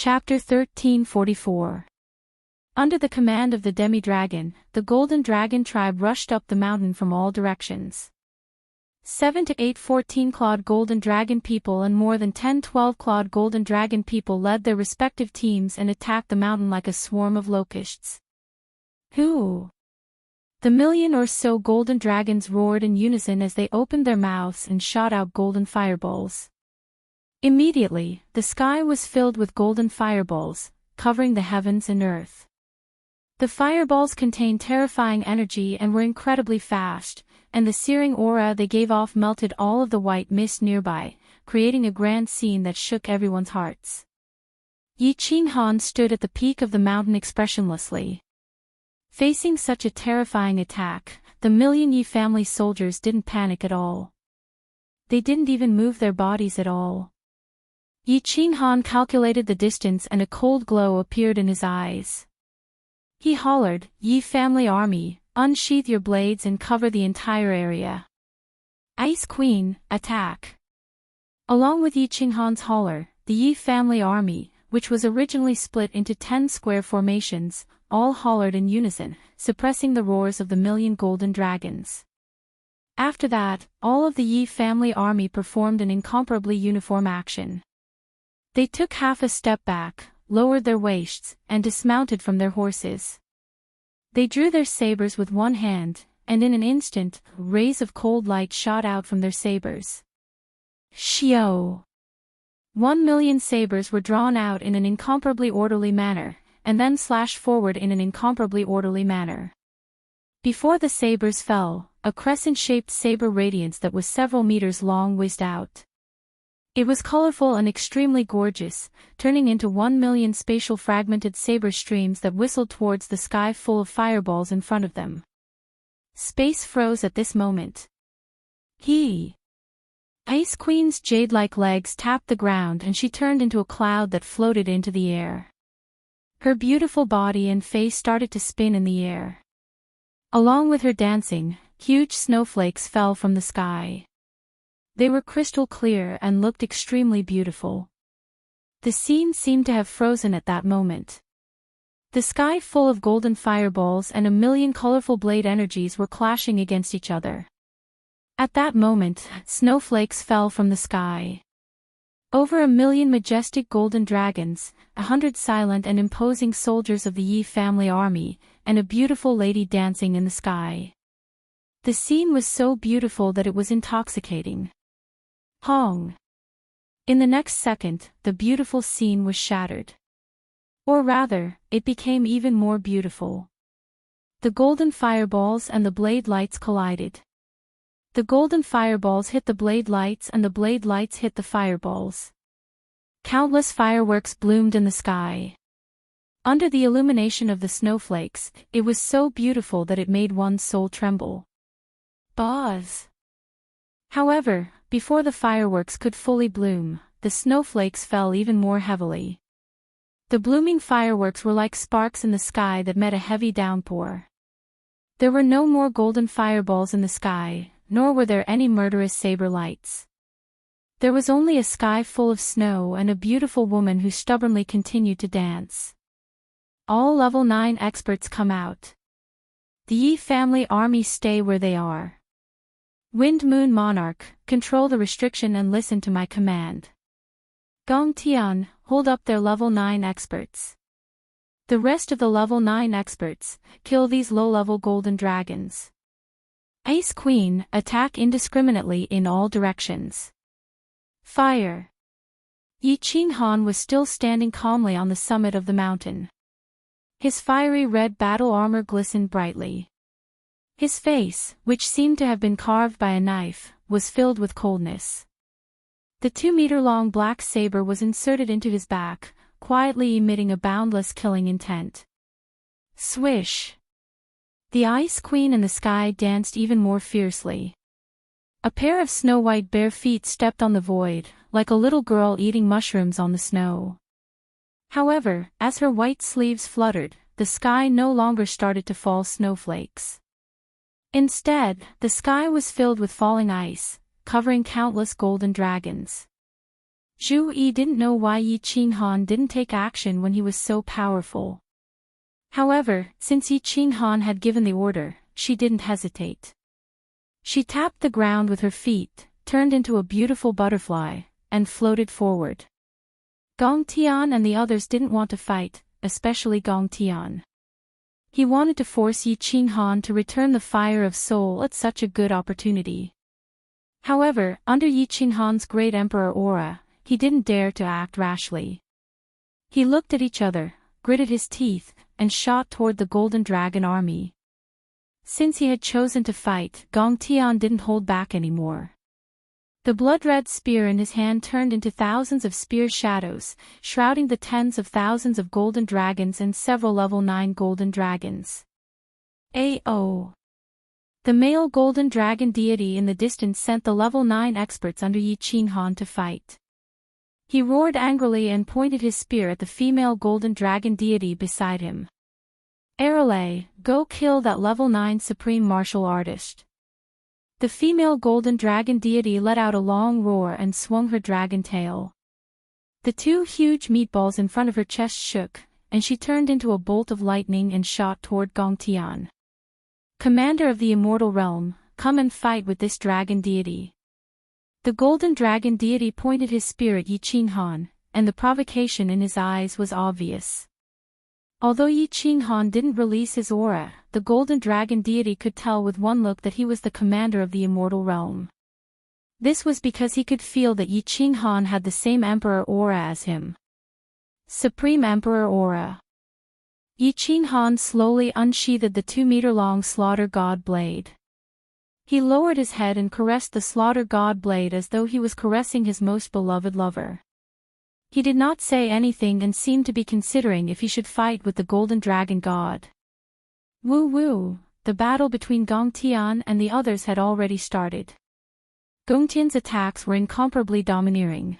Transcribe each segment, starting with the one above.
Chapter 1344. Under the command of the demi-dragon, the Golden Dragon tribe rushed up the mountain from all directions. 7 to 8 14-clawed Golden Dragon people and more than 10 12-clawed Golden Dragon people led their respective teams and attacked the mountain like a swarm of locusts. Hoo! The million or so Golden Dragons roared in unison as they opened their mouths and shot out golden fireballs. Immediately, the sky was filled with golden fireballs, covering the heavens and earth. The fireballs contained terrifying energy and were incredibly fast, and the searing aura they gave off melted all of the white mist nearby, creating a grand scene that shook everyone's hearts. Yi Qinghan stood at the peak of the mountain expressionlessly. Facing such a terrifying attack, the million Yi family soldiers didn't panic at all. They didn't even move their bodies at all. Yi Qinghan calculated the distance and a cold glow appeared in his eyes. He hollered, "Yi family army, unsheath your blades and cover the entire area. Ice Queen, attack!" Along with Yi Qinghan's holler, the Yi family army, which was originally split into 10 square formations, all hollered in unison, suppressing the roars of the million golden dragons. After that, all of the Yi family army performed an incomparably uniform action. They took half a step back, lowered their waists, and dismounted from their horses. They drew their sabers with one hand, and in an instant, rays of cold light shot out from their sabers. Xiao! 1 million sabers were drawn out in an incomparably orderly manner, and then slashed forward in an incomparably orderly manner. Before the sabers fell, a crescent-shaped saber radiance that was several meters long whizzed out. It was colorful and extremely gorgeous, turning into 1 million spatial fragmented saber streams that whistled towards the sky full of fireballs in front of them. Space froze at this moment. Ice Queen's jade-like legs tapped the ground and she turned into a cloud that floated into the air. Her beautiful body and face started to spin in the air. Along with her dancing, huge snowflakes fell from the sky. They were crystal clear and looked extremely beautiful. The scene seemed to have frozen at that moment. The sky full of golden fireballs and a million colorful blade energies were clashing against each other. At that moment, snowflakes fell from the sky. Over 1 million majestic golden dragons, 100 silent and imposing soldiers of the Yi family army, and a beautiful lady dancing in the sky. The scene was so beautiful that it was intoxicating. Hong! In the next second, the beautiful scene was shattered. Or rather, it became even more beautiful. The golden fireballs and the blade lights collided. The golden fireballs hit the blade lights and the blade lights hit the fireballs. Countless fireworks bloomed in the sky. Under the illumination of the snowflakes, it was so beautiful that it made one's soul tremble. Buzz! However, before the fireworks could fully bloom, the snowflakes fell even more heavily. The blooming fireworks were like sparks in the sky that met a heavy downpour. There were no more golden fireballs in the sky, nor were there any murderous saber lights. There was only a sky full of snow and a beautiful woman who stubbornly continued to dance. All level 9 experts come out. The Yi family army stay where they are. Wind Moon Monarch, control the restriction and listen to my command. Gong Tian, hold up their level 9 experts. The rest of the level 9 experts, kill these low-level golden dragons. Ice Queen, attack indiscriminately in all directions. Fire! Yi Qinghan was still standing calmly on the summit of the mountain. His fiery red battle armor glistened brightly. His face, which seemed to have been carved by a knife, was filled with coldness. The 2-meter-long black saber was inserted into his back, quietly emitting a boundless killing intent. Swish! The Ice Queen in the sky danced even more fiercely. A pair of snow-white bare feet stepped on the void, like a little girl eating mushrooms on the snow. However, as her white sleeves fluttered, the sky no longer started to fall snowflakes. Instead, the sky was filled with falling ice, covering countless golden dragons. Zhu Yi didn't know why Yi Qinghan didn't take action when he was so powerful. However, since Yi Qinghan had given the order, she didn't hesitate. She tapped the ground with her feet, turned into a beautiful butterfly, and floated forward. Gong Tian and the others didn't want to fight, especially Gong Tian. He wanted to force Yi Qinghan to return the fire of soul at such a good opportunity. However, under Yi Qinghan's great emperor aura, he didn't dare to act rashly. He looked at each other, gritted his teeth, and shot toward the Golden Dragon army. Since he had chosen to fight, Gong Tian didn't hold back anymore. The blood-red spear in his hand turned into thousands of spear shadows, shrouding the tens of thousands of golden dragons and several level 9 golden dragons. A.O. The male golden dragon deity in the distance sent the level 9 experts under Yi Qinghan to fight. He roared angrily and pointed his spear at the female golden dragon deity beside him. Arale, go kill that level 9 supreme martial artist. The female golden dragon deity let out a long roar and swung her dragon tail. The 2 huge meatballs in front of her chest shook, and she turned into a bolt of lightning and shot toward Gong Tian. Commander of the immortal realm, come and fight with this dragon deity. The golden dragon deity pointed his spear at Yi Qinghan, and the provocation in his eyes was obvious. Although Yi Qinghan didn't release his aura, the golden dragon deity could tell with one look that he was the commander of the immortal realm. This was because he could feel that Yi Qinghan had the same emperor aura as him. Supreme Emperor Aura. Yi Qinghan slowly unsheathed the 2-meter-long slaughter god blade. He lowered his head and caressed the slaughter god blade as though he was caressing his most beloved lover. He did not say anything and seemed to be considering if he should fight with the golden dragon god. Woo woo, the battle between Gong Tian and the others had already started. Gong Tian's attacks were incomparably domineering.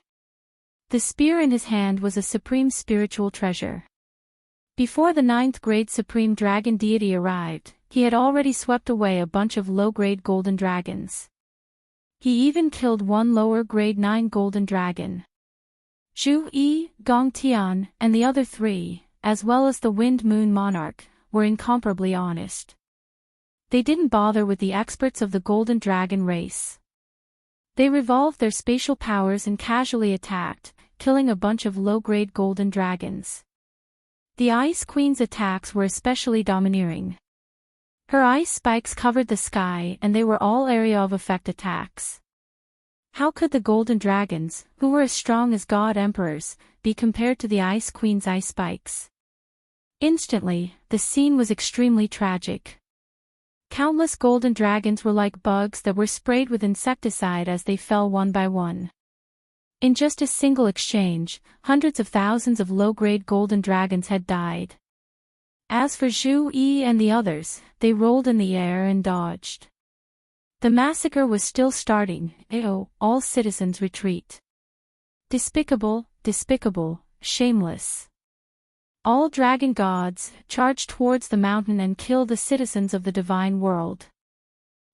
The spear in his hand was a supreme spiritual treasure. Before the 9th grade supreme dragon deity arrived, he had already swept away a bunch of low-grade golden dragons. He even killed one lower grade 9 golden dragon. Zhu Yi, Gong Tian, and the other 3, as well as the Wind Moon Monarch, were incomparably honest. They didn't bother with the experts of the Golden Dragon race. They revolved their spatial powers and casually attacked, killing a bunch of low-grade golden dragons. The Ice Queen's attacks were especially domineering. Her ice spikes covered the sky and they were all area of effect attacks. How could the golden dragons, who were as strong as god emperors, be compared to the Ice Queen's ice spikes? Instantly, the scene was extremely tragic. Countless golden dragons were like bugs that were sprayed with insecticide as they fell one by one. In just a single exchange, hundreds of thousands of low-grade golden dragons had died. As for Zhu Yi and the others, they rolled in the air and dodged. The massacre was still starting. All citizens retreat. Despicable, despicable, shameless. All dragon gods, charge towards the mountain and kill the citizens of the divine world.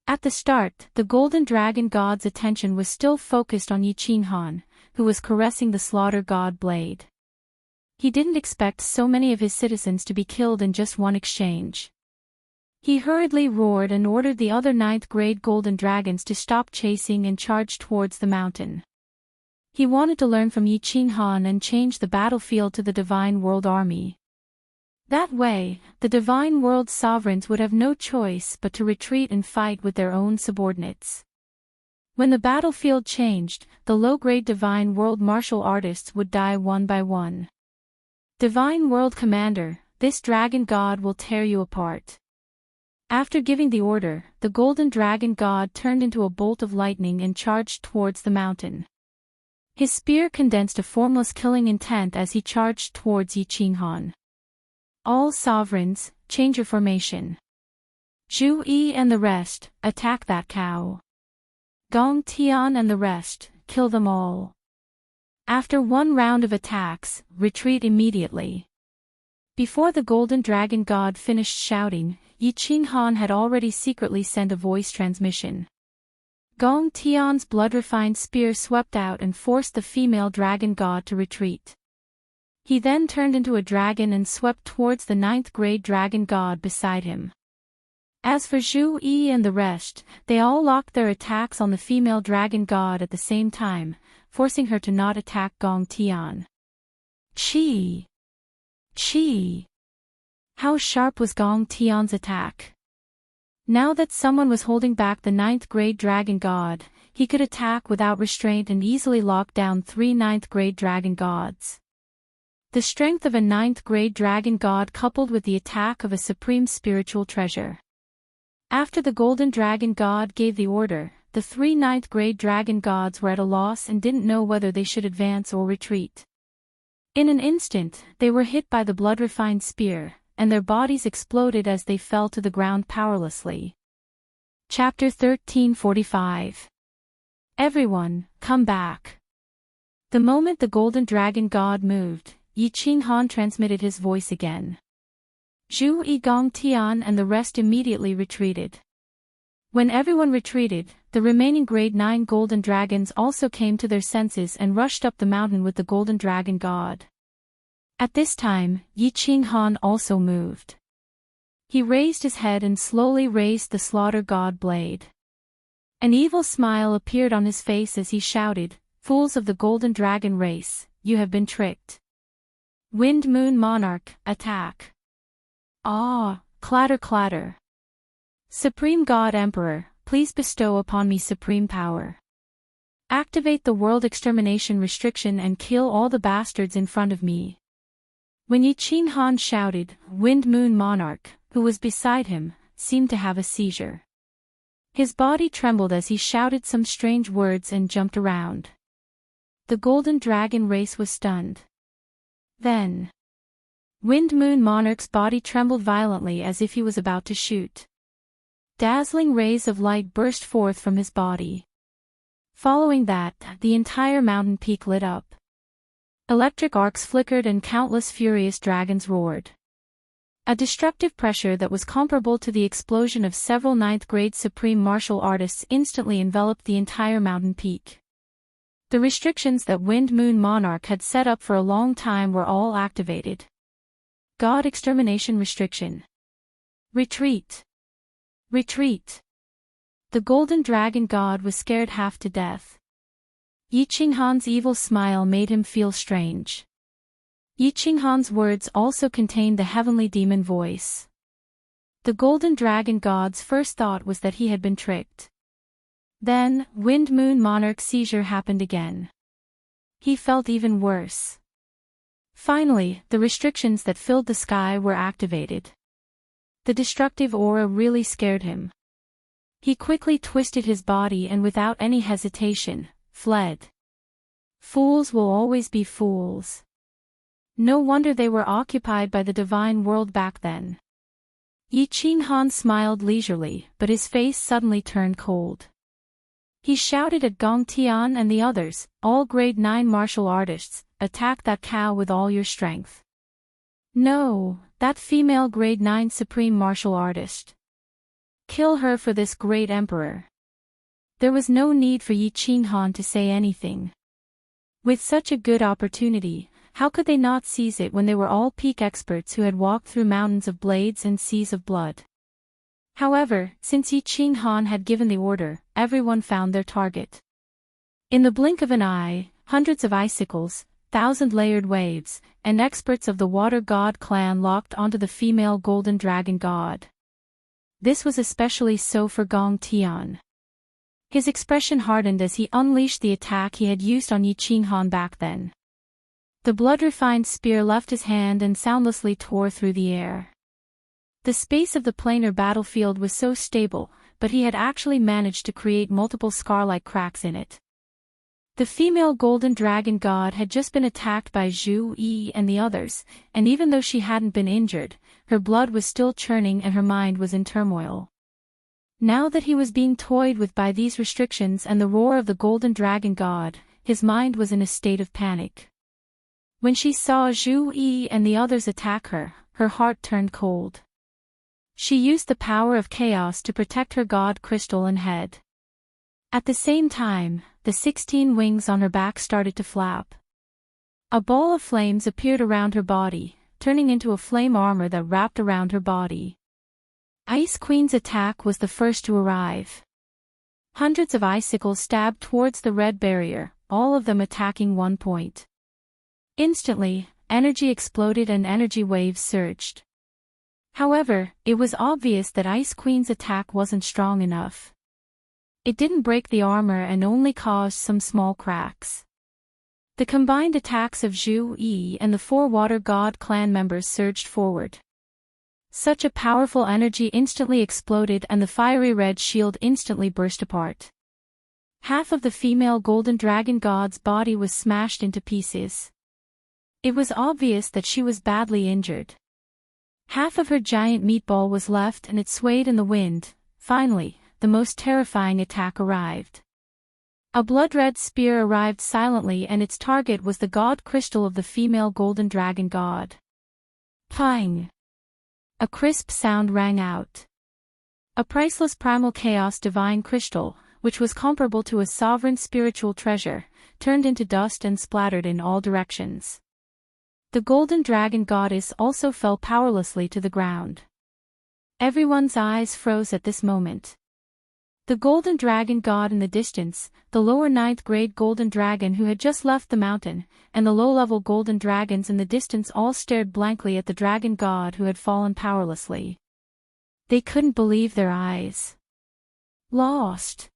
At the start, the golden dragon god's attention was still focused on Yi Qinghan, who was caressing the slaughter god blade. He didn't expect so many of his citizens to be killed in just one exchange. He hurriedly roared and ordered the other 9th grade golden dragons to stop chasing and charge towards the mountain. He wanted to learn from Yi Qinghan and change the battlefield to the Divine World Army. That way, the Divine World sovereigns would have no choice but to retreat and fight with their own subordinates. When the battlefield changed, the low-grade Divine World martial artists would die one by one. Divine World Commander, this dragon god will tear you apart. After giving the order, the golden dragon god turned into a bolt of lightning and charged towards the mountain. His spear condensed a formless killing intent as he charged towards Yi Qinghan. All sovereigns, change your formation. Zhu Yi and the rest, attack that cow. Gong Tian and the rest, kill them all. After one round of attacks, retreat immediately. Before the golden dragon god finished shouting, Yi Qinghan had already secretly sent a voice transmission. Gong Tian's blood-refined spear swept out and forced the female dragon god to retreat. He then turned into a dragon and swept towards the 9th-grade dragon god beside him. As for Zhu Yi and the rest, they all locked their attacks on the female dragon god at the same time, forcing her to not attack Gong Tian. Chi! Chi! How sharp was Gong Tian's attack! Now that someone was holding back the 9th-grade dragon god, he could attack without restraint and easily lock down 3 9th-grade dragon gods. The strength of a 9th-grade dragon god coupled with the attack of a supreme spiritual treasure. After the golden dragon god gave the order, the 3 9th-grade dragon gods were at a loss and didn't know whether they should advance or retreat. In an instant, they were hit by the blood-refined spear, and their bodies exploded as they fell to the ground powerlessly. Chapter 1345. Everyone, come back. The moment the golden dragon god moved, Yi Qinghan transmitted his voice again. Zhu Yi, Gong Tian and the rest immediately retreated. When everyone retreated, the remaining grade 9 golden dragons also came to their senses and rushed up the mountain with the golden dragon god. At this time, Yi Qinghan also moved. He raised his head and slowly raised the slaughter god blade. An evil smile appeared on his face as he shouted, "Fools of the golden dragon race, you have been tricked. Wind Moon Monarch, attack!" Ah, clatter clatter. Supreme God Emperor, please bestow upon me supreme power. Activate the world extermination restriction and kill all the bastards in front of me. When Yi Qinghan shouted, Wind Moon Monarch, who was beside him, seemed to have a seizure. His body trembled as he shouted some strange words and jumped around. The golden dragon race was stunned. Then, Wind Moon Monarch's body trembled violently as if he was about to shoot. Dazzling rays of light burst forth from his body. Following that, the entire mountain peak lit up. Electric arcs flickered and countless furious dragons roared. A destructive pressure that was comparable to the explosion of several 9th-grade supreme martial artists instantly enveloped the entire mountain peak. The restrictions that Wind Moon Monarch had set up for a long time were all activated. God Extermination Restriction. Retreat. Retreat. The golden dragon god was scared half to death. Yi Qinghan's evil smile made him feel strange. Yi Qinghan's words also contained the heavenly demon voice. The golden dragon god's first thought was that he had been tricked. Then, Wind Moon Monarch's seizure happened again. He felt even worse. Finally, the restrictions that filled the sky were activated. The destructive aura really scared him. He quickly twisted his body and without any hesitation, fled. Fools will always be fools. No wonder they were occupied by the divine world back then. Yi Qinghan smiled leisurely, but his face suddenly turned cold. He shouted at Gong Tian and the others, all grade 9 martial artists, attack that cow with all your strength. No, that female grade 9 supreme martial artist. Kill her for this great emperor. There was no need for Yi Qinghan to say anything. With such a good opportunity, how could they not seize it when they were all peak experts who had walked through mountains of blades and seas of blood? However, since Yi Qinghan had given the order, everyone found their target. In the blink of an eye, hundreds of icicles, 1,000-layered waves, and experts of the Water God clan locked onto the female golden dragon god. This was especially so for Gong Tian. His expression hardened as he unleashed the attack he had used on Yi Qinghan back then. The blood-refined spear left his hand and soundlessly tore through the air. The space of the planar battlefield was so stable, but he had actually managed to create multiple scar-like cracks in it. The female golden dragon god had just been attacked by Zhu Yi and the others, and even though she hadn't been injured, her blood was still churning and her mind was in turmoil. Now that he was being toyed with by these restrictions and the roar of the golden dragon god, his mind was in a state of panic. When she saw Zhu Yi and the others attack her, her heart turned cold. She used the power of chaos to protect her god crystal and head. At the same time, the 16 wings on her back started to flap. A ball of flames appeared around her body, turning into a flame armor that wrapped around her body. Ice Queen's attack was the first to arrive. Hundreds of icicles stabbed towards the red barrier, all of them attacking one point. Instantly, energy exploded and energy waves surged. However, it was obvious that Ice Queen's attack wasn't strong enough. It didn't break the armor and only caused some small cracks. The combined attacks of Zhu Yi and the 4 Water God clan members surged forward. Such a powerful energy instantly exploded and the fiery red shield instantly burst apart. Half of the female golden dragon god's body was smashed into pieces. It was obvious that she was badly injured. Half of her giant meatball was left and it swayed in the wind. Finally, the most terrifying attack arrived. A blood-red spear arrived silently and its target was the god crystal of the female golden dragon god. Pang! A crisp sound rang out. A priceless primal chaos divine crystal, which was comparable to a sovereign spiritual treasure, turned into dust and splattered in all directions. The golden dragon goddess also fell powerlessly to the ground. Everyone's eyes froze at this moment. The golden dragon god in the distance, the lower 9th grade golden dragon who had just left the mountain, and the low-level golden dragons in the distance all stared blankly at the dragon god who had fallen powerlessly. They couldn't believe their eyes. Lost.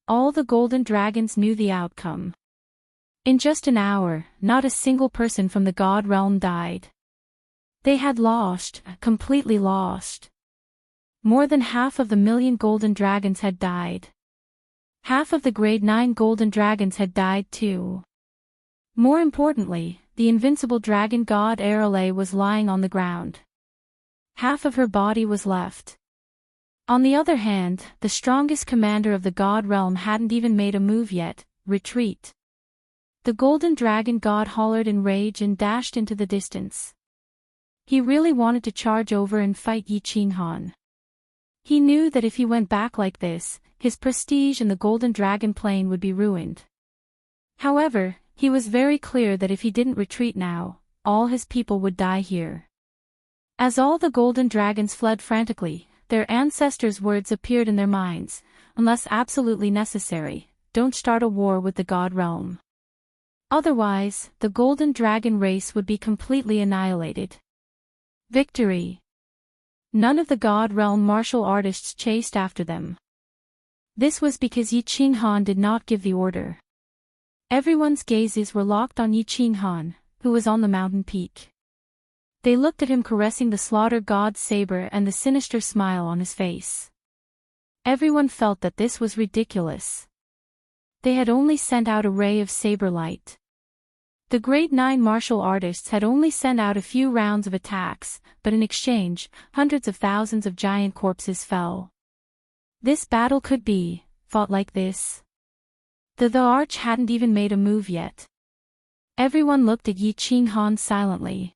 All the golden dragons knew the outcome. In just an hour, not a single person from the god realm died. They had lost, completely lost. More than half of the million golden dragons had died. Half of the grade 9 golden dragons had died too. More importantly, the invincible dragon god Arale was lying on the ground. Half of her body was left. On the other hand, the strongest commander of the god realm hadn't even made a move yet. Retreat. The golden dragon god hollered in rage and dashed into the distance. He really wanted to charge over and fight Yi Qinghan. He knew that if he went back like this, his prestige in the Golden Dragon Plain would be ruined. However, he was very clear that if he didn't retreat now, all his people would die here. As all the golden dragons fled frantically, their ancestors' words appeared in their minds, unless absolutely necessary, don't start a war with the god realm. Otherwise, the golden dragon race would be completely annihilated. Victory! None of the god realm martial artists chased after them. This was because Yi Qinghan did not give the order. Everyone's gazes were locked on Yi Qinghan, who was on the mountain peak. They looked at him caressing the slaughter god's saber and the sinister smile on his face. Everyone felt that this was ridiculous. They had only sent out a ray of saber light. The grade 9 martial artists had only sent out a few rounds of attacks, but in exchange, hundreds of thousands of giant corpses fell. This battle could be fought like this. The arch hadn't even made a move yet. Everyone looked at Yi Qinghan silently.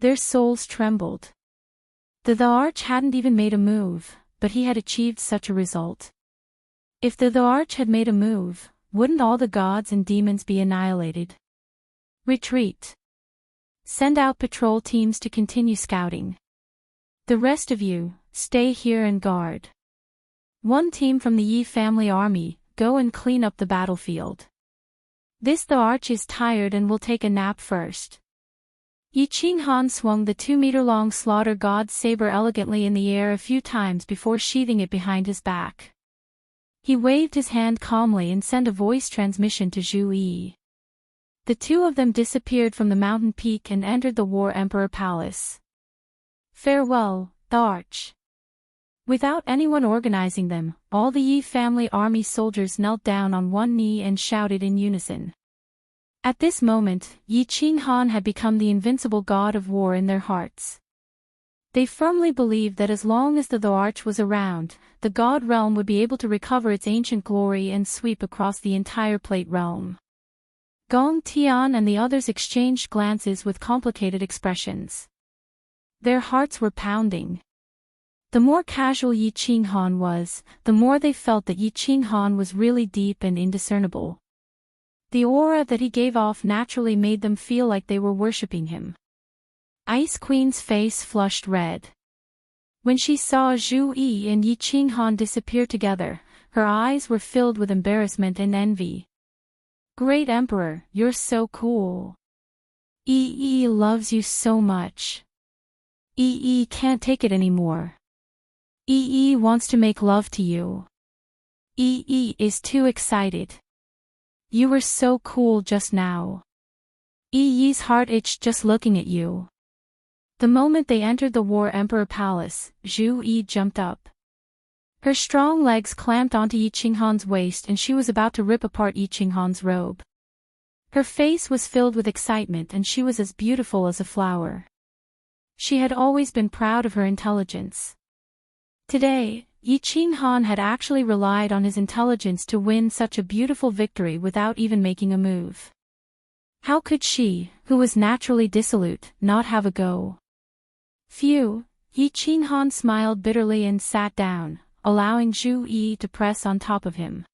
Their souls trembled. The arch hadn't even made a move, but he had achieved such a result. If the arch had made a move, wouldn't all the gods and demons be annihilated? Retreat. Send out patrol teams to continue scouting. The rest of you, stay here and guard. One team from the Yi family army, go and clean up the battlefield. The arch is tired and will take a nap first. Yi Qinghan swung the 2-meter-long slaughter god's saber elegantly in the air a few times before sheathing it behind his back. He waved his hand calmly and sent a voice transmission to Zhu Yi. The two of them disappeared from the mountain peak and entered the War Emperor Palace. Farewell, the arch. Without anyone organizing them, all the Yi family army soldiers knelt down on one knee and shouted in unison. At this moment, Yi Qinghan had become the invincible god of war in their hearts. They firmly believed that as long as the arch was around, the god realm would be able to recover its ancient glory and sweep across the entire plate realm. Gong Tian and the others exchanged glances with complicated expressions. Their hearts were pounding. The more casual Yi Qinghan was, the more they felt that Yi Qinghan was really deep and indiscernible. The aura that he gave off naturally made them feel like they were worshipping him. Ice Queen's face flushed red. When she saw Zhu Yi and Yi Qinghan disappear together, her eyes were filled with embarrassment and envy. "Great Emperor, you're so cool. Yi loves you so much. Yi can't take it anymore. Yi wants to make love to you. Yi is too excited. You were so cool just now. Yi's heart itched just looking at you." The moment they entered the War Emperor Palace, Zhu Yi jumped up. Her strong legs clamped onto Yi Qinghan's waist and she was about to rip apart Yi Qinghan's robe. Her face was filled with excitement and she was as beautiful as a flower. She had always been proud of her intelligence. Today, Yi Qinghan had actually relied on his intelligence to win such a beautiful victory without even making a move. How could she, who was naturally dissolute, not have a go? Phew, Yi Qinghan smiled bitterly and sat down, allowing Zhu Yi to press on top of him.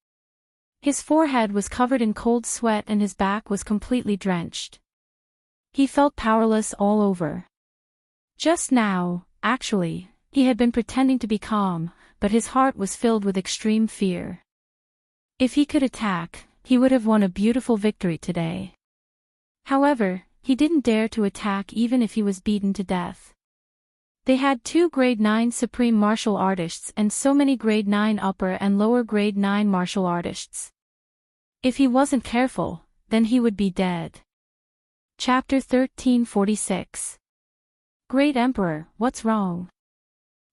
His forehead was covered in cold sweat and his back was completely drenched. He felt powerless all over. Just now, actually, he had been pretending to be calm, but his heart was filled with extreme fear. If he could attack, he would have won a beautiful victory today. However, he didn't dare to attack even if he was beaten to death. They had 2 grade 9 supreme martial artists and so many grade 9 upper and lower grade 9 martial artists. If he wasn't careful, then he would be dead. Chapter 1346. Great Emperor, what's wrong?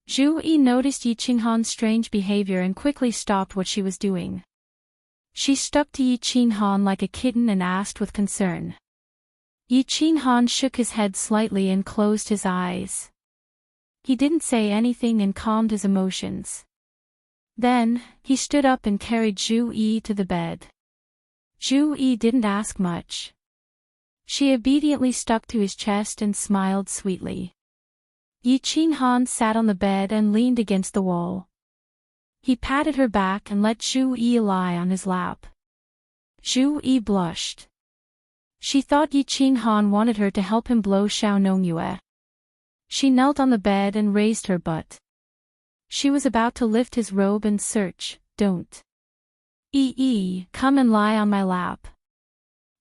Zhu Yi noticed Yi Qinghan's strange behavior and quickly stopped what she was doing. She stuck to Yi Qinghan like a kitten and asked with concern. Yi Qinghan shook his head slightly and closed his eyes. He didn't say anything and calmed his emotions. Then, he stood up and carried Zhu Yi to the bed. Zhu Yi didn't ask much. She obediently stuck to his chest and smiled sweetly. Yi Qinghan sat on the bed and leaned against the wall. He patted her back and let Zhu Yi lie on his lap. Zhu Yi blushed. She thought Yi Qinghan wanted her to help him blow Xiao Nongyue. She knelt on the bed and raised her butt. She was about to lift his robe and search, "Don't. Come and lie on my lap.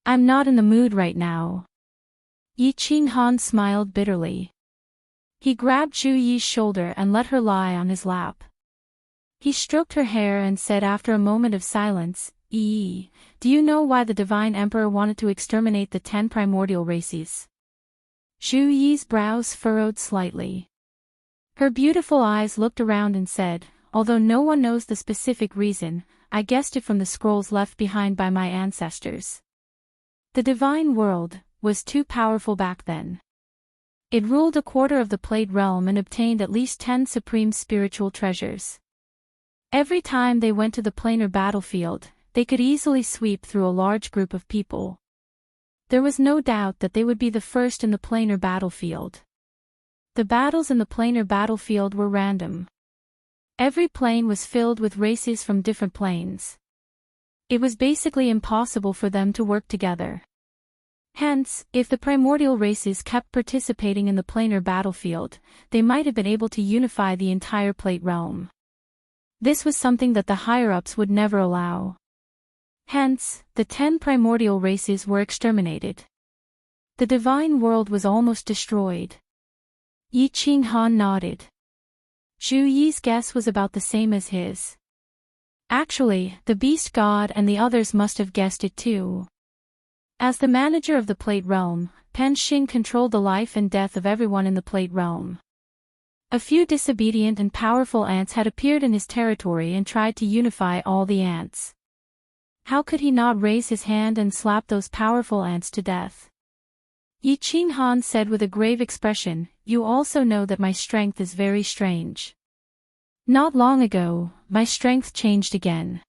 I'm not in the mood right now." Yi Qinghan smiled bitterly. He grabbed Zhu Yi's shoulder and let her lie on his lap. He stroked her hair and said after a moment of silence, "Yi, do you know why the Divine Emperor wanted to exterminate the 10 primordial races?" Zhu Yi's brows furrowed slightly. Her beautiful eyes looked around and said, "Although no one knows the specific reason, I guessed it from the scrolls left behind by my ancestors. The divine world was too powerful back then. It ruled a quarter of the Plate Realm and obtained at least 10 supreme spiritual treasures. Every time they went to the planar battlefield, they could easily sweep through a large group of people. There was no doubt that they would be the first in the planar battlefield. The battles in the planar battlefield were random. Every plane was filled with races from different planes. It was basically impossible for them to work together. Hence, if the primordial races kept participating in the planar battlefield, they might have been able to unify the entire Plate Realm. This was something that the higher-ups would never allow. Hence, the 10 primordial races were exterminated. The divine world was almost destroyed. Yi Qinghan nodded. Zhu Yi's guess was about the same as his. Actually, the Beast God and the others must have guessed it too. As the manager of the Plate Realm, Pen Xing controlled the life and death of everyone in the Plate Realm. A few disobedient and powerful ants had appeared in his territory and tried to unify all the ants. How could he not raise his hand and slap those powerful ants to death? Yi Qinghan said with a grave expression, "You also know that my strength is very strange. Not long ago, my strength changed again.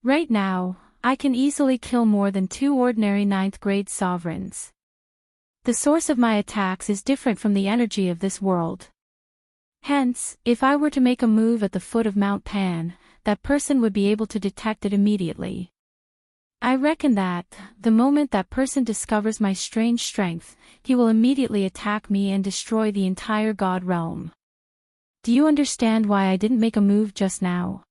Right now, I can easily kill more than 2 ordinary 9th grade sovereigns. The source of my attacks is different from the energy of this world. Hence, if I were to make a move at the foot of Mount Pan, that person would be able to detect it immediately. I reckon that, the moment that person discovers my strange strength, he will immediately attack me and destroy the entire god realm. Do you understand why I didn't make a move just now?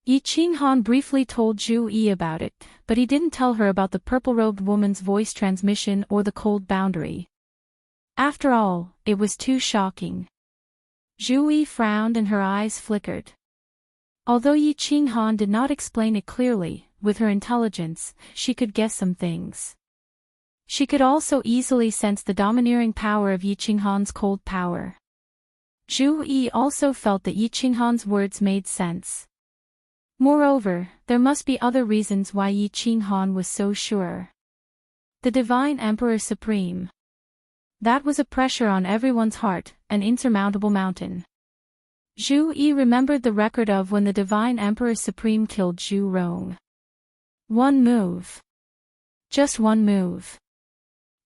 Yi Qinghan briefly told Zhu Yi about it, but he didn't tell her about the purple-robed woman's voice transmission or the cold boundary. After all, it was too shocking. Zhu Yi frowned and her eyes flickered. Although Yi Qinghan did not explain it clearly, with her intelligence, she could guess some things. She could also easily sense the domineering power of Yi Qinghan's cold power. Zhu Yi also felt that Yi Qinghan's words made sense. Moreover, there must be other reasons why Yi Qinghan was so sure. The Divine Emperor Supreme. That was a pressure on everyone's heart, an insurmountable mountain. Zhu Yi remembered the record of when the Divine Emperor Supreme killed Zhu Rong. One move. Just one move.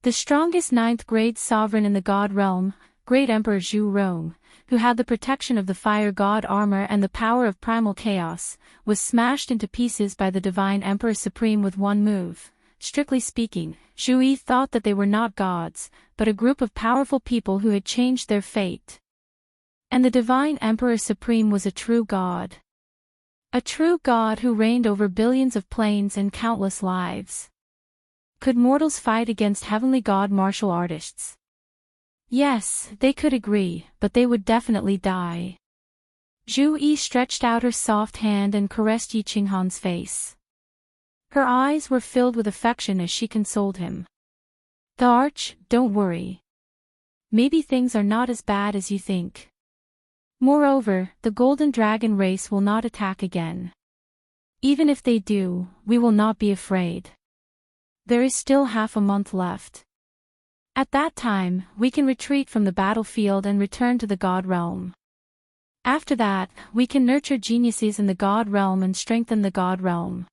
The strongest ninth-grade sovereign in the god realm, Great Emperor Zhu Rong, who had the protection of the fire god armor and the power of primal chaos, was smashed into pieces by the Divine Emperor Supreme with one move. Strictly speaking, Zhu Yi thought that they were not gods, but a group of powerful people who had changed their fate. And the Divine Emperor Supreme was a true god. A true god who reigned over billions of planes and countless lives. Could mortals fight against heavenly god martial artists? Yes, they could agree, but they would definitely die. Zhu Yi stretched out her soft hand and caressed Yi Qinghan's face. Her eyes were filled with affection as she consoled him. The Arch, don't worry. Maybe things are not as bad as you think. Moreover, the Golden Dragon race will not attack again. Even if they do, we will not be afraid. There is still half a month left. At that time, we can retreat from the battlefield and return to the god realm. After that, we can nurture geniuses in the god realm and strengthen the god realm.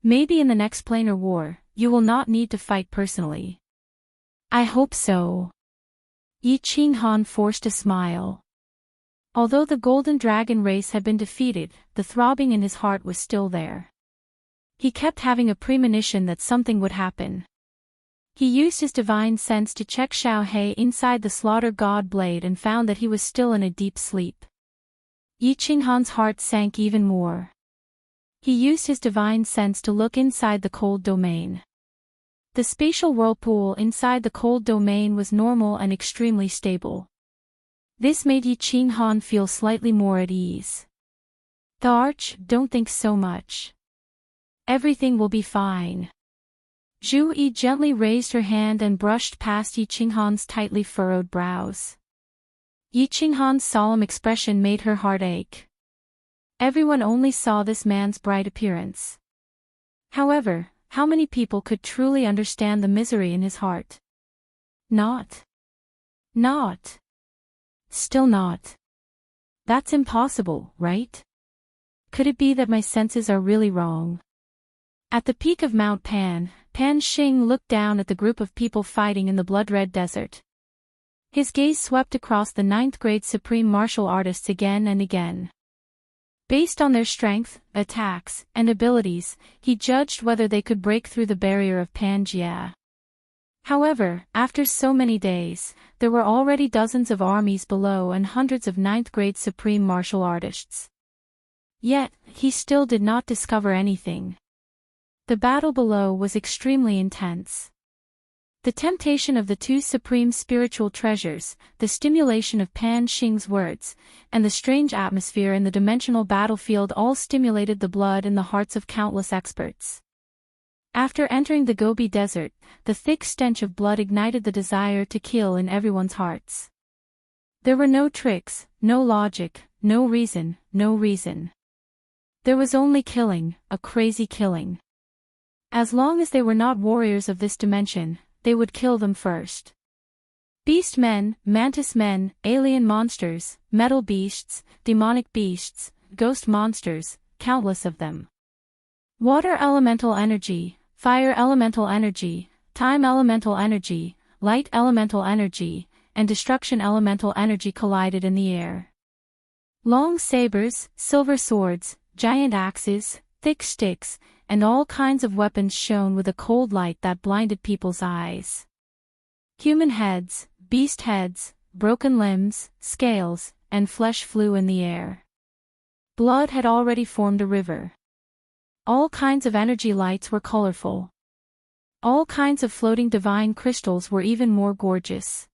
Maybe in the next planar war, you will not need to fight personally. I hope so. Yi Qinghan forced a smile. Although the Golden Dragon race had been defeated, the throbbing in his heart was still there. He kept having a premonition that something would happen. He used his divine sense to check Xiao He inside the slaughter god blade and found that he was still in a deep sleep. Yi Qinghan's heart sank even more. He used his divine sense to look inside the cold domain. The spatial whirlpool inside the cold domain was normal and extremely stable. This made Yi Qinghan feel slightly more at ease. The Arch, don't think so much. Everything will be fine. Zhu Yi gently raised her hand and brushed past Yi Qinghan's tightly furrowed brows. Yi Qinghan's solemn expression made her heart ache. Everyone only saw this man's bright appearance. However, how many people could truly understand the misery in his heart? Not. Still not. That's impossible, right? Could it be that my senses are really wrong? At the peak of Mount Pan, Pan Xing looked down at the group of people fighting in the blood-red desert. His gaze swept across the ninth-grade supreme martial artists again and again. Based on their strength, attacks, and abilities, he judged whether they could break through the barrier of Pangaea. However, after so many days, there were already dozens of armies below and hundreds of ninth-grade supreme martial artists. Yet, he still did not discover anything. The battle below was extremely intense. The temptation of the two supreme spiritual treasures, the stimulation of Pan Xing's words, and the strange atmosphere in the dimensional battlefield all stimulated the blood in the hearts of countless experts. After entering the Gobi Desert, the thick stench of blood ignited the desire to kill in everyone's hearts. There were no tricks, no logic, no reason. There was only killing, a crazy killing. As long as they were not warriors of this dimension, they would kill them first. Beast men, mantis men, alien monsters, metal beasts, demonic beasts, ghost monsters, countless of them. Water elemental energy, fire elemental energy, time elemental energy, light elemental energy, and destruction elemental energy collided in the air. Long sabers, silver swords, giant axes, thick sticks, and all kinds of weapons shone with a cold light that blinded people's eyes. Human heads, beast heads, broken limbs, scales, and flesh flew in the air. Blood had already formed a river. All kinds of energy lights were colorful. All kinds of floating divine crystals were even more gorgeous.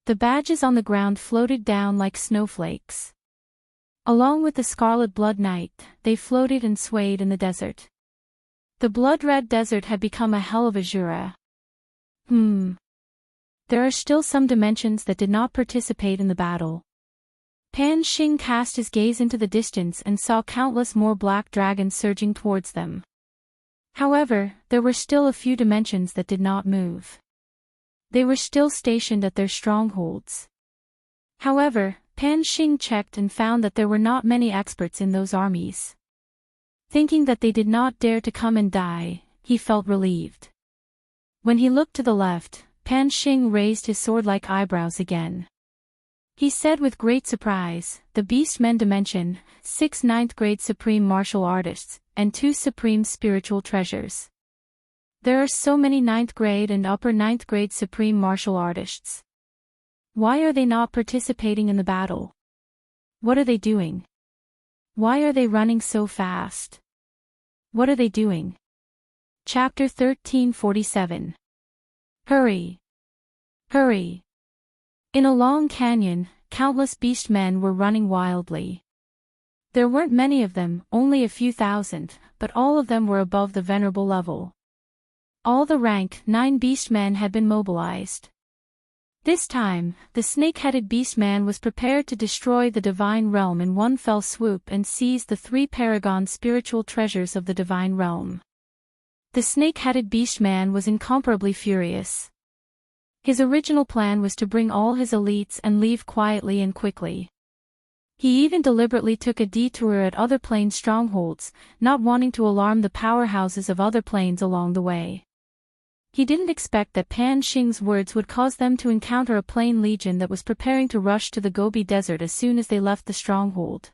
The badges on the ground floated down like snowflakes. Along with the scarlet blood night, they floated and swayed in the desert. The blood-red desert had become a hell of a Jura. There are still some dimensions that did not participate in the battle. Pan Xing cast his gaze into the distance and saw countless more black dragons surging towards them. However, there were still a few dimensions that did not move. They were still stationed at their strongholds. However, Pan Xing checked and found that there were not many experts in those armies. Thinking that they did not dare to come and die, he felt relieved. When he looked to the left, Pan Xing raised his sword-like eyebrows again. He said with great surprise, "The Beastmen Dimension, 6 9th-grade Supreme Martial Artists, and 2 Supreme Spiritual Treasures. There are so many 9th-grade and upper 9th-grade Supreme Martial Artists. Why are they not participating in the battle? What are they doing? Why are they running so fast? What are they doing?" Chapter 1347. Hurry! Hurry! In a long canyon, countless beastmen were running wildly. There weren't many of them, only a few thousand, but all of them were above the venerable level. All the rank 9 beastmen had been mobilized. This time, the snake-headed beastman was prepared to destroy the divine realm in one fell swoop and seize the 3 paragon spiritual treasures of the divine realm. The snake-headed beastman was incomparably furious. His original plan was to bring all his elites and leave quietly and quickly. He even deliberately took a detour at other plane strongholds, not wanting to alarm the powerhouses of other planes along the way. He didn't expect that Pan Xing's words would cause them to encounter a plane legion that was preparing to rush to the Gobi Desert as soon as they left the stronghold.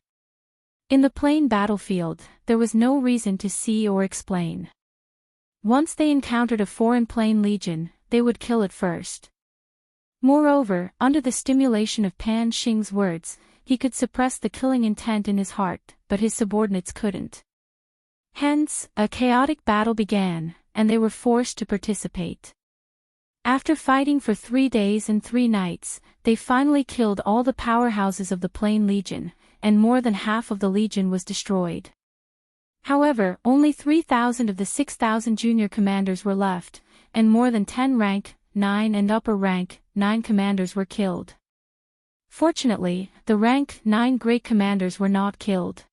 In the plain battlefield, there was no reason to see or explain. Once they encountered a foreign plane legion, they would kill it first. Moreover, under the stimulation of Pan Xing's words, he could suppress the killing intent in his heart, but his subordinates couldn't. Hence, a chaotic battle began, and they were forced to participate. After fighting for 3 days and 3 nights, they finally killed all the powerhouses of the Plane Legion, and more than half of the Legion was destroyed. However, only 3,000 of the 6,000 junior commanders were left, and more than 10 rank 9 and upper rank 9 commanders were killed. Fortunately, the rank 9 great commanders were not killed.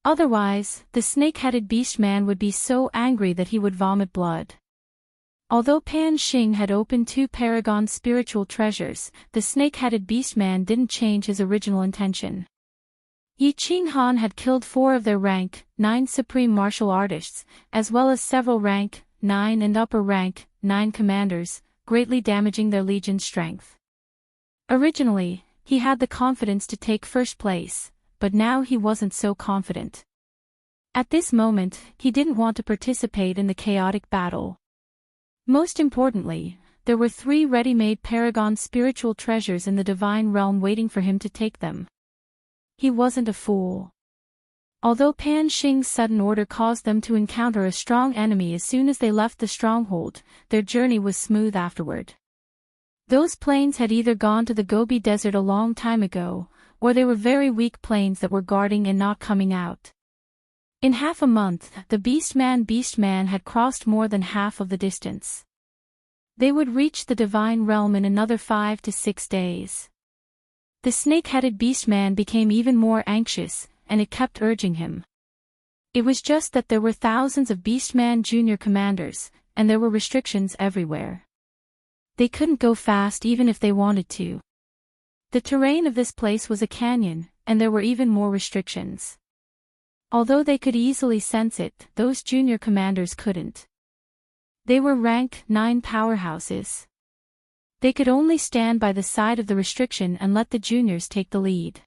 Otherwise, the snake-headed beastman would be so angry that he would vomit blood. Although Pan Xing had opened 2 paragon spiritual treasures, the snake-headed beastman didn't change his original intention. Yi Qinghan had killed 4 of their rank 9 supreme martial artists, as well as several rank 9 and upper rank 9 commanders, greatly damaging their legion's strength. Originally, he had the confidence to take first place, but now he wasn't so confident. At this moment, he didn't want to participate in the chaotic battle. Most importantly, there were 3 ready-made paragon spiritual treasures in the divine realm waiting for him to take them. He wasn't a fool. Although Pan Xing's sudden order caused them to encounter a strong enemy as soon as they left the stronghold, their journey was smooth afterward. Those planes had either gone to the Gobi Desert a long time ago, or they were very weak planes that were guarding and not coming out. In half a month, the Beastman had crossed more than half of the distance. They would reach the divine realm in another 5 to 6 days. The snake-headed beastman became even more anxious, and it kept urging him. It was just that there were thousands of Beastman junior commanders, and there were restrictions everywhere. They couldn't go fast even if they wanted to. The terrain of this place was a canyon, and there were even more restrictions. Although they could easily sense it, those junior commanders couldn't. They were rank 9 powerhouses. They could only stand by the side of the restriction and let the juniors take the lead.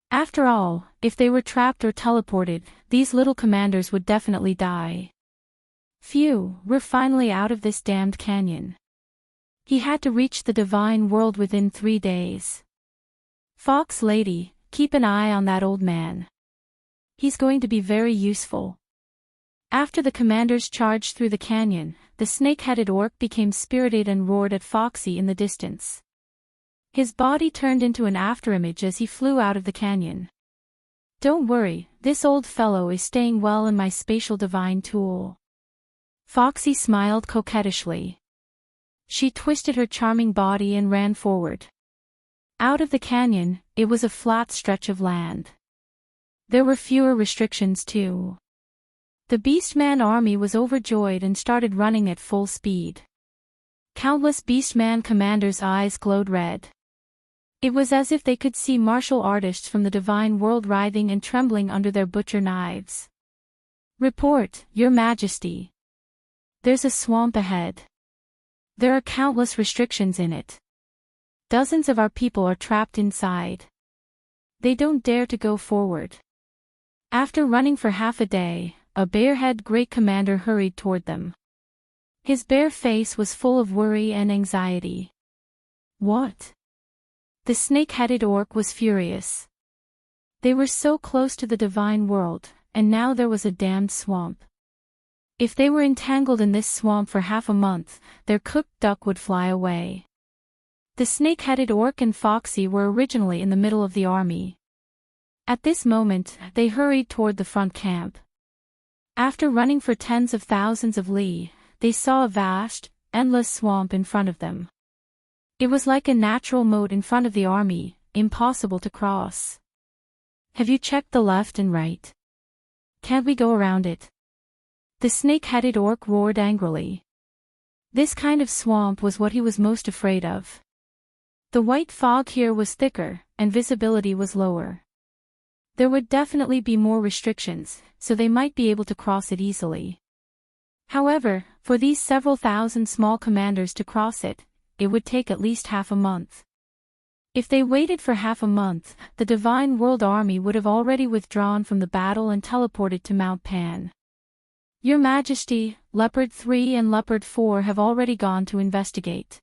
After all, if they were trapped or teleported, these little commanders would definitely die. Phew, we're finally out of this damned canyon. He had to reach the divine world within 3 days. Fox lady, keep an eye on that old man. He's going to be very useful. After the commanders charged through the canyon, the snake-headed orc became spirited and roared at Foxy in the distance. His body turned into an afterimage as he flew out of the canyon. Don't worry, this old fellow is staying well in my spatial divine tool. Foxy smiled coquettishly. She twisted her charming body and ran forward. Out of the canyon, it was a flat stretch of land. There were fewer restrictions too. The Beastman army was overjoyed and started running at full speed. Countless Beastman commanders' eyes glowed red. It was as if they could see martial artists from the divine world writhing and trembling under their butcher knives. Report, Your Majesty. There's a swamp ahead. There are countless restrictions in it. Dozens of our people are trapped inside. They don't dare to go forward. After running for half a day, a barehead great commander hurried toward them. His bare face was full of worry and anxiety. What? The snake-headed orc was furious. They were so close to the divine world, and now there was a damned swamp. If they were entangled in this swamp for half a month, their cooked duck would fly away. The snake-headed orc and Foxy were originally in the middle of the army. At this moment, they hurried toward the front camp. After running for tens of thousands of li, they saw a vast, endless swamp in front of them. It was like a natural moat in front of the army, impossible to cross. Have you checked the left and right? Can't we go around it? The snake-headed orc roared angrily. This kind of swamp was what he was most afraid of. The white fog here was thicker, and visibility was lower. There would definitely be more restrictions, so they might be able to cross it easily. However, for these several thousand small commanders to cross it, it would take at least half a month. If they waited for half a month, the Divine World Army would have already withdrawn from the battle and teleported to Mount Pan. Your Majesty, Leopard 3 and Leopard 4 have already gone to investigate.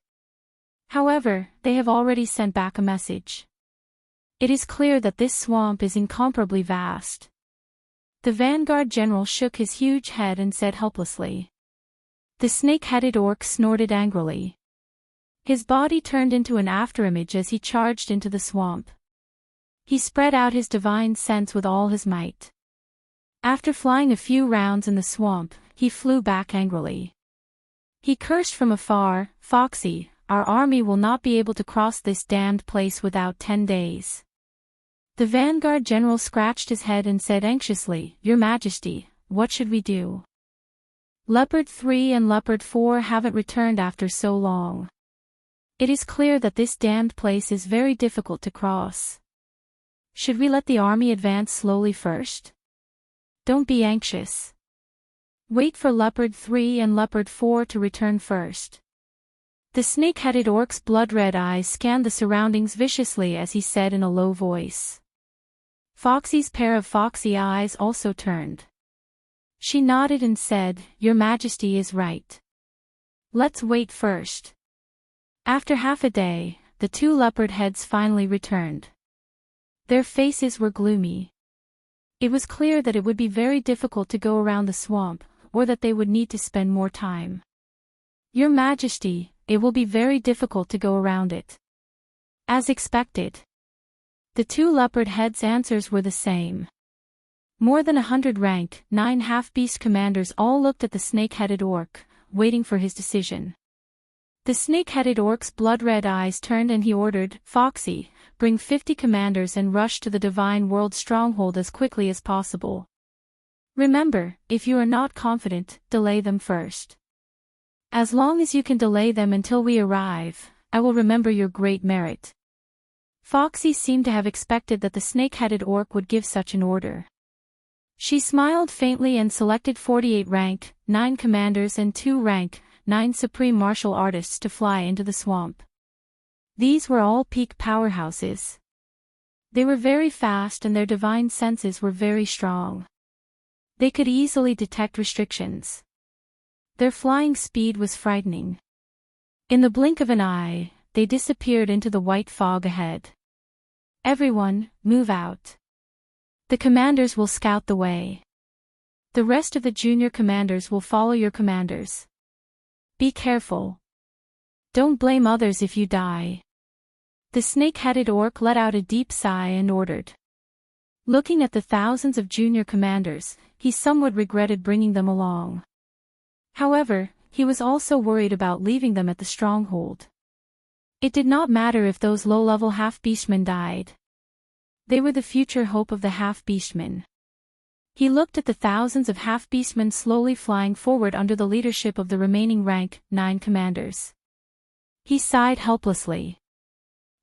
However, they have already sent back a message. It is clear that this swamp is incomparably vast. The Vanguard General shook his huge head and said helplessly. The snake-headed orc snorted angrily. His body turned into an afterimage as he charged into the swamp. He spread out his divine sense with all his might. After flying a few rounds in the swamp, he flew back angrily. He cursed from afar, Foxy, our army will not be able to cross this damned place without 10 days. The Vanguard General scratched his head and said anxiously, Your Majesty, what should we do? Leopard 3 and Leopard 4 haven't returned after so long. It is clear that this damned place is very difficult to cross. Should we let the army advance slowly first? Don't be anxious. Wait for Leopard 3 and Leopard 4 to return first. The snake-headed orc's blood-red eyes scanned the surroundings viciously as he said in a low voice. Foxy's pair of foxy eyes also turned. She nodded and said, Your Majesty is right. Let's wait first. After half a day, the two leopard heads finally returned. Their faces were gloomy. It was clear that it would be very difficult to go around the swamp, or that they would need to spend more time. Your Majesty, it will be very difficult to go around it. As expected. The two leopard heads' answers were the same. More than 100 rank, 9 half-beast commanders all looked at the snake-headed orc, waiting for his decision. The snake-headed orc's blood-red eyes turned and he ordered, Foxy, bring 50 commanders and rush to the Divine World stronghold as quickly as possible. Remember, if you are not confident, delay them first. As long as you can delay them until we arrive, I will remember your great merit. Foxy seemed to have expected that the snake-headed orc would give such an order. She smiled faintly and selected 48 rank, 9 commanders and 2 rank, 9 supreme martial artists to fly into the swamp. These were all peak powerhouses. They were very fast and their divine senses were very strong. They could easily detect restrictions. Their flying speed was frightening. In the blink of an eye, they disappeared into the white fog ahead. Everyone, move out. The commanders will scout the way. The rest of the junior commanders will follow your commanders. Be careful. Don't blame others if you die. The snake-headed orc let out a deep sigh and ordered. Looking at the thousands of junior commanders, he somewhat regretted bringing them along. However, he was also worried about leaving them at the stronghold. It did not matter if those low-level half-beastmen died. They were the future hope of the half-beastmen. He looked at the thousands of half-beastmen slowly flying forward under the leadership of the remaining rank 9 commanders. He sighed helplessly.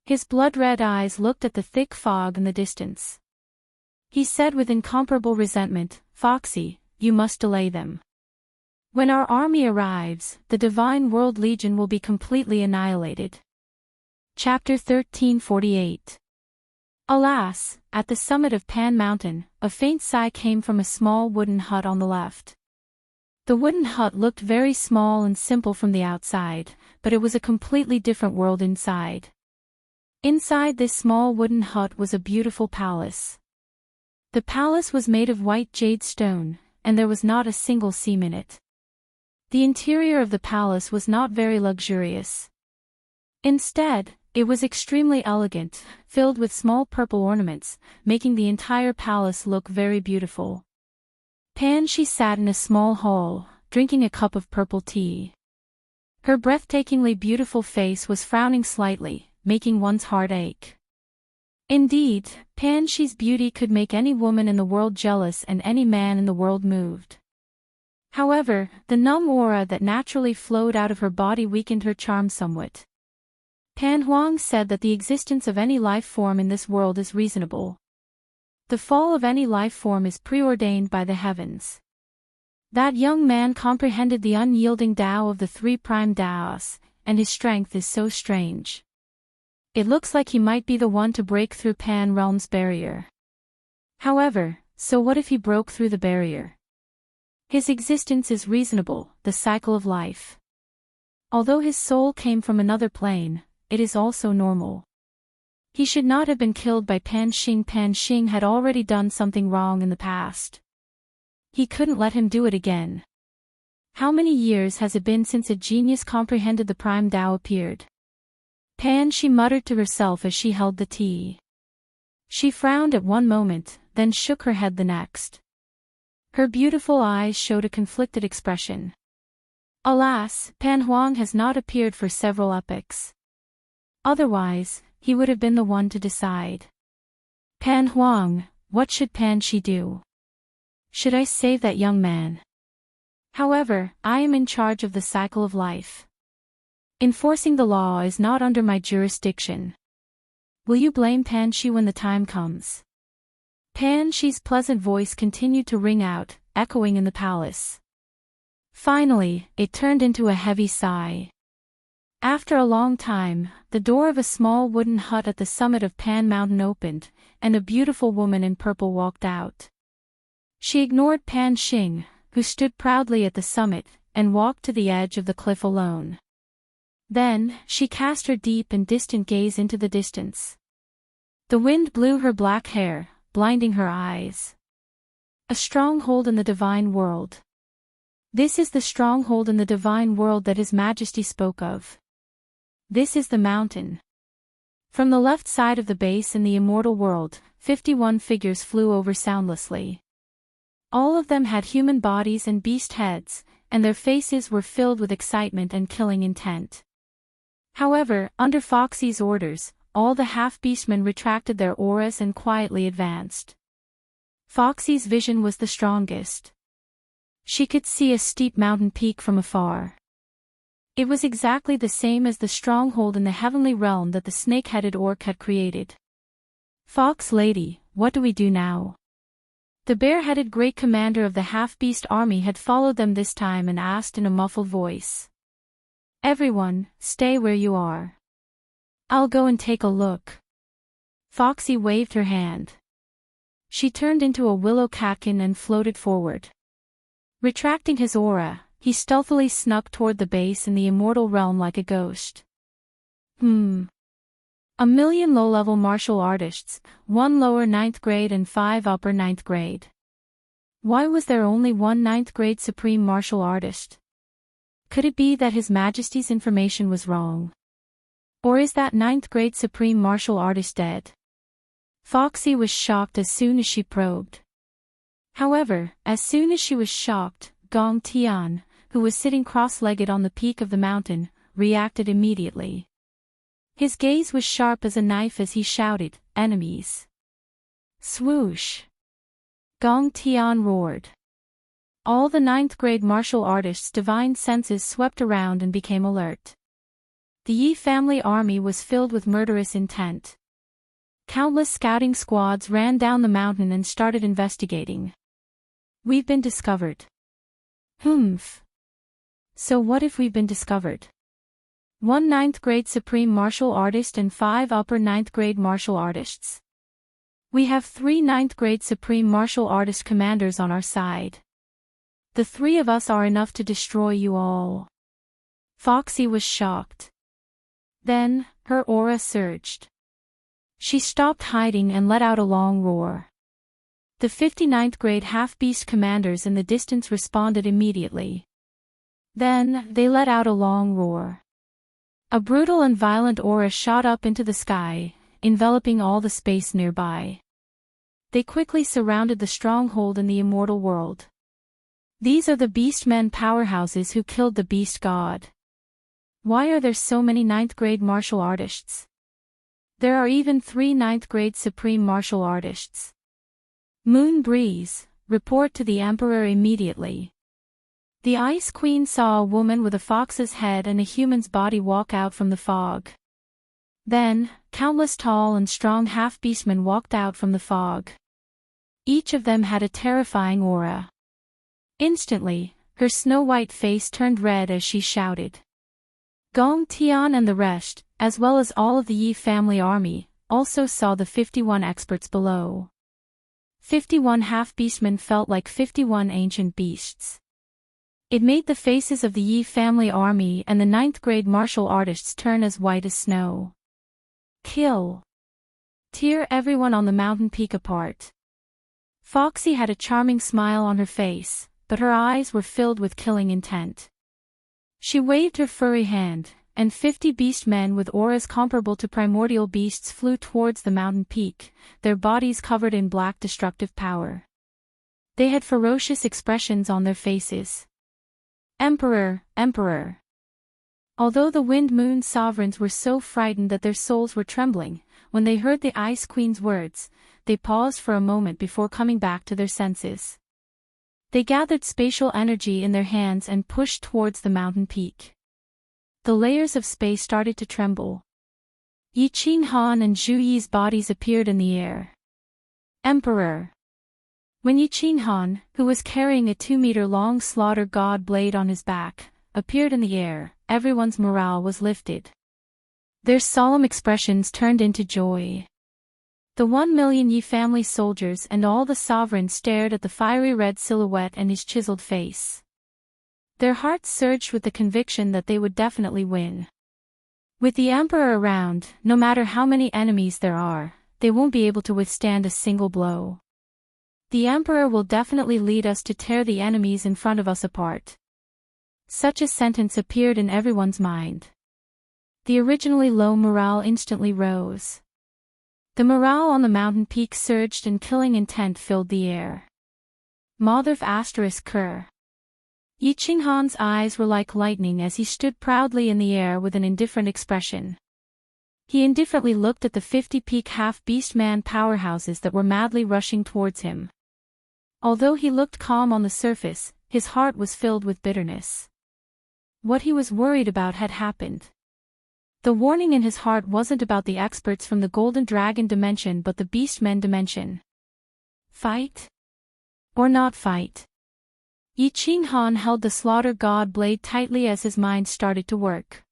His blood-red eyes looked at the thick fog in the distance. He said with incomparable resentment, "Foxy, you must delay them. When our army arrives, the Divine World Legion will be completely annihilated." Chapter 1348. Alas, at the summit of Pan Mountain, a faint sigh came from a small wooden hut on the left. The wooden hut looked very small and simple from the outside, but it was a completely different world inside. Inside this small wooden hut was a beautiful palace. The palace was made of white jade stone, and there was not a single seam in it. The interior of the palace was not very luxurious. Instead, it was extremely elegant, filled with small purple ornaments, making the entire palace look very beautiful. She sat in a small hall, drinking a cup of purple tea. Her breathtakingly beautiful face was frowning slightly, making one's heart ache. Indeed, She's beauty could make any woman in the world jealous and any man in the world moved. However, the numb aura that naturally flowed out of her body weakened her charm somewhat. Pan Huang said that the existence of any life form in this world is reasonable. The fall of any life form is preordained by the heavens. That young man comprehended the unyielding Tao of the 3 prime Taos, and his strength is so strange. It looks like he might be the one to break through Pan Realm's barrier. However, so what if he broke through the barrier? His existence is reasonable, the cycle of life. Although his soul came from another plane, it is also normal. He should not have been killed by Pan Xing. Pan Xing had already done something wrong in the past. He couldn't let him do it again. How many years has it been since a genius comprehended the prime Tao appeared? She muttered to herself as she held the tea. She frowned at one moment, then shook her head the next. Her beautiful eyes showed a conflicted expression. Alas, Pan Huang has not appeared for several epochs. Otherwise, he would have been the one to decide. Pan Huang, what should Shi do? Should I save that young man? However, I am in charge of the cycle of life. Enforcing the law is not under my jurisdiction. Will you blame Shi when the time comes? Shi's pleasant voice continued to ring out, echoing in the palace. Finally, it turned into a heavy sigh. After a long time, the door of a small wooden hut at the summit of Pan Mountain opened, and a beautiful woman in purple walked out. She ignored Pan Xing, who stood proudly at the summit, and walked to the edge of the cliff alone. Then, she cast her deep and distant gaze into the distance. The wind blew her black hair, blinding her eyes. A stronghold in the divine world. This is the stronghold in the divine world that His Majesty spoke of. This is the mountain. From the left side of the base in the immortal world, 51 figures flew over soundlessly. All of them had human bodies and beast heads, and their faces were filled with excitement and killing intent. However, under Foxy's orders, all the half-beastmen retracted their auras and quietly advanced. Foxy's vision was the strongest. She could see a steep mountain peak from afar. It was exactly the same as the stronghold in the heavenly realm that the snake-headed orc had created. Fox Lady, what do we do now? The bare-headed great commander of the half-beast army had followed them this time and asked in a muffled voice. Everyone, stay where you are. I'll go and take a look. Foxy waved her hand. She turned into a willow catkin and floated forward. Retracting his aura, he stealthily snuck toward the base in the immortal realm like a ghost. A million low-level martial artists, 1 lower 9th grade and 5 upper 9th grade. Why was there only 1 9th grade supreme martial artist? Could it be that His Majesty's information was wrong? Or is that 9th grade supreme martial artist dead? Foxy was shocked as soon as she probed. However, as soon as she was shocked, Gong Tian, who was sitting cross-legged on the peak of the mountain, reacted immediately. His gaze was sharp as a knife as he shouted, "Enemies!" Swoosh! Gong Tian roared. All the 9th grade martial artists' divine senses swept around and became alert. The Yi family army was filled with murderous intent. Countless scouting squads ran down the mountain and started investigating. We've been discovered. Humph. So what if we've been discovered? 1 9th grade supreme martial artist and 5 upper 9th grade martial artists. We have 3 9th grade supreme martial artist commanders on our side. The 3 of us are enough to destroy you all. Foxy was shocked. Then, her aura surged. She stopped hiding and let out a long roar. The 59th grade half-beast commanders in the distance responded immediately. Then, they let out a long roar. A brutal and violent aura shot up into the sky, enveloping all the space nearby. They quickly surrounded the stronghold in the immortal world. These are the Beastmen powerhouses who killed the Beast God. Why are there so many 9th grade martial artists? There are even 3 9th grade supreme martial artists. Moon Breeze, report to the Emperor immediately. The Ice Queen saw a woman with a fox's head and a human's body walk out from the fog. Then, countless tall and strong half-beastmen walked out from the fog. Each of them had a terrifying aura. Instantly, her snow-white face turned red as she shouted. Gong Tian and the rest, as well as all of the Yi family army, also saw the 51 experts below. 51 half-beastmen felt like 51 ancient beasts. It made the faces of the Yi family army and the 9th grade martial artists turn as white as snow. Kill. Tear everyone on the mountain peak apart. Foxy had a charming smile on her face, but her eyes were filled with killing intent. She waved her furry hand, and 50 beast men with auras comparable to primordial beasts flew towards the mountain peak, their bodies covered in black destructive power. They had ferocious expressions on their faces. Emperor, Emperor. Although the Wind Moon sovereigns were so frightened that their souls were trembling, when they heard the Ice Queen's words, they paused for a moment before coming back to their senses. They gathered spatial energy in their hands and pushed towards the mountain peak. The layers of space started to tremble. Yi Qinghan and Zhu Yi's bodies appeared in the air. Emperor. When Yi Qinghan, who was carrying a 2-meter-long slaughter god blade on his back, appeared in the air, everyone's morale was lifted. Their solemn expressions turned into joy. The 1 million Yi family soldiers and all the sovereigns stared at the fiery red silhouette and his chiseled face. Their hearts surged with the conviction that they would definitely win. With the Emperor around, no matter how many enemies there are, they won't be able to withstand a single blow. The Emperor will definitely lead us to tear the enemies in front of us apart. Such a sentence appeared in everyone's mind. The originally low morale instantly rose. The morale on the mountain peak surged and killing intent filled the air. Motherf *Ker. Yi Qinghan's eyes were like lightning as he stood proudly in the air with an indifferent expression. He indifferently looked at the 50-peak half-beast man powerhouses that were madly rushing towards him. Although he looked calm on the surface, his heart was filled with bitterness. What he was worried about had happened. The warning in his heart wasn't about the experts from the Golden Dragon dimension but the Beastmen dimension. Fight? Or not fight? Yi Qinghan held the slaughter god blade tightly as his mind started to work.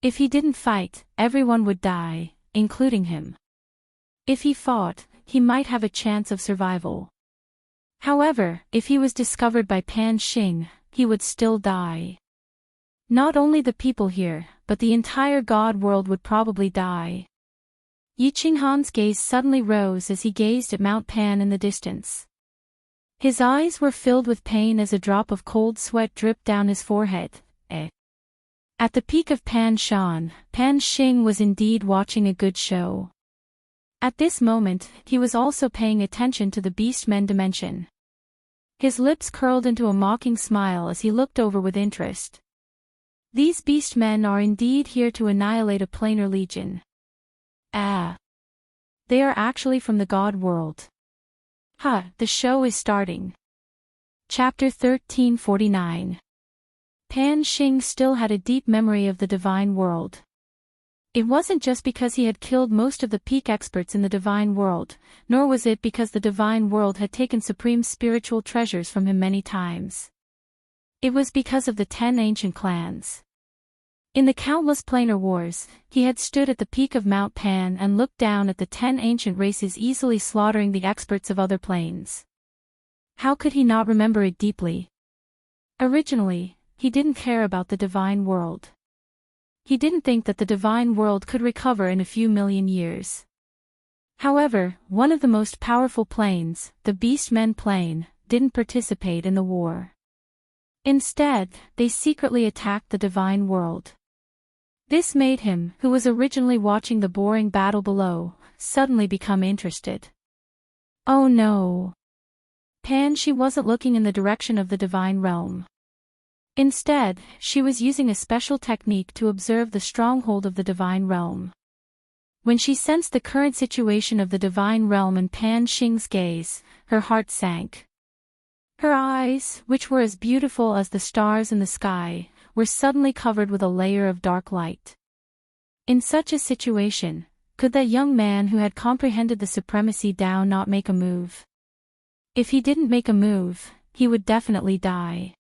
If he didn't fight, everyone would die, including him. If he fought, he might have a chance of survival. However, if he was discovered by Pan Xing, he would still die. Not only the people here, but the entire god world would probably die. Yi Qinghan's gaze suddenly rose as he gazed at Mount Pan in the distance. His eyes were filled with pain as a drop of cold sweat dripped down his forehead. At the peak of Pan Shan, Pan Xing was indeed watching a good show. At this moment, he was also paying attention to the beastmen dimension. His lips curled into a mocking smile as he looked over with interest. These beastmen are indeed here to annihilate a planar legion. They are actually from the god world. The show is starting. Chapter 1349. Pan Xing still had a deep memory of the divine world. It wasn't just because he had killed most of the peak experts in the divine world, nor was it because the divine world had taken supreme spiritual treasures from him many times. It was because of the 10 ancient clans. In the countless planar wars, he had stood at the peak of Mount Pan and looked down at the 10 ancient races easily slaughtering the experts of other planes. How could he not remember it deeply? Originally, he didn't care about the divine world. He didn't think that the divine world could recover in a few million years. However, one of the most powerful planes, the Beastmen plane, didn't participate in the war. Instead, they secretly attacked the divine world. This made him, who was originally watching the boring battle below, suddenly become interested. Oh no! Pan Shi wasn't looking in the direction of the divine realm. Instead, she was using a special technique to observe the stronghold of the divine realm. When she sensed the current situation of the divine realm in Pan Xing's gaze, her heart sank. Her eyes, which were as beautiful as the stars in the sky, were suddenly covered with a layer of dark light. In such a situation, could that young man who had comprehended the supremacy Tao not make a move? If he didn't make a move, he would definitely die.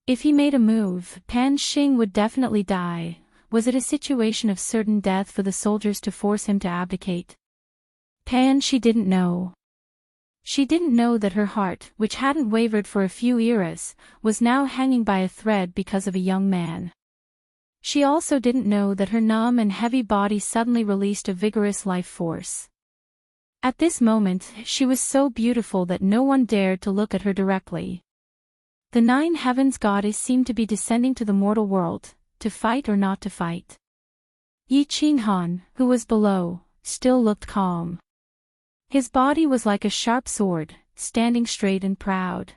If he made a move, Pan Xing would definitely die. Was it a situation of certain death for the soldiers to force him to abdicate? She didn't know. She didn't know that her heart, which hadn't wavered for a few eras, was now hanging by a thread because of a young man. She also didn't know that her numb and heavy body suddenly released a vigorous life force. At this moment, she was so beautiful that no one dared to look at her directly. The 9 heavens goddess seemed to be descending to the mortal world, to fight or not to fight. Yi Qinghan, who was below, still looked calm. His body was like a sharp sword, standing straight and proud.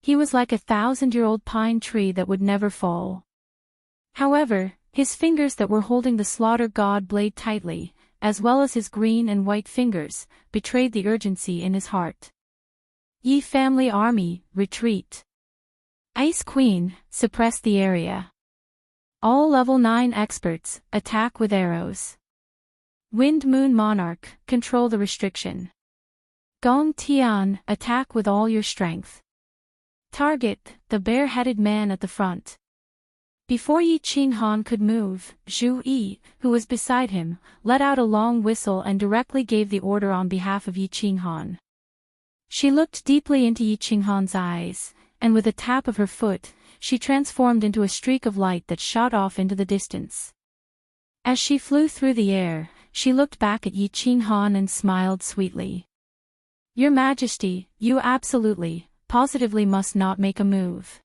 He was like a 1,000-year-old pine tree that would never fall. However, his fingers that were holding the slaughter god blade tightly, as well as his green and white fingers, betrayed the urgency in his heart. Yi family army, retreat. Ice Queen, suppress the area. All level 9 experts, attack with arrows. Wind Moon Monarch, control the restriction. Gong Tian, attack with all your strength. Target, the bare-headed man at the front. Before Yi Qinghan could move, Zhu Yi, who was beside him, let out a long whistle and directly gave the order on behalf of Yi Qinghan. She looked deeply into Yi Qinghan's eyes, and with a tap of her foot, she transformed into a streak of light that shot off into the distance. As she flew through the air, she looked back at Yi Qinghan and smiled sweetly. Your Majesty, you absolutely, positively must not make a move.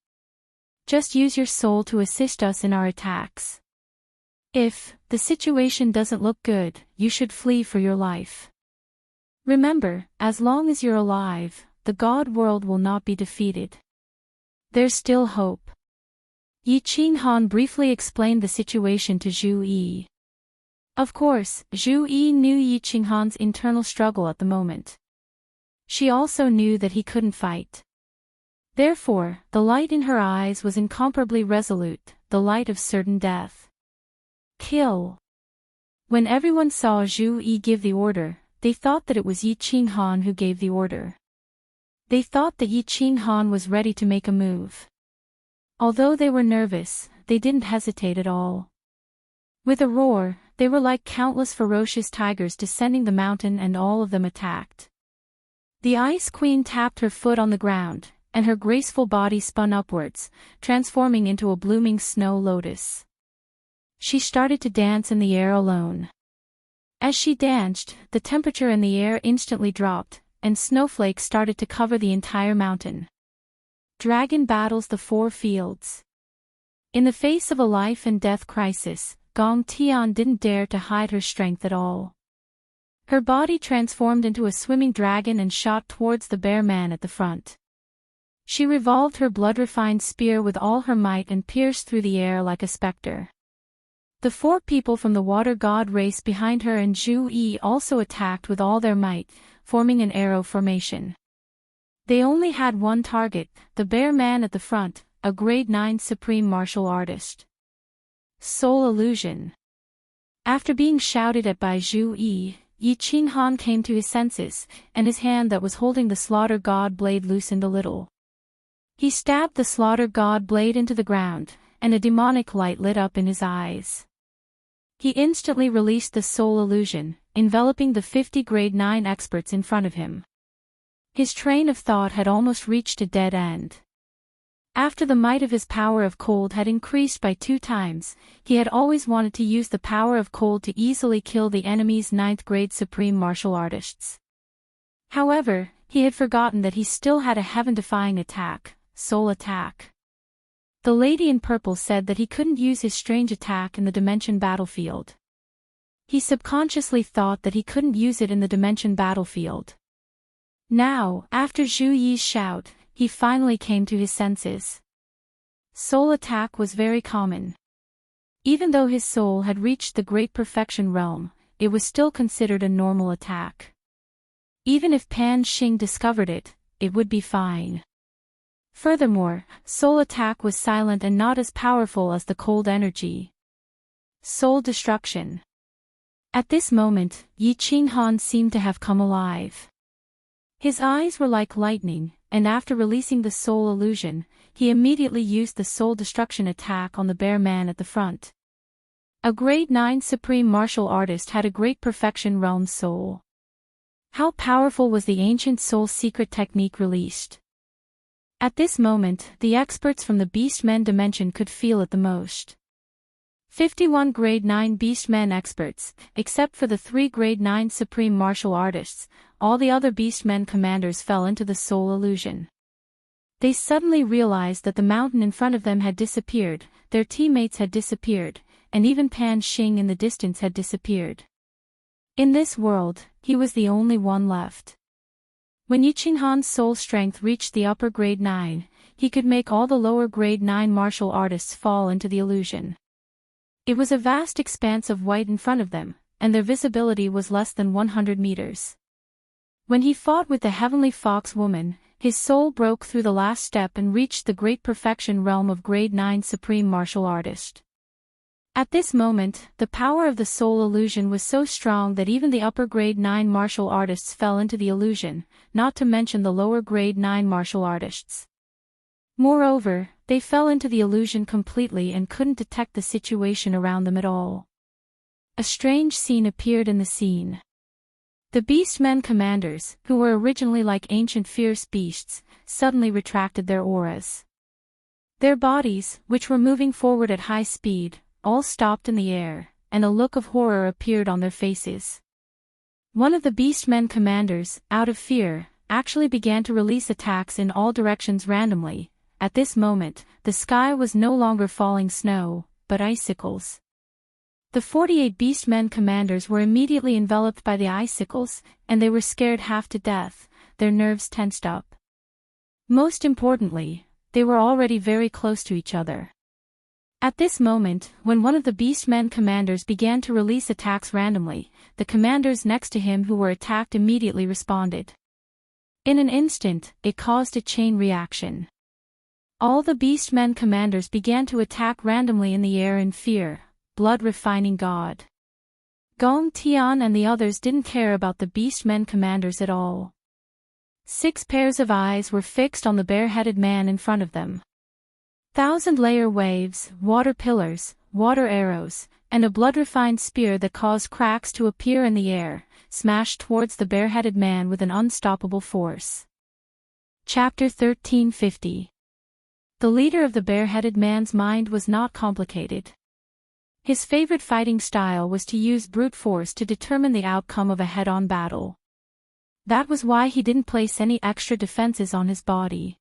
Just use your soul to assist us in our attacks. If the situation doesn't look good, you should flee for your life. Remember, as long as you're alive, the god world will not be defeated. There's still hope. Yi Qinghan briefly explained the situation to Zhu Yi. Of course, Zhu Yi knew Yi Qinghan's internal struggle at the moment. She also knew that he couldn't fight. Therefore, the light in her eyes was incomparably resolute, the light of certain death. Kill. When everyone saw Zhu Yi give the order, they thought that it was Yi Qinghan who gave the order. They thought that Yi Qin Han was ready to make a move. Although they were nervous, they didn't hesitate at all. With a roar, they were like countless ferocious tigers descending the mountain, and all of them attacked. The Ice Queen tapped her foot on the ground, and her graceful body spun upwards, transforming into a blooming snow lotus. She started to dance in the air alone. As she danced, the temperature in the air instantly dropped, and snowflakes started to cover the entire mountain. Dragon battles the four fields. In the face of a life and death crisis, Gong Tian didn't dare to hide her strength at all. Her body transformed into a swimming dragon and shot towards the bear man at the front. She revolved her blood-refined spear with all her might and pierced through the air like a specter. The four people from the water god race behind her, and Zhu Yi also attacked with all their might, forming an arrow formation. They only had one target, the bear man at the front, a grade 9 supreme martial artist. Soul illusion. After being shouted at by Zhu Yi, Yi Qin Han came to his senses, and his hand that was holding the slaughter god blade loosened a little. He stabbed the slaughter god blade into the ground, and a demonic light lit up in his eyes. He instantly released the soul illusion, enveloping the 50 grade 9 experts in front of him. His train of thought had almost reached a dead end. After the might of his power of cold had increased by 2 times, he had always wanted to use the power of cold to easily kill the enemy's 9th grade supreme martial artists. However, he had forgotten that he still had a heaven-defying attack, soul attack. The lady in purple said that he couldn't use his strange attack in the dimension battlefield. He subconsciously thought that he couldn't use it in the dimension battlefield. Now, after Zhu Yi's shout, he finally came to his senses. Soul attack was very common. Even though his soul had reached the great perfection realm, it was still considered a normal attack. Even if Pan Xing discovered it, it would be fine. Furthermore, soul attack was silent and not as powerful as the cold energy. Soul destruction. At this moment, Yi Qin Han seemed to have come alive. His eyes were like lightning, and after releasing the soul illusion, he immediately used the soul destruction attack on the bear man at the front. A grade 9 supreme martial artist had a great perfection realm soul. How powerful was the ancient soul secret technique released? At this moment, the experts from the Beastmen dimension could feel it the most. 51 grade 9 Beastmen experts, except for the 3 grade 9 supreme martial artists, all the other Beastmen commanders fell into the soul illusion. They suddenly realized that the mountain in front of them had disappeared, their teammates had disappeared, and even Pan Xing in the distance had disappeared. In this world, he was the only one left. When Yi Qin Han's soul strength reached the upper grade 9, he could make all the lower grade 9 martial artists fall into the illusion. It was a vast expanse of white in front of them, and their visibility was less than 100 meters. When he fought with the heavenly fox woman, his soul broke through the last step and reached the great perfection realm of grade 9 supreme martial artist. At this moment, the power of the soul illusion was so strong that even the upper grade 9 martial artists fell into the illusion, not to mention the lower grade 9 martial artists. Moreover, they fell into the illusion completely and couldn't detect the situation around them at all. A strange scene appeared in the scene. The Beastmen commanders, who were originally like ancient fierce beasts, suddenly retracted their auras. Their bodies, which were moving forward at high speed, all stopped in the air, and a look of horror appeared on their faces. One of the Beastmen commanders, out of fear, actually began to release attacks in all directions randomly. At this moment, the sky was no longer falling snow, but icicles. The 48 Beastmen commanders were immediately enveloped by the icicles, and they were scared half to death, their nerves tensed up. Most importantly, they were already very close to each other. At this moment, when one of the Beastmen commanders began to release attacks randomly, the commanders next to him who were attacked immediately responded. In an instant, it caused a chain reaction. All the Beastmen commanders began to attack randomly in the air in fear. Blood-refining god. Gong Tian and the others didn't care about the Beastmen commanders at all. 6 pairs of eyes were fixed on the bareheaded man in front of them. 1,000-layer waves, water pillars, water arrows, and a blood-refined spear that caused cracks to appear in the air, smashed towards the bareheaded man with an unstoppable force. Chapter 1350. The leader of the bareheaded man's mind was not complicated. His favorite fighting style was to use brute force to determine the outcome of a head-on battle. That was why he didn't place any extra defenses on his body.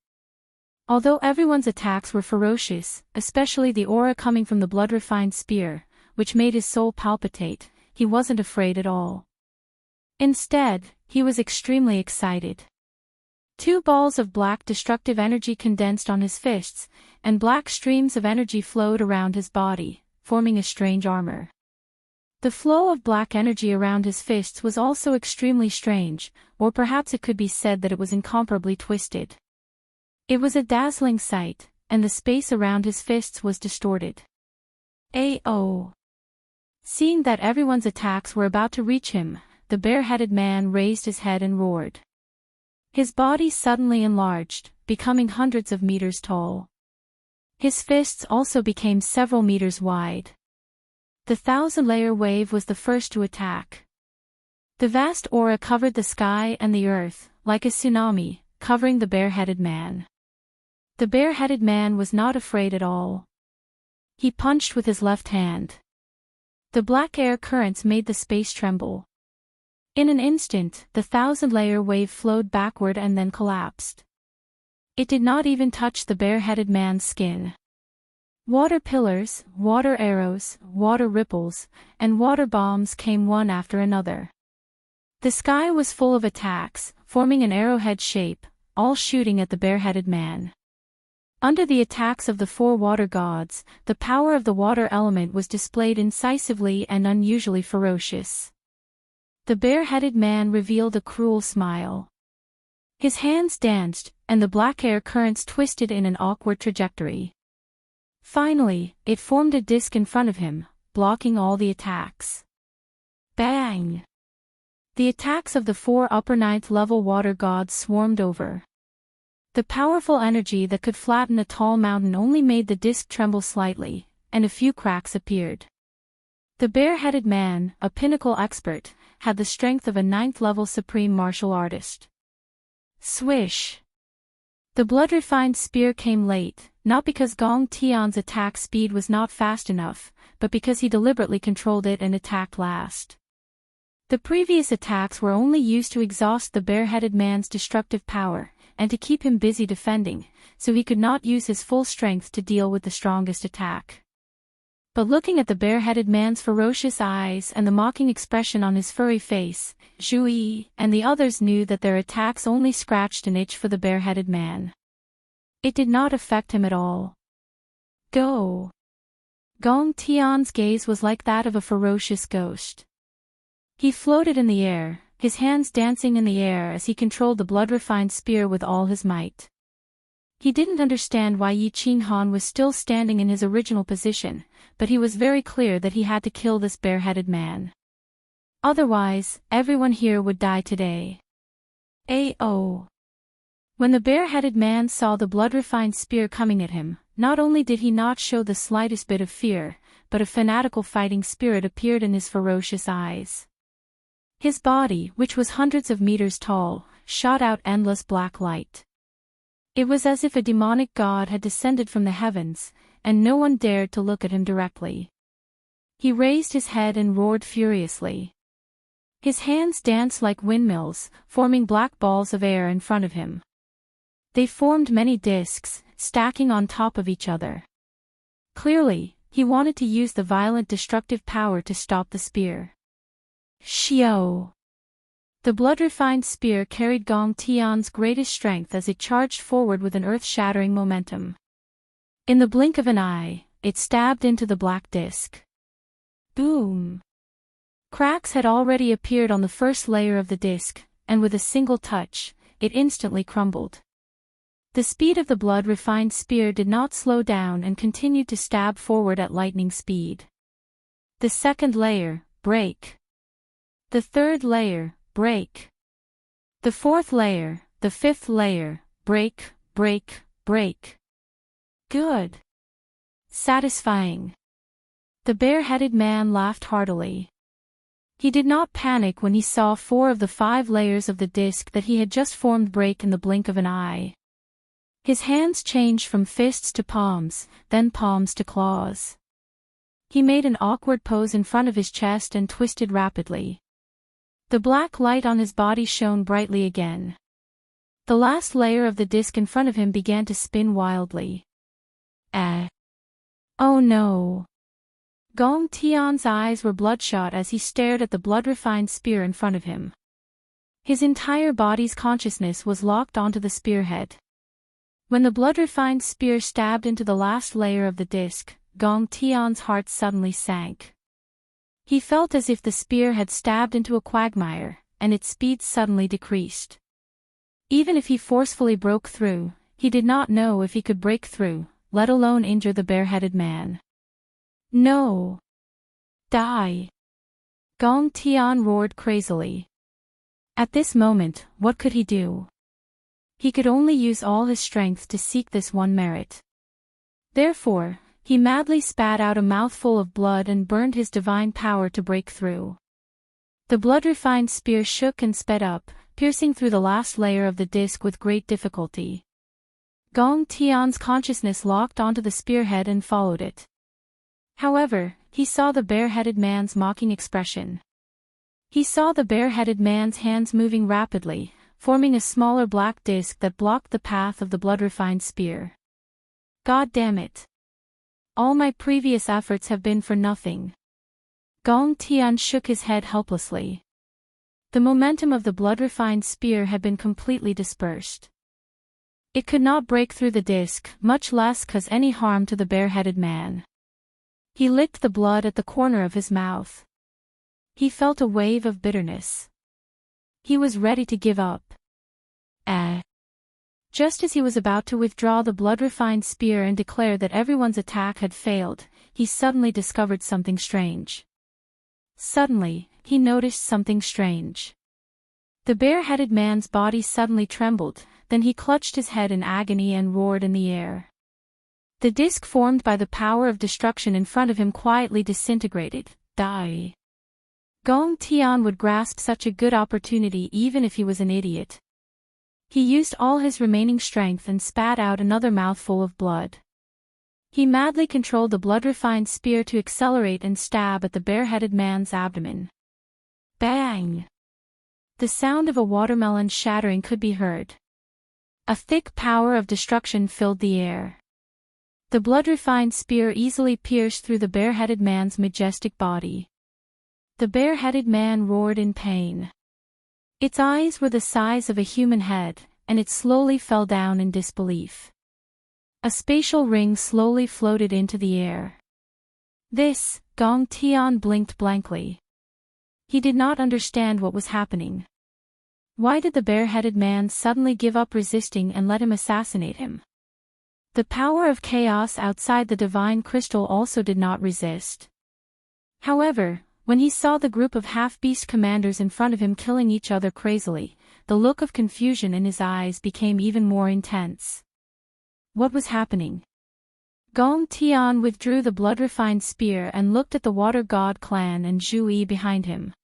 Although everyone's attacks were ferocious, especially the aura coming from the blood-refined spear, which made his soul palpitate, he wasn't afraid at all. Instead, he was extremely excited. 2 balls of black destructive energy condensed on his fists, and black streams of energy flowed around his body, forming a strange armor. The flow of black energy around his fists was also extremely strange, or perhaps it could be said that it was incomparably twisted. It was a dazzling sight, and the space around his fists was distorted. Ayo! Seeing that everyone's attacks were about to reach him, the bareheaded man raised his head and roared. His body suddenly enlarged, becoming hundreds of meters tall. His fists also became several meters wide. The 1,000-layer wave was the first to attack. The vast aura covered the sky and the earth, like a tsunami, covering the bareheaded man. The bareheaded man was not afraid at all. He punched with his left hand. The black air currents made the space tremble. In an instant, the 1,000-layer wave flowed backward and then collapsed. It did not even touch the bareheaded man's skin. Water pillars, water arrows, water ripples, and water bombs came one after another. The sky was full of attacks, forming an arrowhead shape, all shooting at the bareheaded man. Under the attacks of the 4 water gods, the power of the water element was displayed incisively and unusually ferocious. The bareheaded man revealed a cruel smile. His hands danced, and the black air currents twisted in an awkward trajectory. Finally, it formed a disc in front of him, blocking all the attacks. Bang! The attacks of the 4 upper 9th-level water gods swarmed over. The powerful energy that could flatten a tall mountain only made the disc tremble slightly, and a few cracks appeared. The bareheaded man, a pinnacle expert, had the strength of a 9th-level supreme martial artist. Swish! The blood-refined spear came late, not because Gong Tian's attack speed was not fast enough, but because he deliberately controlled it and attacked last. The previous attacks were only used to exhaust the bareheaded man's destructive power, and to keep him busy defending, so he could not use his full strength to deal with the strongest attack. But looking at the bareheaded man's ferocious eyes and the mocking expression on his furry face, Zhu Yi and the others knew that their attacks only scratched an itch for the bareheaded man. It did not affect him at all. Go! Gong Tian's gaze was like that of a ferocious ghost. He floated in the air, his hands dancing in the air as he controlled the blood-refined spear with all his might. He didn't understand why Yi Qinghan was still standing in his original position, but he was very clear that he had to kill this bareheaded man. Otherwise, everyone here would die today. Ayo! When the bareheaded man saw the blood-refined spear coming at him, not only did he not show the slightest bit of fear, but a fanatical fighting spirit appeared in his ferocious eyes. His body, which was hundreds of meters tall, shot out endless black light. It was as if a demonic god had descended from the heavens, and no one dared to look at him directly. He raised his head and roared furiously. His hands danced like windmills, forming black balls of air in front of him. They formed many discs, stacking on top of each other. Clearly, he wanted to use the violent destructive power to stop the spear. Xiao! The blood-refined spear carried Gong Tian's greatest strength as it charged forward with an earth-shattering momentum. In the blink of an eye, it stabbed into the black disc. Boom! Cracks had already appeared on the first layer of the disc, and with a single touch, it instantly crumbled. The speed of the blood-refined spear did not slow down and continued to stab forward at lightning speed. The second layer, break. The third layer, break. The fourth layer, The fifth layer, break, break, break. Good. Satisfying. The bare-headed man laughed heartily. He did not panic when he saw 4 of the 5 layers of the disc that he had just formed break in the blink of an eye. His hands changed from fists to palms, then palms to claws. He made an awkward pose in front of his chest and twisted rapidly. The black light on his body shone brightly again. The last layer of the disc in front of him began to spin wildly. Oh no! Gong Tian's eyes were bloodshot as he stared at the blood-refined spear in front of him. His entire body's consciousness was locked onto the spearhead. When the blood-refined spear stabbed into the last layer of the disc, Gong Tian's heart suddenly sank. He felt as if the spear had stabbed into a quagmire, and its speed suddenly decreased. Even if he forcefully broke through, he did not know if he could break through, let alone injure the bare-headed man. No! Die! Gong Tian roared crazily. At this moment, what could he do? He could only use all his strength to seek this one merit. Therefore, he madly spat out a mouthful of blood and burned his divine power to break through. The blood-refined spear shook and sped up, piercing through the last layer of the disc with great difficulty. Gong Tian's consciousness locked onto the spearhead and followed it. However, he saw the bare-headed man's mocking expression. He saw the bare-headed man's hands moving rapidly, forming a smaller black disc that blocked the path of the blood-refined spear. God damn it! All my previous efforts have been for nothing. Gong Tian shook his head helplessly. The momentum of the blood-refined spear had been completely dispersed. It could not break through the disc, much less cause any harm to the bare-headed man. He licked the blood at the corner of his mouth. He felt a wave of bitterness. He was ready to give up. Just as he was about to withdraw the blood-refined spear and declare that everyone's attack had failed, he suddenly discovered something strange. Suddenly, he noticed something strange. The bare-headed man's body suddenly trembled, then he clutched his head in agony and roared in the air. The disc formed by the power of destruction in front of him quietly disintegrated. Die. Gong Tian would grasp such a good opportunity even if he was an idiot. He used all his remaining strength and spat out another mouthful of blood. He madly controlled the blood-refined spear to accelerate and stab at the bare-headed man's abdomen. Bang! The sound of a watermelon shattering could be heard. A thick power of destruction filled the air. The blood-refined spear easily pierced through the bare-headed man's majestic body. The bare-headed man roared in pain. Its eyes were the size of a human head, and it slowly fell down in disbelief. A spatial ring slowly floated into the air. This, Gong Tian blinked blankly. He did not understand what was happening. Why did the bare-headed man suddenly give up resisting and let him assassinate him? The power of chaos outside the divine crystal also did not resist. However, when he saw the group of half-beast commanders in front of him killing each other crazily, the look of confusion in his eyes became even more intense. What was happening? Gong Tian withdrew the blood-refined spear and looked at the Water God clan and Zhu Yi behind him.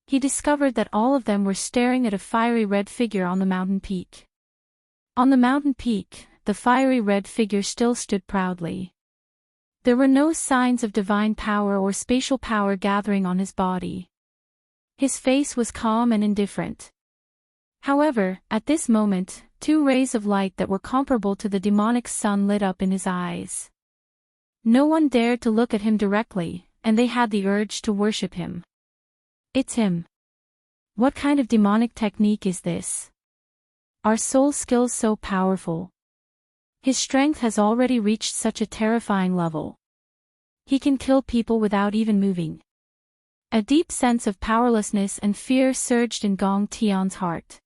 He discovered that all of them were staring at a fiery red figure on the mountain peak. On the mountain peak, the fiery red figure still stood proudly. There were no signs of divine power or spatial power gathering on his body. His face was calm and indifferent. However, at this moment, 2 rays of light that were comparable to the demonic sun lit up in his eyes. No one dared to look at him directly, and they had the urge to worship him. It's him. What kind of demonic technique is this? Are soul skills so powerful? His strength has already reached such a terrifying level. He can kill people without even moving. A deep sense of powerlessness and fear surged in Gong Tian's heart.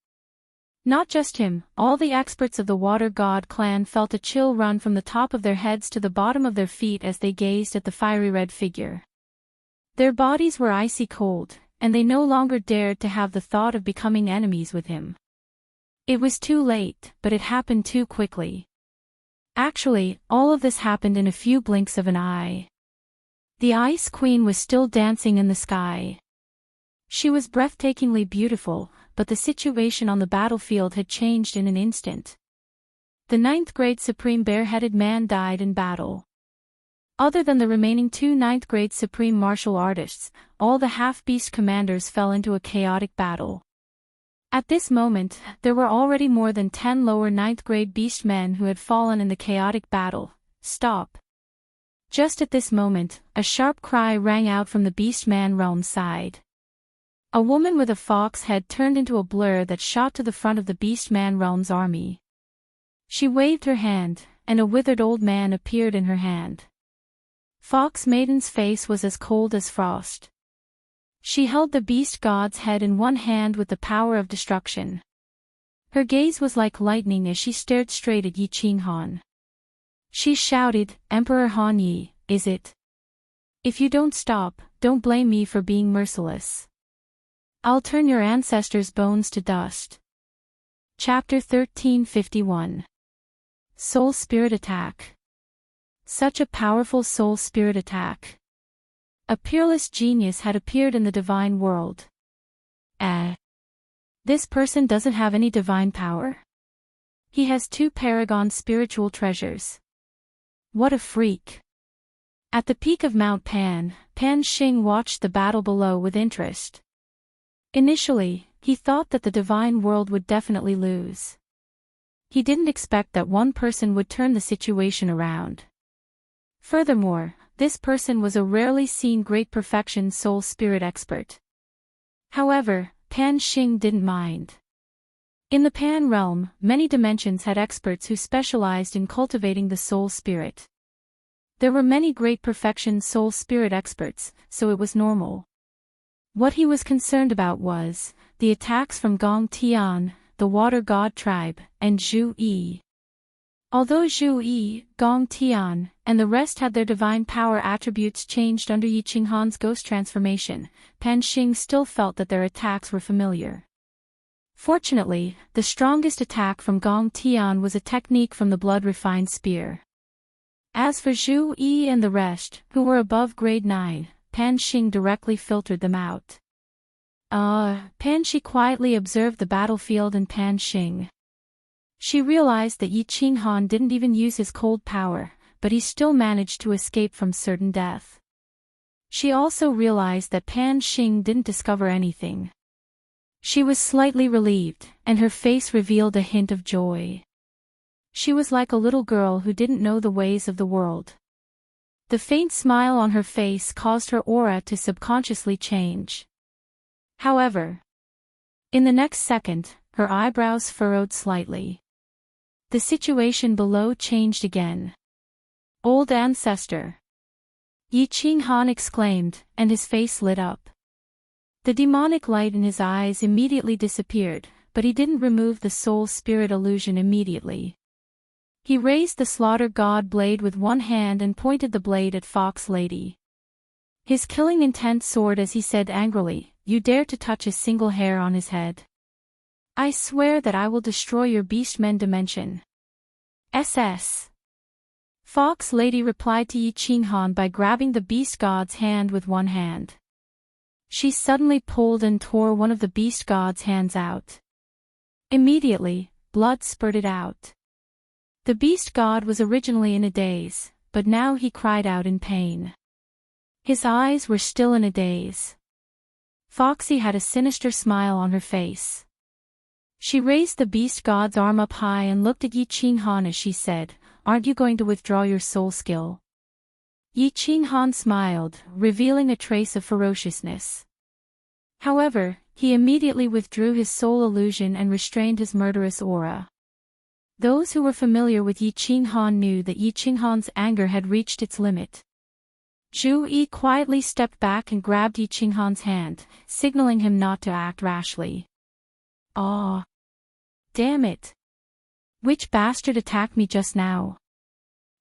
Not just him, all the experts of the Water God clan felt a chill run from the top of their heads to the bottom of their feet as they gazed at the fiery red figure. Their bodies were icy cold, and they no longer dared to have the thought of becoming enemies with him. It was too late, but it happened too quickly. Actually, all of this happened in a few blinks of an eye. The Ice Queen was still dancing in the sky. She was breathtakingly beautiful, but the situation on the battlefield had changed in an instant. The 9th grade Supreme Bareheaded Man died in battle. Other than the remaining 2 9th grade Supreme Martial Artists, all the half-beast commanders fell into a chaotic battle. At this moment, there were already more than 10 lower 9th grade beast men who had fallen in the chaotic battle. Stop. Just at this moment, a sharp cry rang out from the beast man realm's side. A woman with a fox head turned into a blur that shot to the front of the beast man realm's army. She waved her hand, and a withered old man appeared in her hand. Fox Maiden's face was as cold as frost. She held the beast god's head in one hand with the power of destruction. Her gaze was like lightning as she stared straight at Yi Qinghan. She shouted, "Emperor Han Yi, is it? If you don't stop, don't blame me for being merciless. I'll turn your ancestors' bones to dust." Chapter 1351. Soul Spirit Attack. Such a powerful soul spirit attack. A peerless genius had appeared in the divine world. This person doesn't have any divine power? He has 2 paragon spiritual treasures. What a freak. At the peak of Mount Pan, Pan Xing watched the battle below with interest. Initially, he thought that the divine world would definitely lose. He didn't expect that one person would turn the situation around. Furthermore, this person was a rarely seen great perfection soul spirit expert. However, Pan Xing didn't mind. In the Pan realm, many dimensions had experts who specialized in cultivating the soul spirit. There were many great perfection soul spirit experts, so it was normal. What he was concerned about was the attacks from Gong Tian, the water god tribe, and Zhu Yi. Although Zhu Yi, Gong Tian, and the rest had their divine power attributes changed under Yi Qinghan's ghost transformation, Pan Xing still felt that their attacks were familiar. Fortunately, the strongest attack from Gong Tian was a technique from the blood-refined spear. As for Zhu Yi and the rest, who were above grade 9, Pan Xing directly filtered them out. Pan Xi quietly observed the battlefield and Pan Xing. She realized that Yi Qinghan didn't even use his cold power, but he still managed to escape from certain death. She also realized that Pan Xing didn't discover anything. She was slightly relieved, and her face revealed a hint of joy. She was like a little girl who didn't know the ways of the world. The faint smile on her face caused her aura to subconsciously change. However, in the next second, her eyebrows furrowed slightly. The situation below changed again. "Old ancestor!" Yi Qinghan exclaimed, and his face lit up. The demonic light in his eyes immediately disappeared, but he didn't remove the soul spirit illusion immediately. He raised the slaughter god blade with one hand and pointed the blade at Fox Lady. His killing intent soared as he said angrily, "You dare to touch a single hair on his head? I swear that I will destroy your beastmen dimension." SS. Fox Lady replied to Yi Qinghan by grabbing the beast god's hand with one hand. She suddenly pulled and tore one of the beast god's hands out. Immediately, blood spurted out. The beast god was originally in a daze, but now he cried out in pain. His eyes were still in a daze. Foxy had a sinister smile on her face. She raised the beast god's arm up high and looked at Yi Qinghan as she said, "Aren't you going to withdraw your soul skill?" Yi Qinghan smiled, revealing a trace of ferociousness. However, he immediately withdrew his soul illusion and restrained his murderous aura. Those who were familiar with Yi Qinghan knew that Yi Qinghan's anger had reached its limit. Zhu Yi quietly stepped back and grabbed Yi Qinghan's hand, signaling him not to act rashly. "Aw! Damn it! Which bastard attacked me just now?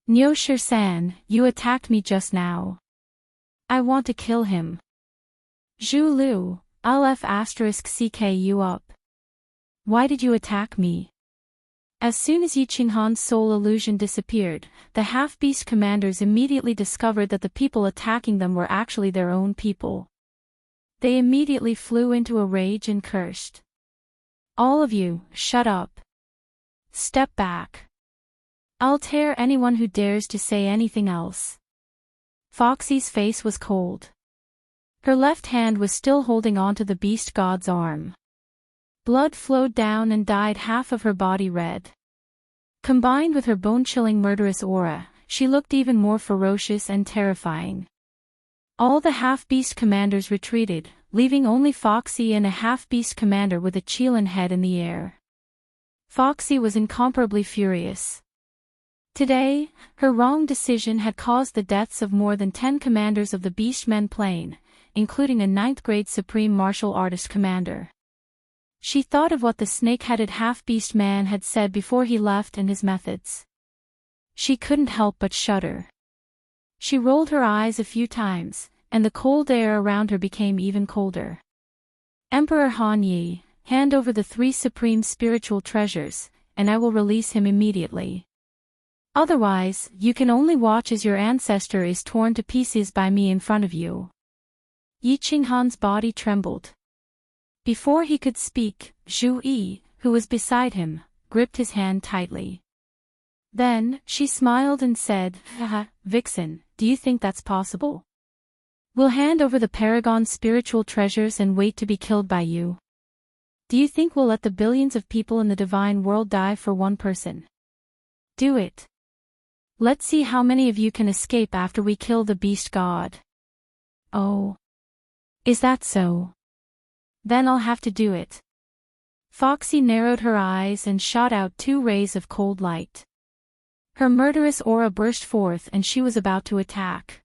Niu Shi-san, you attacked me just now. I want to kill him. Zhu Lu, I'll F*** CK you up." Why did you attack me? As soon as Yi Qinghan's soul illusion disappeared, the half-beast commanders immediately discovered that the people attacking them were actually their own people. They immediately flew into a rage and cursed. All of you, shut up. Step back. I'll tear anyone who dares to say anything else. Foxy's face was cold. Her left hand was still holding onto the beast god's arm. Blood flowed down and dyed half of her body red. Combined with her bone-chilling murderous aura, she looked even more ferocious and terrifying. All the half-beast commanders retreated, leaving only Foxy and a half-beast commander with a Qilin head in the air. Foxy was incomparably furious. Today, her wrong decision had caused the deaths of more than 10 commanders of the Beastmen Plane, including a 9th-grade Supreme Martial Artist commander. She thought of what the snake-headed half-beast man had said before he left and his methods. She couldn't help but shudder. She rolled her eyes a few times, and the cold air around her became even colder. Emperor Han Yi, hand over the 3 supreme spiritual treasures, and I will release him immediately. Otherwise, you can only watch as your ancestor is torn to pieces by me in front of you. Yi Qinghan's body trembled. Before he could speak, Zhu Yi, who was beside him, gripped his hand tightly. Then, she smiled and said, "Haha, Vixen, do you think that's possible? We'll hand over the Paragon spiritual treasures and wait to be killed by you. Do you think we'll let the billions of people in the divine world die for one person? Do it. Let's see how many of you can escape after we kill the beast god." "Oh. Is that so? Then I'll have to do it." Foxy narrowed her eyes and shot out 2 rays of cold light. Her murderous aura burst forth and she was about to attack.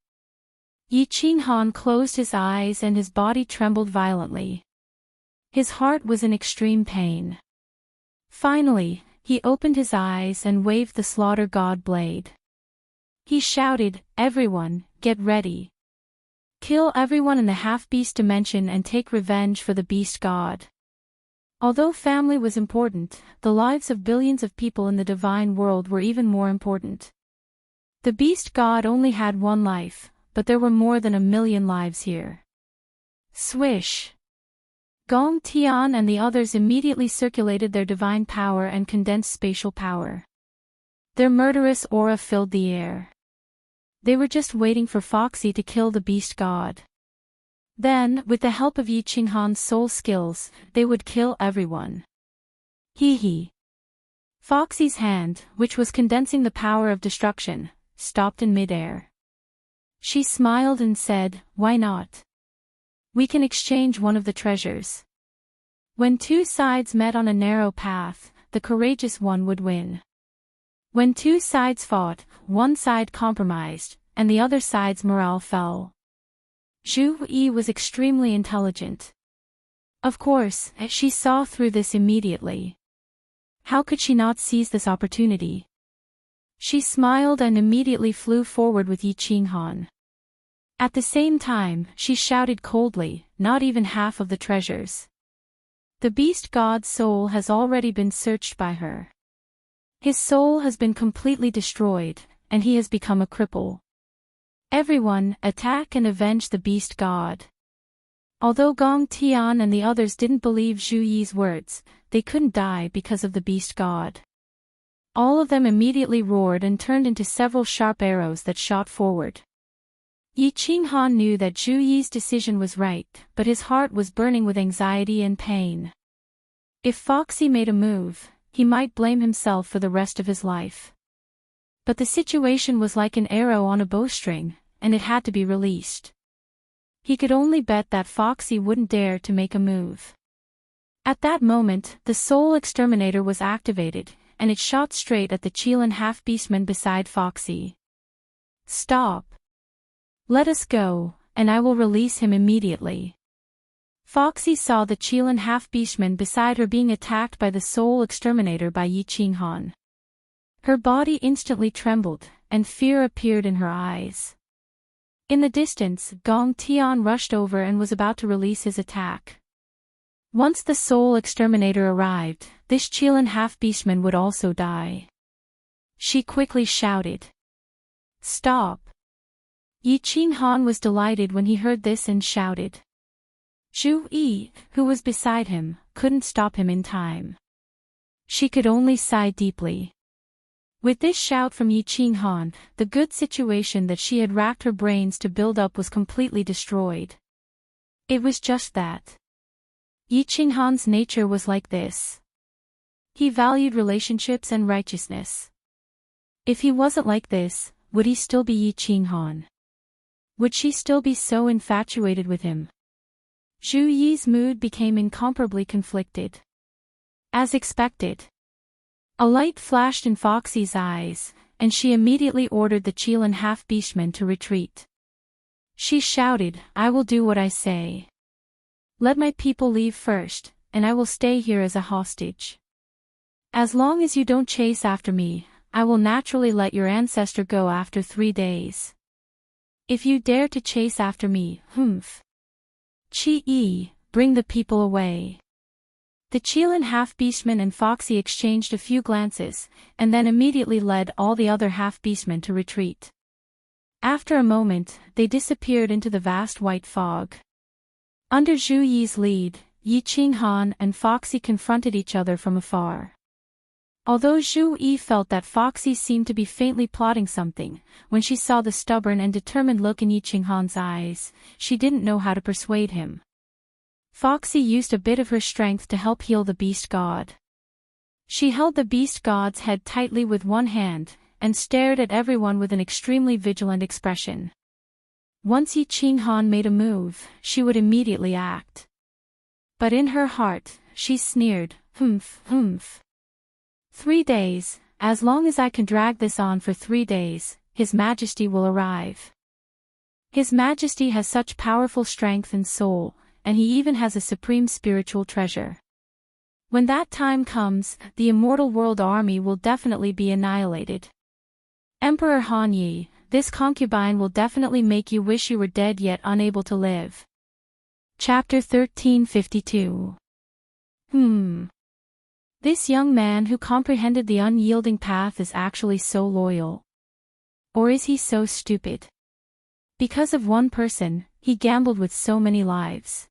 Yi Qinghan closed his eyes and his body trembled violently. His heart was in extreme pain. Finally, he opened his eyes and waved the slaughter god blade. He shouted, "Everyone, get ready. Kill everyone in the half-beast dimension and take revenge for the beast god." Although family was important, the lives of billions of people in the divine world were even more important. The beast god only had 1 life, but there were more than 1,000,000 lives here. Swish! Gong Tian and the others immediately circulated their divine power and condensed spatial power. Their murderous aura filled the air. They were just waiting for Foxy to kill the beast god. Then, with the help of Yi Qinghan's soul skills, they would kill everyone. Hee. Foxy's hand, which was condensing the power of destruction, stopped in midair. She smiled and said, "Why not? We can exchange one of the treasures." When 2 sides met on a narrow path, the courageous one would win. When 2 sides fought, one side compromised, and the other side's morale fell. Zhu Yi was extremely intelligent. Of course, she saw through this immediately. How could she not seize this opportunity? She smiled and immediately flew forward with Yi Qinghan. At the same time, she shouted coldly, "Not even half of the treasures. The beast god's soul has already been searched by her. His soul has been completely destroyed, and he has become a cripple. Everyone, attack and avenge the beast god." Although Gong Tian and the others didn't believe Zhu Yi's words, they couldn't die because of the beast god. All of them immediately roared and turned into several sharp arrows that shot forward. Yi Qinghan knew that Zhu Yi's decision was right, but his heart was burning with anxiety and pain. If Foxy made a move, he might blame himself for the rest of his life. But the situation was like an arrow on a bowstring, and it had to be released. He could only bet that Foxy wouldn't dare to make a move. At that moment, the Soul Exterminator was activated, and it shot straight at the Qilin half-beastman beside Foxy. "Stop. Let us go, and I will release him immediately." Foxy saw the Qilin half-beastman beside her being attacked by the Soul Exterminator by Yi Qinghan. Her body instantly trembled, and fear appeared in her eyes. In the distance, Gong Tian rushed over and was about to release his attack. Once the soul exterminator arrived, this Qilin half-beastman would also die. She quickly shouted. Stop! Yi Qinghan was delighted when he heard this and shouted. Zhu Yi, who was beside him, couldn't stop him in time. She could only sigh deeply. With this shout from Yi Qinghan, the good situation that she had racked her brains to build up was completely destroyed. It was just that. Yi Qinghan's nature was like this. He valued relationships and righteousness. If he wasn't like this, would he still be Yi Qinghan? Would she still be so infatuated with him? Zhu Yi's mood became incomparably conflicted. As expected. A light flashed in Foxy's eyes, and she immediately ordered the Qilin half-beastman to retreat. She shouted, I will do what I say. Let my people leave first, and I will stay here as a hostage. As long as you don't chase after me, I will naturally let your ancestor go after 3 days. If you dare to chase after me, Qi Yi, bring the people away. The Qilin half-beastman and Foxy exchanged a few glances, and then immediately led all the other half-beastmen to retreat. After a moment, they disappeared into the vast white fog. Under Zhu Yi's lead, Yi Qinghan and Foxy confronted each other from afar. Although Zhu Yi felt that Foxy seemed to be faintly plotting something, when she saw the stubborn and determined look in Yi Qinghan's eyes, she didn't know how to persuade him. Foxy used a bit of her strength to help heal the beast god. She held the beast god's head tightly with one hand, and stared at everyone with an extremely vigilant expression. Once Yi Qinghan made a move, she would immediately act. But in her heart, she sneered, 3 days, as long as I can drag this on for 3 days, His Majesty will arrive. His Majesty has such powerful strength and soul, and he even has a supreme spiritual treasure. When that time comes, the immortal world army will definitely be annihilated. Emperor Han Yi, this concubine will definitely make you wish you were dead yet unable to live. Chapter 1352. This young man who comprehended the unyielding path is actually so loyal. Or is he so stupid? Because of one person, he gambled with so many lives.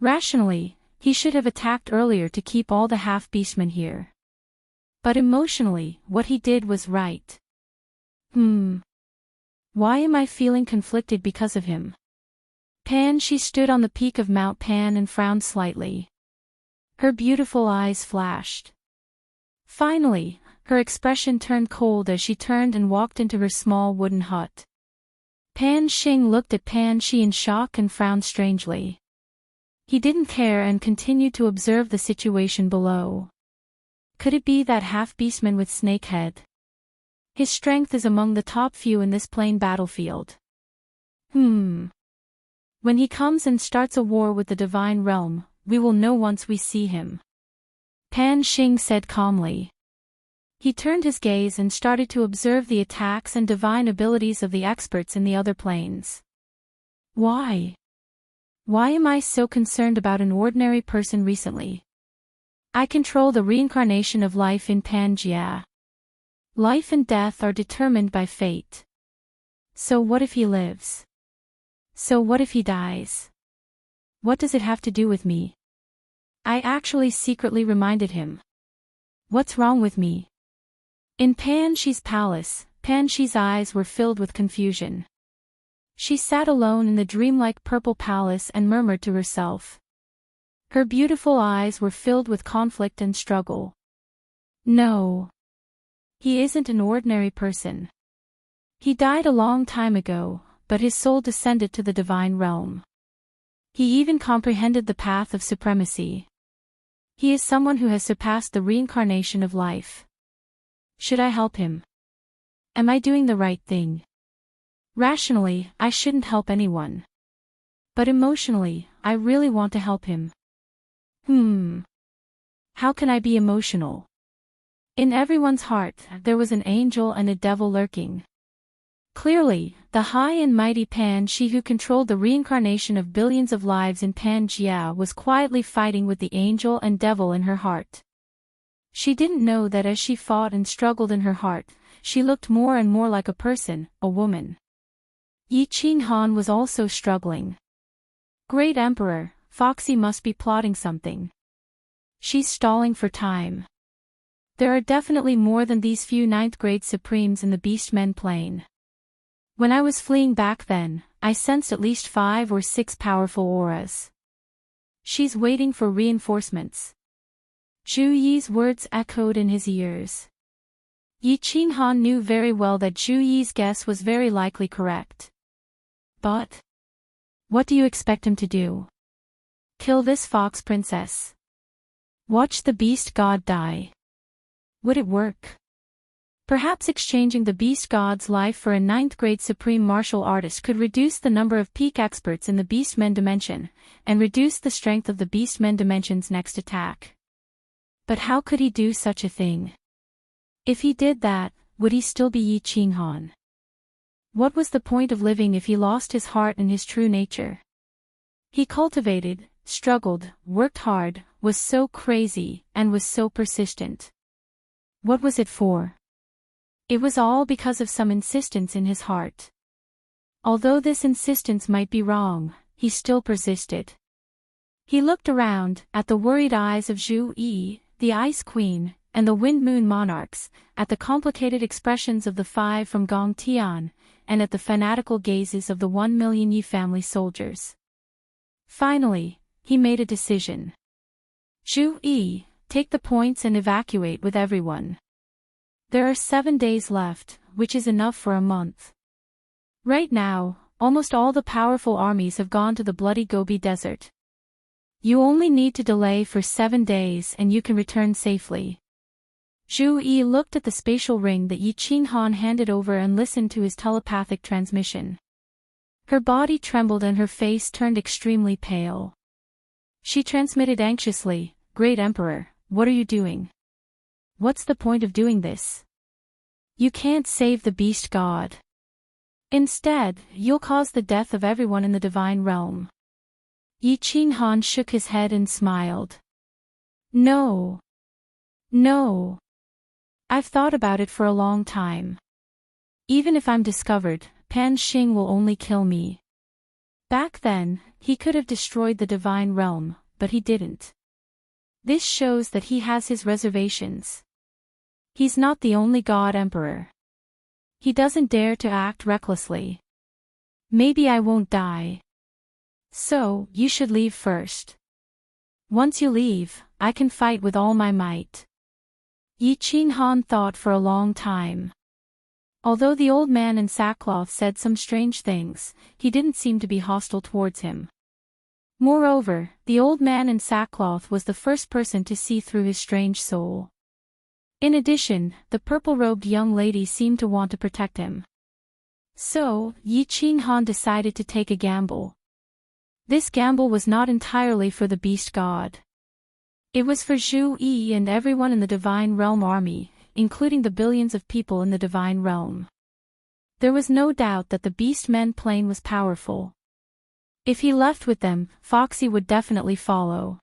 Rationally, he should have attacked earlier to keep all the half-beastmen here. But emotionally, what he did was right. Why am I feeling conflicted because of him? She stood on the peak of Mount Pan and frowned slightly. Her beautiful eyes flashed. Finally, her expression turned cold as she turned and walked into her small wooden hut. Pan Xing looked at Pan Shi in shock and frowned strangely. He didn't care and continued to observe the situation below. Could it be that half-beastman with snake head? His strength is among the top few in this plain battlefield. When he comes and starts a war with the divine realm, we will know once we see him. Pan Xing said calmly. He turned his gaze and started to observe the attacks and divine abilities of the experts in the other planes. Why? Why am I so concerned about an ordinary person recently? I control the reincarnation of life in Pangaea. Life and death are determined by fate. So what if he lives? So what if he dies? What does it have to do with me? I actually secretly reminded him. What's wrong with me? In Pan Shi's palace, Pan Shi's eyes were filled with confusion. She sat alone in the dreamlike purple palace and murmured to herself. Her beautiful eyes were filled with conflict and struggle. No. He isn't an ordinary person. He died a long time ago, but his soul descended to the divine realm. He even comprehended the path of supremacy. He is someone who has surpassed the reincarnation of life. Should I help him? Am I doing the right thing? Rationally, I shouldn't help anyone. But emotionally, I really want to help him. How can I be emotional? In everyone's heart, there was an angel and a devil lurking. Clearly, the high and mighty Pan Shi who controlled the reincarnation of billions of lives in Pangaea was quietly fighting with the angel and devil in her heart. She didn't know that as she fought and struggled in her heart, she looked more and more like a person, a woman. Yi Qinghan was also struggling. Great Emperor, Foxy must be plotting something. She's stalling for time. There are definitely more than these few ninth-grade Supremes in the Beastmen plane. When I was fleeing back then, I sensed at least 5 or 6 powerful auras. She's waiting for reinforcements. Zhu Yi's words echoed in his ears. Yi Qinghan knew very well that Zhu Yi's guess was very likely correct. But what do you expect him to do? Kill this fox princess? Watch the beast god die? Would it work? Perhaps exchanging the beast god's life for a ninth-grade supreme martial artist could reduce the number of peak experts in the Beastmen dimension, and reduce the strength of the Beastmen dimension's next attack. But how could he do such a thing? If he did that, would he still be Yi Qinghan? What was the point of living if he lost his heart and his true nature? He cultivated, struggled, worked hard, was so crazy, and was so persistent. What was it for? It was all because of some insistence in his heart. Although this insistence might be wrong, he still persisted. He looked around, at the worried eyes of Zhu Yi, the Ice Queen, and the Wind Moon monarchs, at the complicated expressions of the 5 from Gong Tian, and at the fanatical gazes of the 1 million Yi family soldiers. Finally, he made a decision. Zhu Yi, take the points and evacuate with everyone. There are 7 days left, which is enough for a month. Right now, almost all the powerful armies have gone to the bloody Gobi Desert. You only need to delay for 7 days and you can return safely. Zhu Yi looked at the spatial ring that Yi Qinghan handed over and listened to his telepathic transmission. Her body trembled and her face turned extremely pale. She transmitted anxiously, "Great Emperor, what are you doing? What's the point of doing this? You can't save the beast god. Instead, you'll cause the death of everyone in the divine realm." Yi Qinghan shook his head and smiled. No. No. I've thought about it for a long time. Even if I'm discovered, Pan Xing will only kill me. Back then, he could have destroyed the divine realm, but he didn't. This shows that he has his reservations. He's not the only god emperor. He doesn't dare to act recklessly. Maybe I won't die. So, you should leave first. Once you leave, I can fight with all my might. Yi Qinghan thought for a long time. Although the old man in sackcloth said some strange things, he didn't seem to be hostile towards him. Moreover, the old man in sackcloth was the first person to see through his strange soul. In addition, the purple-robed young lady seemed to want to protect him. So, Yi Qinghan decided to take a gamble. This gamble was not entirely for the beast god. It was for Zhu Yi and everyone in the Divine Realm army, including the billions of people in the Divine Realm. There was no doubt that the Beastmen plane was powerful. If he left with them, Foxy would definitely follow.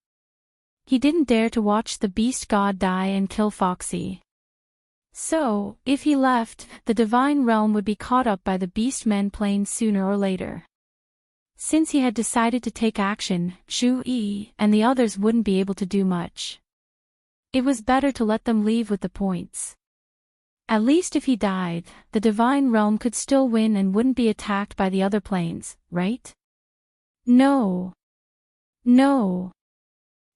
He didn't dare to watch the beast god die and kill Foxy. So, if he left, the Divine Realm would be caught up by the Beastmen plane sooner or later. Since he had decided to take action, Zhu Yi and the others wouldn't be able to do much. It was better to let them leave with the points. At least if he died, the Divine Realm could still win and wouldn't be attacked by the other planes, right? No. No.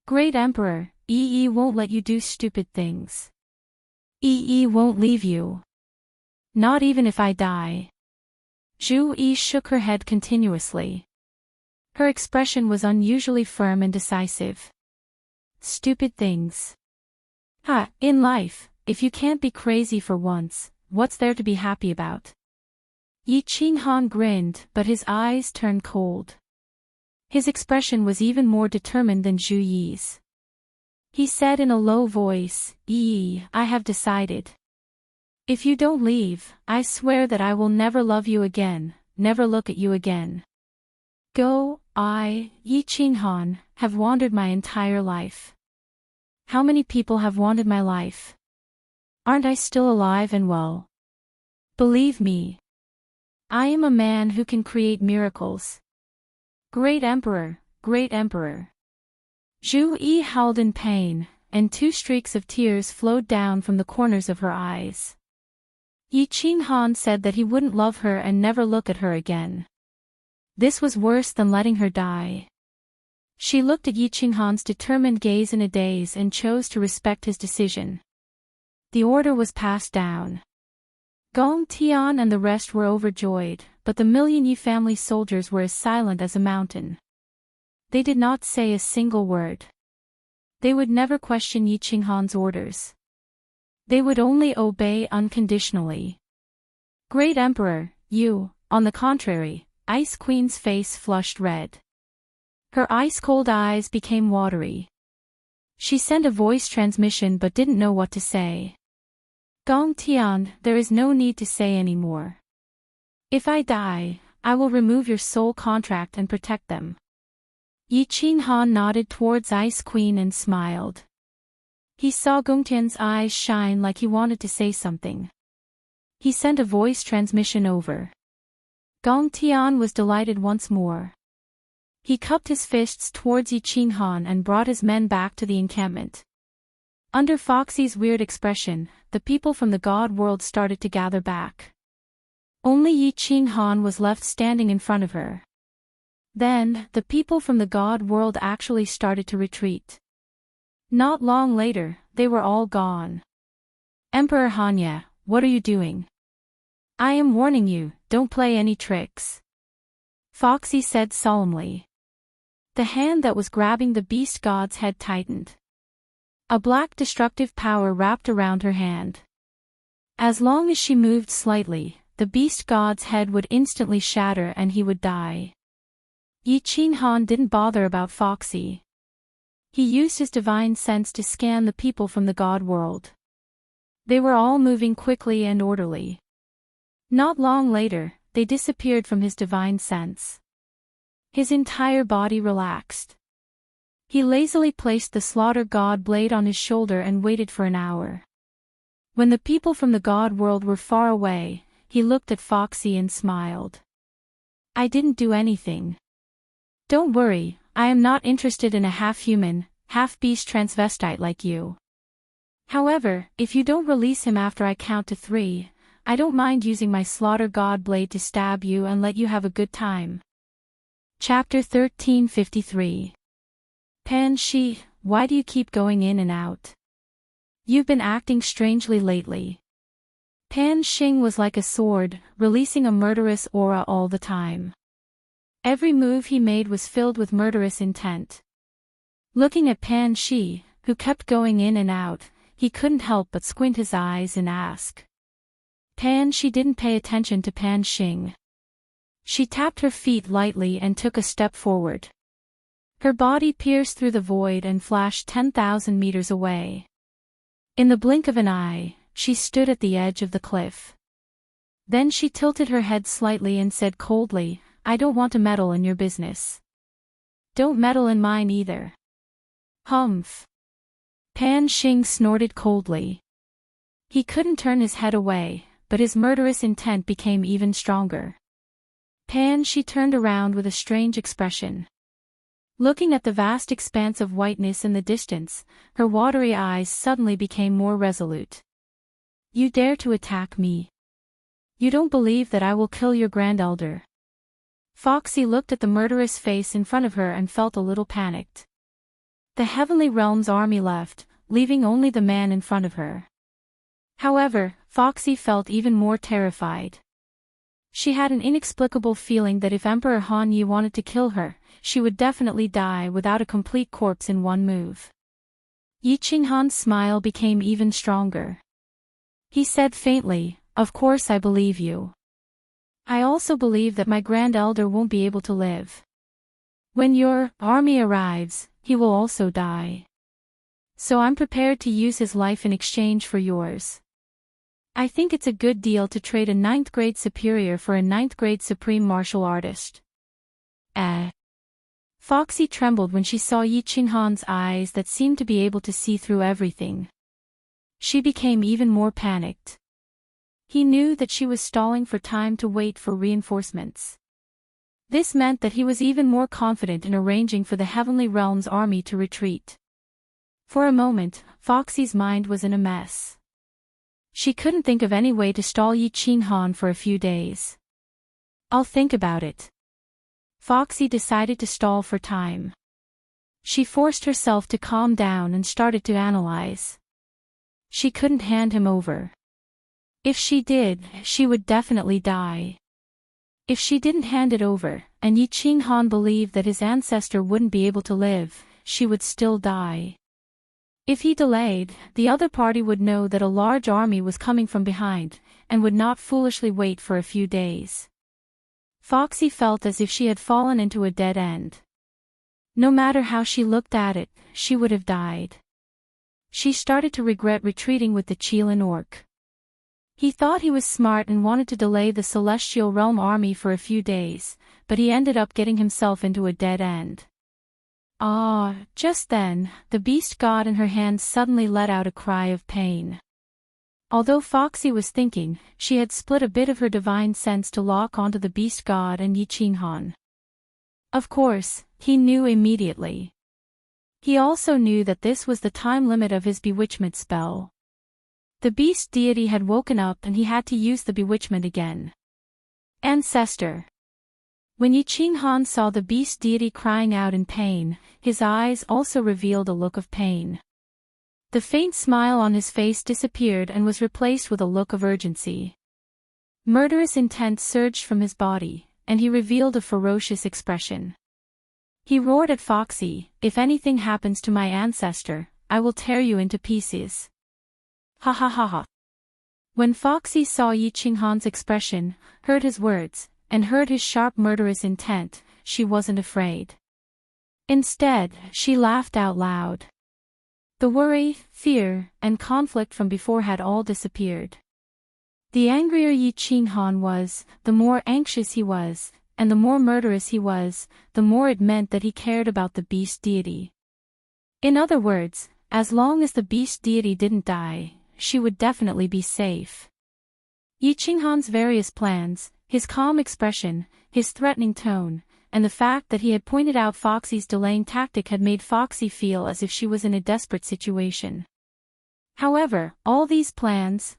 Great Emperor, Yi won't let you do stupid things. Yi won't leave you. Not even if I die. Zhu Yi shook her head continuously. Her expression was unusually firm and decisive. Stupid things. In life, if you can't be crazy for once, what's there to be happy about? Yi Qinghan grinned, but his eyes turned cold. His expression was even more determined than Zhu Yi's. He said in a low voice, "Yi, I have decided. If you don't leave, I swear that I will never love you again, never look at you again. Go, I, Yi Qinghan, have wandered my entire life. How many people have wanted my life? Aren't I still alive and well? Believe me. I am a man who can create miracles. Great Emperor, great Emperor. Zhu Yi howled in pain, and 2 streaks of tears flowed down from the corners of her eyes. Yi Qinghan said that he wouldn't love her and never look at her again. This was worse than letting her die. She looked at Yi Qinghan's determined gaze in a daze and chose to respect his decision. The order was passed down. Gong Tian and the rest were overjoyed, but the Million Yi family soldiers were as silent as a mountain. They did not say a single word. They would never question Yi Qinghan's orders. They would only obey unconditionally. Great Emperor, you, on the contrary, Ice Queen's face flushed red. Her ice-cold eyes became watery. She sent a voice transmission but didn't know what to say. Gong Tian, there is no need to say any more. If I die, I will remove your soul contract and protect them. Yi Qinghan nodded towards Ice Queen and smiled. He saw Gong Tian's eyes shine like he wanted to say something. He sent a voice transmission over. Gong Tian was delighted once more. He cupped his fists towards Yi Qinghan and brought his men back to the encampment. Under Foxy's weird expression, the people from the god world started to gather back. Only Yi Qinghan was left standing in front of her. Then, the people from the god world actually started to retreat. Not long later, they were all gone. Emperor Hanya, what are you doing? I am warning you, don't play any tricks. Foxy said solemnly. The hand that was grabbing the beast god's head tightened. A black destructive power wrapped around her hand. As long as she moved slightly, the beast god's head would instantly shatter and he would die. Yi Qinghan didn't bother about Foxy. He used his divine sense to scan the people from the god world. They were all moving quickly and orderly. Not long later, they disappeared from his divine sense. His entire body relaxed. He lazily placed the slaughter god blade on his shoulder and waited for an hour. When the people from the god world were far away, he looked at Foxy and smiled. I didn't do anything. Don't worry, I am not interested in a half-human, half-beast transvestite like you. However, if you don't release him after I count to 3, I don't mind using my slaughter god blade to stab you and let you have a good time. Chapter 1353. Pan Shi, why do you keep going in and out? You've been acting strangely lately. Pan Xing was like a sword, releasing a murderous aura all the time. Every move he made was filled with murderous intent. Looking at Pan Shi, who kept going in and out, he couldn't help but squint his eyes and ask. Pan Shi didn't pay attention to Pan Xing. She tapped her feet lightly and took a step forward. Her body pierced through the void and flashed 10,000 meters away. In the blink of an eye, she stood at the edge of the cliff. Then she tilted her head slightly and said coldly, I don't want to meddle in your business. Don't meddle in mine either. Humph. Pan Xing snorted coldly. He couldn't turn his head away, but his murderous intent became even stronger. Pan Shi turned around with a strange expression. Looking at the vast expanse of whiteness in the distance, her watery eyes suddenly became more resolute. You dare to attack me? You don't believe that I will kill your grandelder? Foxy looked at the murderous face in front of her and felt a little panicked. The Heavenly Realm's army left, leaving only the man in front of her. However, Foxy felt even more terrified. She had an inexplicable feeling that if Emperor Han Yi wanted to kill her, she would definitely die without a complete corpse in one move. Yi Qinghan's smile became even stronger. He said faintly, Of course I believe you. I also believe that my grand elder won't be able to live. When your army arrives, he will also die. So I'm prepared to use his life in exchange for yours. I think it's a good deal to trade a ninth-grade superior for a ninth-grade supreme martial artist. Foxy trembled when she saw Yi Qinghan's eyes that seemed to be able to see through everything. She became even more panicked. He knew that she was stalling for time to wait for reinforcements. This meant that he was even more confident in arranging for the Heavenly Realm's army to retreat. For a moment, Foxy's mind was in a mess. She couldn't think of any way to stall Yi Qinghan for a few days. "I'll think about it." Foxy decided to stall for time. She forced herself to calm down and started to analyze. She couldn't hand him over. If she did, she would definitely die. If she didn't hand it over, and Yi Qinghan believed that his ancestor wouldn't be able to live, she would still die. If he delayed, the other party would know that a large army was coming from behind, and would not foolishly wait for a few days. Foxy felt as if she had fallen into a dead end. No matter how she looked at it, she would have died. She started to regret retreating with the Qilin orc. He thought he was smart and wanted to delay the Celestial Realm army for a few days, but he ended up getting himself into a dead end. Just then, the beast god in her hand suddenly let out a cry of pain. Although Foxy was thinking, she had split a bit of her divine sense to lock onto the beast god and Yi Qinghan. Of course, he knew immediately. He also knew that this was the time limit of his bewitchment spell. The beast deity had woken up and he had to use the bewitchment again. Ancestor. When Yi Qinghan saw the beast deity crying out in pain, his eyes also revealed a look of pain. The faint smile on his face disappeared and was replaced with a look of urgency. Murderous intent surged from his body, and he revealed a ferocious expression. He roared at Foxy, "If anything happens to my ancestor, I will tear you into pieces." Ha ha ha ha. When Foxy saw Yi Qinghan's expression, heard his words, and heard his sharp murderous intent, she wasn't afraid. Instead, she laughed out loud. The worry, fear, and conflict from before had all disappeared. The angrier Yi Qinghan was, the more anxious he was, and the more murderous he was, the more it meant that he cared about the beast deity. In other words, as long as the beast deity didn't die, she would definitely be safe. Yi Qinghan's various plans, his calm expression, his threatening tone, and the fact that he had pointed out Foxy's delaying tactic had made Foxy feel as if she was in a desperate situation. However, all these plans,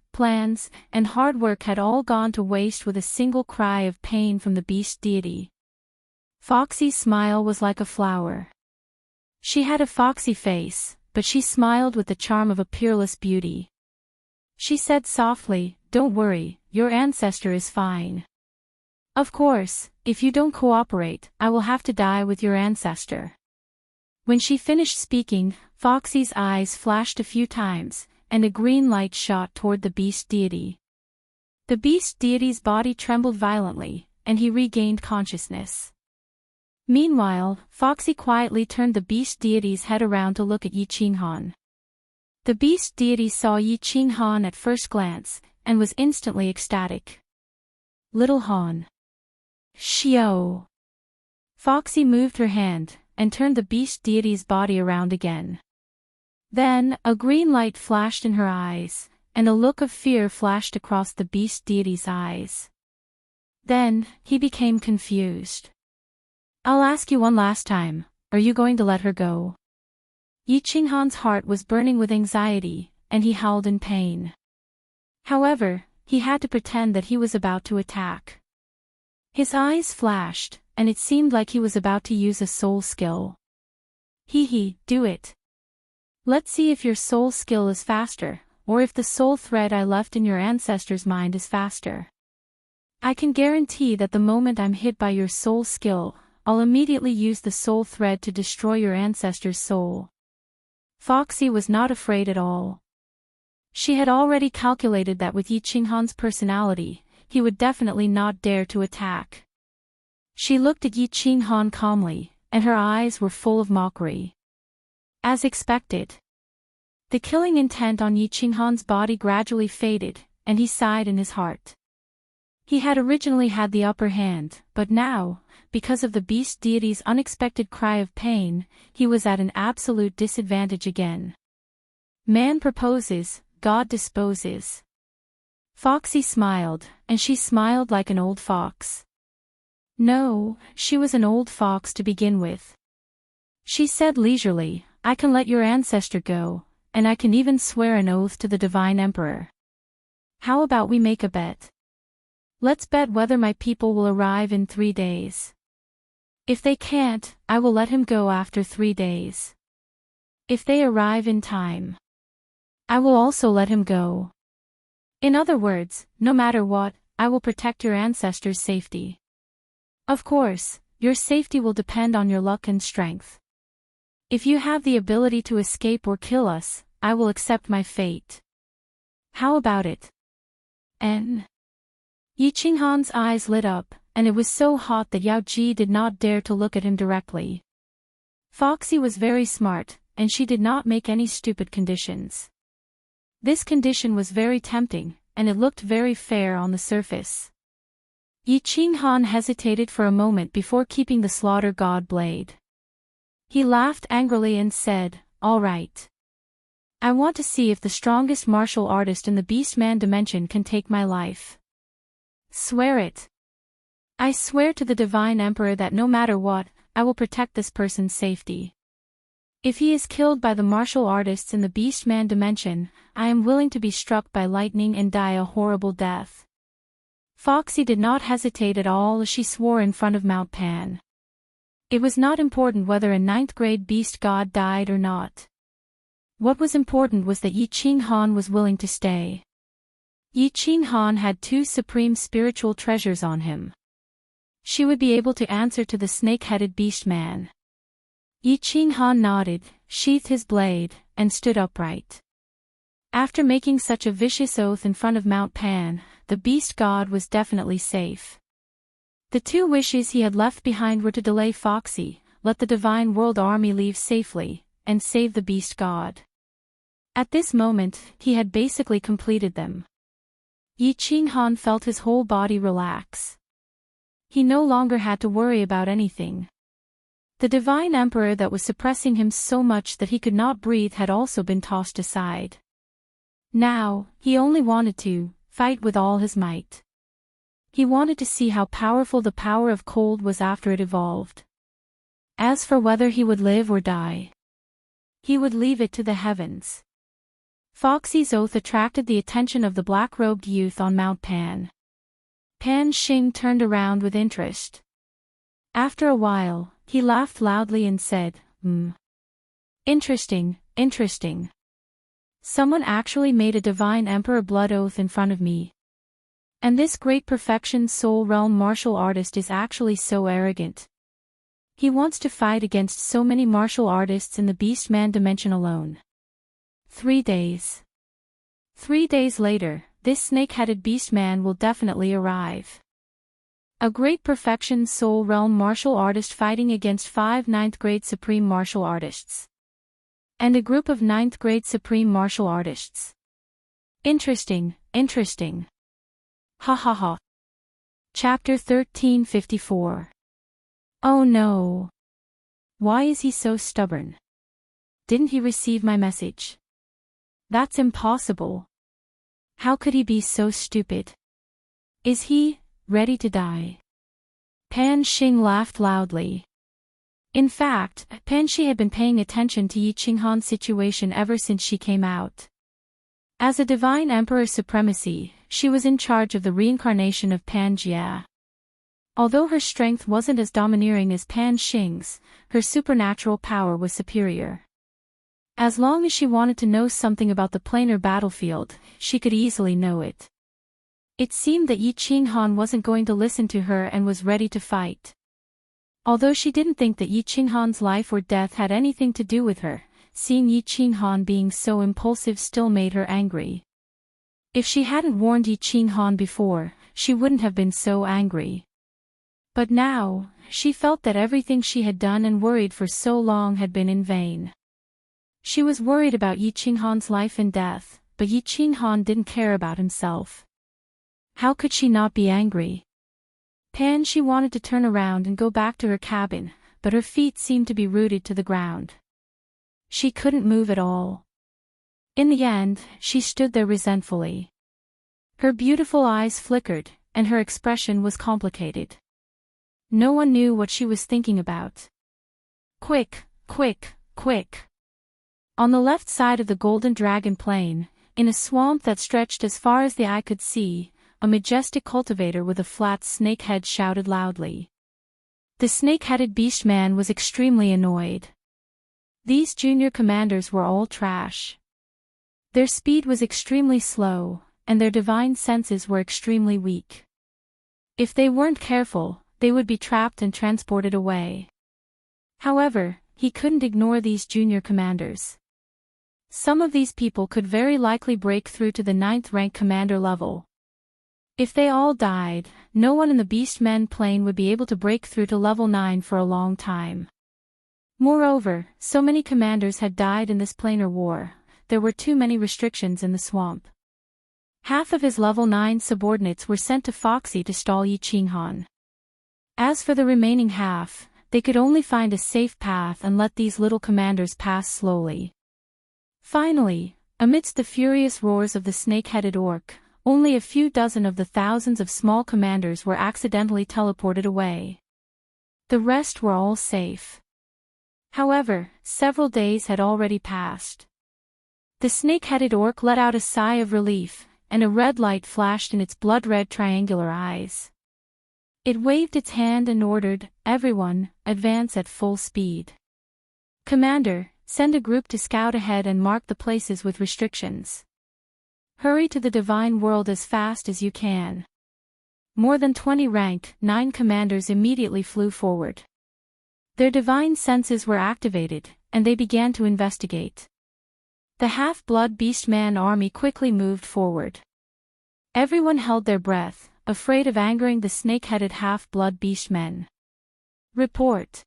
and hard work had all gone to waste with a single cry of pain from the beast deity. Foxy's smile was like a flower. She had a foxy face, but she smiled with the charm of a peerless beauty. She said softly, "Don't worry, your ancestor is fine. Of course, if you don't cooperate, I will have to die with your ancestor." When she finished speaking, Foxy's eyes flashed a few times, and a green light shot toward the beast deity. The beast deity's body trembled violently, and he regained consciousness. Meanwhile, Foxy quietly turned the beast deity's head around to look at Yi Qinghan. The beast deity saw Yi Qinghan at first glance, and was instantly ecstatic. "Little Han." "Xiao." Foxy moved her hand, and turned the beast deity's body around again. Then, a green light flashed in her eyes, and a look of fear flashed across the beast deity's eyes. Then, he became confused. "I'll ask you one last time, are you going to let her go?" Yi Qinghan's heart was burning with anxiety, and he howled in pain. However, he had to pretend that he was about to attack. His eyes flashed, and it seemed like he was about to use a soul skill. Do it. Let's see if your soul skill is faster, or if the soul thread I left in your ancestor's mind is faster. I can guarantee that the moment I'm hit by your soul skill, I'll immediately use the soul thread to destroy your ancestor's soul. Foxy was not afraid at all. She had already calculated that with Yi Qinghan's personality, he would definitely not dare to attack. She looked at Yi Qinghan calmly, and her eyes were full of mockery. As expected, the killing intent on Yi Qinghan's body gradually faded, and he sighed in his heart. He had originally had the upper hand, but now, because of the beast deity's unexpected cry of pain, he was at an absolute disadvantage again. Man proposes, God disposes. Foxy smiled, and she smiled like an old fox. No, she was an old fox to begin with. She said leisurely, I can let your ancestor go, and I can even swear an oath to the Divine Emperor. How about we make a bet? Let's bet whether my people will arrive in 3 days. If they can't, I will let him go after 3 days. If they arrive in time, I will also let him go. In other words, no matter what, I will protect your ancestors' safety. Of course, your safety will depend on your luck and strength. If you have the ability to escape or kill us, I will accept my fate. How about it? Yi Qinghan's eyes lit up, and it was so hot that Yao Ji did not dare to look at him directly. Foxy was very smart, and she did not make any stupid conditions. This condition was very tempting, and it looked very fair on the surface. Yi Qinghan hesitated for a moment before keeping the slaughter god blade. He laughed angrily and said, All right. I want to see if the strongest martial artist in the Beastman dimension can take my life. Swear it. I swear to the Divine Emperor that no matter what, I will protect this person's safety. If he is killed by the martial artists in the Beastman dimension, I am willing to be struck by lightning and die a horrible death. Foxy did not hesitate at all as she swore in front of Mount Pan. It was not important whether a 9th-grade beast god died or not. What was important was that Yi Qinghan was willing to stay. Yi Qinghan had 2 supreme spiritual treasures on him. She would be able to answer to the snake-headed beastman. Yi Qinghan nodded, sheathed his blade, and stood upright. After making such a vicious oath in front of Mount Pan, the beast god was definitely safe. The 2 wishes he had left behind were to delay Foxy, let the Divine World Army leave safely, and save the beast god. At this moment, he had basically completed them. Yi Qinghan felt his whole body relax. He no longer had to worry about anything. The Divine Emperor that was suppressing him so much that he could not breathe had also been tossed aside. Now, he only wanted to fight with all his might. He wanted to see how powerful the power of cold was after it evolved. As for whether he would live or die, he would leave it to the heavens. Foxy's oath attracted the attention of the black-robed youth on Mount Pan. Pan Xing turned around with interest. After a while, he laughed loudly and said, Interesting, interesting. Someone actually made a Divine Emperor blood oath in front of me. And this great perfection soul realm martial artist is actually so arrogant. He wants to fight against so many martial artists in the Beastman dimension alone. 3 days. 3 days later, this snake-headed beastman will definitely arrive. A great perfection soul realm martial artist fighting against 5 9th-grade supreme martial artists. And a group of 9th-grade supreme martial artists. Interesting, interesting. Ha ha ha. Chapter 1354. Oh no. Why is he so stubborn? Didn't he receive my message? That's impossible. How could he be so stupid? Is he ready to die? Pan Xing laughed loudly. In fact, Pan Xi had been paying attention to Yi Qinghan's situation ever since she came out. As a divine emperor supremacy, she was in charge of the reincarnation of Pan Jia. Although her strength wasn't as domineering as Pan Xing's, her supernatural power was superior. As long as she wanted to know something about the planar battlefield, she could easily know it. It seemed that Yi Qinghan wasn't going to listen to her and was ready to fight. Although she didn't think that Yi Qinghan's life or death had anything to do with her, seeing Yi Qinghan being so impulsive still made her angry. If she hadn't warned Yi Qinghan before, she wouldn't have been so angry. But now, she felt that everything she had done and worried for so long had been in vain. She was worried about Yi Qinghan's life and death, but Yi Qinghan didn't care about himself. How could she not be angry? She wanted to turn around and go back to her cabin, but her feet seemed to be rooted to the ground. She couldn't move at all. In the end, she stood there resentfully. Her beautiful eyes flickered, and her expression was complicated. No one knew what she was thinking about. Quick, quick, quick. On the left side of the Golden Dragon Plain, in a swamp that stretched as far as the eye could see, a majestic cultivator with a flat snake head shouted loudly. The snake-headed beastman was extremely annoyed. These junior commanders were all trash. Their speed was extremely slow, and their divine senses were extremely weak. If they weren't careful, they would be trapped and transported away. However, he couldn't ignore these junior commanders. Some of these people could very likely break through to the 9th rank commander level. If they all died, no one in the Beastmen plane would be able to break through to level 9 for a long time. Moreover, so many commanders had died in this planar war, there were too many restrictions in the swamp. Half of his level 9 subordinates were sent to Foxy to stall Yi Qinghan. As for the remaining half, they could only find a safe path and let these little commanders pass slowly. Finally, amidst the furious roars of the snake-headed orc, only a few dozen of the thousands of small commanders were accidentally teleported away. The rest were all safe. However, several days had already passed. The snake-headed orc let out a sigh of relief, and a red light flashed in its blood-red triangular eyes. It waved its hand and ordered, "Everyone, advance at full speed. Commander, send a group to scout ahead and mark the places with restrictions. Hurry to the divine world as fast as you can." More than 20 rank 9 commanders immediately flew forward. Their divine senses were activated, and they began to investigate. The half-blood beastman army quickly moved forward. Everyone held their breath, afraid of angering the snake-headed half-blood beastmen. Report.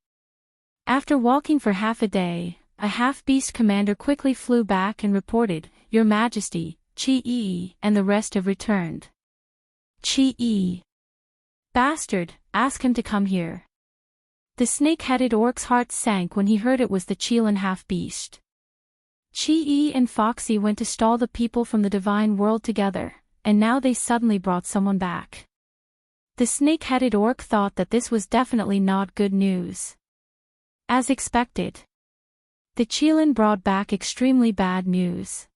After walking for half a day, a half-beast commander quickly flew back and reported, "Your Majesty, Chi-Yi and the rest have returned." Chi-Yi. Bastard, ask him to come here. The snake-headed orc's heart sank when he heard it was the Qilin half-beast. Chi-Yi and Foxy went to stall the people from the divine world together, and now they suddenly brought someone back. The snake-headed orc thought that this was definitely not good news. As expected, the Qilin brought back extremely bad news.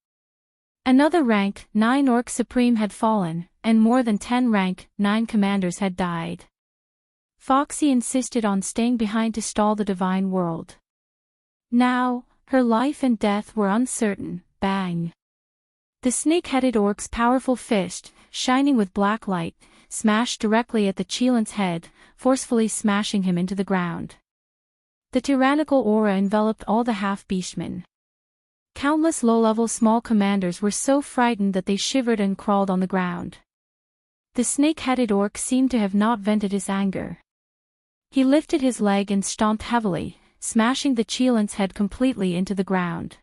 Another rank 9 orc supreme had fallen, and more than 10 rank 9 commanders had died. Foxy insisted on staying behind to stall the divine world. Now, her life and death were uncertain. Bang! The snake-headed orc's powerful fist, shining with black light, smashed directly at the Qilin's head, forcefully smashing him into the ground. The tyrannical aura enveloped all the half-beastmen. Countless low-level small commanders were so frightened that they shivered and crawled on the ground. The snake-headed orc seemed to have not vented his anger. He lifted his leg and stomped heavily, smashing the Qilin's head completely into the ground.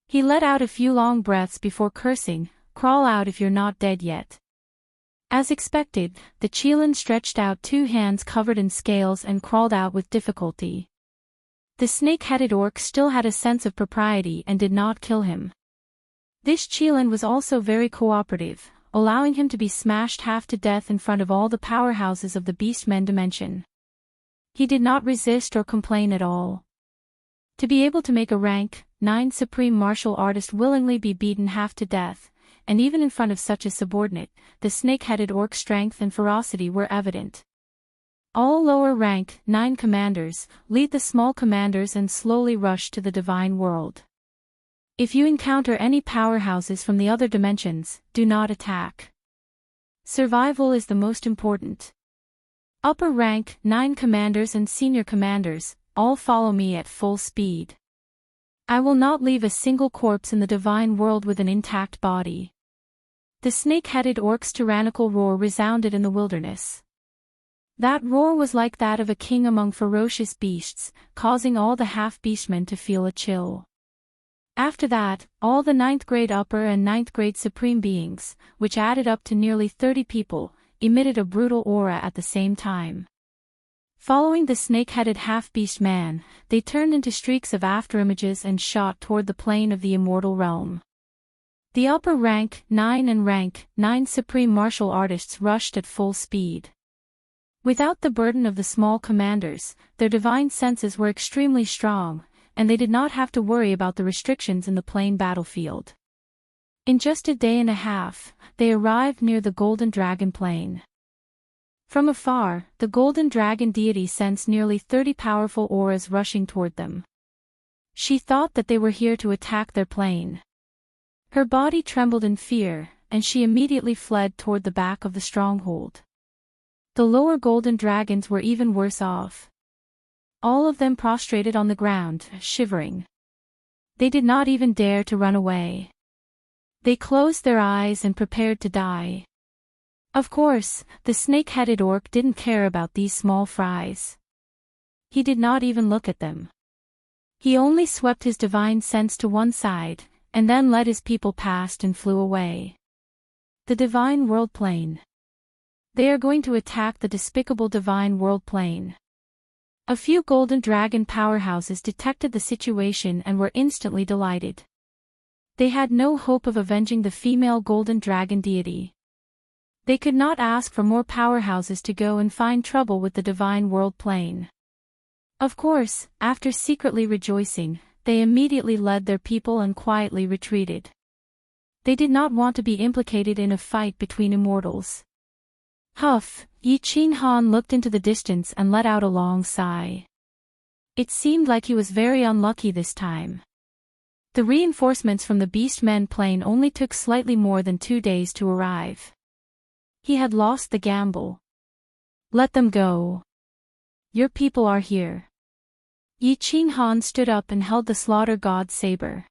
He let out a few long breaths before cursing, "Crawl out if you're not dead yet." As expected, the Qilin stretched out 2 hands covered in scales and crawled out with difficulty. The snake-headed orc still had a sense of propriety and did not kill him. This Qilin was also very cooperative, allowing him to be smashed half to death in front of all the powerhouses of the Beastmen dimension. He did not resist or complain at all. To be able to make a rank 9 supreme martial artist willingly be beaten half to death, and even in front of such a subordinate, the snake-headed orc's strength and ferocity were evident. All lower rank 9 commanders lead the small commanders and slowly rush to the divine world. If you encounter any powerhouses from the other dimensions, do not attack. Survival is the most important. Upper rank 9 commanders and senior commanders, all follow me at full speed. I will not leave a single corpse in the divine world with an intact body. The snake-headed orc's tyrannical roar resounded in the wilderness. That roar was like that of a king among ferocious beasts, causing all the half-beastmen to feel a chill. After that, all the ninth grade upper and ninth grade supreme beings, which added up to nearly 30 people, emitted a brutal aura at the same time. Following the snake-headed half-beast man, they turned into streaks of afterimages and shot toward the plane of the immortal realm. The upper rank 9 and rank 9 supreme martial artists rushed at full speed. Without the burden of the small commanders, their divine senses were extremely strong, and they did not have to worry about the restrictions in the plain battlefield. In just a day and a half, they arrived near the Golden Dragon Plain. From afar, the Golden Dragon deity sensed nearly 30 powerful auras rushing toward them. She thought that they were here to attack their plane. Her body trembled in fear, and she immediately fled toward the back of the stronghold. The lower golden dragons were even worse off. All of them prostrated on the ground, shivering. They did not even dare to run away. They closed their eyes and prepared to die. Of course, the snake-headed orc didn't care about these small fries. He did not even look at them. He only swept his divine sense to one side, and then let his people past and flew away. The divine world plane. They are going to attack the despicable divine world plane. A few golden dragon powerhouses detected the situation and were instantly delighted. They had no hope of avenging the female golden dragon deity. They could not ask for more powerhouses to go and find trouble with the divine world plane. Of course, after secretly rejoicing, they immediately led their people and quietly retreated. They did not want to be implicated in a fight between immortals. Huff, Yi Qin Han looked into the distance and let out a long sigh. It seemed like he was very unlucky this time. The reinforcements from the Beastmen plane only took slightly more than 2 days to arrive. He had lost the gamble. Let them go. Your people are here. Yi Qin Han stood up and held the slaughter god's saber.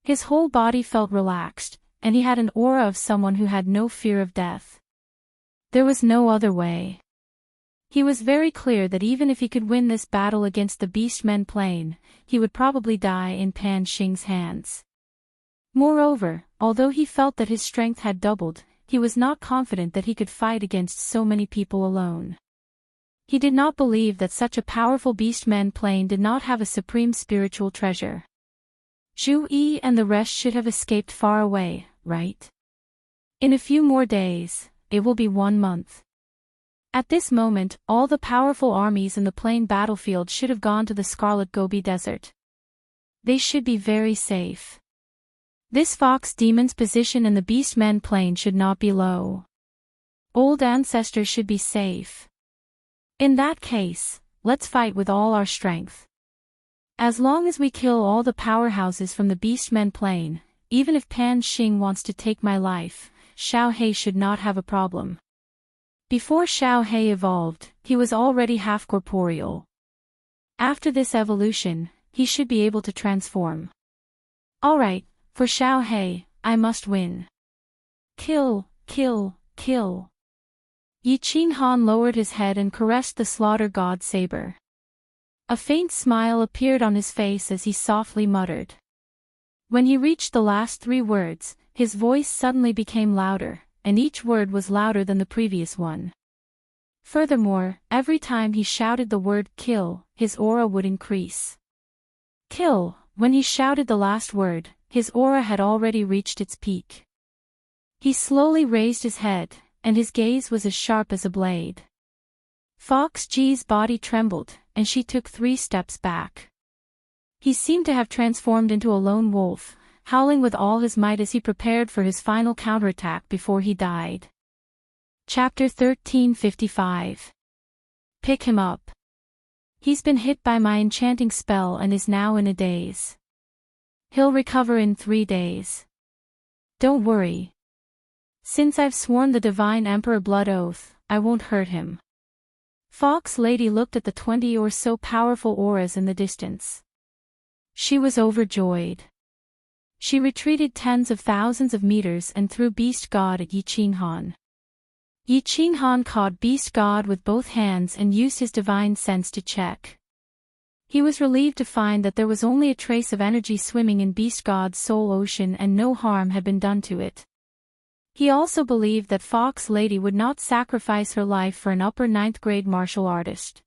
His whole body felt relaxed, and he had an aura of someone who had no fear of death. There was no other way. He was very clear that even if he could win this battle against the Beastmen plane, he would probably die in Pan Xing's hands. Moreover, although he felt that his strength had doubled, he was not confident that he could fight against so many people alone. He did not believe that such a powerful Beastmen plane did not have a supreme spiritual treasure. Zhu Yi and the rest should have escaped far away, right? In a few more days, it will be 1 month. At this moment, all the powerful armies in the plain battlefield should have gone to the Scarlet Gobi Desert. They should be very safe. This fox demon's position in the Beastmen plane should not be low. Old ancestors should be safe. In that case, let's fight with all our strength. As long as we kill all the powerhouses from the Beastmen plane, even if Pan Xing wants to take my life, Xiao He should not have a problem. Before Xiao He evolved, he was already half-corporeal. After this evolution, he should be able to transform. Alright, for Xiao He, I must win. Kill, kill, kill. Yi Qin Han lowered his head and caressed the slaughter god's saber. A faint smile appeared on his face as he softly muttered. When he reached the last 3 words, his voice suddenly became louder, and each word was louder than the previous one. Furthermore, every time he shouted the word kill, his aura would increase. Kill, when he shouted the last word, his aura had already reached its peak. He slowly raised his head, and his gaze was as sharp as a blade. Fox Ji's body trembled, and she took 3 steps back. He seemed to have transformed into a lone wolf, howling with all his might as he prepared for his final counterattack before he died. Chapter 1355. Pick him up. He's been hit by my enchanting spell and is now in a daze. He'll recover in 3 days. Don't worry. Since I've sworn the Divine Emperor blood oath, I won't hurt him. Fox Lady looked at the 20 or so powerful auras in the distance. She was overjoyed. She retreated tens of thousands of meters and threw Beast God at Yi Qin Han. Yi Qin Han caught Beast God with both hands and used his divine sense to check. He was relieved to find that there was only a trace of energy swimming in Beast God's soul ocean and no harm had been done to it. He also believed that Fox Lady would not sacrifice her life for an upper 9th grade martial artist.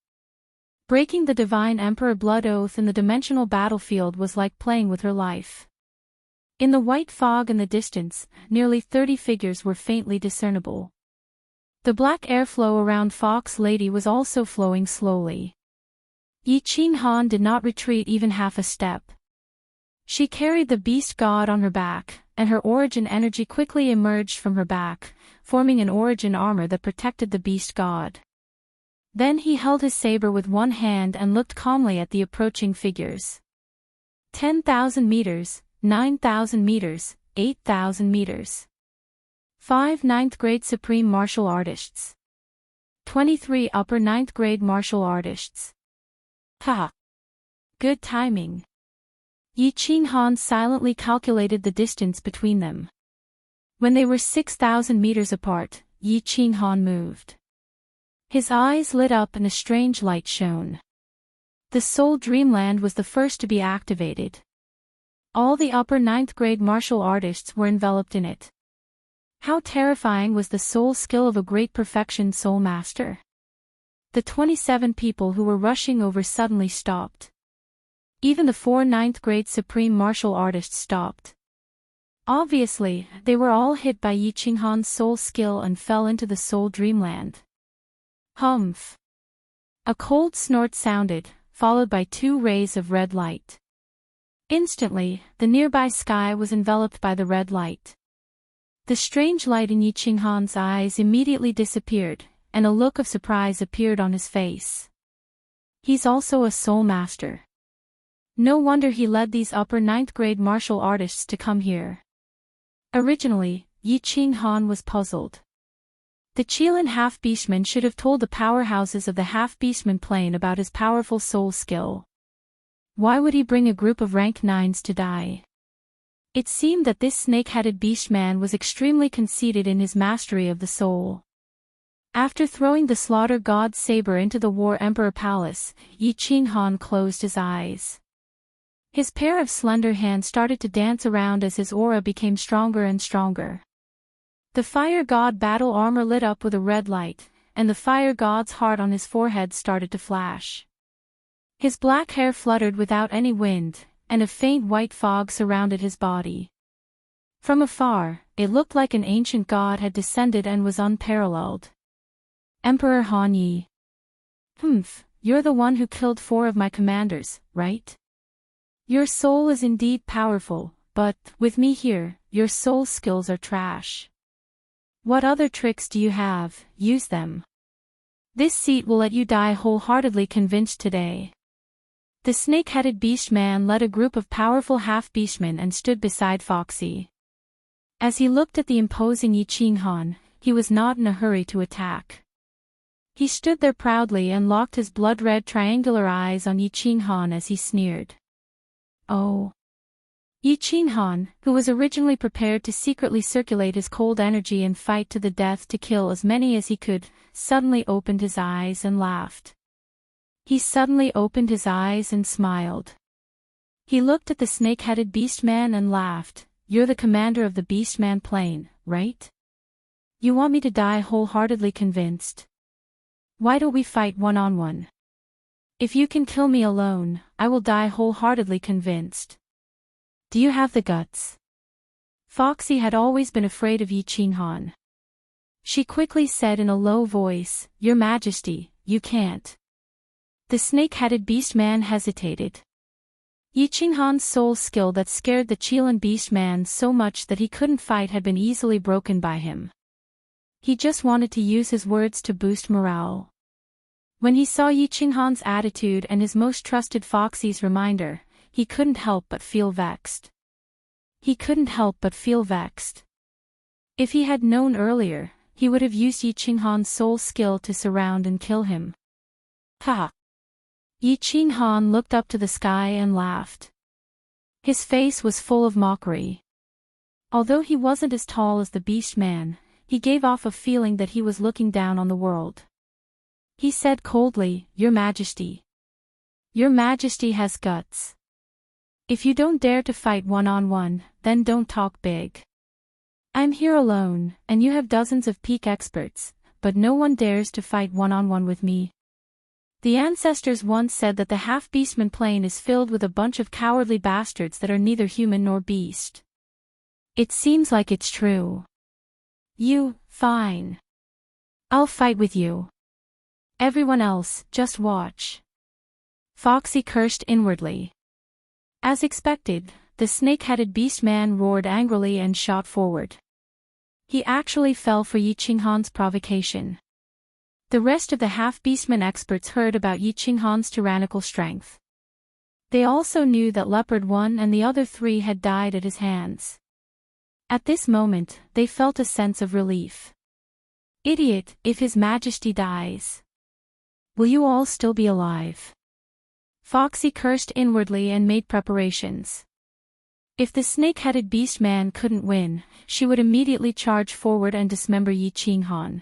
Breaking the Divine Emperor blood oath in the dimensional battlefield was like playing with her life. In the white fog in the distance, nearly 30 figures were faintly discernible. The black airflow around Fox Lady was also flowing slowly. Yi Qinghan did not retreat even half a step. She carried the beast god on her back, and her origin energy quickly emerged from her back, forming an origin armor that protected the beast god. Then he held his saber with one hand and looked calmly at the approaching figures. 10,000 meters, 9,000 meters, 8,000 meters. 5 9th grade supreme martial artists. 23 upper 9th grade martial artists. Ha! Good timing. Yi Qinghan silently calculated the distance between them. When they were 6,000 meters apart, Yi Qinghan moved. His eyes lit up and a strange light shone. The Soul Dreamland was the first to be activated. All the upper 9th grade martial artists were enveloped in it. How terrifying was the soul skill of a great perfection soul master? The 27 people who were rushing over suddenly stopped. Even the 4 9th grade supreme martial artists stopped. Obviously, they were all hit by Yi Qinghan's soul skill and fell into the soul dreamland. Humph! A cold snort sounded, followed by 2 rays of red light. Instantly, the nearby sky was enveloped by the red light. The strange light in Yi Qinghan's eyes immediately disappeared, and a look of surprise appeared on his face. He's also a soul master. No wonder he led these upper 9th grade martial artists to come here. Originally, Yi Qinghan was puzzled. The Qilin half-beastman should have told the powerhouses of the half-beastman plane about his powerful soul skill. Why would he bring a group of rank 9s to die? It seemed that this snake-headed beastman was extremely conceited in his mastery of the soul. After throwing the slaughter god's saber into the War Emperor Palace, Yi Qinghan closed his eyes. His pair of slender hands started to dance around as his aura became stronger and stronger. The fire god battle armor lit up with a red light, and the fire god's heart on his forehead started to flash. His black hair fluttered without any wind, and a faint white fog surrounded his body. From afar, it looked like an ancient god had descended and was unparalleled. Emperor Han Yi. You're the one who killed 4 of my commanders, right? Your soul is indeed powerful, but, with me here, your soul skills are trash. What other tricks do you have? Use them. This seat will let you die wholeheartedly convinced today. The snake-headed beastman led a group of powerful half-beastmen and stood beside Foxy. As he looked at the imposing Yi Qinghan, he was not in a hurry to attack. He stood there proudly and locked his blood-red triangular eyes on Yi Qinghan as he sneered. Oh. Yi Qinghan, who was originally prepared to secretly circulate his cold energy and fight to the death to kill as many as he could, suddenly opened his eyes and laughed. He suddenly opened his eyes and smiled. He looked at the snake-headed beastman and laughed. You're the commander of the beastman plane, right? You want me to die wholeheartedly convinced? Why don't we fight one-on-one? If you can kill me alone, I will die wholeheartedly convinced. Do you have the guts? Foxy had always been afraid of Yi Qinghan. She quickly said in a low voice, Your Majesty, you can't. The snake-headed beastman hesitated. Yi Qinghan's soul skill that scared the Qilin beastman so much that he couldn't fight had been easily broken by him. He just wanted to use his words to boost morale. When he saw Yi Qinghan's attitude and his most trusted Foxy's reminder, he couldn't help but feel vexed. He couldn't help but feel vexed. If he had known earlier, he would have used Yi Qinghan's soul skill to surround and kill him. Ha! Yi Qinghan looked up to the sky and laughed. His face was full of mockery. Although he wasn't as tall as the beast man, he gave off a feeling that he was looking down on the world. He said coldly, Your Majesty. Your Majesty has guts. If you don't dare to fight one-on-one, then don't talk big. I'm here alone, and you have dozens of peak experts, but no one dares to fight one-on-one with me. The ancestors once said that the half-beastman plane is filled with a bunch of cowardly bastards that are neither human nor beast. It seems like it's true. Fine. I'll fight with you. Everyone else, just watch. Foxy cursed inwardly. As expected, the snake-headed beast-man roared angrily and shot forward. He actually fell for Yi Qinghan's provocation. The rest of the half-beastman experts heard about Yi Qinghan's tyrannical strength. They also knew that Leopard 1 and the other 3 had died at his hands. At this moment, they felt a sense of relief. Idiot, if His Majesty dies. Will you all still be alive? Foxy cursed inwardly and made preparations. If the snake-headed beast-man couldn't win, she would immediately charge forward and dismember Yi Qinghan.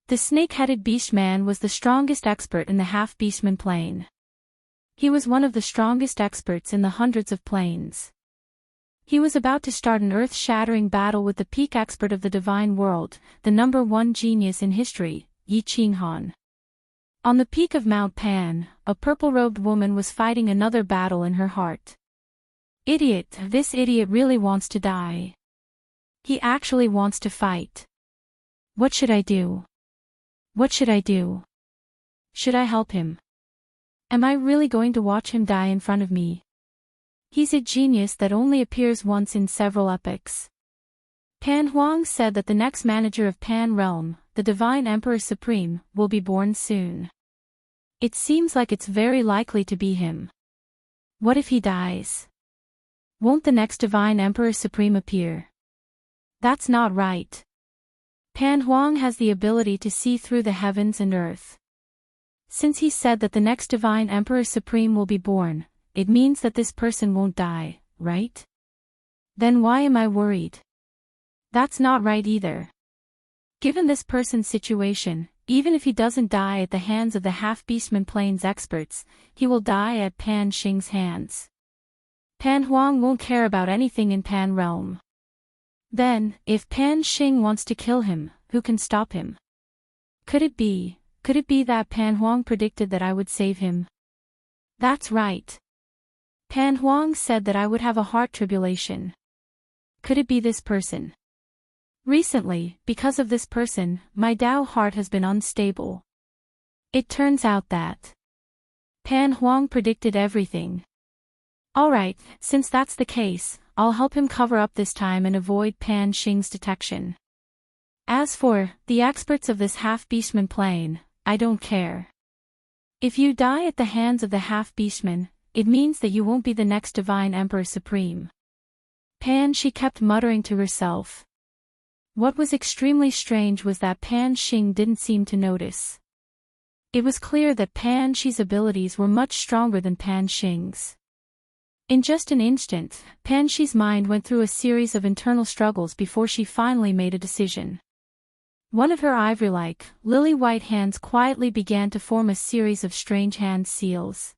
The snake-headed beast-man was the strongest expert in the half-beastman plane. He was one of the strongest experts in the hundreds of planes. He was about to start an earth-shattering battle with the peak expert of the divine world, the #1 genius in history, Yi Qinghan. On the peak of Mount Pan, a purple-robed woman was fighting another battle in her heart. Idiot, this idiot really wants to die. He actually wants to fight. What should I do? What should I do? Should I help him? Am I really going to watch him die in front of me? He's a genius that only appears once in several epochs. Pan Huang said that the next manager of Pan Realm, the Divine Emperor Supreme, will be born soon. It seems like it's very likely to be him. What if he dies? Won't the next Divine Emperor Supreme appear? That's not right. Pan Huang has the ability to see through the heavens and earth. Since he said that the next Divine Emperor Supreme will be born, it means that this person won't die, right? Then why am I worried? That's not right either. Given this person's situation, even if he doesn't die at the hands of the half-beastman plane's experts, he will die at Pan Xing's hands. Pan Huang won't care about anything in Pan Realm. Then, if Pan Xing wants to kill him, who can stop him? Could it be that Pan Huang predicted that I would save him? That's right. Pan Huang said that I would have a heart tribulation. Could it be this person? Recently, because of this person, my Dao heart has been unstable. It turns out that Pan Huang predicted everything. Alright, since that's the case, I'll help him cover up this time and avoid Pan Xing's detection. As for the experts of this half-beastman plane, I don't care. If you die at the hands of the half-beastman, it means that you won't be the next Divine Emperor Supreme. Pan Xi kept muttering to herself. What was extremely strange was that Pan Xing didn't seem to notice. It was clear that Pan Xi's abilities were much stronger than Pan Xing's. In just an instant, Pan Xi's mind went through a series of internal struggles before she finally made a decision. One of her ivory-like, lily-white hands quietly began to form a series of strange hand seals.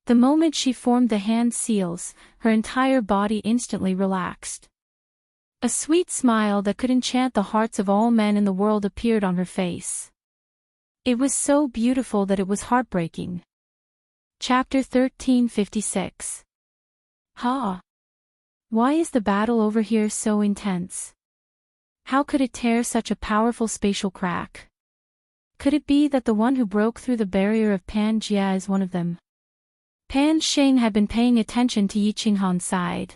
The moment she formed the hand seals, her entire body instantly relaxed. A sweet smile that could enchant the hearts of all men in the world appeared on her face. It was so beautiful that it was heartbreaking. Chapter 1356. Ha! Why is the battle over here so intense? How could it tear such a powerful spatial crack? Could it be that the one who broke through the barrier of Pangaea is one of them? Pan Xing had been paying attention to Yi Qinghan's side.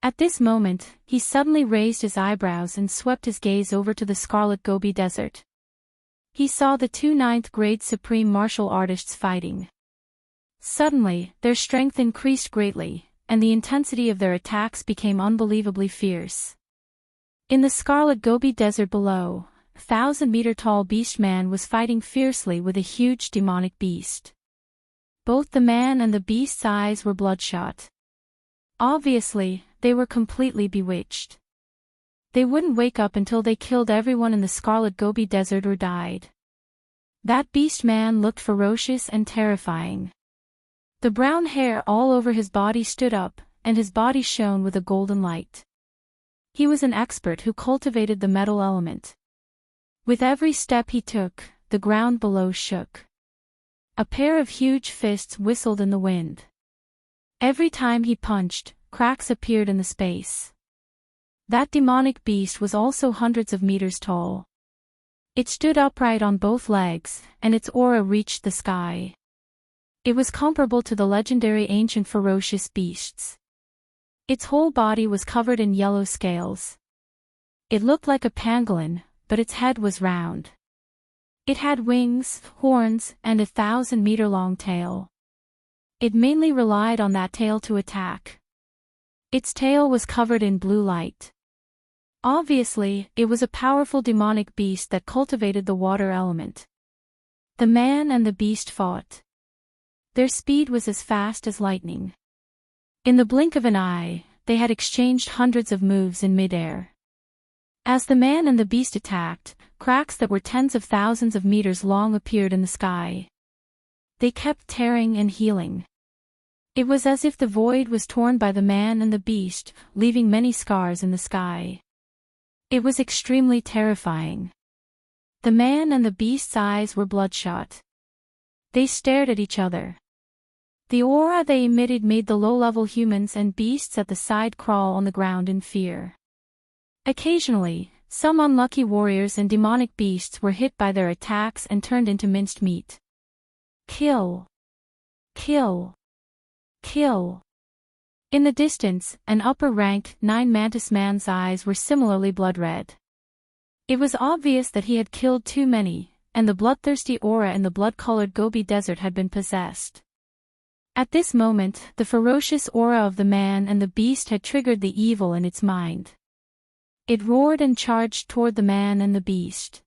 At this moment, he suddenly raised his eyebrows and swept his gaze over to the Scarlet Gobi Desert. He saw the two ninth-grade supreme martial artists fighting. Suddenly, their strength increased greatly, and the intensity of their attacks became unbelievably fierce. In the Scarlet Gobi Desert below, a 1,000-meter-tall beast-man was fighting fiercely with a huge demonic beast. Both the man and the beast's eyes were bloodshot. Obviously, they were completely bewitched. They wouldn't wake up until they killed everyone in the Scarlet Gobi Desert or died. That beast man looked ferocious and terrifying. The brown hair all over his body stood up, and his body shone with a golden light. He was an expert who cultivated the metal element. With every step he took, the ground below shook. A pair of huge fists whistled in the wind. Every time he punched, cracks appeared in the space. That demonic beast was also hundreds of meters tall. It stood upright on both legs, and its aura reached the sky. It was comparable to the legendary ancient ferocious beasts. Its whole body was covered in yellow scales. It looked like a pangolin, but its head was round. It had wings, horns, and a 1,000-meter-long tail. It mainly relied on that tail to attack. Its tail was covered in blue light. Obviously, it was a powerful demonic beast that cultivated the water element. The man and the beast fought. Their speed was as fast as lightning. In the blink of an eye, they had exchanged hundreds of moves in midair. As the man and the beast attacked, cracks that were tens of thousands of meters long appeared in the sky. They kept tearing and healing. It was as if the void was torn by the man and the beast, leaving many scars in the sky. It was extremely terrifying. The man and the beast's eyes were bloodshot. They stared at each other. The aura they emitted made the low-level humans and beasts at the side crawl on the ground in fear. Occasionally, some unlucky warriors and demonic beasts were hit by their attacks and turned into minced meat. Kill! Kill! Kill! In the distance, an upper-ranked mantis man's eyes were similarly blood-red. It was obvious that he had killed too many, and the bloodthirsty aura in the blood-colored Gobi Desert had been possessed. At this moment, the ferocious aura of the man and the beast had triggered the evil in its mind. It roared and charged toward the man and the beast.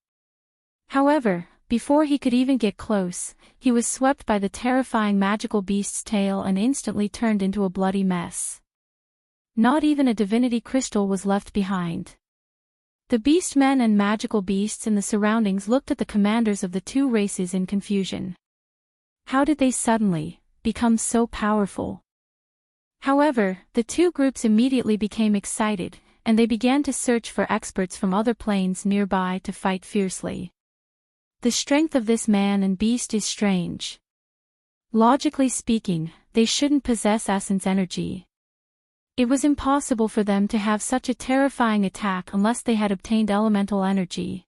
However, before he could even get close, he was swept by the terrifying magical beast's tail and instantly turned into a bloody mess. Not even a divinity crystal was left behind. The beastmen and magical beasts in the surroundings looked at the commanders of the two races in confusion. How did they suddenly become so powerful? However, the two groups immediately became excited, and they began to search for experts from other planes nearby to fight fiercely. The strength of this man and beast is strange. Logically speaking, they shouldn't possess essence energy. It was impossible for them to have such a terrifying attack unless they had obtained elemental energy.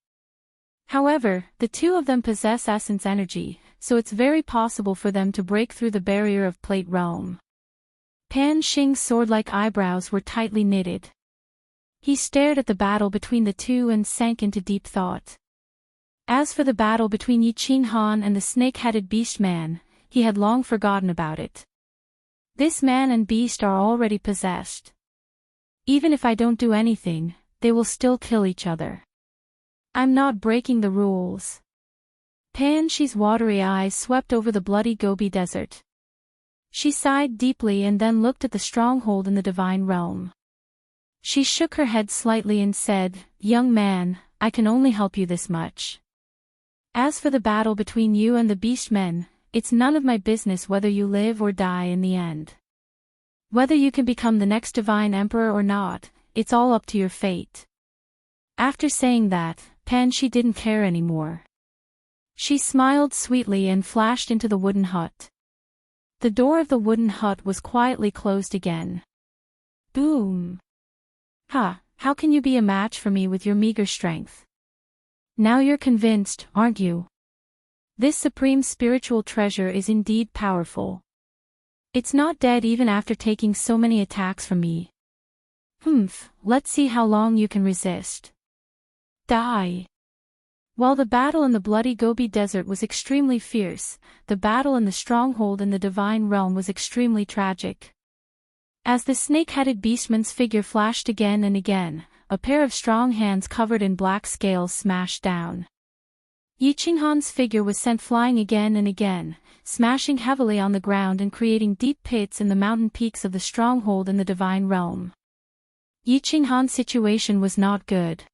However, the two of them possess essence energy, so it's very possible for them to break through the barrier of Plate Realm. Pan Xing's sword-like eyebrows were tightly knitted. He stared at the battle between the two and sank into deep thought. As for the battle between Yi Qinghan and the snake-headed beast man, he had long forgotten about it. This man and beast are already possessed. Even if I don't do anything, they will still kill each other. I'm not breaking the rules. Pan Shi's watery eyes swept over the bloody Gobi Desert. She sighed deeply and then looked at the stronghold in the divine realm. She shook her head slightly and said, "Young man, I can only help you this much. As for the battle between you and the beastmen, it's none of my business whether you live or die in the end. Whether you can become the next divine emperor or not, it's all up to your fate." After saying that, Pan Shi didn't care anymore. She smiled sweetly and flashed into the wooden hut. The door of the wooden hut was quietly closed again. Boom! Ha, how can you be a match for me with your meager strength? Now you're convinced, aren't you? This supreme spiritual treasure is indeed powerful. It's not dead even after taking so many attacks from me. Let's see how long you can resist. Die! While the battle in the bloody Gobi Desert was extremely fierce, the battle in the stronghold in the divine realm was extremely tragic. As the snake-headed beastman's figure flashed again and again, a pair of strong hands covered in black scales smashed down. Yi Qinghan's figure was sent flying again and again, smashing heavily on the ground and creating deep pits in the mountain peaks of the stronghold in the divine realm. Yi Qinghan's situation was not good.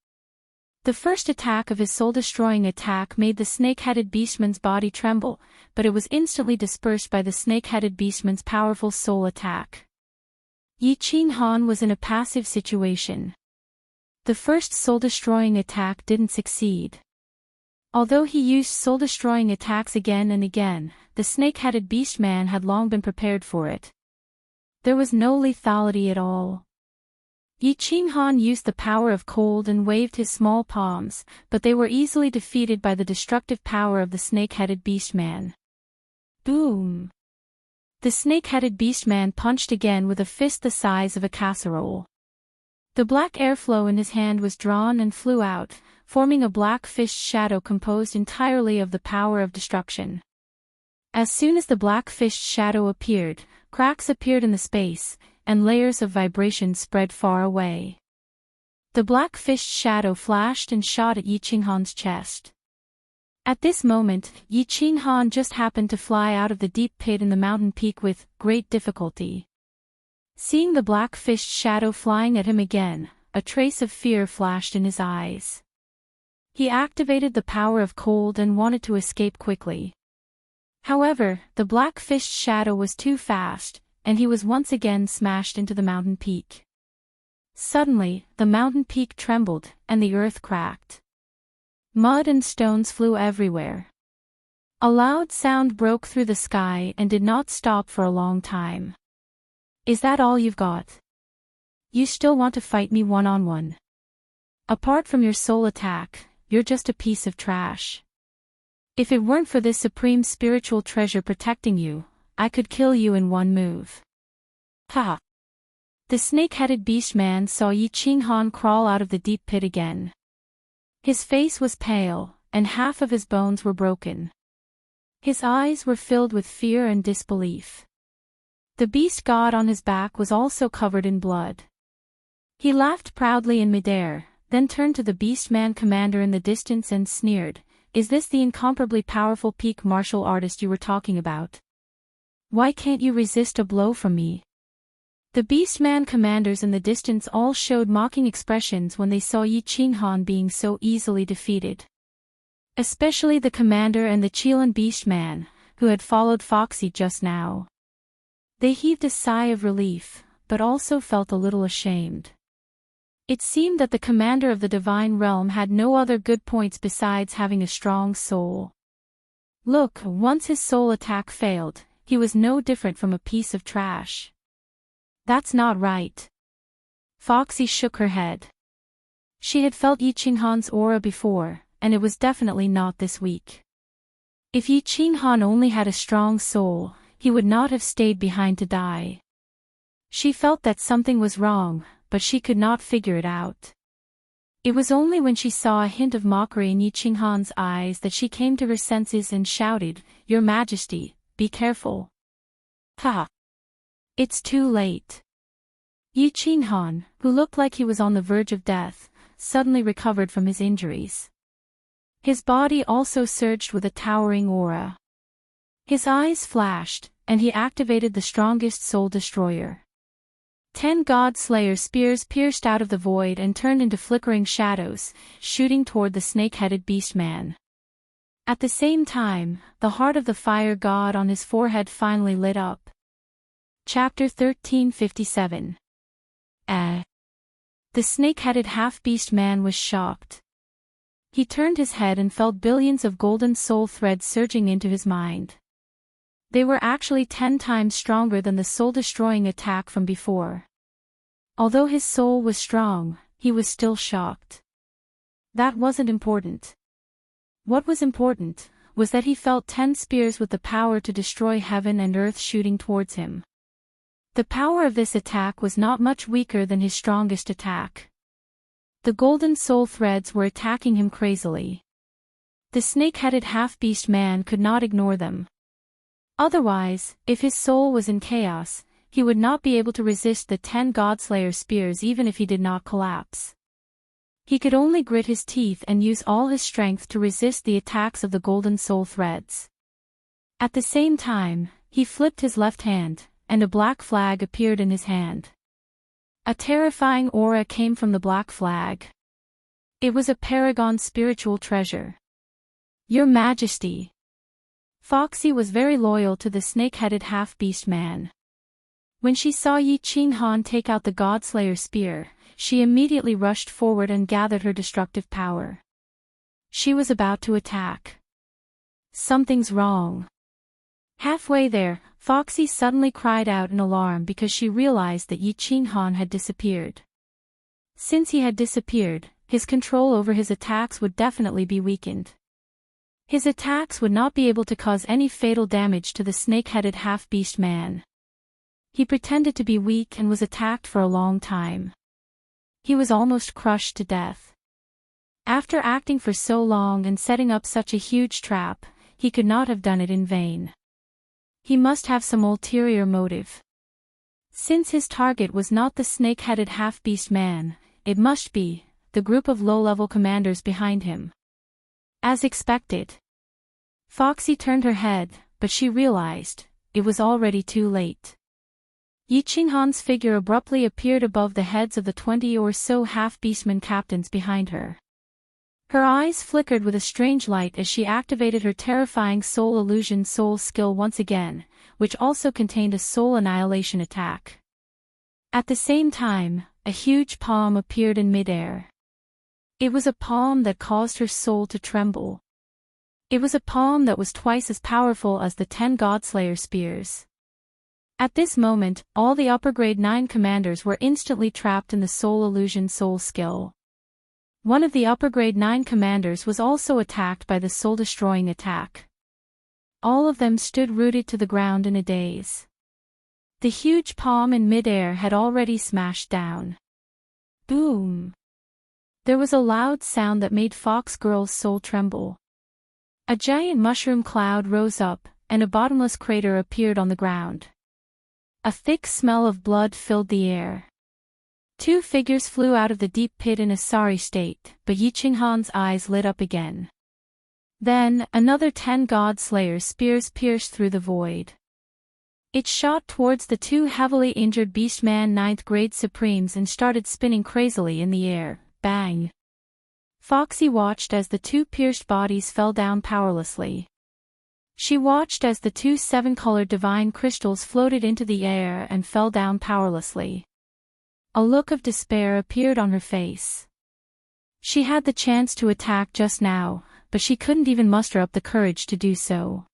The first attack of his soul-destroying attack made the snake-headed beastman's body tremble, but it was instantly dispersed by the snake-headed beastman's powerful soul attack. Yi Qinghan was in a passive situation. The first soul-destroying attack didn't succeed. Although he used soul-destroying attacks again and again, the snake-headed beastman had long been prepared for it. There was no lethality at all. Yi Qinghan used the power of cold and waved his small palms, but they were easily defeated by the destructive power of the snake-headed beastman. Boom! The snake-headed beastman punched again with a fist the size of a casserole. The black airflow in his hand was drawn and flew out, forming a black fist shadow composed entirely of the power of destruction. As soon as the black fist shadow appeared, cracks appeared in the space, and layers of vibration spread far away. The black fist shadow flashed and shot at Yi Qinghan's chest. At this moment, Yi Qinghan just happened to fly out of the deep pit in the mountain peak with great difficulty. Seeing the black fist shadow flying at him again, a trace of fear flashed in his eyes. He activated the power of cold and wanted to escape quickly. However, the black fist shadow was too fast, and he was once again smashed into the mountain peak. Suddenly, the mountain peak trembled, and the earth cracked. Mud and stones flew everywhere. A loud sound broke through the sky and did not stop for a long time. Is that all you've got? You still want to fight me one-on-one? Apart from your soul attack, you're just a piece of trash. If it weren't for this supreme spiritual treasure protecting you, I could kill you in one move. Ha! The snake-headed beastman saw Yi Qinghan crawl out of the deep pit again. His face was pale, and half of his bones were broken. His eyes were filled with fear and disbelief. The beast god on his back was also covered in blood. He laughed proudly in midair, then turned to the beastman commander in the distance and sneered, "Is this the incomparably powerful peak martial artist you were talking about? Why can't you resist a blow from me?" The beastman commanders in the distance all showed mocking expressions when they saw Yi Qinghan being so easily defeated. Especially the commander and the Qilin beastman, who had followed Foxy just now. They heaved a sigh of relief, but also felt a little ashamed. It seemed that the commander of the divine realm had no other good points besides having a strong soul. Look, once his soul attack failed, he was no different from a piece of trash. That's not right. Foxy shook her head. She had felt Yi Qinghan's aura before, and it was definitely not this weak. If Yi Qinghan only had a strong soul, he would not have stayed behind to die. She felt that something was wrong, but she could not figure it out. It was only when she saw a hint of mockery in Yi Qinghan's eyes that she came to her senses and shouted, "Your Majesty, be careful." Ha! It's too late. Yi Qinghan, who looked like he was on the verge of death, suddenly recovered from his injuries. His body also surged with a towering aura. His eyes flashed, and he activated the strongest soul destroyer. 10 God Slayer spears pierced out of the void and turned into flickering shadows, shooting toward the snake-headed beastman. At the same time, the heart of the fire god on his forehead finally lit up. Chapter 1357. The snake-headed half-beast man was shocked. He turned his head and felt billions of golden soul threads surging into his mind. They were actually 10 times stronger than the soul-destroying attack from before. Although his soul was strong, he was still shocked. That wasn't important. What was important was that he felt 10 spears with the power to destroy heaven and earth shooting towards him. The power of this attack was not much weaker than his strongest attack. The golden soul threads were attacking him crazily. The snake-headed half-beast man could not ignore them. Otherwise, if his soul was in chaos, he would not be able to resist the 10 Godslayer spears even if he did not collapse. He could only grit his teeth and use all his strength to resist the attacks of the golden soul threads. At the same time, he flipped his left hand, and a black flag appeared in his hand. A terrifying aura came from the black flag. It was a paragon spiritual treasure. Your Majesty. Foxy was very loyal to the snake-headed half-beast man. When she saw Yi Qinghan take out the Godslayer spear, she immediately rushed forward and gathered her destructive power. She was about to attack. Something's wrong. Halfway there, Foxy suddenly cried out in alarm because she realized that Yi Qinghan had disappeared. Since he had disappeared, his control over his attacks would definitely be weakened. His attacks would not be able to cause any fatal damage to the snake-headed half-beast man. He pretended to be weak and was attacked for a long time. He was almost crushed to death. After acting for so long and setting up such a huge trap, he could not have done it in vain. He must have some ulterior motive. Since his target was not the snake-headed half-beast man, it must be the group of low-level commanders behind him. As expected. Foxy turned her head, but she realized it was already too late. Yi Qinghan's figure abruptly appeared above the heads of the 20 or so half-beastmen captains behind her. Her eyes flickered with a strange light as she activated her terrifying soul illusion soul skill once again, which also contained a soul annihilation attack. At the same time, a huge palm appeared in midair. It was a palm that caused her soul to tremble. It was a palm that was twice as powerful as the 10 Godslayer spears. At this moment, all the upper grade 9 commanders were instantly trapped in the soul illusion soul skill. One of the upper grade 9 commanders was also attacked by the soul-destroying attack. All of them stood rooted to the ground in a daze. The huge palm in midair had already smashed down. Boom! There was a loud sound that made Fox Girl's soul tremble. A giant mushroom cloud rose up, and a bottomless crater appeared on the ground. A thick smell of blood filled the air. 2 figures flew out of the deep pit in a sorry state, but Yi Qinghan's eyes lit up again. Then, another 10 God-Slayers' spears pierced through the void. It shot towards the 2 heavily injured Beastman 9th grade Supremes and started spinning crazily in the air. Bang! Foxy watched as the 2 pierced bodies fell down powerlessly. She watched as the 2 7-colored divine crystals floated into the air and fell down powerlessly. A look of despair appeared on her face. She had the chance to attack just now, but she couldn't even muster up the courage to do so.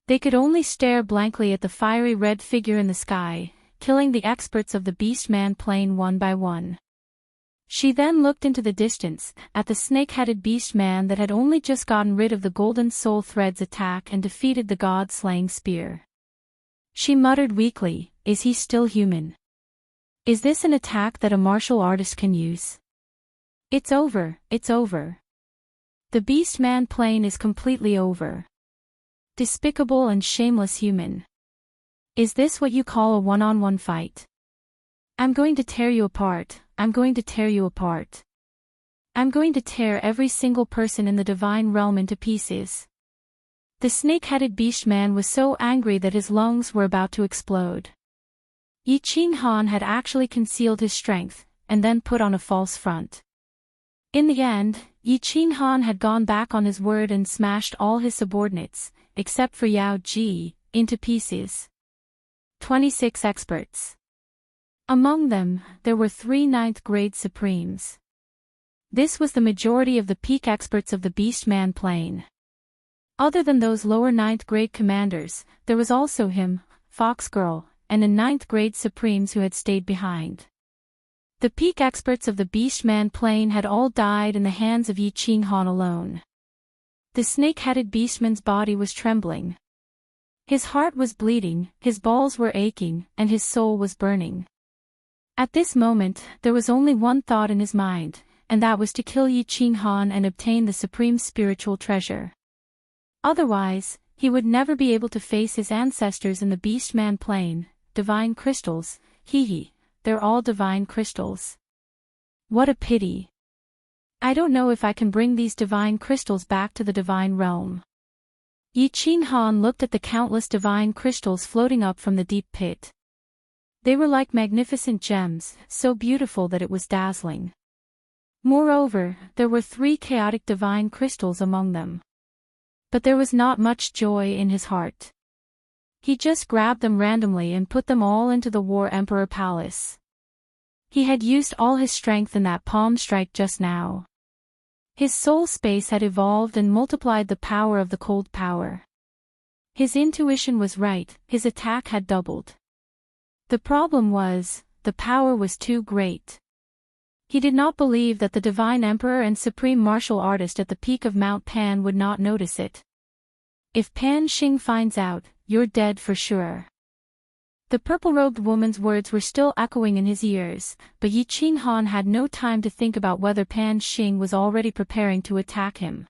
They could only stare blankly at the fiery red figure in the sky, killing the experts of the Beastman plane one by one. She then looked into the distance, at the snake-headed beastman that had only just gotten rid of the golden soul thread's attack and defeated the god-slaying spear. She muttered weakly, "Is he still human? Is this an attack that a martial artist can use? It's over, it's over. The beastman plane is completely over. Despicable and shameless human. Is this what you call a one-on-one fight? I'm going to tear you apart, I'm going to tear you apart. I'm going to tear every single person in the divine realm into pieces." The snake-headed beastman was so angry that his lungs were about to explode. Yi Qinghan had actually concealed his strength, and then put on a false front. In the end, Yi Qinghan had gone back on his word and smashed all his subordinates, except for Yao Ji, into pieces. 26 experts. Among them, there were 3 9th-grade Supremes. This was the majority of the peak experts of the Beastman plane. Other than those lower 9th-grade commanders, there was also him, Fox Girl, and a 9th-grade Supremes who had stayed behind. The peak experts of the Beastman plane had all died in the hands of Yi Qinghan alone. The snake-headed beastman's body was trembling. His heart was bleeding, his balls were aching, and his soul was burning. At this moment, there was only one thought in his mind, and that was to kill Yi Qinghan and obtain the supreme spiritual treasure. Otherwise, he would never be able to face his ancestors in the Beastman plane. Divine crystals, they're all divine crystals. What a pity. I don't know if I can bring these divine crystals back to the divine realm. Yi Qinghan looked at the countless divine crystals floating up from the deep pit. They were like magnificent gems, so beautiful that it was dazzling. Moreover, there were 3 chaotic divine crystals among them. But there was not much joy in his heart. He just grabbed them randomly and put them all into the War Emperor Palace. He had used all his strength in that palm strike just now. His soul space had evolved and multiplied the power of the cold power. His intuition was right, his attack had doubled. The problem was, the power was too great. He did not believe that the divine emperor and supreme martial artist at the peak of Mount Pan would not notice it. If Pan Xing finds out, you're dead for sure. The purple-robed woman's words were still echoing in his ears, but Yi Qinghan had no time to think about whether Pan Xing was already preparing to attack him.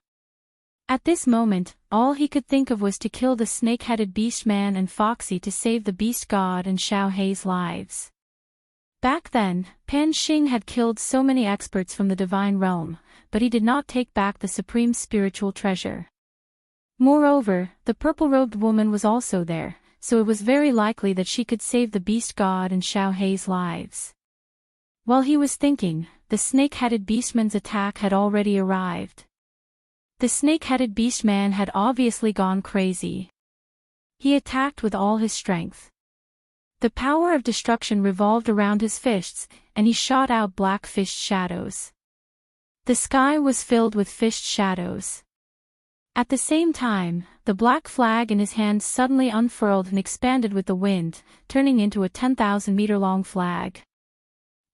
At this moment, all he could think of was to kill the snake-headed beast man and Foxy to save the beast god and Xiao Hei's lives. Back then, Pan Xing had killed so many experts from the divine realm, but he did not take back the supreme spiritual treasure. Moreover, the purple-robed woman was also there, so it was very likely that she could save the beast god and Xiao Hei's lives. While he was thinking, the snake-headed beastman's attack had already arrived. The snake-headed beastman had obviously gone crazy. He attacked with all his strength. The power of destruction revolved around his fists, and he shot out black fist shadows. The sky was filled with fist shadows. At the same time, the black flag in his hand suddenly unfurled and expanded with the wind, turning into a 10,000-meter-long flag.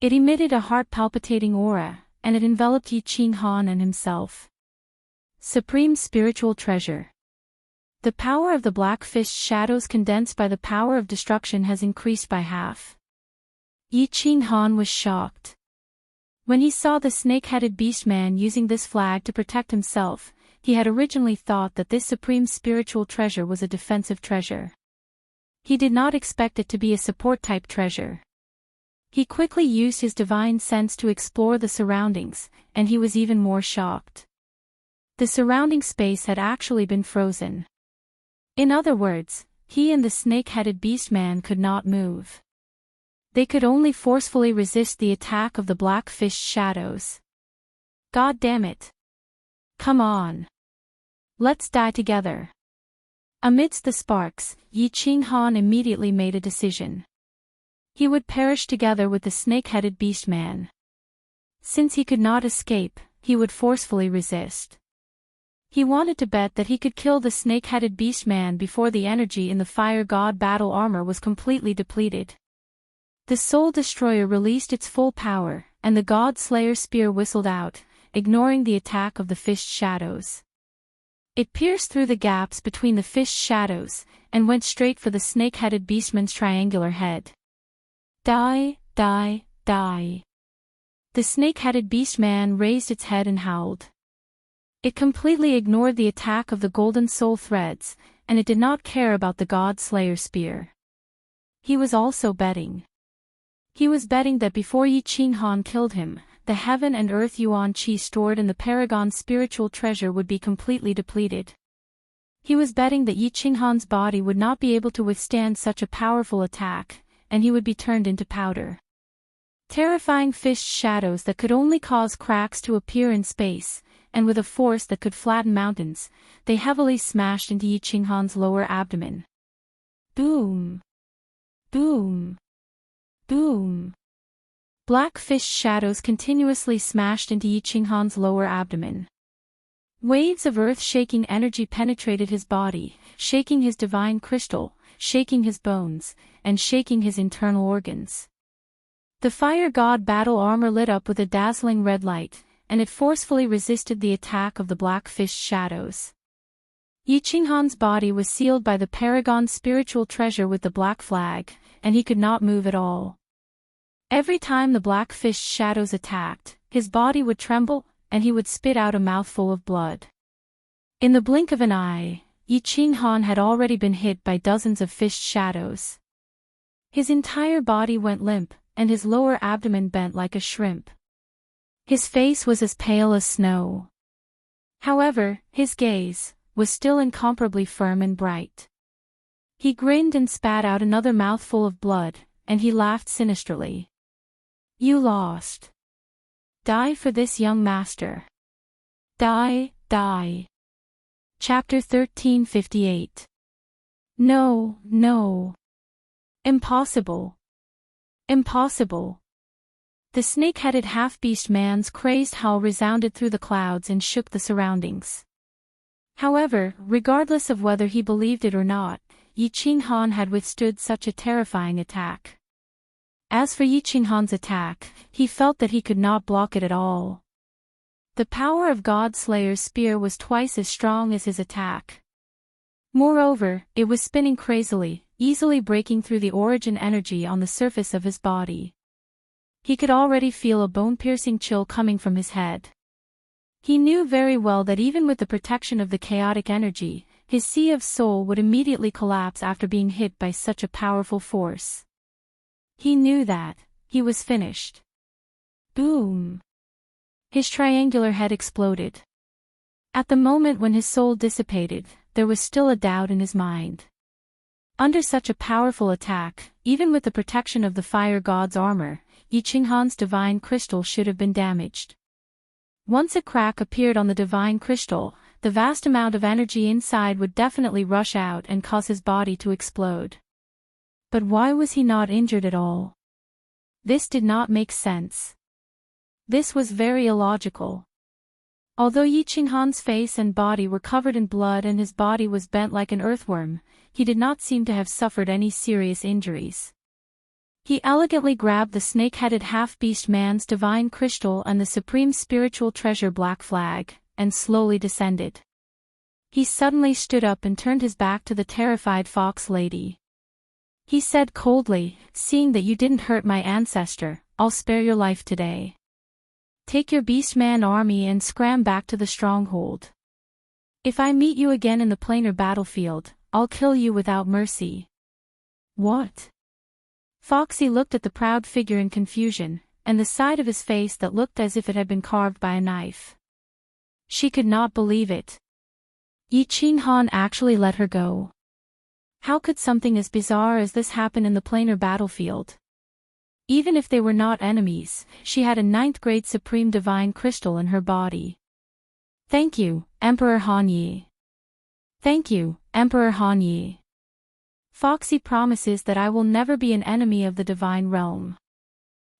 It emitted a heart-palpitating aura, and it enveloped Yi Qinghan and himself. Supreme spiritual treasure. The power of the black fist shadows condensed by the power of destruction has increased by half. Yi Qinghan was shocked. When he saw the snake-headed beastman using this flag to protect himself, he had originally thought that this supreme spiritual treasure was a defensive treasure. He did not expect it to be a support-type treasure. He quickly used his divine sense to explore the surroundings, and he was even more shocked. The surrounding space had actually been frozen. In other words, he and the snake-headed beastman could not move. They could only forcefully resist the attack of the black fish shadows. God damn it! Come on. Let's die together. Amidst the sparks, Yi Qinghan immediately made a decision. He would perish together with the snake-headed beastman. Since he could not escape, he would forcefully resist. He wanted to bet that he could kill the snake-headed beastman before the energy in the fire god battle armor was completely depleted. The soul destroyer released its full power, and the god slayer spear whistled out, ignoring the attack of the fish shadows. It pierced through the gaps between the fish shadows, and went straight for the snake-headed beastman's triangular head. Die, die, die. The snake-headed beastman raised its head and howled. It completely ignored the attack of the golden soul threads, and it did not care about the god slayer spear. He was also betting. He was betting that before Yi Qinghan killed him, the heaven and earth yuan qi stored in the paragon spiritual treasure would be completely depleted. He was betting that Yi Qinghan's body would not be able to withstand such a powerful attack, and he would be turned into powder. Terrifying fish shadows that could only cause cracks to appear in space, and with a force that could flatten mountains, they heavily smashed into Yi Qinghan's lower abdomen. Boom! Boom! Boom! Black fish shadows continuously smashed into Yi Qinghan's lower abdomen. Waves of earth-shaking energy penetrated his body, shaking his divine crystal, shaking his bones, and shaking his internal organs. The fire god battle armor lit up with a dazzling red light, and it forcefully resisted the attack of the black fish shadows. Yi Qinghan's body was sealed by the paragon spiritual treasure with the black flag, and he could not move at all. Every time the black fish shadows attacked, his body would tremble, and he would spit out a mouthful of blood. In the blink of an eye, Yi Qinghan had already been hit by dozens of fish shadows. His entire body went limp, and his lower abdomen bent like a shrimp. His face was as pale as snow. However, his gaze was still incomparably firm and bright. He grinned and spat out another mouthful of blood, and he laughed sinisterly. You lost. Die for this young master. Die, die. Chapter 1358. No, no. Impossible. Impossible. The snake-headed half-beast man's crazed howl resounded through the clouds and shook the surroundings. However, regardless of whether he believed it or not, Yi Qinghan had withstood such a terrifying attack. As for Yi Qinghan's attack, he felt that he could not block it at all. The power of God Slayer's spear was twice as strong as his attack. Moreover, it was spinning crazily, easily breaking through the origin energy on the surface of his body. He could already feel a bone-piercing chill coming from his head. He knew very well that even with the protection of the chaotic energy, his sea of soul would immediately collapse after being hit by such a powerful force. He knew that he was finished. Boom! His triangular head exploded. At the moment when his soul dissipated, there was still a doubt in his mind. Under such a powerful attack, even with the protection of the fire god's armor, Yi Qinghan's divine crystal should have been damaged. Once a crack appeared on the divine crystal, the vast amount of energy inside would definitely rush out and cause his body to explode. But why was he not injured at all? This did not make sense. This was very illogical. Although Yi Qinghan's face and body were covered in blood and his body was bent like an earthworm, he did not seem to have suffered any serious injuries. He elegantly grabbed the snake-headed half-beast man's divine crystal and the supreme spiritual treasure black flag, and slowly descended. He suddenly stood up and turned his back to the terrified fox lady. He said coldly, "Seeing that you didn't hurt my ancestor, I'll spare your life today. Take your beastman army and scram back to the stronghold. If I meet you again in the planar battlefield, I'll kill you without mercy." What? Foxy looked at the proud figure in confusion, and the side of his face that looked as if it had been carved by a knife. She could not believe it. Yi Qinghan actually let her go. How could something as bizarre as this happen in the planar battlefield? Even if they were not enemies, she had a 9th-grade supreme divine crystal in her body. "Thank you, Emperor Han Yi. Thank you, Emperor Han Yi. Foxy promises that I will never be an enemy of the divine realm."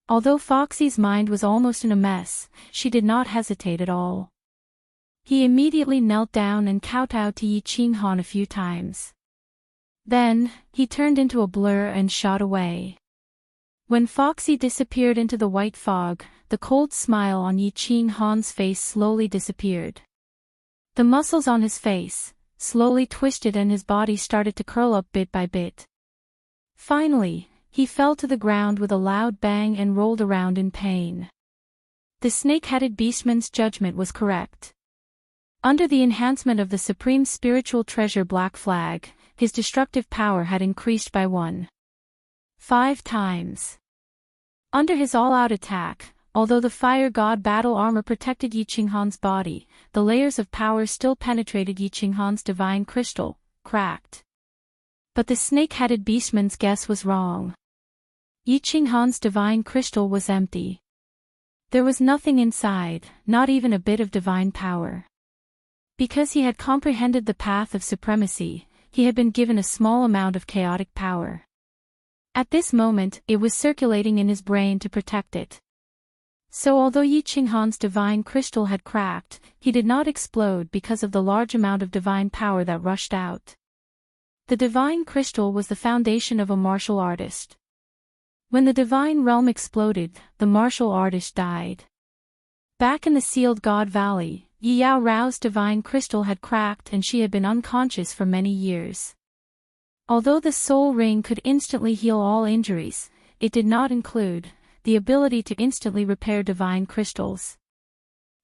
Although Foxy's mind was almost in a mess, she did not hesitate at all. He immediately knelt down and kowtowed to Yi Qinghan a few times. Then, he turned into a blur and shot away. When Foxy disappeared into the white fog, the cold smile on Yi Qinghan's face slowly disappeared. The muscles on his face slowly twisted and his body started to curl up bit by bit. Finally, he fell to the ground with a loud bang and rolled around in pain. The snake-headed beastman's judgment was correct. Under the enhancement of the supreme spiritual treasure black flag, his destructive power had increased by 1.5 times. Under his all-out attack, although the fire god battle armor protected Yi Qinghan's body, the layers of power still penetrated Yi Qinghan's divine crystal, cracked. But the snake-headed beastman's guess was wrong. Yi Qinghan's divine crystal was empty. There was nothing inside, not even a bit of divine power. Because he had comprehended the path of supremacy, he had been given a small amount of chaotic power. At this moment, it was circulating in his brain to protect it. So although Yi Qinghan's divine crystal had cracked, he did not explode because of the large amount of divine power that rushed out. The divine crystal was the foundation of a martial artist. When the divine realm exploded, the martial artist died. Back in the sealed God Valley, Yi Yao Rao's divine crystal had cracked and she had been unconscious for many years. Although the soul ring could instantly heal all injuries, it did not include the ability to instantly repair divine crystals.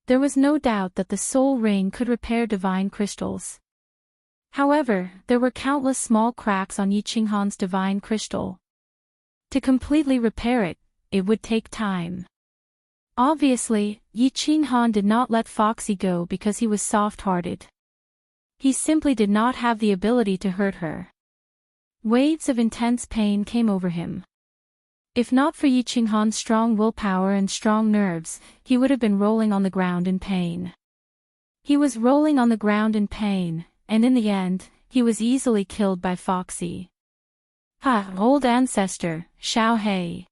There was no doubt that the soul ring could repair divine crystals. However, there were countless small cracks on Yi Qinghan's divine crystal. To completely repair it, it would take time. Obviously, Yi Qinghan did not let Foxy go because he was soft-hearted. He simply did not have the ability to hurt her. Waves of intense pain came over him. If not for Yi Qinghan's strong willpower and strong nerves, he would have been rolling on the ground in pain. He was rolling on the ground in pain, and in the end, he was easily killed by Foxy. Ha, old ancestor, Xiao Hei.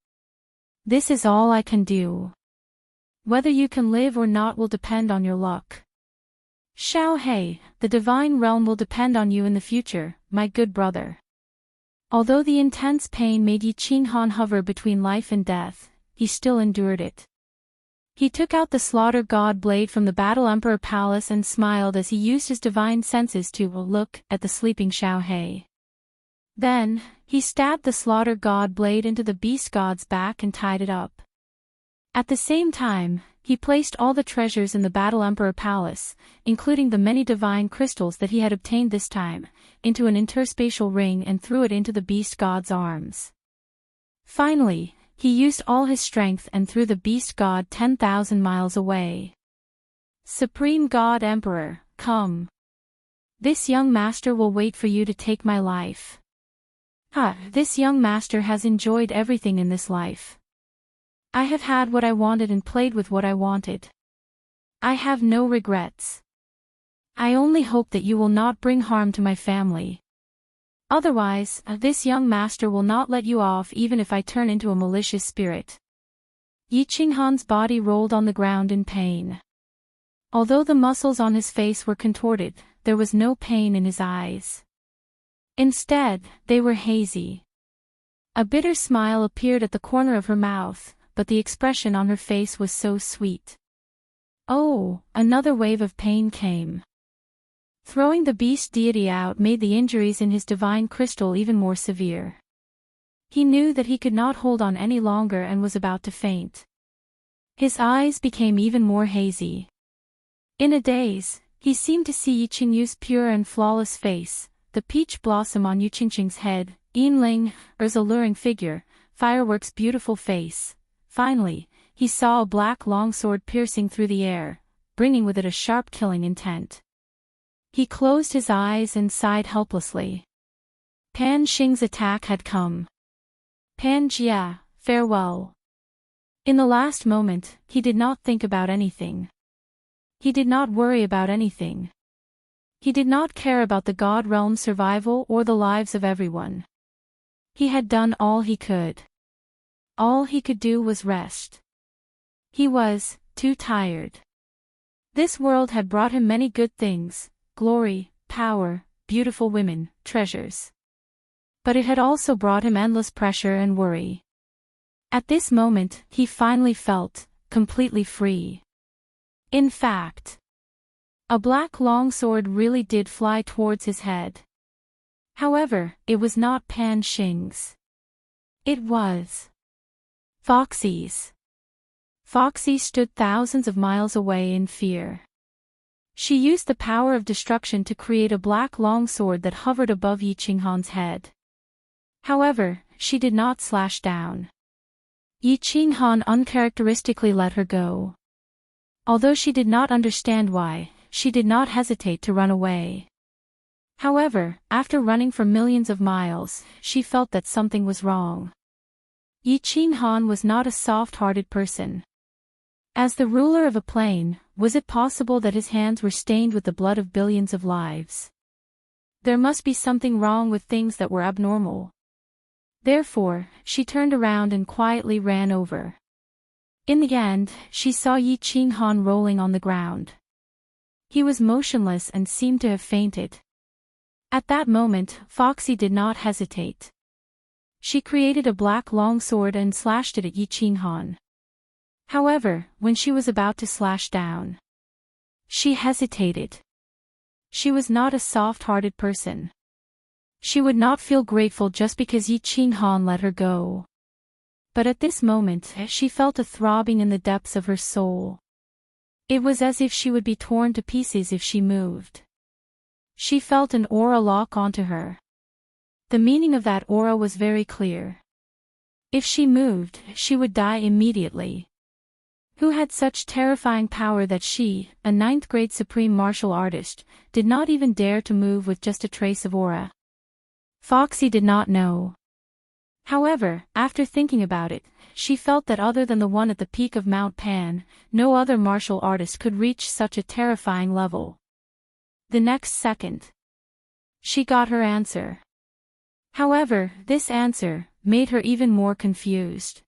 This is all I can do. Whether you can live or not will depend on your luck. Xiao Hei, the divine realm will depend on you in the future, my good brother. Although the intense pain made Yi Qinghan hover between life and death, he still endured it. He took out the slaughter god blade from the Battle Emperor Palace and smiled as he used his divine senses to look at the sleeping Xiao Hei. Then, he stabbed the slaughter god blade into the beast god's back and tied it up. At the same time, he placed all the treasures in the Battle Emperor Palace, including the many divine crystals that he had obtained this time, into an interspatial ring and threw it into the beast god's arms. Finally, he used all his strength and threw the beast god 10,000 miles away. Supreme God Emperor, come. This young master will wait for you to take my life. This young master has enjoyed everything in this life. I have had what I wanted and played with what I wanted. I have no regrets. I only hope that you will not bring harm to my family. Otherwise, this young master will not let you off even if I turn into a malicious spirit. Yi Qinghan's body rolled on the ground in pain. Although the muscles on his face were contorted, there was no pain in his eyes. Instead, they were hazy. A bitter smile appeared at the corner of her mouth, but the expression on her face was so sweet. Oh, another wave of pain came. Throwing the beast deity out made the injuries in his divine crystal even more severe. He knew that he could not hold on any longer and was about to faint. His eyes became even more hazy. In a daze, he seemed to see Yi Qingyu's pure and flawless face, the peach blossom on Yu Qingqing's head, Yinling, Er's alluring figure, Firework's beautiful face. Finally, he saw a black longsword piercing through the air, bringing with it a sharp killing intent. He closed his eyes and sighed helplessly. Pan Xing's attack had come. Pan Jia, farewell. In the last moment, he did not think about anything. He did not worry about anything. He did not care about the God realm's survival or the lives of everyone. He had done all he could. All he could do was rest. He was too tired. This world had brought him many good things, glory, power, beautiful women, treasures. But it had also brought him endless pressure and worry. At this moment, he finally felt completely free. In fact, a black longsword really did fly towards his head. However, it was not Pan Xing's. It was Foxy's. Foxy stood thousands of miles away in fear. She used the power of destruction to create a black longsword that hovered above Yi Qinghan's head. However, she did not slash down. Yi Qinghan uncharacteristically let her go. Although she did not understand why, she did not hesitate to run away. However, after running for millions of miles, she felt that something was wrong. Yi Qinghan was not a soft-hearted person. As the ruler of a plane, was it possible that his hands were stained with the blood of billions of lives? There must be something wrong with things that were abnormal. Therefore, she turned around and quietly ran over. In the end, she saw Yi Qinghan rolling on the ground. He was motionless and seemed to have fainted. At that moment, Foxy did not hesitate. She created a black longsword and slashed it at Yi Qinghan. However, when she was about to slash down, she hesitated. She was not a soft-hearted person. She would not feel grateful just because Yi Qinghan let her go. But at this moment, she felt a throbbing in the depths of her soul. It was as if she would be torn to pieces if she moved. She felt an aura lock onto her. The meaning of that aura was very clear. If she moved, she would die immediately. Who had such terrifying power that she, a 9th-grade supreme martial artist, did not even dare to move with just a trace of aura? Foxy did not know. However, after thinking about it, she felt that other than the one at the peak of Mount Pan, no other martial artist could reach such a terrifying level. The next second, she got her answer. However, this answer made her even more confused.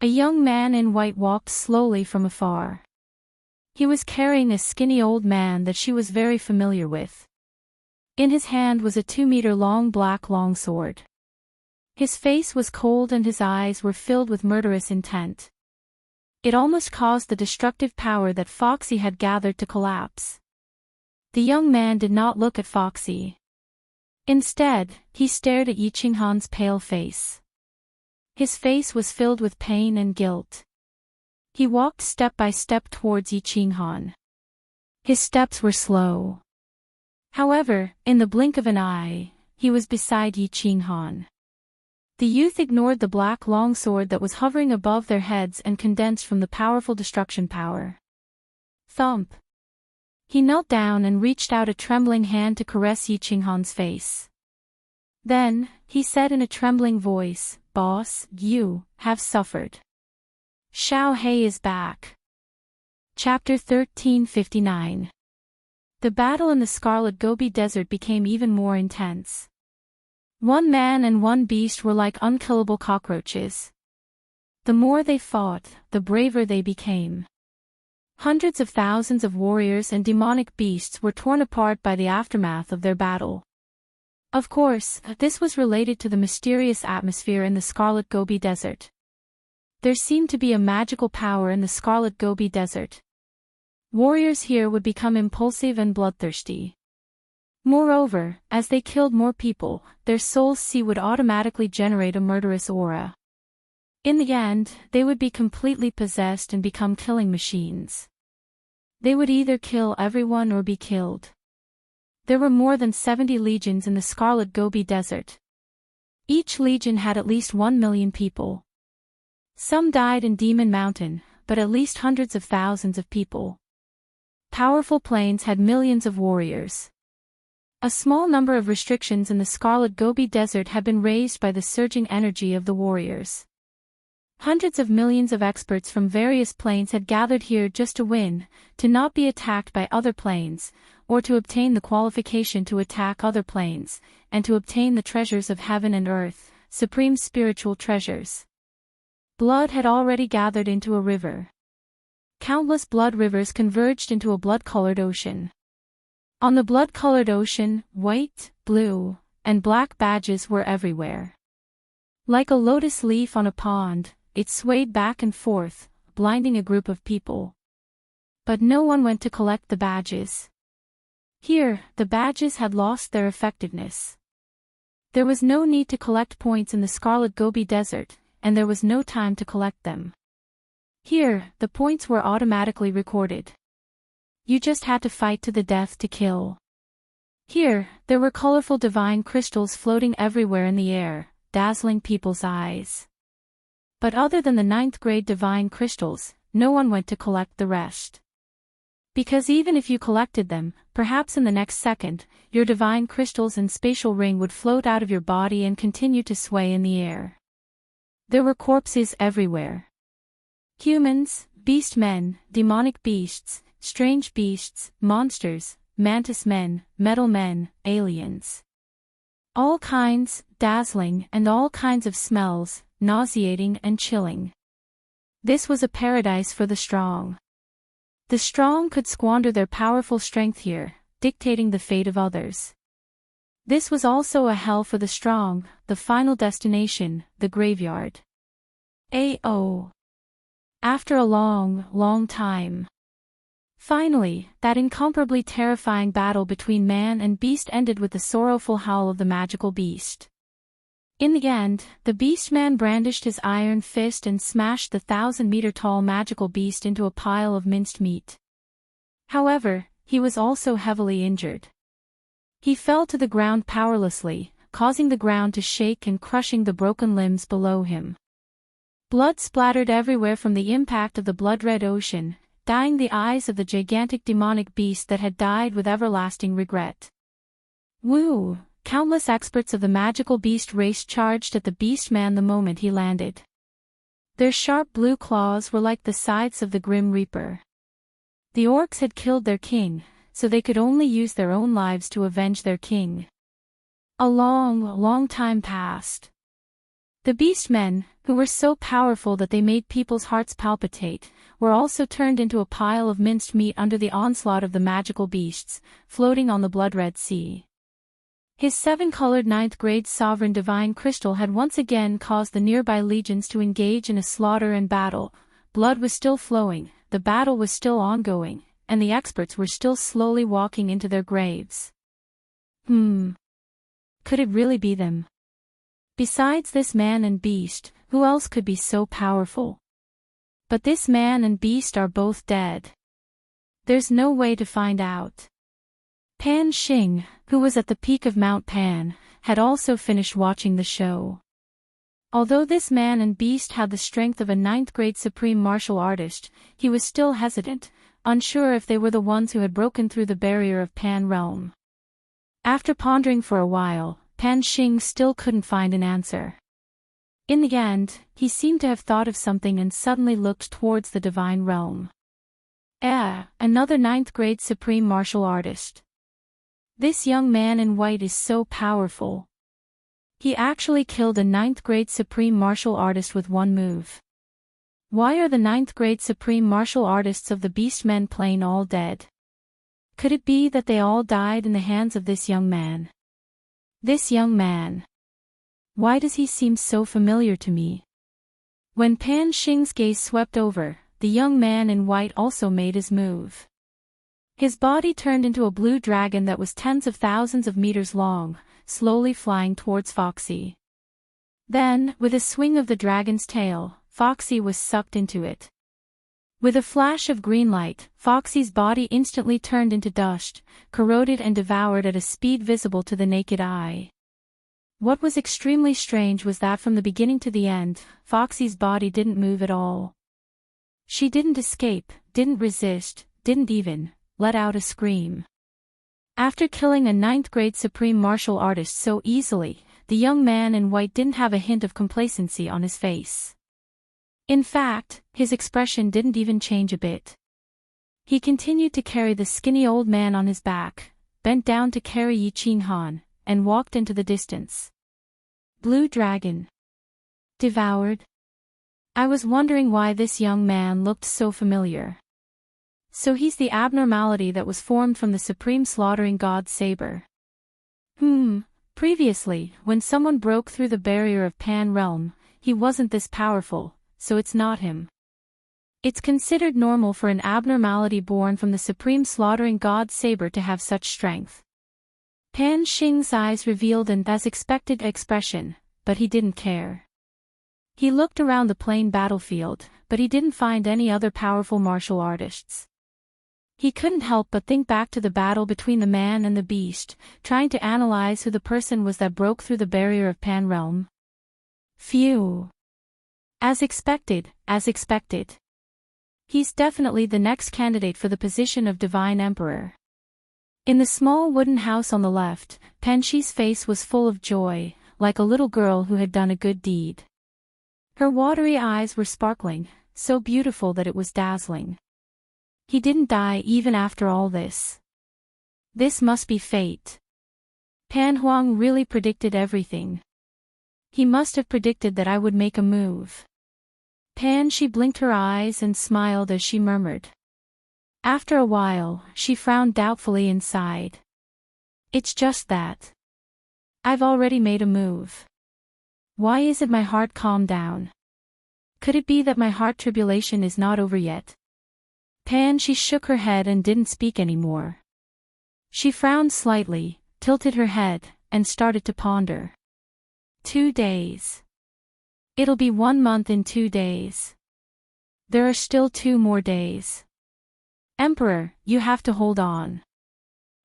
A young man in white walked slowly from afar. He was carrying a skinny old man that she was very familiar with. In his hand was a 2-meter-long black longsword. His face was cold and his eyes were filled with murderous intent. It almost caused the destructive power that Foxy had gathered to collapse. The young man did not look at Foxy. Instead, he stared at Yi Qinghan's pale face. His face was filled with pain and guilt. He walked step by step towards Yi Qinghan. His steps were slow. However, in the blink of an eye, he was beside Yi Qinghan. The youth ignored the black longsword that was hovering above their heads and condensed from the powerful destruction power. Thump. He knelt down and reached out a trembling hand to caress Yi Qinghan's face. Then, he said in a trembling voice, "Boss, you have suffered. Xiao He is back." Chapter 1359. The battle in the Scarlet Gobi Desert became even more intense. One man and one beast were like unkillable cockroaches. The more they fought, the braver they became. Hundreds of thousands of warriors and demonic beasts were torn apart by the aftermath of their battle. Of course, this was related to the mysterious atmosphere in the Scarlet Gobi Desert. There seemed to be a magical power in the Scarlet Gobi Desert. Warriors here would become impulsive and bloodthirsty. Moreover, as they killed more people, their soul's would automatically generate a murderous aura. In the end, they would be completely possessed and become killing machines. They would either kill everyone or be killed. There were more than 70 legions in the Scarlet Gobi Desert. Each legion had at least 1 million people. Some died in Demon Mountain, but at least hundreds of thousands of people. Powerful plains had millions of warriors. A small number of restrictions in the Scarlet Gobi Desert had been raised by the surging energy of the warriors. Hundreds of millions of experts from various planes had gathered here just to win, to not be attacked by other planes, or to obtain the qualification to attack other planes, and to obtain the treasures of heaven and earth, supreme spiritual treasures. Blood had already gathered into a river. Countless blood rivers converged into a blood-colored ocean. On the blood-colored ocean, white, blue, and black badges were everywhere. Like a lotus leaf on a pond, it swayed back and forth, blinding a group of people. But no one went to collect the badges. Here, the badges had lost their effectiveness. There was no need to collect points in the Scarlet Gobi Desert, and there was no time to collect them. Here, the points were automatically recorded. You just had to fight to the death to kill. Here, there were colorful divine crystals floating everywhere in the air, dazzling people's eyes. But other than the 9th grade divine crystals, no one went to collect the rest. Because even if you collected them, perhaps in the next second, your divine crystals and spatial ring would float out of your body and continue to sway in the air. There were corpses everywhere. Humans, beast men, demonic beasts, strange beasts, monsters, mantis men, metal men, aliens. All kinds, dazzling, and all kinds of smells, nauseating and chilling. This was a paradise for the strong. The strong could squander their powerful strength here, dictating the fate of others. This was also a hell for the strong, the final destination, the graveyard. A.O. After a long, long time. Finally, that incomparably terrifying battle between man and beast ended with the sorrowful howl of the magical beast. In the end, the beast man brandished his iron fist and smashed the 1,000-meter-tall magical beast into a pile of minced meat. However, he was also heavily injured. He fell to the ground powerlessly, causing the ground to shake and crushing the broken limbs below him. Blood splattered everywhere from the impact of the blood-red ocean, dyeing the eyes of the gigantic demonic beast that had died with everlasting regret. Woo! countless experts of the magical beast race charged at the beast man the moment he landed. Their sharp blue claws were like the scythes of the Grim Reaper. The orcs had killed their king, so they could only use their own lives to avenge their king. A long, long time passed. The beastmen, who were so powerful that they made people's hearts palpitate, were also turned into a pile of minced meat under the onslaught of the magical beasts, floating on the blood-red sea. His 7-colored 9th-grade sovereign divine crystal had once again caused the nearby legions to engage in a slaughter and battle. Blood was still flowing, the battle was still ongoing, and the experts were still slowly walking into their graves. Could it really be them? Besides this man and beast, who else could be so powerful? But this man and beast are both dead. There's no way to find out. Pan Xing, who was at the peak of Mount Pan, had also finished watching the show. Although this man and beast had the strength of a 9th-grade supreme martial artist, he was still hesitant, unsure if they were the ones who had broken through the barrier of Pan realm. After pondering for a while, Pan Xing still couldn't find an answer. In the end, he seemed to have thought of something and suddenly looked towards the divine realm. Another 9th-grade supreme martial artist. This young man in white is so powerful. He actually killed a 9th-grade supreme martial artist with one move. Why are the 9th-grade supreme martial artists of the Beastmen plain all dead? Could it be that they all died in the hands of this young man? This young man. Why does he seem so familiar to me? When Pan Xing's gaze swept over, the young man in white also made his move. His body turned into a blue dragon that was tens of thousands of meters long, slowly flying towards Foxy. Then, with a swing of the dragon's tail, Foxy was sucked into it. With a flash of green light, Foxy's body instantly turned into dust, corroded and devoured at a speed visible to the naked eye. What was extremely strange was that from the beginning to the end, Foxy's body didn't move at all. She didn't escape, didn't resist, didn't even let out a scream. After killing a 9th-grade supreme martial artist so easily, the young man in white didn't have a hint of complacency on his face. In fact, his expression didn't even change a bit. He continued to carry the skinny old man on his back, bent down to carry Yi Qinghan, and walked into the distance. Blue dragon. Devoured. I was wondering why this young man looked so familiar. So he's the abnormality that was formed from the supreme slaughtering god saber. Previously, when someone broke through the barrier of Pan realm, he wasn't this powerful, so it's not him. It's considered normal for an abnormality born from the supreme slaughtering god saber to have such strength. Pan Xing's eyes revealed an as-expected expression, but he didn't care. He looked around the plain battlefield, but he didn't find any other powerful martial artists. He couldn't help but think back to the battle between the man and the beast, trying to analyze who the person was that broke through the barrier of Pan realm. Phew. As expected, as expected. He's definitely the next candidate for the position of Divine Emperor. In the small wooden house on the left, Panchi's face was full of joy, like a little girl who had done a good deed. Her watery eyes were sparkling, so beautiful that it was dazzling. He didn't die even after all this. This must be fate. Pan Huang really predicted everything. He must have predicted that I would make a move. Pan Shi blinked her eyes and smiled as she murmured. After a while, she frowned doubtfully and sighed. It's just that. I've already made a move. Why is it my heart calmed down? Could it be that my heart tribulation is not over yet? Pan Shi shook her head and didn't speak anymore. She frowned slightly, tilted her head, and started to ponder. 2 days. It'll be 1 month in 2 days. There are still 2 more days. Emperor, you have to hold on.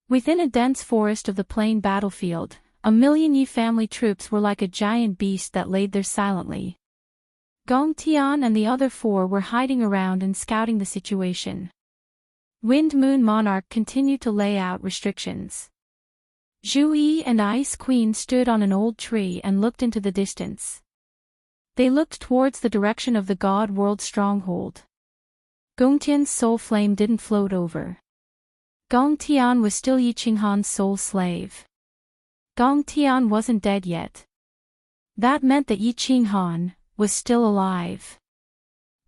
Within a dense forest of the plain battlefield, 1,000,000 Yi family troops were like a giant beast that laid there silently. Gong Tian and the other 4 were hiding around and scouting the situation. Wind Moon Monarch continued to lay out restrictions. Zhu Yi and Ice Queen stood on an old tree and looked into the distance. They looked towards the direction of the God World stronghold. Gongtian's soul flame didn't float over. Gongtian was still Yi Qinghan's soul slave. Gongtian wasn't dead yet. That meant that Yi Qinghan was still alive.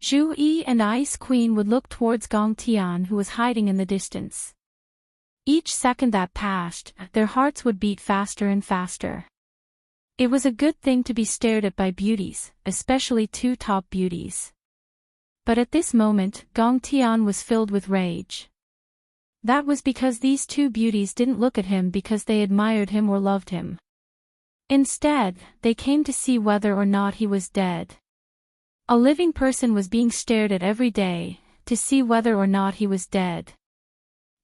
Zhu Yi and Ice Queen would look towards Gongtian, who was hiding in the distance. Each second that passed, their hearts would beat faster and faster. It was a good thing to be stared at by beauties, especially two top beauties. But at this moment, Gongtian was filled with rage. That was because these two beauties didn't look at him because they admired him or loved him. Instead, they came to see whether or not he was dead. A living person was being stared at every day, to see whether or not he was dead.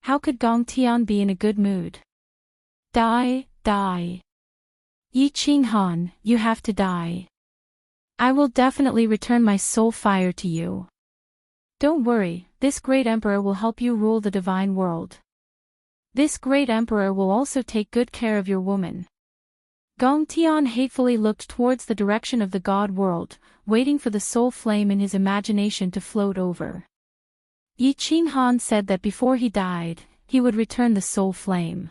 How could Gongtian be in a good mood? Die, die. Yi Qinghan, you have to die. I will definitely return my soul fire to you. Don't worry, this great emperor will help you rule the divine world. This great emperor will also take good care of your woman. Gongtian hatefully looked towards the direction of the God world, waiting for the soul flame in his imagination to float over. Yi Qinghan said that before he died, he would return the soul flame.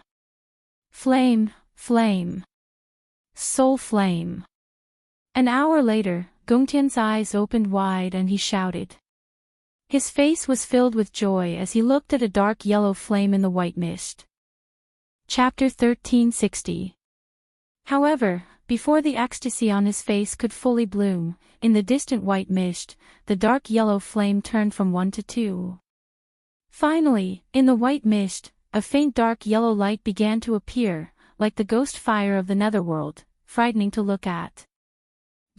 Flame, flame. Soul flame. An hour later, Gongtian's eyes opened wide and he shouted. His face was filled with joy as he looked at a dark yellow flame in the white mist. Chapter 1360. However, before the ecstasy on his face could fully bloom, in the distant white mist, the dark yellow flame turned from 1 to 2. Finally, in the white mist, a faint dark yellow light began to appear, like the ghost fire of the netherworld, frightening to look at.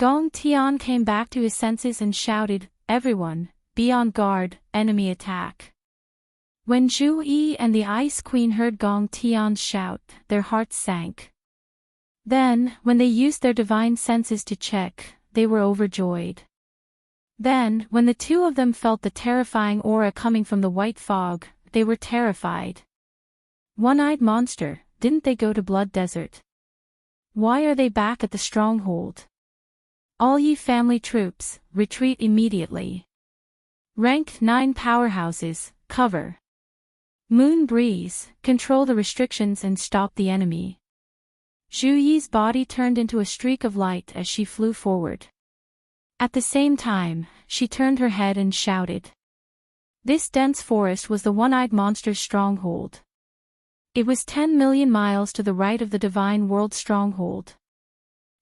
Gongtian came back to his senses and shouted, "Everyone, be on guard, enemy attack." When Zhu Yi and the Ice Queen heard Gongtian's shout, their hearts sank. Then, when they used their divine senses to check, they were overjoyed. Then, when the two of them felt the terrifying aura coming from the white fog, they were terrified. One-eyed monster, didn't they go to Blood Desert? Why are they back at the stronghold? All ye family troops, retreat immediately. Rank 9 powerhouses, cover. Moon Breeze, control the restrictions and stop the enemy. Zhu Yi's body turned into a streak of light as she flew forward. At the same time, she turned her head and shouted. This dense forest was the one-eyed monster's stronghold. It was 10 million miles to the right of the divine world stronghold.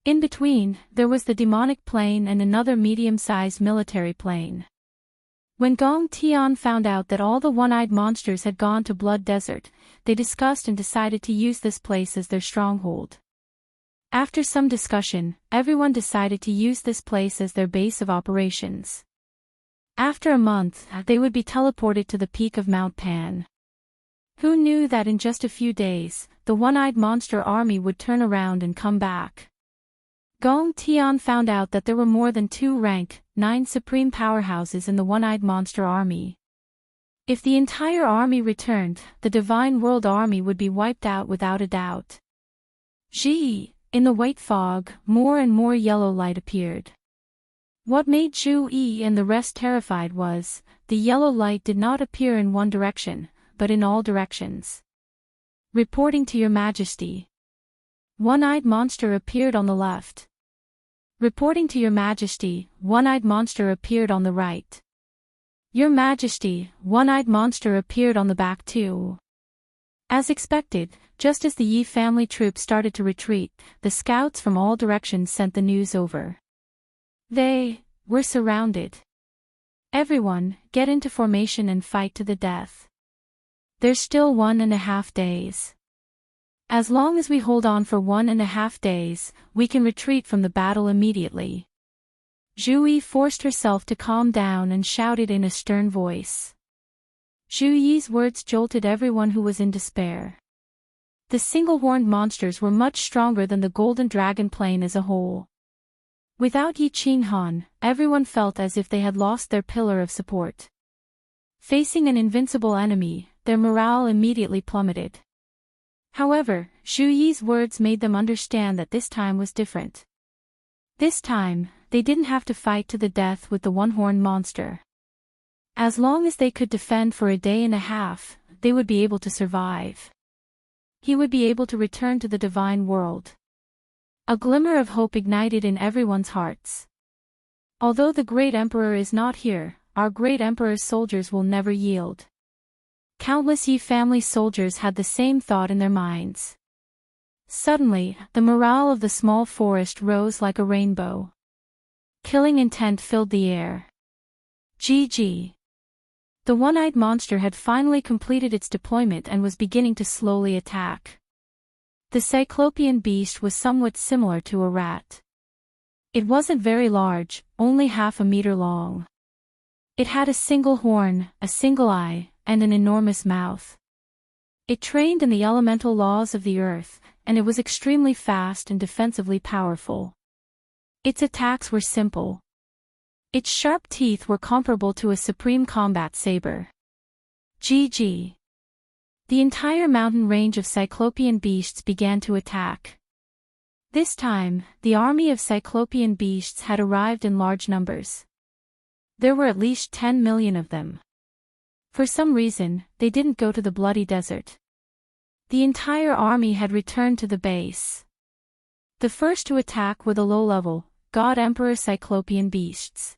In between, there was the demonic plane and another medium-sized military plane. When Gongtian found out that all the one-eyed monsters had gone to Blood Desert, they discussed and decided to use this place as their stronghold. After some discussion, everyone decided to use this place as their base of operations. After a month, they would be teleported to the peak of Mount Pan. Who knew that in just a few days, the one-eyed monster army would turn around and come back? Gongtian found out that there were more than 2 rank 9 supreme powerhouses in the one-eyed monster army. If the entire army returned, the divine world army would be wiped out without a doubt. Gee, in the white fog, more and more yellow light appeared. What made Zhu Yi and the rest terrified was, the yellow light did not appear in one direction, but in all directions. Reporting to your majesty. One-eyed monster appeared on the left. Reporting to your majesty, one-eyed monster appeared on the right. Your majesty, one-eyed monster appeared on the back too. As expected, just as the Yi family troops started to retreat, the scouts from all directions sent the news over. They were surrounded. Everyone, get into formation and fight to the death. There's still 1.5 days. As long as we hold on for 1.5 days, we can retreat from the battle immediately. Zhu Yi forced herself to calm down and shouted in a stern voice. Zhu Yi's words jolted everyone who was in despair. The single-horned monsters were much stronger than the golden dragon plane as a whole. Without Yi Qinghan, everyone felt as if they had lost their pillar of support. Facing an invincible enemy, their morale immediately plummeted. However, Zhu Yi's words made them understand that this time was different. This time, they didn't have to fight to the death with the one-horned monster. As long as they could defend for a day and a half, they would be able to survive. He would be able to return to the divine world. A glimmer of hope ignited in everyone's hearts. Although the great emperor is not here, our great emperor's soldiers will never yield. Countless Yi family soldiers had the same thought in their minds. Suddenly, the morale of the small forest rose like a rainbow. Killing intent filled the air. GG. The one-eyed monster had finally completed its deployment and was beginning to slowly attack. The cyclopean beast was somewhat similar to a rat. It wasn't very large, only half a meter long. It had a single horn, a single eye, and an enormous mouth. It trained in the elemental laws of the earth, and it was extremely fast and defensively powerful. Its attacks were simple. Its sharp teeth were comparable to a supreme combat saber. GG. The entire mountain range of cyclopean beasts began to attack. This time, the army of cyclopean beasts had arrived in large numbers. There were at least 10 million of them. For some reason, they didn't go to the bloody desert. The entire army had returned to the base. The first to attack were the low-level, God Emperor cyclopean beasts.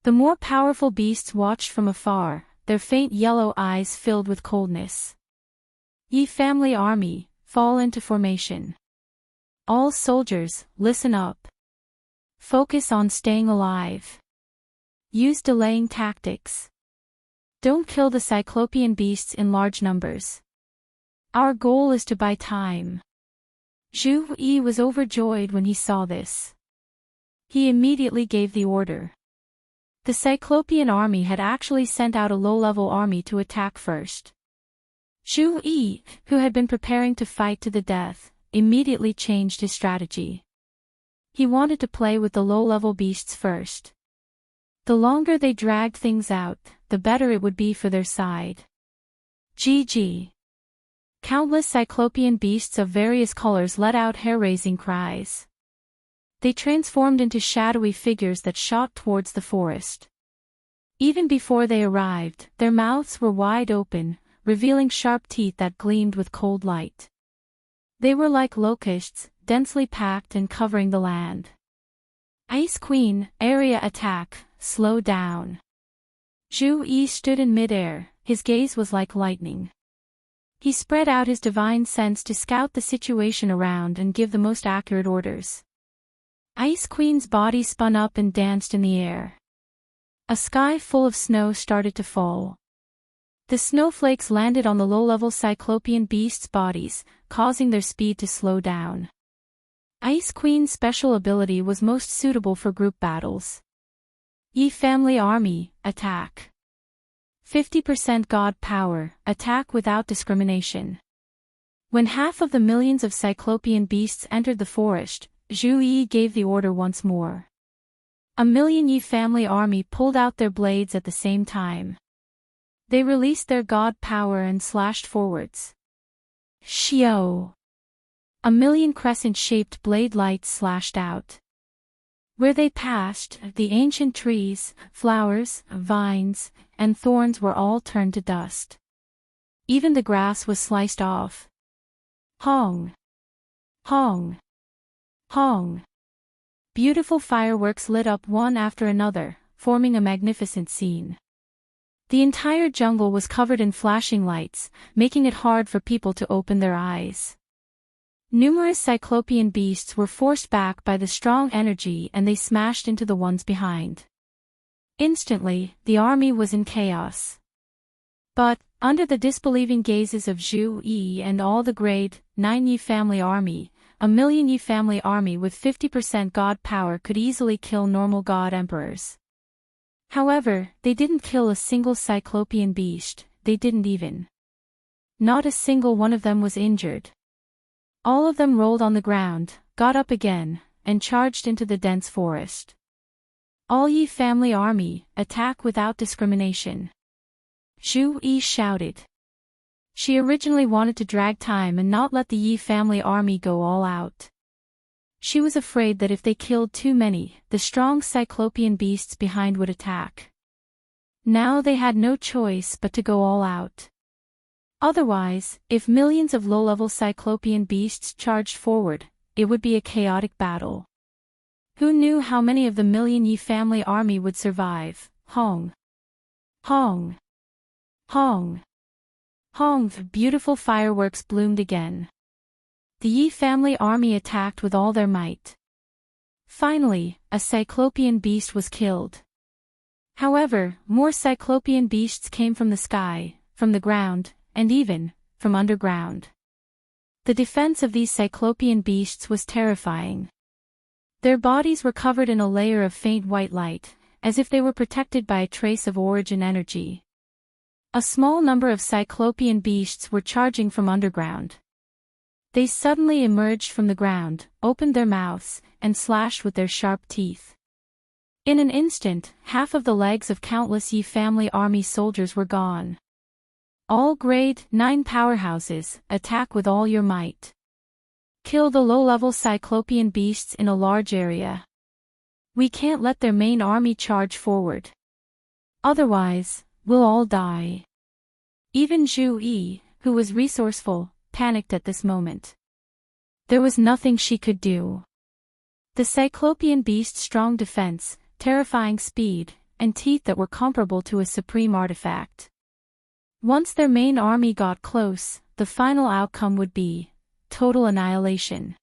The more powerful beasts watched from afar, their faint yellow eyes filled with coldness. Yi family army, fall into formation. All soldiers, listen up. Focus on staying alive. Use delaying tactics. Don't kill the cyclopean beasts in large numbers. Our goal is to buy time. Zhu Yi was overjoyed when he saw this. He immediately gave the order. The cyclopean army had actually sent out a low-level army to attack first. Zhu Yi, who had been preparing to fight to the death, immediately changed his strategy. He wanted to play with the low-level beasts first. The longer they dragged things out, the better it would be for their side. GG. Countless cyclopean beasts of various colors let out hair-raising cries. They transformed into shadowy figures that shot towards the forest. Even before they arrived, their mouths were wide open, revealing sharp teeth that gleamed with cold light. They were like locusts, densely packed and covering the land. Ice Queen, area attack, slow down. Zhu Yi stood in midair, his gaze was like lightning. He spread out his divine sense to scout the situation around and give the most accurate orders. Ice Queen's body spun up and danced in the air. A sky full of snow started to fall. The snowflakes landed on the low-level cyclopean beasts' bodies, causing their speed to slow down. Ice Queen's special ability was most suitable for group battles. Yi family army, attack. 50% God power, attack without discrimination. When half of the millions of cyclopean beasts entered the forest, Zhu Yi gave the order once more. A million Yi family army pulled out their blades at the same time. They released their God power and slashed forwards. Xiao! A million crescent-shaped blade lights slashed out. Where they passed, the ancient trees, flowers, vines, and thorns were all turned to dust. Even the grass was sliced off. Hong! Hong! Hong! Beautiful fireworks lit up one after another, forming a magnificent scene. The entire jungle was covered in flashing lights, making it hard for people to open their eyes. Numerous cyclopean beasts were forced back by the strong energy and they smashed into the ones behind. Instantly, the army was in chaos. But, under the disbelieving gazes of Zhu Yi and all the grade 9 Yi family army, a million Yi family army with 50% God power could easily kill normal God emperors. However, they didn't kill a single cyclopean beast, they didn't even. Not a single one of them was injured. All of them rolled on the ground, got up again, and charged into the dense forest. All Yi family army, attack without discrimination. Zhu Yi shouted. She originally wanted to drag time and not let the Yi family army go all out. She was afraid that if they killed too many, the strong cyclopean beasts behind would attack. Now they had no choice but to go all out. Otherwise, if millions of low-level cyclopean beasts charged forward, it would be a chaotic battle. Who knew how many of the million Yi family army would survive? Hong. Hong. Hong. Hong. Beautiful fireworks bloomed again. The Yi family army attacked with all their might. Finally, a cyclopean beast was killed. However, more cyclopean beasts came from the sky, from the ground, and even from underground. The defense of these cyclopean beasts was terrifying. Their bodies were covered in a layer of faint white light, as if they were protected by a trace of origin energy. A small number of cyclopean beasts were charging from underground. They suddenly emerged from the ground, opened their mouths, and slashed with their sharp teeth. In an instant, half of the legs of countless Yi family army soldiers were gone. All grade 9 powerhouses, attack with all your might. Kill the low-level cyclopean beasts in a large area. We can't let their main army charge forward. Otherwise, we'll all die. Even Zhu Yi, who was resourceful, panicked at this moment. There was nothing she could do. The cyclopean beast's strong defense, terrifying speed, and teeth that were comparable to a supreme artifact. Once their main army got close, the final outcome would be total annihilation.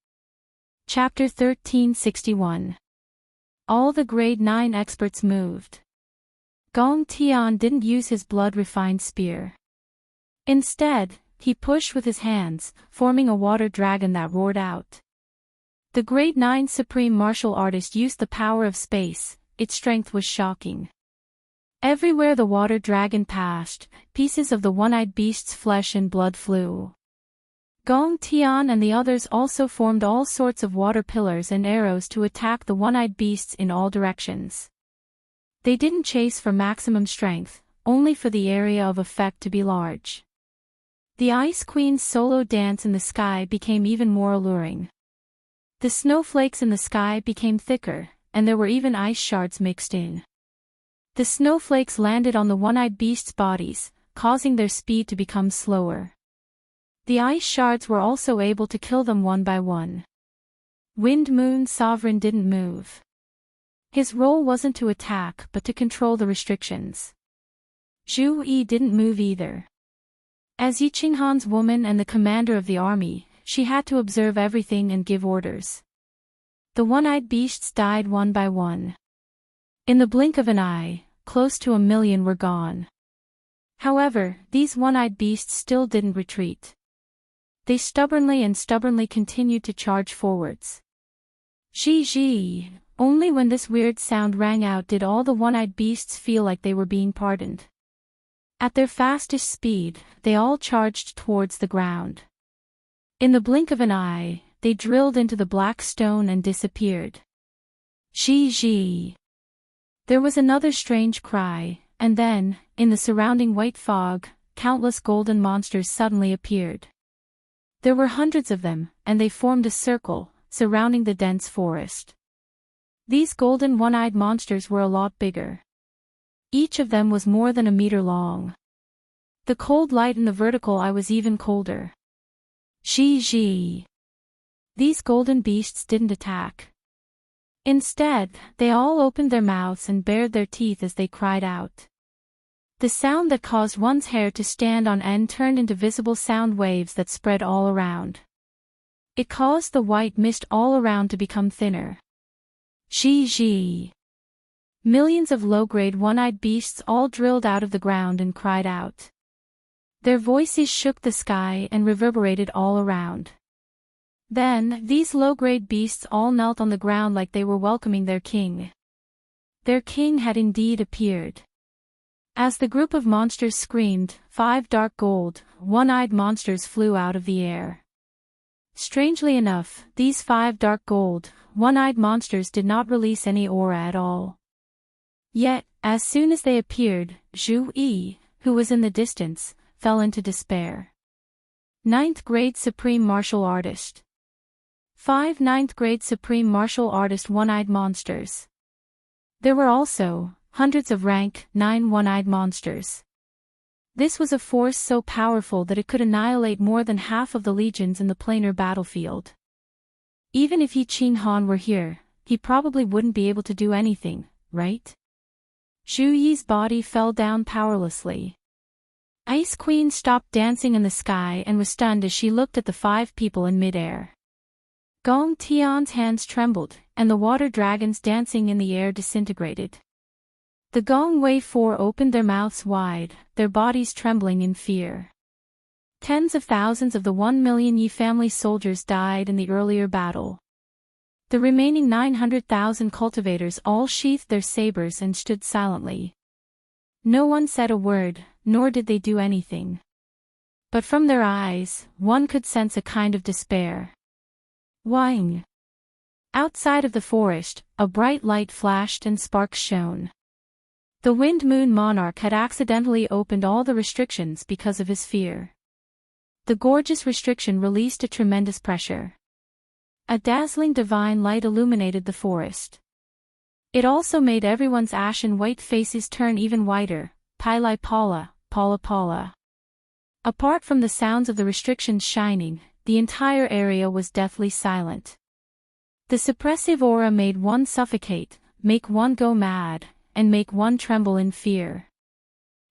Chapter 1361. All the grade 9 experts moved. Gong Tian didn't use his blood-refined spear. Instead, he pushed with his hands, forming a water dragon that roared out. The grade 9 supreme martial artist used the power of space. Its strength was shocking. Everywhere the water dragon passed, pieces of the one-eyed beast's flesh and blood flew. Gong Tian and the others also formed all sorts of water pillars and arrows to attack the one-eyed beasts in all directions. They didn't chase for maximum strength, only for the area of effect to be large. The Ice Queen's solo dance in the sky became even more alluring. The snowflakes in the sky became thicker, and there were even ice shards mixed in. The snowflakes landed on the one-eyed beasts' bodies, causing their speed to become slower. The ice shards were also able to kill them one by one. Wind Moon Sovereign didn't move. His role wasn't to attack but to control the restrictions. Zhu Yi didn't move either. As Yi Qinghan's woman and the commander of the army, she had to observe everything and give orders. The one-eyed beasts died one by one. In the blink of an eye, close to 1 million were gone. However, these one-eyed beasts still didn't retreat. They stubbornly continued to charge forwards. Zhi. Only when this weird sound rang out did all the one-eyed beasts feel like they were being pardoned. At their fastest speed, they all charged towards the ground. In the blink of an eye, they drilled into the black stone and disappeared. Zhi. There was another strange cry, and then, in the surrounding white fog, countless golden monsters suddenly appeared. There were hundreds of them, and they formed a circle, surrounding the dense forest. These golden one-eyed monsters were a lot bigger. Each of them was more than 1 meter long. The cold light in the vertical eye was even colder. Zhi. These golden beasts didn't attack. Instead, they all opened their mouths and bared their teeth as they cried out. The sound that caused one's hair to stand on end turned into visible sound waves that spread all around. It caused the white mist all around to become thinner. Zhi. Millions of low-grade one-eyed beasts all drilled out of the ground and cried out. Their voices shook the sky and reverberated all around. Then, these low-grade beasts all knelt on the ground like they were welcoming their king. Their king had indeed appeared. As the group of monsters screamed, 5 dark gold, one-eyed monsters flew out of the air. Strangely enough, these 5 dark gold, one-eyed monsters did not release any aura at all. Yet, as soon as they appeared, Zhu Yi, who was in the distance, fell into despair. Ninth Grade Supreme Martial Artist. 5 Ninth Grade Supreme Martial Artist One-Eyed Monsters. There were also hundreds of rank 9 one-eyed monsters. This was a force so powerful that it could annihilate more than half of the legions in the planar battlefield. Even if Yi Qinghan were here, he probably wouldn't be able to do anything, right? Zhu Yi's body fell down powerlessly. Ice Queen stopped dancing in the sky and was stunned as she looked at the 5 people in midair. Gong Tian's hands trembled, and the water dragons dancing in the air disintegrated. The Gong Wei 4 opened their mouths wide, their bodies trembling in fear. Tens of thousands of the 1 million Yi family soldiers died in the earlier battle. The remaining 900,000 cultivators all sheathed their sabers and stood silently. No one said a word, nor did they do anything. But from their eyes, one could sense a kind of despair. Wang. Outside of the forest, a bright light flashed and sparks shone. The Wind Moon Monarch had accidentally opened all the restrictions because of his fear. The gorgeous restriction released a tremendous pressure. A dazzling divine light illuminated the forest. It also made everyone's ashen white faces turn even whiter, Pilai Pala, Pala Pala. Apart from the sounds of the restrictions shining, the entire area was deathly silent. The suppressive aura made one suffocate, make one go mad, and make one tremble in fear.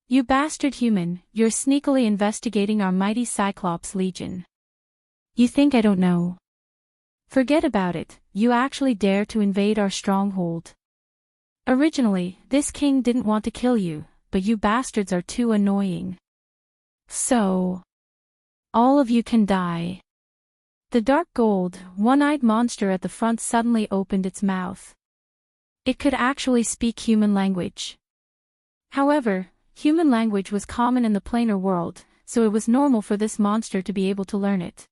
You bastard human, you're sneakily investigating our mighty Cyclops Legion. You think I don't know? Forget about it, you actually dare to invade our stronghold. Originally, this king didn't want to kill you, but you bastards are too annoying. So, all of you can die. The dark gold, one-eyed monster at the front suddenly opened its mouth. It could actually speak human language. However, human language was common in the planar world, so it was normal for this monster to be able to learn it.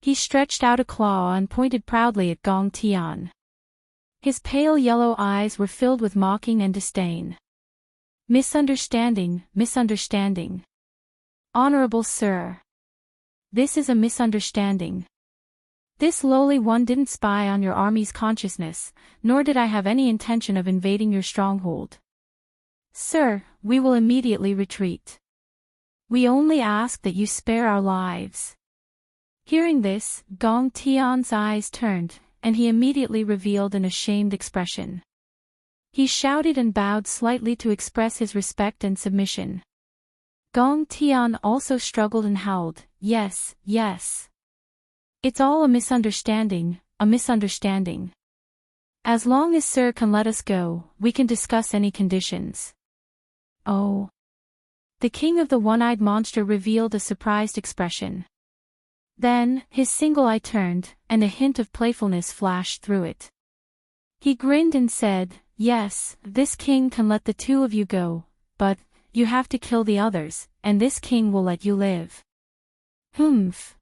He stretched out a claw and pointed proudly at Gong Tian. His pale yellow eyes were filled with mocking and disdain. Misunderstanding, misunderstanding. Honorable Sir. This is a misunderstanding. This lowly one didn't spy on your army's consciousness, nor did I have any intention of invading your stronghold. Sir, we will immediately retreat. We only ask that you spare our lives. Hearing this, Gong Tian's eyes turned, and he immediately revealed an ashamed expression. He shouted and bowed slightly to express his respect and submission. Gong Tian also struggled and howled, yes, yes. It's all a misunderstanding, a misunderstanding. As long as Sir can let us go, we can discuss any conditions. Oh. The king of the one-eyed monster revealed a surprised expression. Then, his single eye turned, and a hint of playfulness flashed through it. He grinned and said, yes, this king can let the 2 of you go, but, you have to kill the others, and this king will let you live. Humph.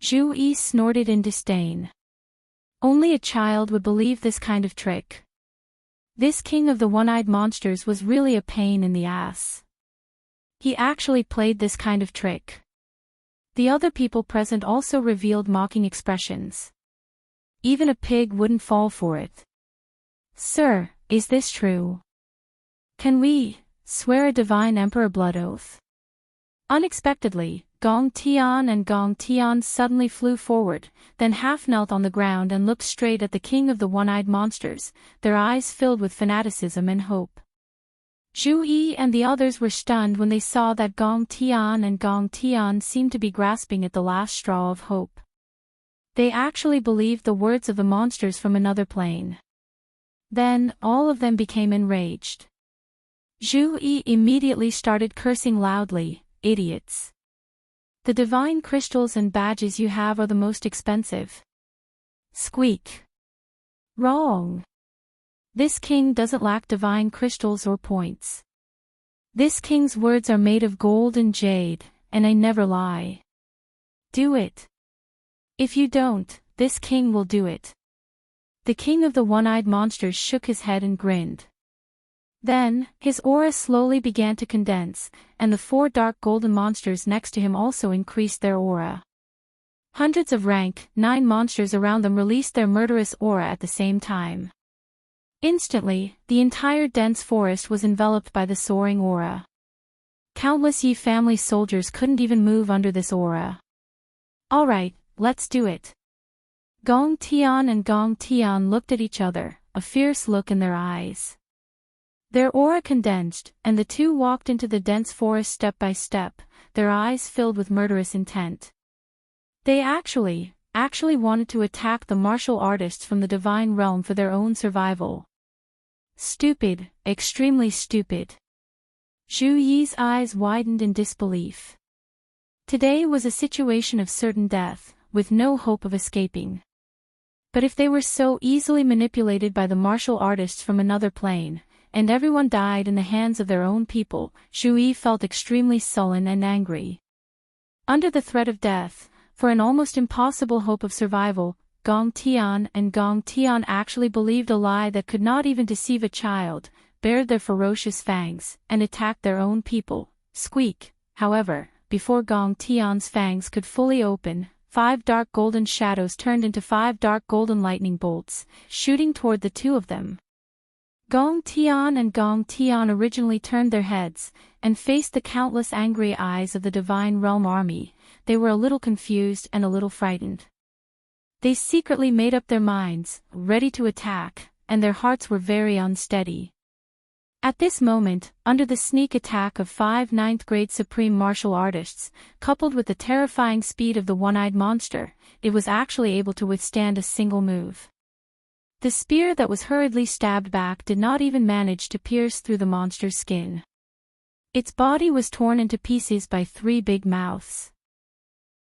Zhu Yi snorted in disdain. Only a child would believe this kind of trick. This king of the one-eyed monsters was really a pain in the ass. He actually played this kind of trick. The other people present also revealed mocking expressions. Even a pig wouldn't fall for it. Sir, is this true? Can we swear a divine emperor blood oath? Unexpectedly, Gong Tian and Gong Tian suddenly flew forward, then half-knelt on the ground and looked straight at the king of the one-eyed monsters, their eyes filled with fanaticism and hope. Zhu Yi and the others were stunned when they saw that Gong Tian and Gong Tian seemed to be grasping at the last straw of hope. They actually believed the words of the monsters from another plane. Then, all of them became enraged. Zhu Yi immediately started cursing loudly, idiots. The divine crystals and badges you have are the most expensive. Squeak. Wrong. This king doesn't lack divine crystals or points. This king's words are made of gold and jade, and I never lie. Do it. If you don't, this king will do it. The king of the one-eyed monsters shook his head and grinned. Then, his aura slowly began to condense, and the 4 dark golden monsters next to him also increased their aura. Hundreds of rank 9 monsters around them released their murderous aura at the same time. Instantly, the entire dense forest was enveloped by the soaring aura. Countless Yi family soldiers couldn't even move under this aura. Alright, let's do it. Gong Tian and Gong Tian looked at each other, a fierce look in their eyes. Their aura condensed, and the two walked into the dense forest step by step, their eyes filled with murderous intent. They actually wanted to attack the martial artists from the divine realm for their own survival. Stupid, extremely stupid. Zhu Yi's eyes widened in disbelief. Today was a situation of certain death, with no hope of escaping. But if they were so easily manipulated by the martial artists from another plane, and everyone died in the hands of their own people, Zhu Yi felt extremely sullen and angry. Under the threat of death, for an almost impossible hope of survival, Gong Tian and Gong Tian actually believed a lie that could not even deceive a child, bared their ferocious fangs, and attacked their own people. Squeak! However, before Gong Tian's fangs could fully open, 5 dark golden shadows turned into 5 dark golden lightning bolts, shooting toward the two of them. Gong Tian and Gong Tian originally turned their heads, and faced the countless angry eyes of the Divine Realm army. They were a little confused and a little frightened. They secretly made up their minds, ready to attack, and their hearts were very unsteady. At this moment, under the sneak attack of 5 ninth-grade supreme martial artists, coupled with the terrifying speed of the one-eyed monster, it was actually able to withstand a single move. The spear that was hurriedly stabbed back did not even manage to pierce through the monster's skin. Its body was torn into pieces by 3 big mouths.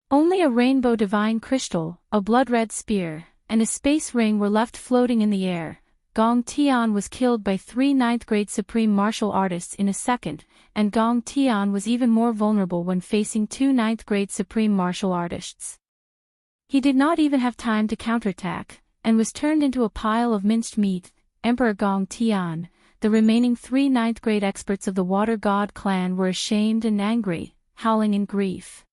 Only a rainbow divine crystal, a blood-red spear, and a space ring were left floating in the air. Gong Tian was killed by 3 ninth-grade supreme martial artists in a second, and Gong Tian was even more vulnerable when facing 2 ninth-grade supreme martial artists. He did not even have time to counterattack, and was turned into a pile of minced meat. Emperor Gong Tian, the remaining 3 ninth-grade experts of the Water God clan were ashamed and angry, howling in grief.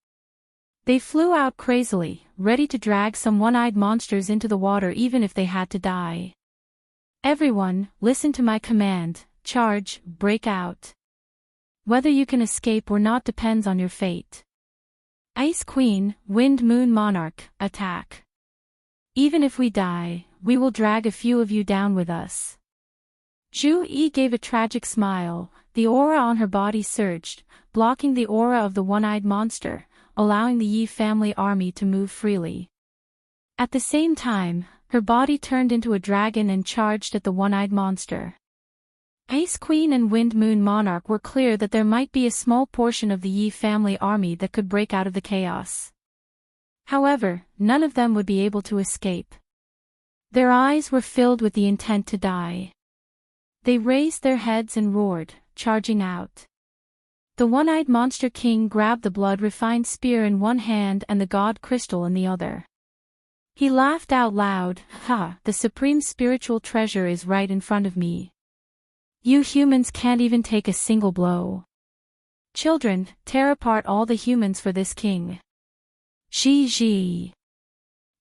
They flew out crazily, ready to drag some one-eyed monsters into the water even if they had to die. Everyone, listen to my command, charge, break out. Whether you can escape or not depends on your fate. Ice Queen, Wind Moon Monarch, attack. Even if we die, we will drag a few of you down with us. Zhu Yi gave a tragic smile, the aura on her body surged, blocking the aura of the one-eyed monster, allowing the Yi family army to move freely. At the same time, her body turned into a dragon and charged at the one-eyed monster. Ice Queen and Wind Moon Monarch were clear that there might be a small portion of the Yi family army that could break out of the chaos. However, none of them would be able to escape. Their eyes were filled with the intent to die. They raised their heads and roared, charging out. The one-eyed monster king grabbed the blood-refined spear in one hand and the god crystal in the other. He laughed out loud, "Ha, the supreme spiritual treasure is right in front of me. You humans can't even take a single blow. Children, tear apart all the humans for this king." Zhi.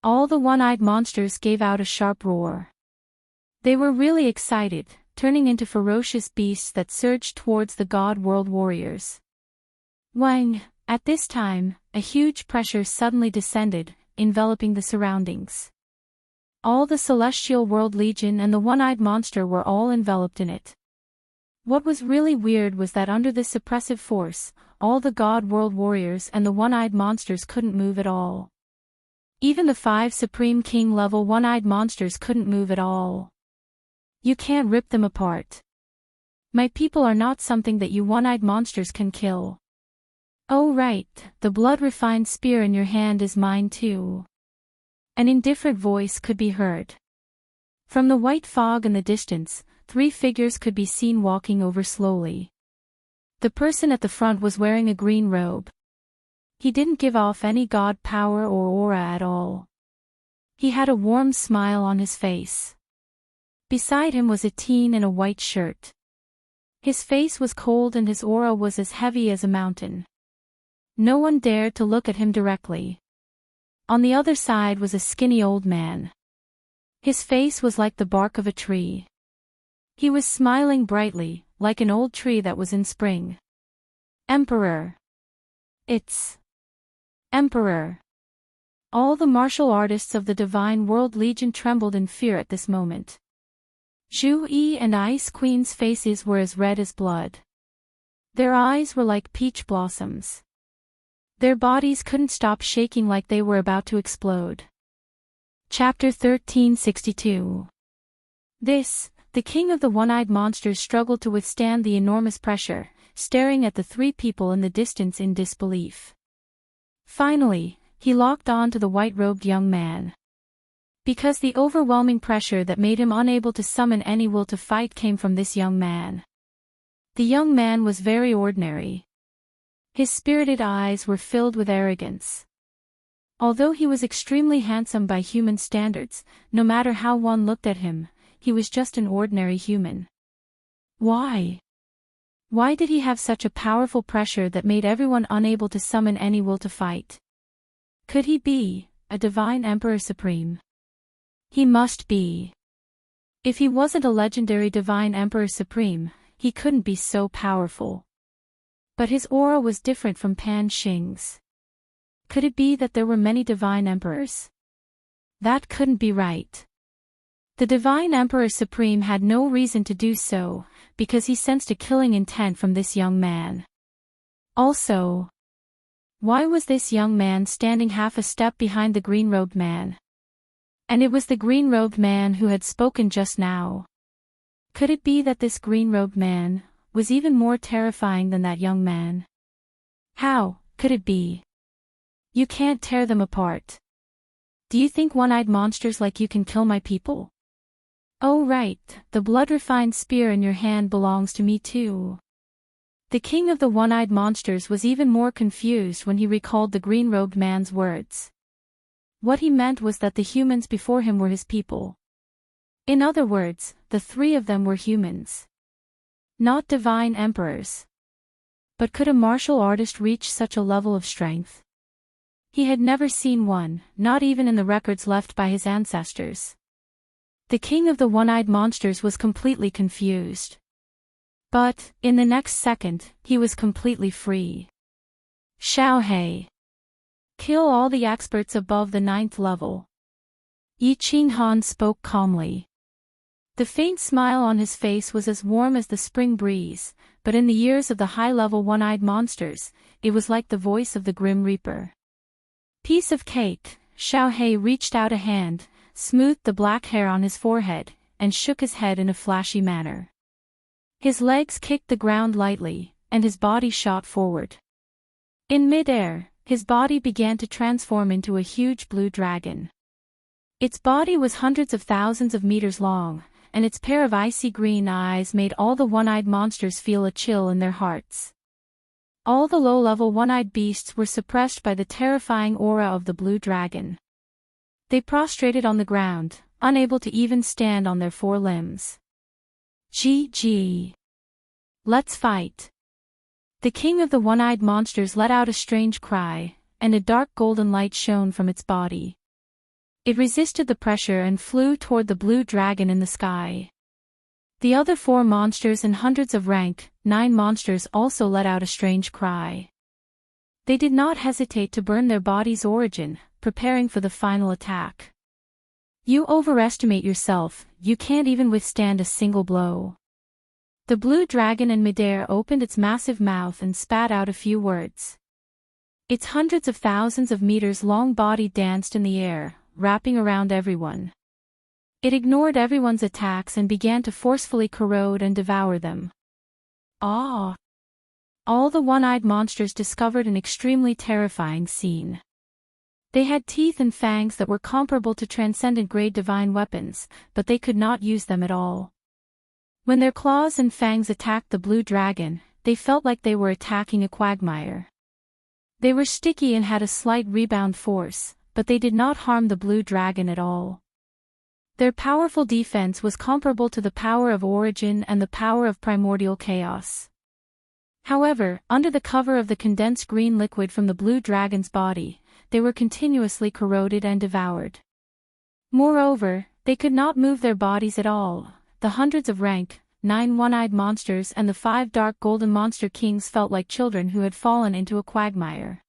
All the one-eyed monsters gave out a sharp roar. They were really excited, turning into ferocious beasts that surged towards the god world warriors. Wang, at this time, a huge pressure suddenly descended, enveloping the surroundings. All the Celestial World Legion and the one-eyed monster were all enveloped in it. What was really weird was that under this suppressive force, all the God World Warriors and the one-eyed monsters couldn't move at all. Even the 5 Supreme King level one-eyed monsters couldn't move at all. You can't rip them apart. My people are not something that you one-eyed monsters can kill. Oh right, the blood-refined spear in your hand is mine too. An indifferent voice could be heard. From the white fog in the distance, 3 figures could be seen walking over slowly. The person at the front was wearing a green robe. He didn't give off any god power or aura at all. He had a warm smile on his face. Beside him was a teen in a white shirt. His face was cold and his aura was as heavy as a mountain. No one dared to look at him directly. On the other side was a skinny old man. His face was like the bark of a tree. He was smiling brightly, like an old tree that was in spring. Emperor. It's Emperor. All the martial artists of the Divine World Legion trembled in fear at this moment. Zhu Yi and Ice Queen's faces were as red as blood. Their eyes were like peach blossoms. Their bodies couldn't stop shaking like they were about to explode. Chapter 1362. The king of the one-eyed monsters struggled to withstand the enormous pressure, staring at the three people in the distance in disbelief. Finally, he locked on to the white-robed young man. Because the overwhelming pressure that made him unable to summon any will to fight came from this young man. The young man was very ordinary. His spirited eyes were filled with arrogance. Although he was extremely handsome by human standards, no matter how one looked at him, he was just an ordinary human. Why? Why did he have such a powerful pressure that made everyone unable to summon any will to fight? Could he be a divine Emperor Supreme? He must be. If he wasn't a legendary divine Emperor Supreme, he couldn't be so powerful. But his aura was different from Pan Xing's. Could it be that there were many divine emperors? That couldn't be right. The divine Emperor Supreme had no reason to do so, because he sensed a killing intent from this young man. Also, why was this young man standing half a step behind the green-robed man? And it was the green-robed man who had spoken just now. Could it be that this green-robed man was even more terrifying than that young man? How could it be? You can't tear them apart. Do you think one-eyed monsters like you can kill my people? Oh right, the blood-refined spear in your hand belongs to me too. The king of the one-eyed monsters was even more confused when he recalled the green-robed man's words. What he meant was that the humans before him were his people. In other words, the three of them were humans. Not divine emperors. But could a martial artist reach such a level of strength? He had never seen one, not even in the records left by his ancestors. The king of the one-eyed monsters was completely confused. But, in the next second, he was completely free. Xiaohei. Kill all the experts above the 9th level. Yi Qinghan spoke calmly. The faint smile on his face was as warm as the spring breeze, but in the ears of the high-level one-eyed monsters, it was like the voice of the Grim Reaper. Piece of cake. Xiaohei reached out a hand, smoothed the black hair on his forehead, and shook his head in a flashy manner. His legs kicked the ground lightly, and his body shot forward. In mid-air, his body began to transform into a huge blue dragon. Its body was hundreds of thousands of meters long, and its pair of icy green eyes made all the one-eyed monsters feel a chill in their hearts. All the low-level one-eyed beasts were suppressed by the terrifying aura of the blue dragon. They prostrated on the ground, unable to even stand on their four limbs. GG. Let's fight. The king of the one-eyed monsters let out a strange cry, and a dark golden light shone from its body. It resisted the pressure and flew toward the blue dragon in the sky. The other four monsters and hundreds of rank 9 monsters also let out a strange cry. They did not hesitate to burn their body's origin, preparing for the final attack. You overestimate yourself, you can't even withstand a single blow. The blue dragon in midair opened its massive mouth and spat out a few words. Its hundreds of thousands of meters long body danced in the air, wrapping around everyone. It ignored everyone's attacks and began to forcefully corrode and devour them. Ah! All the one-eyed monsters discovered an extremely terrifying scene. They had teeth and fangs that were comparable to transcendent-grade divine weapons, but they could not use them at all. When their claws and fangs attacked the blue dragon, they felt like they were attacking a quagmire. They were sticky and had a slight rebound force, but they did not harm the blue dragon at all. Their powerful defense was comparable to the power of origin and the power of primordial chaos. However, under the cover of the condensed green liquid from the blue dragon's body, they were continuously corroded and devoured. Moreover, they could not move their bodies at all. The hundreds of rank 9 one-eyed monsters and the 5 dark golden monster kings felt like children who had fallen into a quagmire.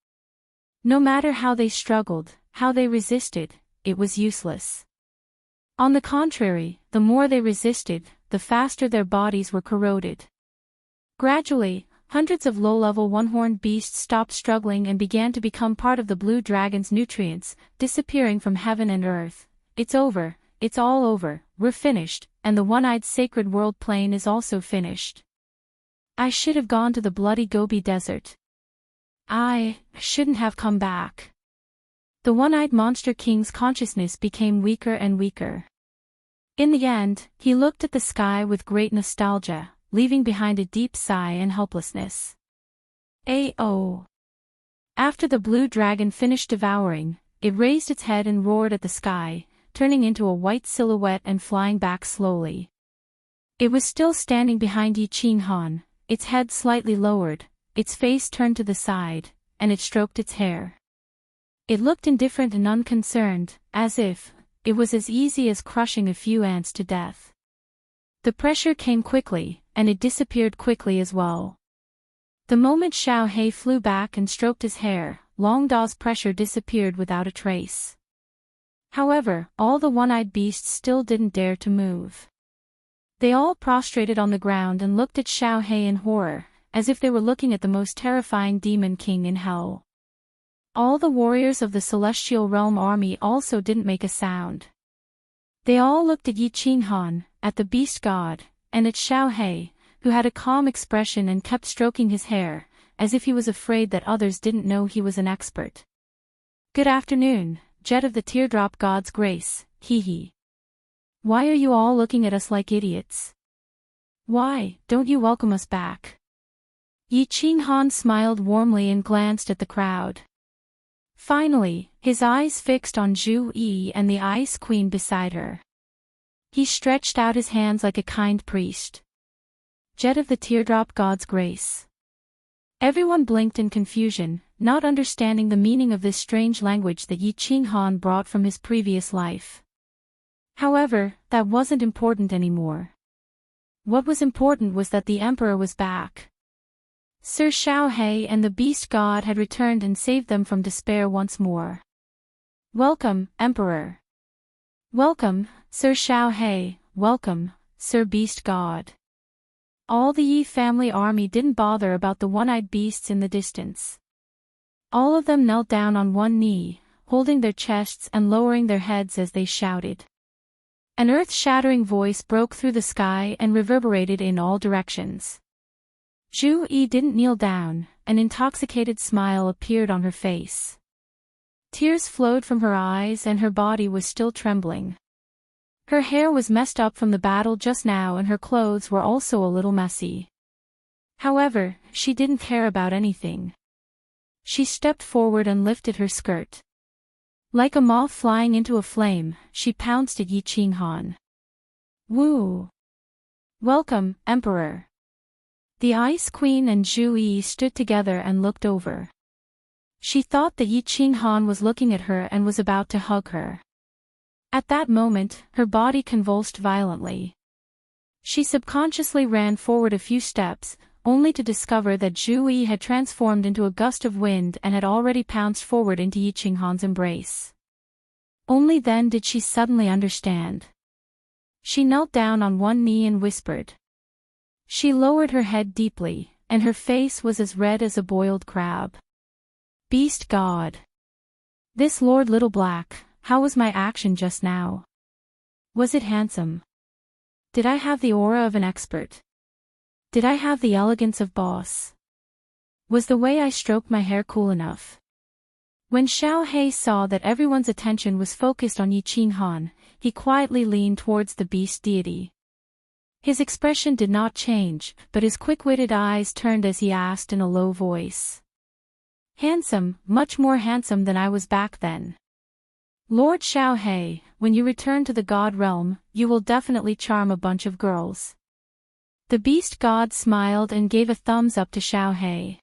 No matter how they struggled, how they resisted, it was useless. On the contrary, the more they resisted, the faster their bodies were corroded. Gradually, hundreds of low-level one-horned beasts stopped struggling and began to become part of the blue dragon's nutrients, disappearing from heaven and earth. It's over, it's all over, we're finished, and the one-eyed sacred world plane is also finished. I should have gone to the bloody Gobi Desert. I shouldn't have come back. The one-eyed monster king's consciousness became weaker and weaker. In the end, he looked at the sky with great nostalgia, leaving behind a deep sigh and helplessness. A-oh. After the blue dragon finished devouring, it raised its head and roared at the sky, turning into a white silhouette and flying back slowly. It was still standing behind Yi Qinghan, its head slightly lowered, its face turned to the side, and it stroked its hair. It looked indifferent and unconcerned, as if it was as easy as crushing a few ants to death. The pressure came quickly, and it disappeared quickly as well. The moment Xiao He flew back and stroked his hair, Long Da's pressure disappeared without a trace. However, all the one-eyed beasts still didn't dare to move. They all prostrated on the ground and looked at Xiao He in horror, as if they were looking at the most terrifying demon king in hell. All the warriors of the Celestial Realm army also didn't make a sound. They all looked at Yi Qinghan, at the beast god, and at Xiao He, who had a calm expression and kept stroking his hair, as if he was afraid that others didn't know he was an expert. Good afternoon, Jet of the Teardrop God's Grace, hee. Why are you all looking at us like idiots? Why don't you welcome us back? Yi Qinghan smiled warmly and glanced at the crowd. Finally, his eyes fixed on Zhu Yi and the Ice Queen beside her. He stretched out his hands like a kind priest. Jet of the Teardrop God's Grace. Everyone blinked in confusion, not understanding the meaning of this strange language that Yi Qinghan brought from his previous life. However, that wasn't important anymore. What was important was that the Emperor was back. Sir Xiao He and the Beast God had returned and saved them from despair once more. Welcome, Emperor. Welcome, Sir Xiao He, welcome, Sir Beast God. All the Yi family army didn't bother about the one-eyed beasts in the distance. All of them knelt down on one knee, holding their chests and lowering their heads as they shouted. An earth-shattering voice broke through the sky and reverberated in all directions. Zhu Yi didn't kneel down, an intoxicated smile appeared on her face. Tears flowed from her eyes and her body was still trembling. Her hair was messed up from the battle just now and her clothes were also a little messy. However, she didn't care about anything. She stepped forward and lifted her skirt. Like a moth flying into a flame, she pounced at Yi Qinghan. Woo! Welcome, Emperor. The Ice Queen and Zhu Yi stood together and looked over. She thought that Yi Qinghan was looking at her and was about to hug her. At that moment, her body convulsed violently. She subconsciously ran forward a few steps, only to discover that Zhu Yi had transformed into a gust of wind and had already pounced forward into Yi Qinghan's embrace. Only then did she suddenly understand. She knelt down on one knee and whispered. She lowered her head deeply, and her face was as red as a boiled crab. Beast God. This Lord Little Black, how was my action just now? Was it handsome? Did I have the aura of an expert? Did I have the elegance of boss? Was the way I stroked my hair cool enough? When Xiao He saw that everyone's attention was focused on Yi Qinghan, he quietly leaned towards the beast deity. His expression did not change, but his quick-witted eyes turned as he asked in a low voice. Handsome, much more handsome than I was back then. Lord Xiaohei, when you return to the god realm, you will definitely charm a bunch of girls. The beast god smiled and gave a thumbs up to Xiaohei.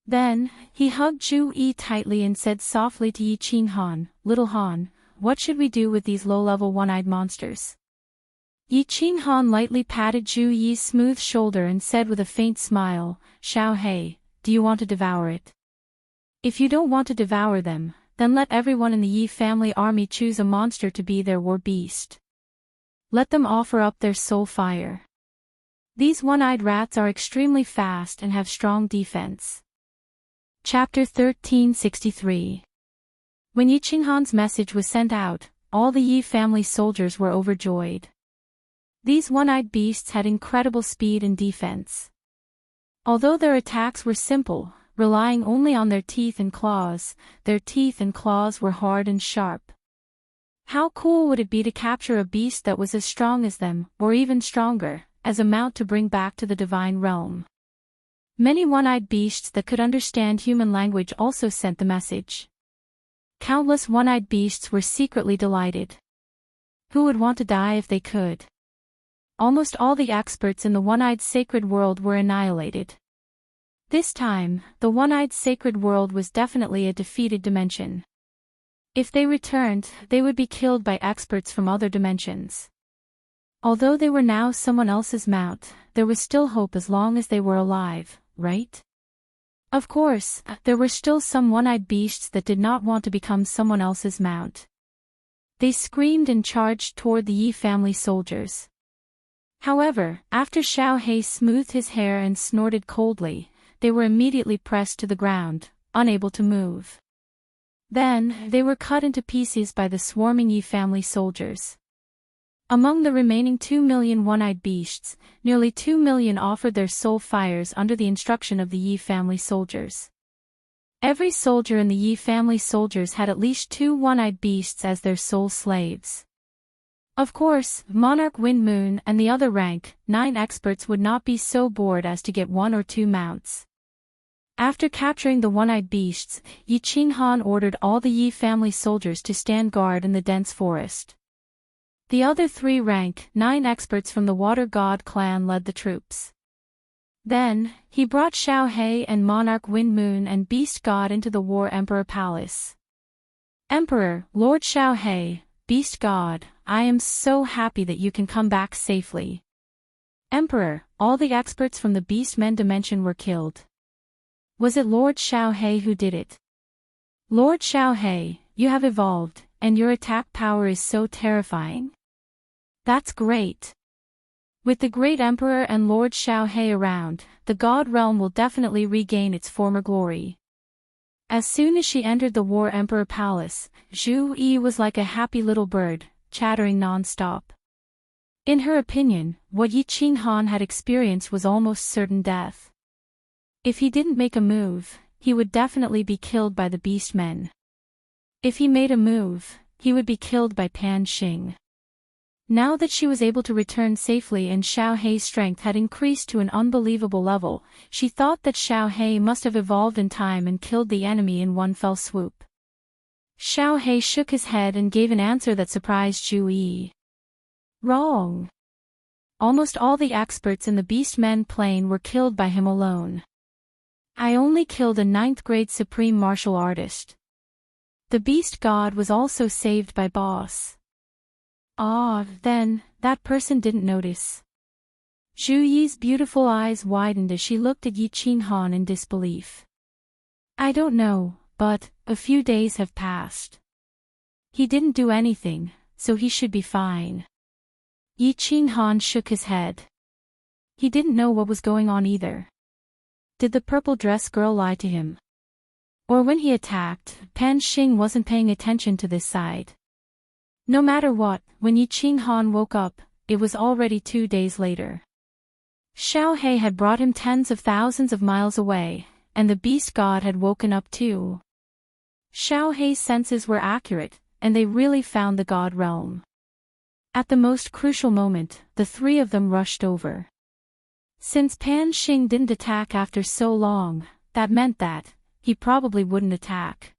Then, he hugged Zhu Yi tightly and said softly to Yi Qinghan, "Little Han, what should we do with these low-level one-eyed monsters?" Yi Qinghan lightly patted Zhu Yi's smooth shoulder and said with a faint smile, "Xiaohei, do you want to devour it? If you don't want to devour them, then let everyone in the Yi family army choose a monster to be their war beast. Let them offer up their soul fire. These one-eyed rats are extremely fast and have strong defense." Chapter 1363. When Yi Qinghan's message was sent out, all the Yi family soldiers were overjoyed. These one-eyed beasts had incredible speed and defense. Although their attacks were simple, relying only on their teeth and claws, their teeth and claws were hard and sharp. How cool would it be to capture a beast that was as strong as them, or even stronger, as a mount to bring back to the divine realm? Many one-eyed beasts that could understand human language also sent the message. Countless one-eyed beasts were secretly delighted. Who would want to die if they could? Almost all the experts in the one-eyed sacred world were annihilated. This time, the one-eyed sacred world was definitely a defeated dimension. If they returned, they would be killed by experts from other dimensions. Although they were now someone else's mount, there was still hope as long as they were alive, right? Of course, there were still some one-eyed beasts that did not want to become someone else's mount. They screamed and charged toward the Yi family soldiers. However, after Xiaohei smoothed his hair and snorted coldly, they were immediately pressed to the ground, unable to move. Then, they were cut into pieces by the swarming Yi family soldiers. Among the remaining 2 million one-eyed beasts, nearly 2 million offered their soul fires under the instruction of the Yi family soldiers. Every soldier in the Yi family soldiers had at least 2 one-eyed beasts as their soul slaves. Of course, Monarch Wind Moon and the other rank 9 experts would not be so bored as to get 1 or 2 mounts. After capturing the one-eyed beasts, Yi Qinghan ordered all the Yi family soldiers to stand guard in the dense forest. The other 3 rank 9 experts from the Water God clan led the troops. Then, he brought Xiaohei and Monarch Wind Moon and Beast God into the War Emperor Palace. "Emperor, Lord Xiaohei, Beast God, I am so happy that you can come back safely. Emperor, all the experts from the Beastmen dimension were killed. Was it Lord Xiaohei who did it? Lord Xiaohei, you have evolved, and your attack power is so terrifying. That's great. With the great Emperor and Lord Xiaohei around, the God realm will definitely regain its former glory." As soon as she entered the War Emperor Palace, Zhu Yi was like a happy little bird, chattering non-stop. In her opinion, what Yi Qinghan had experienced was almost certain death. If he didn't make a move, he would definitely be killed by the Beastmen. If he made a move, he would be killed by Pan Xing. Now that she was able to return safely and Xiaohei's strength had increased to an unbelievable level, she thought that Xiaohei must have evolved in time and killed the enemy in one fell swoop. Xiaohei shook his head and gave an answer that surprised Zhu Yi. Wrong. Almost all the experts in the Beastmen plane were killed by him alone. I only killed a 9th grade supreme martial artist. The Beast God was also saved by Boss. Ah, then, that person didn't notice. Zhu Yi's beautiful eyes widened as she looked at Yi Qinghan in disbelief. I don't know, but a few days have passed. He didn't do anything, so he should be fine. Yi Qinghan shook his head. He didn't know what was going on either. Did the purple dress girl lie to him? Or when he attacked, Pan Xing wasn't paying attention to this side. No matter what, when Yi Qinghan woke up, it was already 2 days later. Xiaohei had brought him tens of thousands of miles away, and the Beast God had woken up too. Xiaohei's senses were accurate, and they really found the God realm. At the most crucial moment, the 3 of them rushed over. Since Pan Xing didn't attack after so long, that meant that he probably wouldn't attack.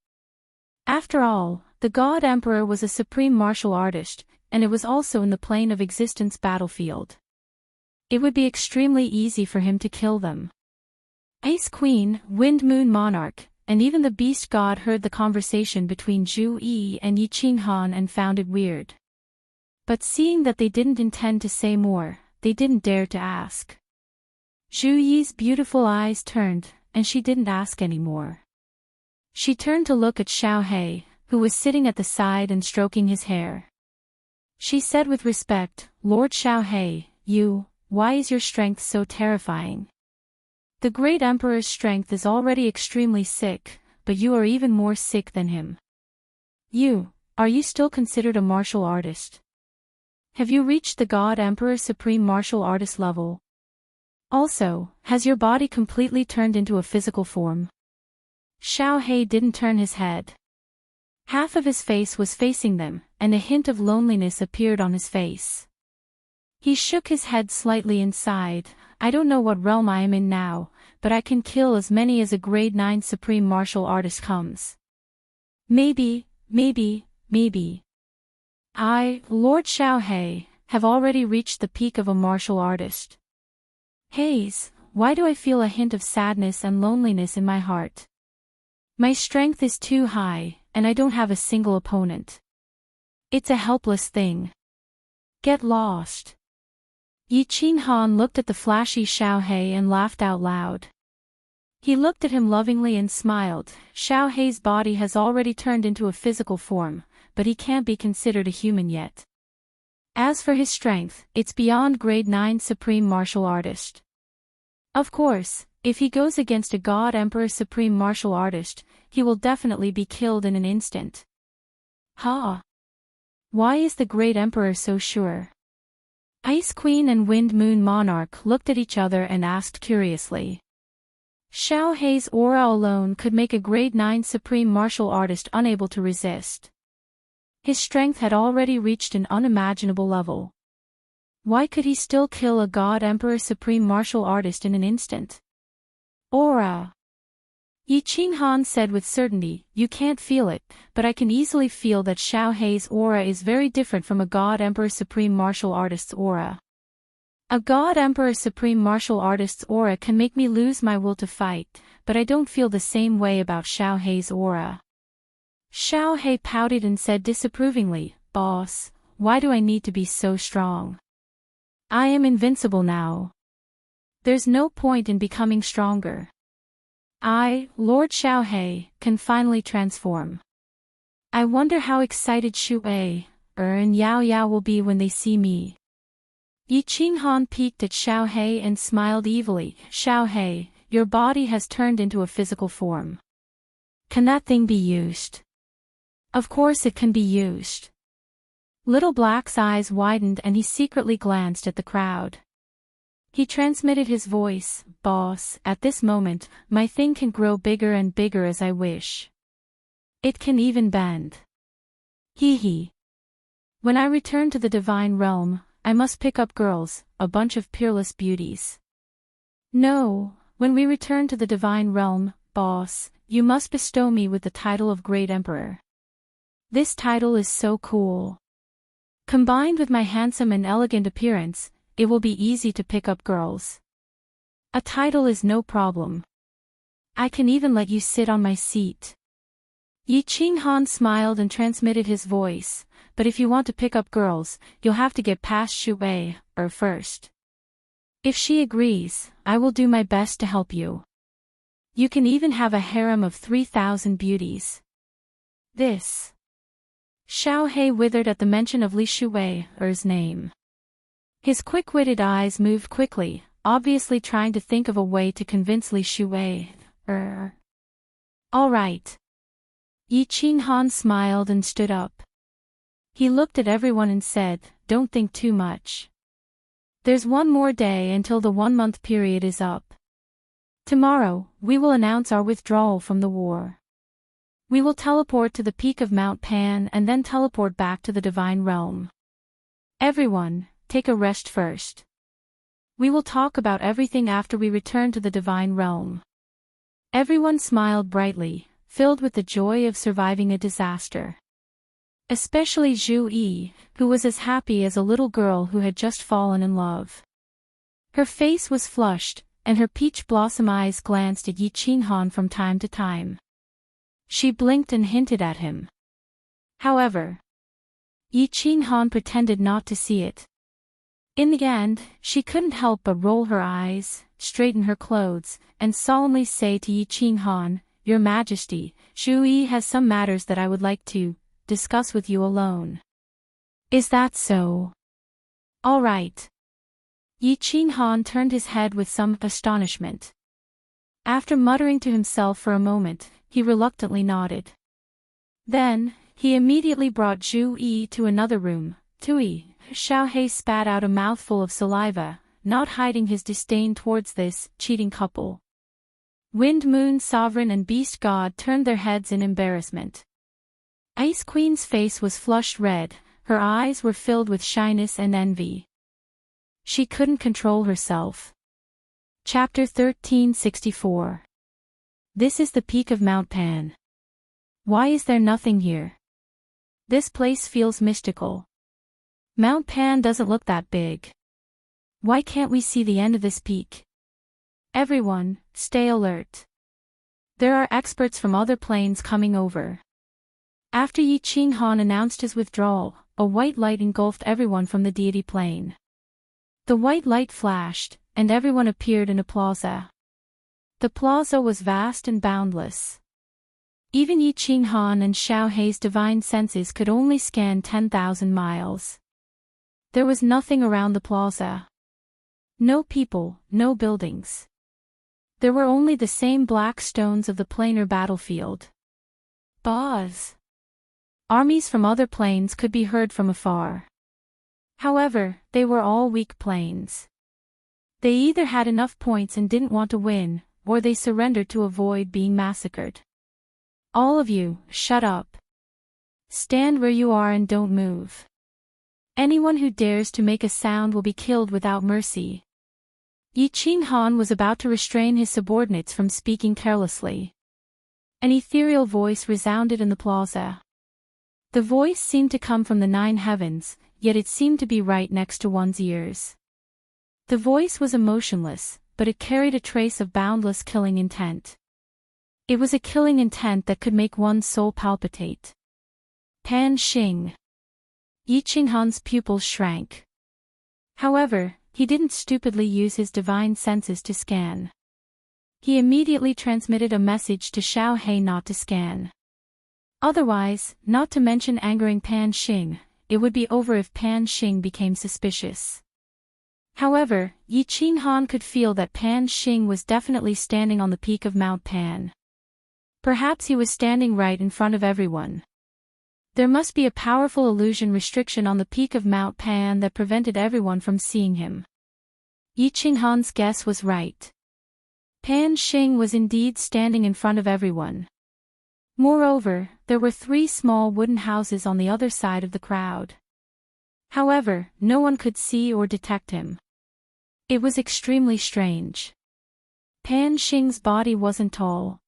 After all, The God Emperor was a supreme martial artist, and it was also in the plane of existence battlefield. It would be extremely easy for him to kill them. Ice Queen, Wind Moon Monarch, and even the Beast God heard the conversation between Zhu Yi and Yi Qinghan and found it weird. But seeing that they didn't intend to say more, they didn't dare to ask. Zhu Yi's beautiful eyes turned, and she didn't ask anymore. She turned to look at Xiao He, who was sitting at the side and stroking his hair. She said with respect, "Lord Xiao He, why is your strength so terrifying? The great emperor's strength is already extremely sick, but you are even more sick than him. Are you still considered a martial artist? Have you reached the God Emperor's supreme martial artist level? Also, has your body completely turned into a physical form?" Xiao He didn't turn his head. Half of his face was facing them, and a hint of loneliness appeared on his face. He shook his head slightly and sighed. "I don't know what realm I am in now, but I can kill as many as a grade 9 supreme martial artist comes. Maybe. I, Lord Xiao He, have already reached the peak of a martial artist. Haze, why do I feel a hint of sadness and loneliness in my heart? My strength is too high, and I don't have a single opponent. It's a helpless thing. Get lost." Yi Qinghan looked at the flashy Xiao He and laughed out loud. He looked at him lovingly and smiled. Xiao He's body has already turned into a physical form, but he can't be considered a human yet. As for his strength, it's beyond grade 9 supreme martial artist. Of course, if he goes against a God Emperor supreme martial artist, he will definitely be killed in an instant. Why is the great emperor so sure? Ice Queen and Wind Moon Monarch looked at each other and asked curiously. Xiao He's aura alone could make a grade 9 supreme martial artist unable to resist. His strength had already reached an unimaginable level. Why could he still kill a God Emperor supreme martial artist in an instant? Aura. Yi Qinghan said with certainty, "You can't feel it, but I can easily feel that Xiao He's aura is very different from a God Emperor supreme martial artist's aura. A God Emperor supreme martial artist's aura can make me lose my will to fight, but I don't feel the same way about Xiao He's aura." Xiao He pouted and said disapprovingly, "Boss, why do I need to be so strong? I am invincible now. There's no point in becoming stronger. I, Lord Xiao He, can finally transform. I wonder how excited Shu Wei and Yao Yao will be when they see me." Yi Qinghan peeked at Xiao He and smiled evilly. "Xiao He, your body has turned into a physical form. Can that thing be used?" "Of course it can be used." Little Black's eyes widened and he secretly glanced at the crowd. He transmitted his voice, "Boss, at this moment, my thing can grow bigger and bigger as I wish. It can even bend. Hee. When I return to the divine realm, I must pick up girls, a bunch of peerless beauties. No, when we return to the divine realm, boss, you must bestow me with the title of Great Emperor. This title is so cool. Combined with my handsome and elegant appearance, it will be easy to pick up girls. A title is no problem. I can even let you sit on my seat." Yi Qinghan smiled and transmitted his voice, "But if you want to pick up girls, you'll have to get past Shu Wei first. If she agrees, I will do my best to help you. You can even have a harem of 3,000 beauties." This. Xiao He withered at the mention of Li Shu Wei's name. His quick-witted eyes moved quickly, obviously trying to think of a way to convince Li Shu Wei. All right. Yi Qinghan smiled and stood up. He looked at everyone and said, "Don't think too much. There's one more day until the 1-month period is up. Tomorrow, we will announce our withdrawal from the war. We will teleport to the peak of Mount Pan and then teleport back to the divine realm. Everyone, take a rest first. We will talk about everything after we return to the divine realm." Everyone smiled brightly, filled with the joy of surviving a disaster. especially Zhu Yi, who was as happy as a little girl who had just fallen in love. Her face was flushed, and her peach blossom eyes glanced at Yi Qinghan from time to time. She blinked and hinted at him. However, Yi Qinghan pretended not to see it. In the end, she couldn't help but roll her eyes, straighten her clothes, and solemnly say to Yi Qinghan, "Your Majesty, Zhu Yi has some matters that I would like to discuss with you alone." "Is that so? All right." Yi Qinghan turned his head with some astonishment. After muttering to himself for a moment, he reluctantly nodded. Then, he immediately brought Zhu Yi to another room. "Tui," Xiao He spat out a mouthful of saliva, not hiding his disdain towards this cheating couple. Wind Moon Sovereign and Beast God turned their heads in embarrassment. Ice Queen's face was flushed red, her eyes were filled with shyness and envy. She couldn't control herself. Chapter 1364. This is the peak of Mount Pan. Why is there nothing here? This place feels mystical. Mount Pan doesn't look that big. Why can't we see the end of this peak? Everyone, stay alert. There are experts from other planes coming over. After Yi Qinghan announced his withdrawal, a white light engulfed everyone from the deity plane. The white light flashed, and everyone appeared in a plaza. The plaza was vast and boundless. Even Yi Qinghan and Xiao Hei's divine senses could only scan 10,000 miles. There was nothing around the plaza. No people, no buildings. There were only the same black stones of the planar battlefield. Buzz. Armies from other planes could be heard from afar. However, they were all weak planes. They either had enough points and didn't want to win, or they surrendered to avoid being massacred. "All of you, shut up. Stand where you are and don't move. Anyone who dares to make a sound will be killed without mercy." Yi Qinghan was about to restrain his subordinates from speaking carelessly. An ethereal voice resounded in the plaza. The voice seemed to come from the 9 heavens, yet it seemed to be right next to one's ears. The voice was emotionless, but it carried a trace of boundless killing intent. It was a killing intent that could make one's soul palpitate. Pan Xing. Yi Qinghan's pupils shrank. However, he didn't stupidly use his divine senses to scan. He immediately transmitted a message to Xiao Hei not to scan. Otherwise, not to mention angering Pan Xing, it would be over if Pan Xing became suspicious. However, Yi Qinghan could feel that Pan Xing was definitely standing on the peak of Mount Pan. Perhaps he was standing right in front of everyone. There must be a powerful illusion restriction on the peak of Mount Pan that prevented everyone from seeing him. Yi Qinghan's guess was right. Pan Xing was indeed standing in front of everyone. Moreover, there were 3 small wooden houses on the other side of the crowd. However, no one could see or detect him. It was extremely strange. Pan Xing's body wasn't tall.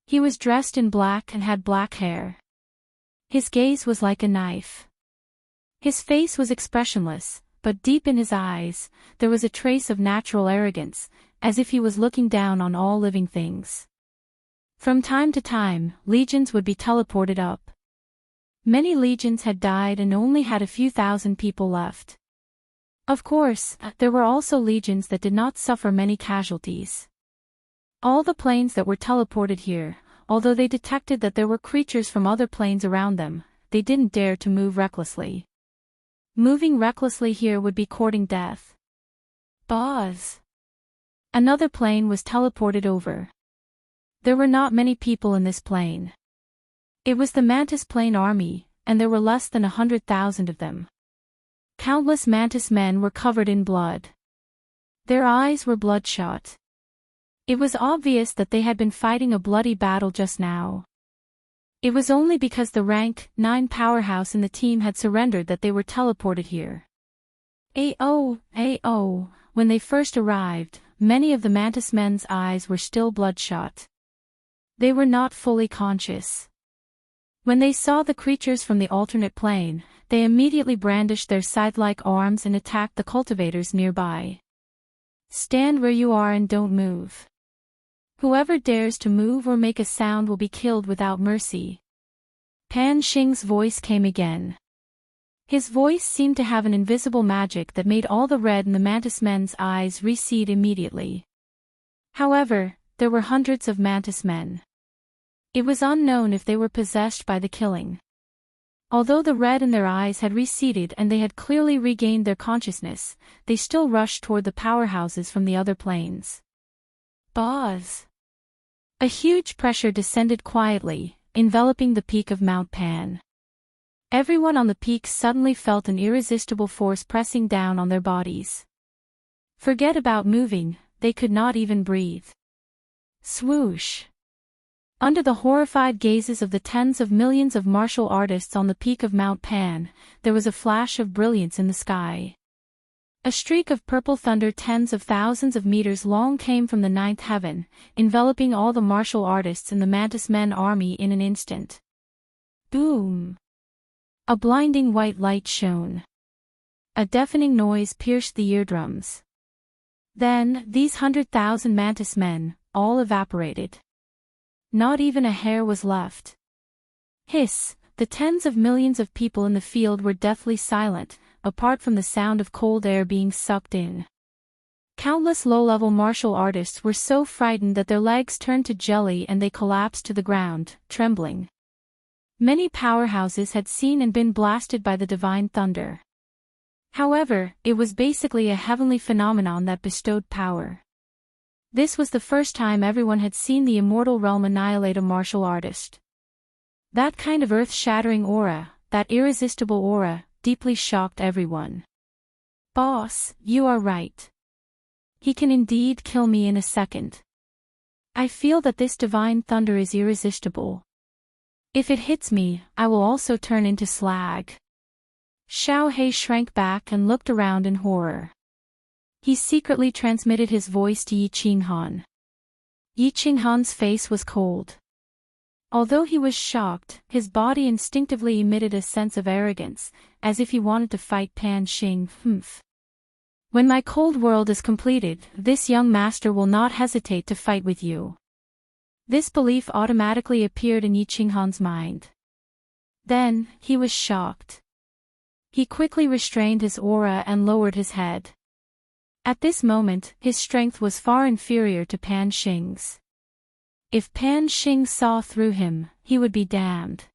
He was dressed in black and had black hair. His gaze was like a knife. His face was expressionless, but deep in his eyes, there was a trace of natural arrogance, as if he was looking down on all living things. From time to time, legions would be teleported up. Many legions had died and only had a few thousand people left. Of course, there were also legions that did not suffer many casualties. All the planes that were teleported here, although they detected that there were creatures from other planes around them, they didn't dare to move recklessly. Moving recklessly here would be courting death. Buzz. Another plane was teleported over. There were not many people in this plane. It was the Mantis Plane Army, and there were less than 100,000 of them. Countless Mantis men were covered in blood. Their eyes were bloodshot. It was obvious that they had been fighting a bloody battle just now. It was only because the rank 9 powerhouse in the team had surrendered that they were teleported here. When they first arrived, many of the Mantis men's eyes were still bloodshot. They were not fully conscious. When they saw the creatures from the alternate plane, they immediately brandished their scythe-like arms and attacked the cultivators nearby. Stand where you are and don't move. Whoever dares to move or make a sound will be killed without mercy. Pan Xing's voice came again. His voice seemed to have an invisible magic that made all the red in the mantis men's eyes recede immediately. However, there were hundreds of mantis men. It was unknown if they were possessed by the killing. Although the red in their eyes had receded and they had clearly regained their consciousness, they still rushed toward the powerhouses from the other planes. Buzz! A huge pressure descended quietly, enveloping the peak of Mount Pan. Everyone on the peak suddenly felt an irresistible force pressing down on their bodies. Forget about moving, they could not even breathe. Swoosh! Under the horrified gazes of the tens of millions of martial artists on the peak of Mount Pan, there was a flash of brilliance in the sky. A streak of purple thunder tens of thousands of meters long came from the ninth heaven, enveloping all the martial artists in the Mantis Men army in an instant. Boom! A blinding white light shone. A deafening noise pierced the eardrums. Then, these 100,000 Mantis Men, all evaporated. Not even a hair was left. Hiss! The tens of millions of people in the field were deathly silent, apart from the sound of cold air being sucked in. Countless low-level martial artists were so frightened that their legs turned to jelly and they collapsed to the ground, trembling. Many powerhouses had seen and been blasted by the divine thunder. However, it was basically a heavenly phenomenon that bestowed power. This was the first time everyone had seen the immortal realm annihilate a martial artist. That kind of earth-shattering aura, that irresistible aura, deeply shocked everyone. Boss, you are right. He can indeed kill me in a second. I feel that this divine thunder is irresistible. If it hits me, I will also turn into slag. Xiao He shrank back and looked around in horror. He secretly transmitted his voice to Yi Qinghan. Yi Qinghan's face was cold. Although he was shocked, his body instinctively emitted a sense of arrogance, as if he wanted to fight Pan Xing. When my cold world is completed, this young master will not hesitate to fight with you. This belief automatically appeared in Yi Qinghan's mind. Then, he was shocked. He quickly restrained his aura and lowered his head. At this moment, his strength was far inferior to Pan Xing's. If Pan Xing saw through him, he would be damned.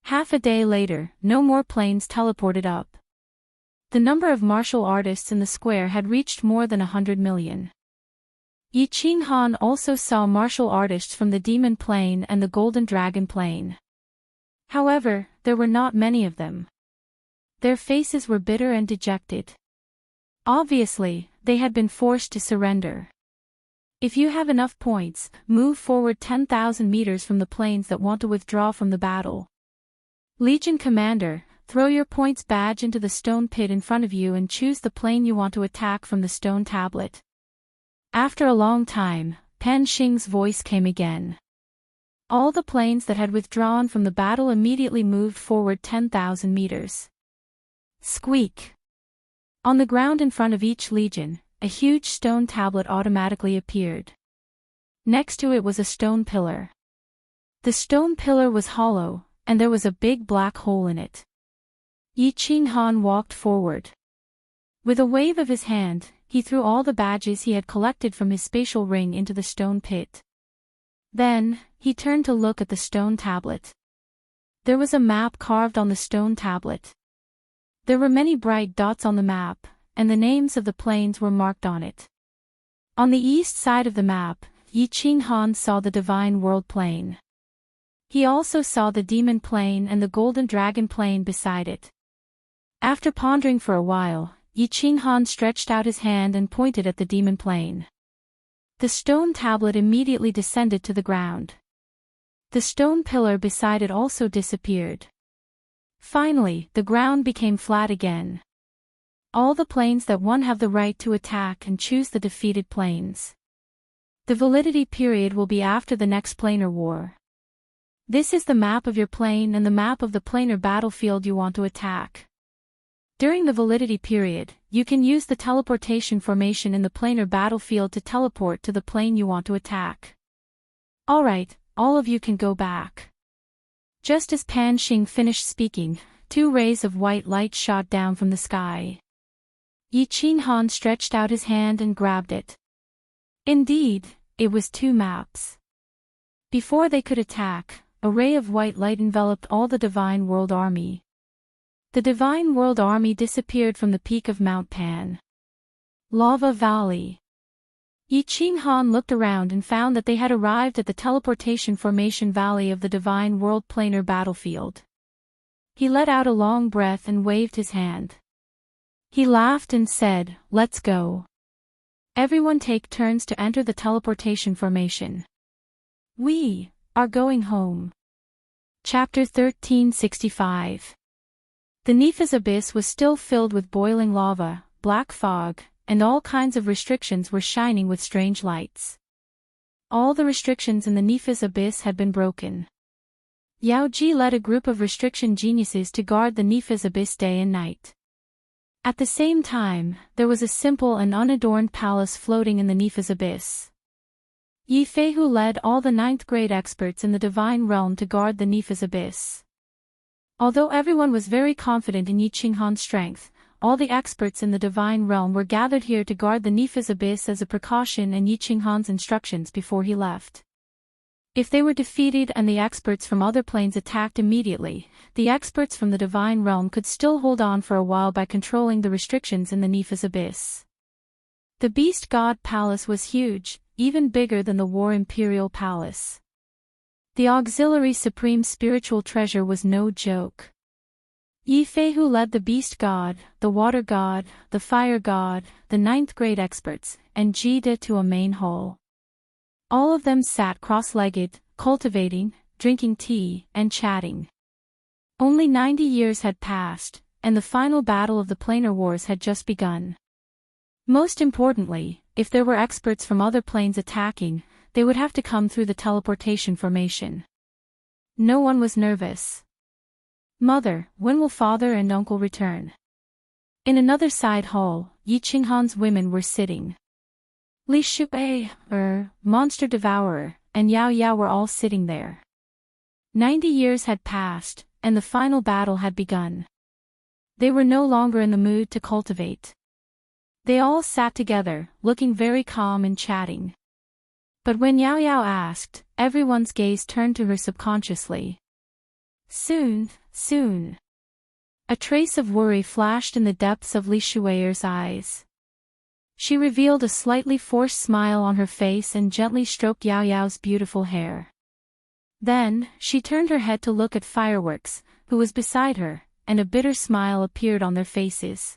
Half a day later, no more planes teleported up. The number of martial artists in the square had reached more than 100 million. Yi Qinghan also saw martial artists from the Demon Plane and the Golden Dragon Plane. However, there were not many of them. Their faces were bitter and dejected. Obviously, they had been forced to surrender. If you have enough points, move forward 10,000 meters from the planes that want to withdraw from the battle. Legion Commander, throw your points badge into the stone pit in front of you and choose the plane you want to attack from the stone tablet. After a long time, Pan Xing's voice came again. All the planes that had withdrawn from the battle immediately moved forward 10,000 meters. Squeak! On the ground in front of each legion, a huge stone tablet automatically appeared. Next to it was a stone pillar. The stone pillar was hollow, and there was a big black hole in it. Yi Qinghan walked forward. With a wave of his hand, he threw all the badges he had collected from his spatial ring into the stone pit. Then, he turned to look at the stone tablet. There was a map carved on the stone tablet. There were many bright dots on the map, and the names of the planes were marked on it. On the east side of the map, Yi Qinghan saw the Divine World Plane. He also saw the Demon Plane and the Golden Dragon Plane beside it. After pondering for a while, Yi Qinghan stretched out his hand and pointed at the Demon Plane. The stone tablet immediately descended to the ground. The stone pillar beside it also disappeared. Finally, the ground became flat again. All the planes that won have the right to attack and choose the defeated planes. The validity period will be after the next planar war. This is the map of your plane and the map of the planar battlefield you want to attack. During the validity period, you can use the teleportation formation in the planar battlefield to teleport to the plane you want to attack. Alright, all of you can go back. Just as Pan Xing finished speaking, 2 rays of white light shot down from the sky. Yi Qinghan stretched out his hand and grabbed it. Indeed, it was 2 maps. Before they could attack, a ray of white light enveloped all the Divine World Army. The Divine World Army disappeared from the peak of Mount Pan. Lava Valley. Yi Qinghan looked around and found that they had arrived at the teleportation formation valley of the Divine World planar battlefield. He let out a long breath and waved his hand. He laughed and said, "Let's go. Everyone take turns to enter the teleportation formation. We are going home." Chapter 1365. The Nepha's abyss was still filled with boiling lava, black fog, and all kinds of restrictions were shining with strange lights. All the restrictions in the Nepha's abyss had been broken. Yao Ji led a group of restriction geniuses to guard the Nepha's abyss day and night. At the same time, there was a simple and unadorned palace floating in the Nepha's abyss. Yi Feihu led all the 9th grade experts in the divine realm to guard the Nepha's abyss. Although everyone was very confident in Yi Qinghan's strength, all the experts in the divine realm were gathered here to guard the Nepha's abyss as a precaution and Yi Qinghan's instructions before he left. If they were defeated and the experts from other planes attacked immediately, the experts from the divine realm could still hold on for a while by controlling the restrictions in the Nepha's abyss. The Beast God Palace was huge, even bigger than the War Imperial Palace. The auxiliary supreme spiritual treasure was no joke. Yi Feihu led the Beast God, the Water God, the Fire God, the 9th grade experts, and Jida to a main hall. All of them sat cross-legged, cultivating, drinking tea, and chatting. Only 90 years had passed, and the final battle of the planar wars had just begun. Most importantly, if there were experts from other planes attacking, they would have to come through the teleportation formation. No one was nervous. "Mother, when will father and uncle return?" In another side hall, Yi Qinghan's women were sitting. Li Shubai, Monster Devourer, and Yao Yao were all sitting there. 90 years had passed, and the final battle had begun. They were no longer in the mood to cultivate. They all sat together, looking very calm and chatting. But when Yao Yao asked, everyone's gaze turned to her subconsciously. Soon, soon. A trace of worry flashed in the depths of Li Shuayer's eyes. She revealed a slightly forced smile on her face and gently stroked Yao Yao's beautiful hair. Then, she turned her head to look at Fireworks, who was beside her, and a bitter smile appeared on their faces.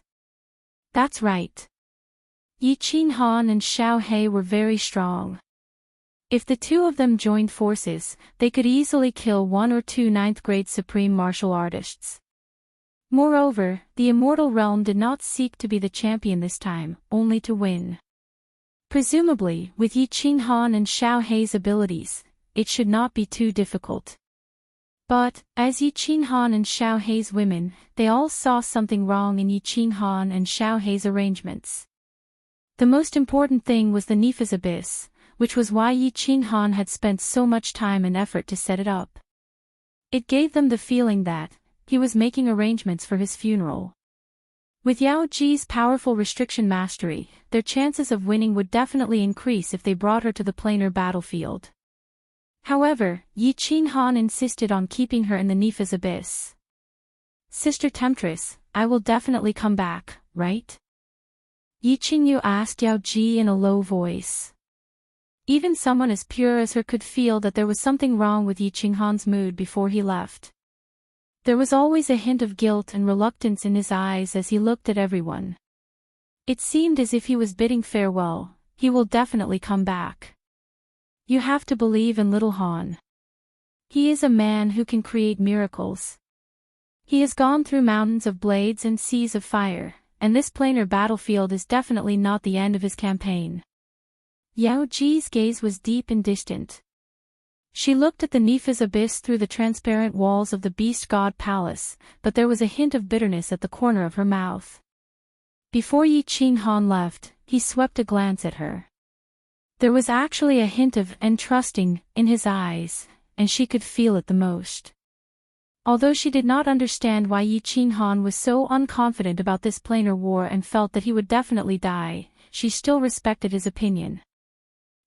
That's right. Yi Qinghan and Xiao He were very strong. If the two of them joined forces, they could easily kill 1 or 2 9th-grade supreme martial artists. Moreover, the immortal realm did not seek to be the champion this time, only to win. Presumably, with Yi Qinghan and Xiao He's abilities, it should not be too difficult. But, as Yi Qinghan and Xiao He's women, they all saw something wrong in Yi Qinghan and Xiao He's arrangements. The most important thing was the Nepha's abyss, which was why Yi Qinghan had spent so much time and effort to set it up. It gave them the feeling that he was making arrangements for his funeral. With Yao Ji's powerful restriction mastery, their chances of winning would definitely increase if they brought her to the planar battlefield. However, Yi Qinghan insisted on keeping her in the Nepha's abyss. "Sister Temptress, I will definitely come back, right?" Yi Qingyu asked Yao Ji in a low voice. Even someone as pure as her could feel that there was something wrong with Yi Qinghan's mood before he left. There was always a hint of guilt and reluctance in his eyes as he looked at everyone. It seemed as if he was bidding farewell. He will definitely come back. You have to believe in little Han. He is a man who can create miracles. He has gone through mountains of blades and seas of fire, and this planar battlefield is definitely not the end of his campaign. Yao Ji's gaze was deep and distant. She looked at the Nepha's abyss through the transparent walls of the beast god palace, but there was a hint of bitterness at the corner of her mouth. Before Yi Qinghan left, he swept a glance at her. There was actually a hint of entrusting in his eyes, and she could feel it the most. Although she did not understand why Yi Qinghan was so unconfident about this planar war and felt that he would definitely die, she still respected his opinion.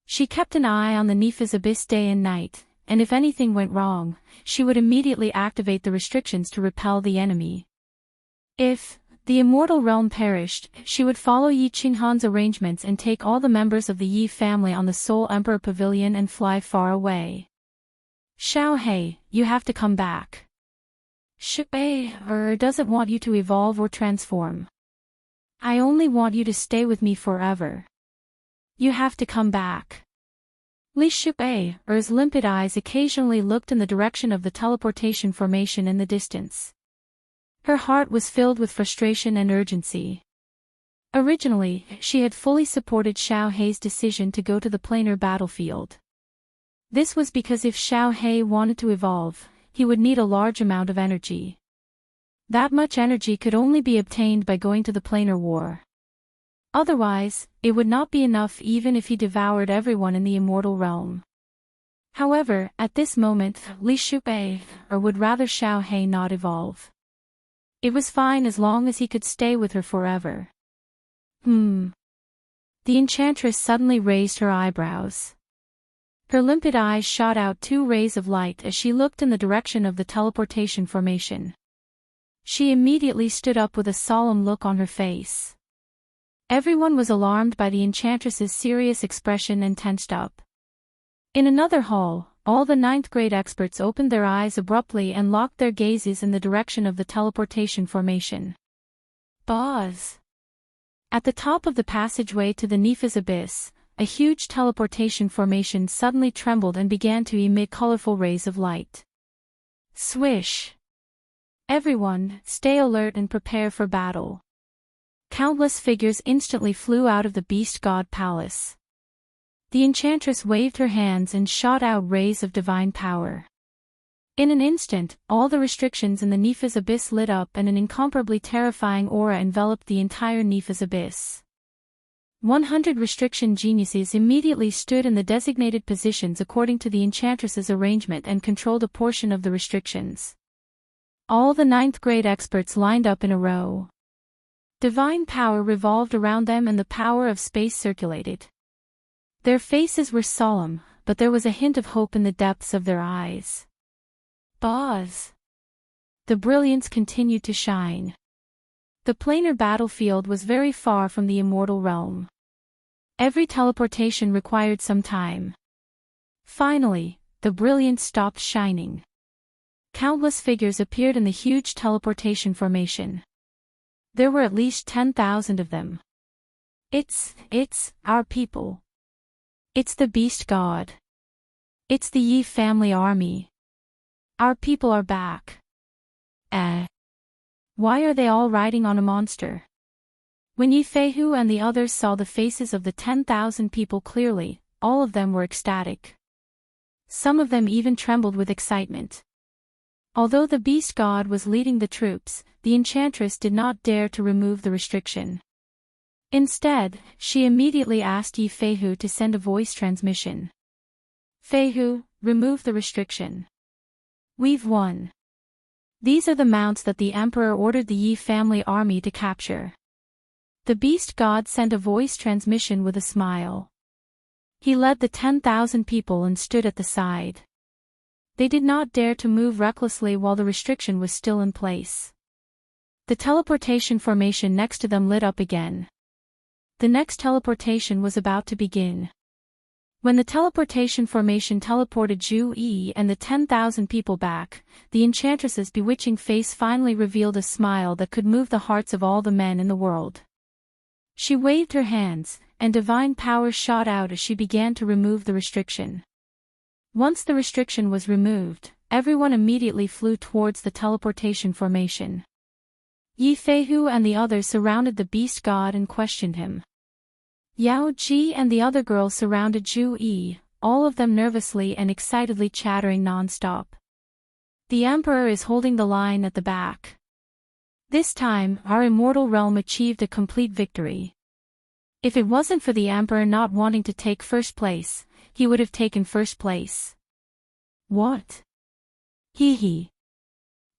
She kept an eye on the Nepha's abyss day and night, and if anything went wrong, she would immediately activate the restrictions to repel the enemy. If the immortal realm perished, she would follow Yi Qinghan's arrangements and take all the members of the Yi family on the Soul Emperor Pavilion and fly far away. Xiao He, you have to come back. Shui doesn't want you to evolve or transform. I only want you to stay with me forever. You have to come back. Li Shui's limpid eyes occasionally looked in the direction of the teleportation formation in the distance. Her heart was filled with frustration and urgency. Originally, she had fully supported Xiao He's decision to go to the planar battlefield. This was because if Xiao He wanted to evolve, he would need a large amount of energy. That much energy could only be obtained by going to the planar war. Otherwise, it would not be enough even if he devoured everyone in the immortal realm. However, at this moment, Li Shui would rather Xiao He not evolve. It was fine as long as he could stay with her forever. The enchantress suddenly raised her eyebrows. Her limpid eyes shot out 2 rays of light as she looked in the direction of the teleportation formation. She immediately stood up with a solemn look on her face. Everyone was alarmed by the enchantress's serious expression and tensed up. In another hall, all the 9th grade experts opened their eyes abruptly and locked their gazes in the direction of the teleportation formation. Buzz! At the top of the passageway to the Nepha's abyss, a huge teleportation formation suddenly trembled and began to emit colorful rays of light. Swish! Everyone, stay alert and prepare for battle. Countless figures instantly flew out of the beast god palace. The enchantress waved her hands and shot out rays of divine power. In an instant, all the restrictions in the Nepha's abyss lit up and an incomparably terrifying aura enveloped the entire Nepha's abyss. 100 restriction geniuses immediately stood in the designated positions according to the enchantress's arrangement and controlled a portion of the restrictions. All the 9th grade experts lined up in a row. Divine power revolved around them and the power of space circulated. Their faces were solemn, but there was a hint of hope in the depths of their eyes. Buzz! The brilliance continued to shine. The planar battlefield was very far from the immortal realm. Every teleportation required some time. Finally, the brilliance stopped shining. Countless figures appeared in the huge teleportation formation. There were at least 10,000 of them. It's our people. It's the beast god. It's the Yi family army. Our people are back. Why are they all riding on a monster? When Yi Feihu and the others saw the faces of the 10,000 people clearly, all of them were ecstatic. Some of them even trembled with excitement. Although the beast god was leading the troops, the enchantress did not dare to remove the restriction. Instead, she immediately asked Yi Feihu to send a voice transmission. Feihu, remove the restriction. We've won. These are the mounts that the emperor ordered the Yi family army to capture. The beast god sent a voice transmission with a smile. He led the 10,000 people and stood at the side. They did not dare to move recklessly while the restriction was still in place. The teleportation formation next to them lit up again. The next teleportation was about to begin. When the teleportation formation teleported Zhu Yi and the 10,000 people back, the enchantress's bewitching face finally revealed a smile that could move the hearts of all the men in the world. She waved her hands, and divine power shot out as she began to remove the restriction. Once the restriction was removed, everyone immediately flew towards the teleportation formation. Yi Feihu and the others surrounded the beast god and questioned him. Yao Ji and the other girls surrounded Zhu Yi, all of them nervously and excitedly chattering non-stop. The Emperor is holding the line at the back. This time, our immortal realm achieved a complete victory. If it wasn't for the Emperor not wanting to take first place, he would have taken first place. What? Hee hee.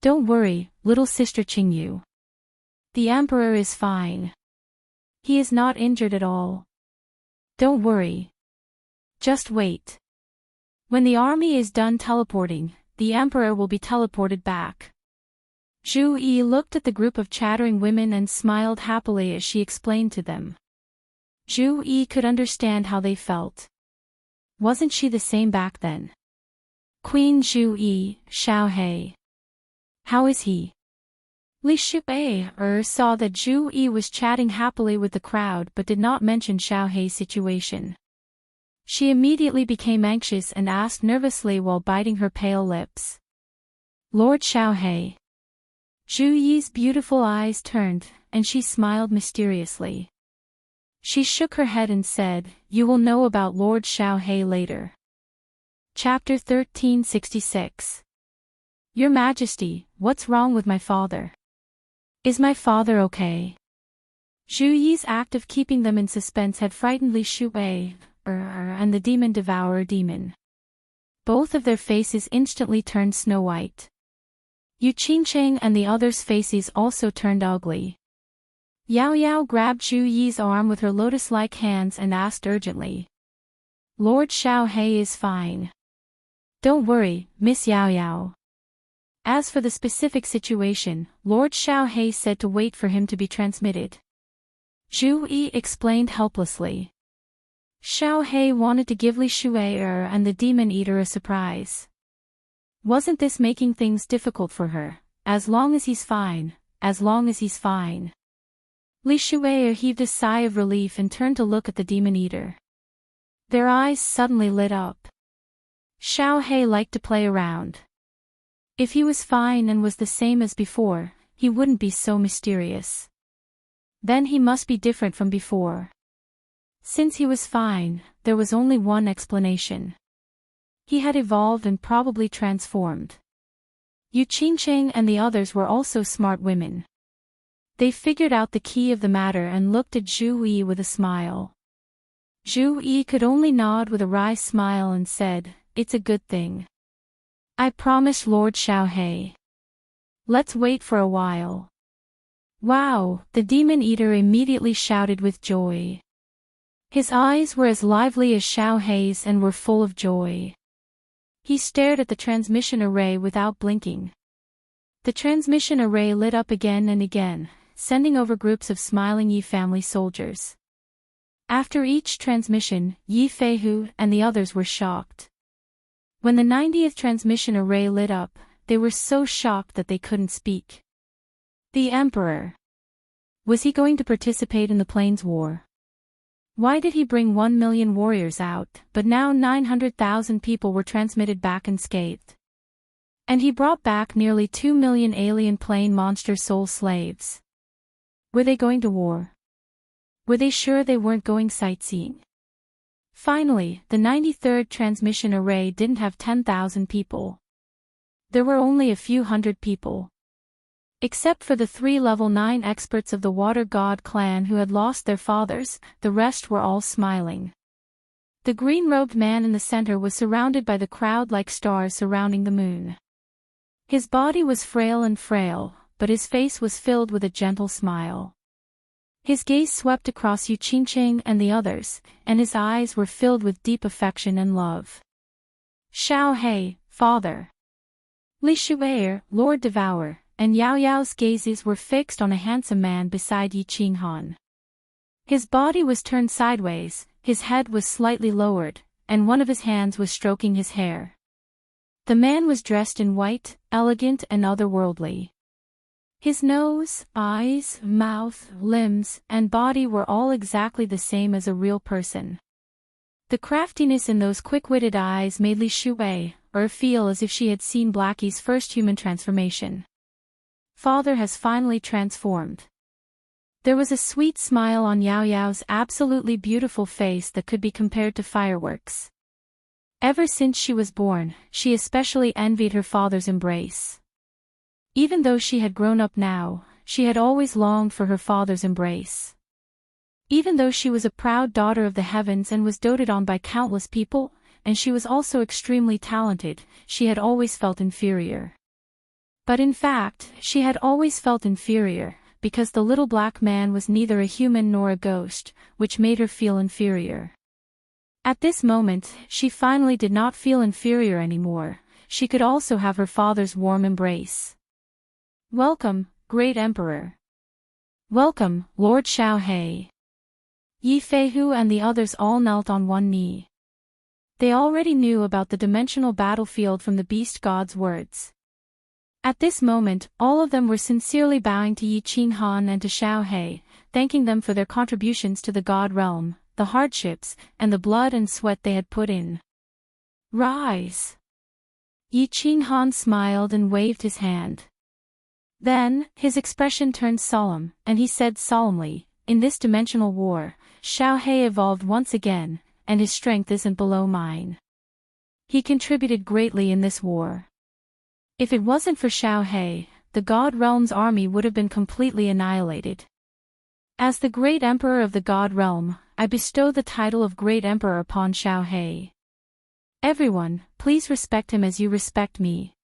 Don't worry, little sister Qingyu. The Emperor is fine. He is not injured at all. Don't worry. Just wait. When the army is done teleporting, the Emperor will be teleported back. Zhu Yi looked at the group of chattering women and smiled happily as she explained to them. Zhu Yi could understand how they felt. Wasn't she the same back then? Queen Zhu Yi, Xiao He. How is he? Li Shu'ei saw that Zhu Yi was chatting happily with the crowd but did not mention Xiao Hei's situation. She immediately became anxious and asked nervously while biting her pale lips. Lord Xiao He. Zhu Yi's beautiful eyes turned, and she smiled mysteriously. She shook her head and said, You will know about Lord Xiao He later. Chapter 1366. Your Majesty, what's wrong with my father? Is my father okay? Zhu Yi's act of keeping them in suspense had frightened Li Shu'ei, and the demon devourer demon. Both of their faces instantly turned snow white. Yu Qingcheng and the others' faces also turned ugly. Yao Yao grabbed Zhu Yi's arm with her lotus-like hands and asked urgently. Lord Xiao He is fine. Don't worry, Miss Yao Yao. As for the specific situation, Lord Xiao He said to wait for him to be transmitted. Zhu Yi explained helplessly. Xiao He wanted to give Li Shu'ei and the Demon Eater a surprise. Wasn't this making things difficult for her? As long as he's fine, as long as he's fine. Li Shu'ei heaved a sigh of relief and turned to look at the Demon Eater. Their eyes suddenly lit up. Xiao He liked to play around. If he was fine and was the same as before, he wouldn't be so mysterious. Then he must be different from before. Since he was fine, there was only one explanation. He had evolved and probably transformed. Yu Qingcheng and the others were also smart women. They figured out the key of the matter and looked at Zhu Yi with a smile. Zhu Yi could only nod with a wry smile and said, It's a good thing. I promise Lord Xiao He. Let's wait for a while. Wow, the Demon Eater immediately shouted with joy. His eyes were as lively as Xiao Hei's and were full of joy. He stared at the transmission array without blinking. The transmission array lit up again and again, sending over groups of smiling Yi family soldiers. After each transmission, Yi Feihu and the others were shocked. When the 90th transmission array lit up, they were so shocked that they couldn't speak. The Emperor. Was he going to participate in the Plains War? Why did he bring 1 million warriors out, but now 900,000 people were transmitted back unscathed? And he brought back nearly 2 million alien plane monster soul slaves. Were they going to war? Were they sure they weren't going sightseeing? Finally, the 93rd transmission array didn't have 10,000 people. There were only a few hundred people. Except for the 3 level 9 experts of the Water God clan who had lost their fathers, the rest were all smiling. The green-robed man in the center was surrounded by the crowd like stars surrounding the moon. His body was frail and frail, but his face was filled with a gentle smile. His gaze swept across Yu Qingcheng and the others, and his eyes were filled with deep affection and love. Xiao He, father. Li Shu'ei, Lord Devourer, and Yao Yao's gazes were fixed on a handsome man beside Yi Qinghan. His body was turned sideways, his head was slightly lowered, and one of his hands was stroking his hair. The man was dressed in white, elegant and otherworldly. His nose, eyes, mouth, limbs, and body were all exactly the same as a real person. The craftiness in those quick-witted eyes made Li Shu'ei feel as if she had seen Blackie's first human transformation. Father has finally transformed. There was a sweet smile on Yao Yao's absolutely beautiful face that could be compared to fireworks. Ever since she was born, she especially envied her father's embrace. Even though she had grown up now, she had always longed for her father's embrace. Even though she was a proud daughter of the heavens and was doted on by countless people, and she was also extremely talented, she had always felt inferior. But in fact, she had always felt inferior, because the little black man was neither a human nor a ghost, which made her feel inferior. At this moment, she finally did not feel inferior anymore. She could also have her father's warm embrace. "Welcome, great emperor. Welcome, Lord Xiaohe." Yi Feihu and the others all knelt on one knee. They already knew about the dimensional battlefield from the beast god's words. At this moment, all of them were sincerely bowing to Yi Qinghan and to Xiaohe, thanking them for their contributions to the god realm, the hardships, and the blood and sweat they had put in. "Rise." Yi Qinghan smiled and waved his hand. Then, his expression turned solemn, and he said solemnly, "In this dimensional war, Xiaohe evolved once again, and his strength isn't below mine. He contributed greatly in this war. If it wasn't for Xiaohe, the God Realm's army would have been completely annihilated. As the great emperor of the God Realm, I bestow the title of Great Emperor upon Xiaohe. Everyone, please respect him as you respect me.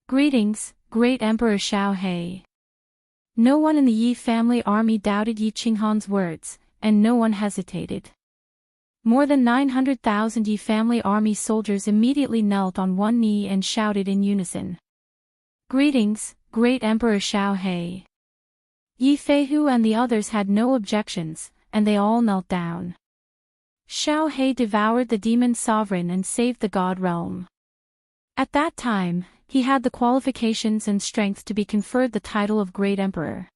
Greetings, Great Emperor Xiaohe." No one in the Yi family army doubted Yi Qinghan's words, and no one hesitated. More than 900,000 Yi family army soldiers immediately knelt on one knee and shouted in unison. "Greetings, Great Emperor Xiaohe." Yi Feihu and the others had no objections, and they all knelt down. Xiaohe devoured the demon sovereign and saved the god realm. At that time, he had the qualifications and strength to be conferred the title of Great Emperor.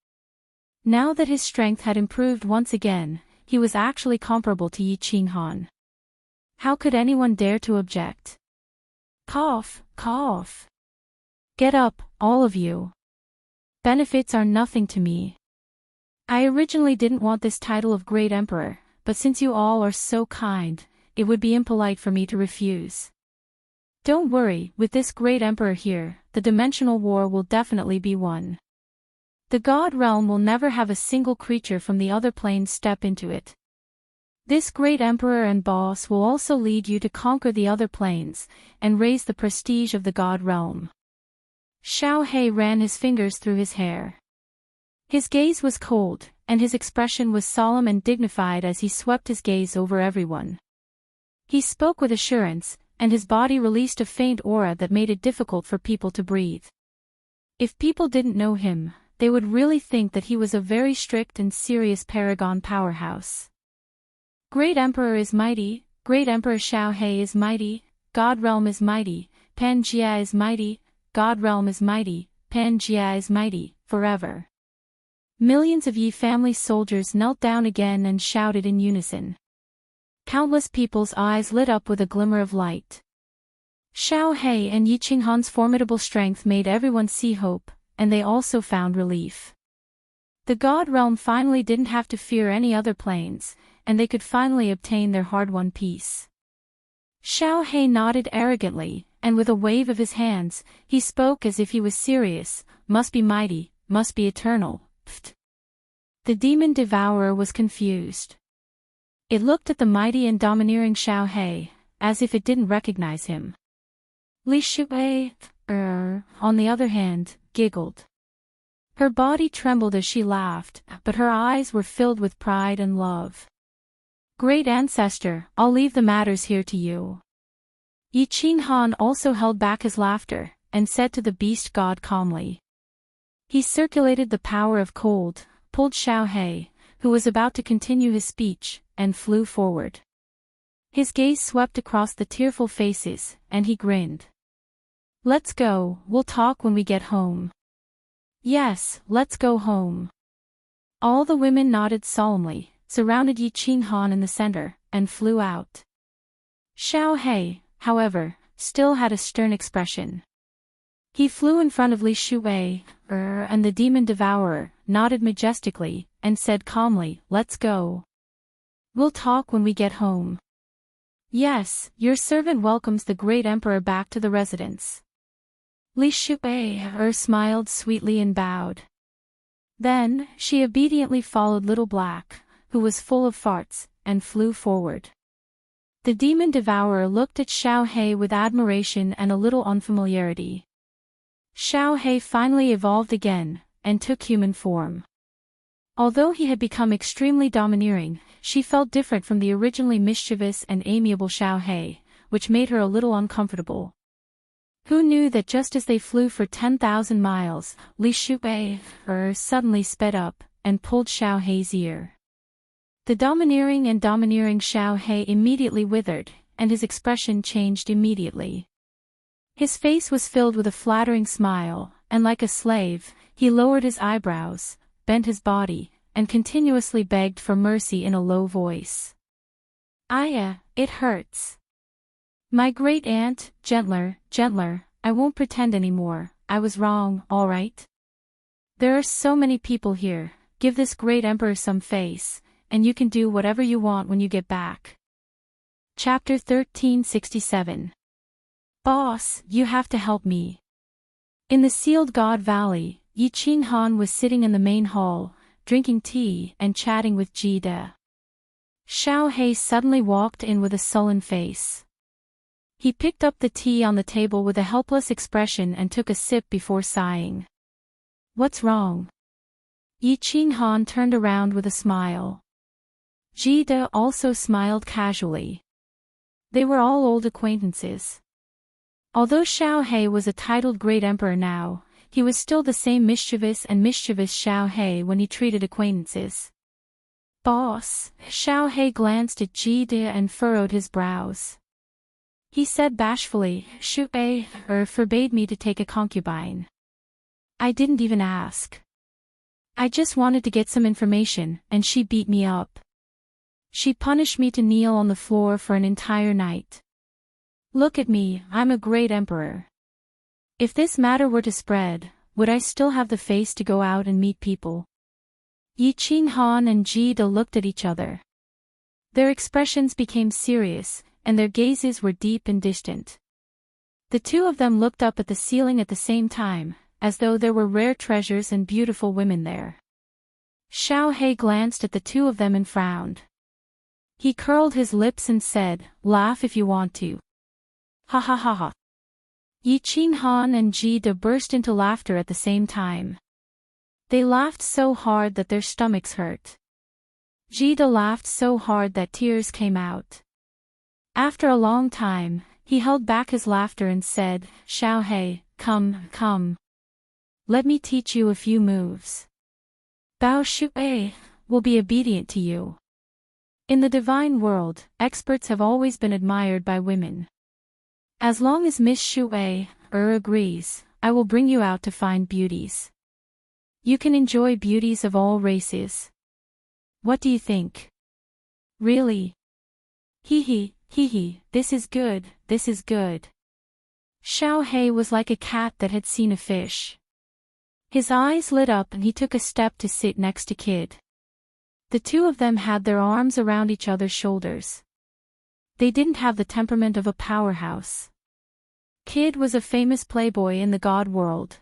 Now that his strength had improved once again, he was actually comparable to Yi Qinghan. How could anyone dare to object? Cough, cough. Get up, all of you. Benefits are nothing to me. I originally didn't want this title of Great Emperor, but since you all are so kind, it would be impolite for me to refuse. Don't worry, with this Great Emperor here, the dimensional war will definitely be won. The God Realm will never have a single creature from the other planes step into it. This Great Emperor and boss will also lead you to conquer the other planes, and raise the prestige of the God Realm. Xiaohe ran his fingers through his hair. His gaze was cold, and his expression was solemn and dignified as he swept his gaze over everyone. He spoke with assurance, and his body released a faint aura that made it difficult for people to breathe. If people didn't know him, they would really think that he was a very strict and serious paragon powerhouse. Great Emperor is mighty, Great Emperor Xiaohe is mighty, God Realm is mighty, Pangaea is mighty, God Realm is mighty, Pangaea is mighty, forever. Millions of Yi family soldiers knelt down again and shouted in unison. Countless people's eyes lit up with a glimmer of light. Xiaohe and Yi Qinghan's formidable strength made everyone see hope, and they also found relief. The God Realm finally didn't have to fear any other planes, and they could finally obtain their hard-won peace. Xiaohe nodded arrogantly, and with a wave of his hands, he spoke as if he was serious, "Must be mighty, must be eternal, pft." The demon devourer was confused. It looked at the mighty and domineering Xiaohe, as if it didn't recognize him. Li Shuwei, on the other hand, giggled. Her body trembled as she laughed, but her eyes were filled with pride and love. "Great Ancestor, I'll leave the matters here to you." Yi Qinghan also held back his laughter, and said to the beast god calmly. He circulated the power of cold, pulled Xiaohe, who was about to continue his speech, and flew forward. His gaze swept across the tearful faces, and he grinned. "Let's go, we'll talk when we get home." "Yes, let's go home." All the women nodded solemnly, surrounded Yi Qinghan in the center, and flew out. Xiaohe, however, still had a stern expression. He flew in front of Li Shuwei, and the demon devourer, nodded majestically, and said calmly, "Let's go. We'll talk when we get home." Yes, your servant welcomes the great emperor back to the residence. Li Shui smiled sweetly and bowed. Then, she obediently followed Little Black, who was full of farts, and flew forward. The demon devourer looked at Xiao He with admiration and a little unfamiliarity. Xiao He finally evolved again, and took human form. Although he had become extremely domineering, she felt different from the originally mischievous and amiable Xiao He, which made her a little uncomfortable. Who knew that just as they flew for 10,000 miles, Li Shui suddenly sped up, and pulled Xiao He's ear. The domineering Xiao He immediately withered, and his expression changed immediately. His face was filled with a flattering smile, and like a slave, he lowered his eyebrows, bent his body, and continuously begged for mercy in a low voice. Aya, it hurts. My great aunt, gentler, I won't pretend anymore, I was wrong, all right? There are so many people here, give this great emperor some face, and you can do whatever you want when you get back. Chapter 1367. Boss, you have to help me. In the Sealed God Valley, Yi Qing Han was sitting in the main hall, drinking tea and chatting with Ji De. Xiao He suddenly walked in with a sullen face. He picked up the tea on the table with a helpless expression and took a sip before sighing. What's wrong? Yi Qing Han turned around with a smile. Ji De also smiled casually. They were all old acquaintances. Although Xiao He was a titled great emperor now, he was still the same mischievous Xiao He when he treated acquaintances. Boss, Xiao He glanced at Ji De and furrowed his brows. He said bashfully, Shui forbade me to take a concubine. I didn't even ask. I just wanted to get some information, and she beat me up. She punished me to kneel on the floor for an entire night. Look at me, I'm a great emperor. If this matter were to spread, would I still have the face to go out and meet people? Yi Qing Han and Ji De looked at each other. Their expressions became serious, and their gazes were deep and distant. The two of them looked up at the ceiling at the same time, as though there were rare treasures and beautiful women there. Xiao He glanced at the two of them and frowned. He curled his lips and said, laugh if you want to. Ha ha ha ha. Yi Qing Han and Ji De burst into laughter at the same time. They laughed so hard that their stomachs hurt. Ji De laughed so hard that tears came out. After a long time, he held back his laughter and said, Xiao He, come. Let me teach you a few moves. Bao Shui will be obedient to you. In the divine world, experts have always been admired by women. As long as Miss Shui agrees, I will bring you out to find beauties. You can enjoy beauties of all races. What do you think? Really? Hee, this is good. Xiao He was like a cat that had seen a fish. His eyes lit up and he took a step to sit next to Kid. The two of them had their arms around each other's shoulders. They didn't have the temperament of a powerhouse. Kid was a famous playboy in the god world.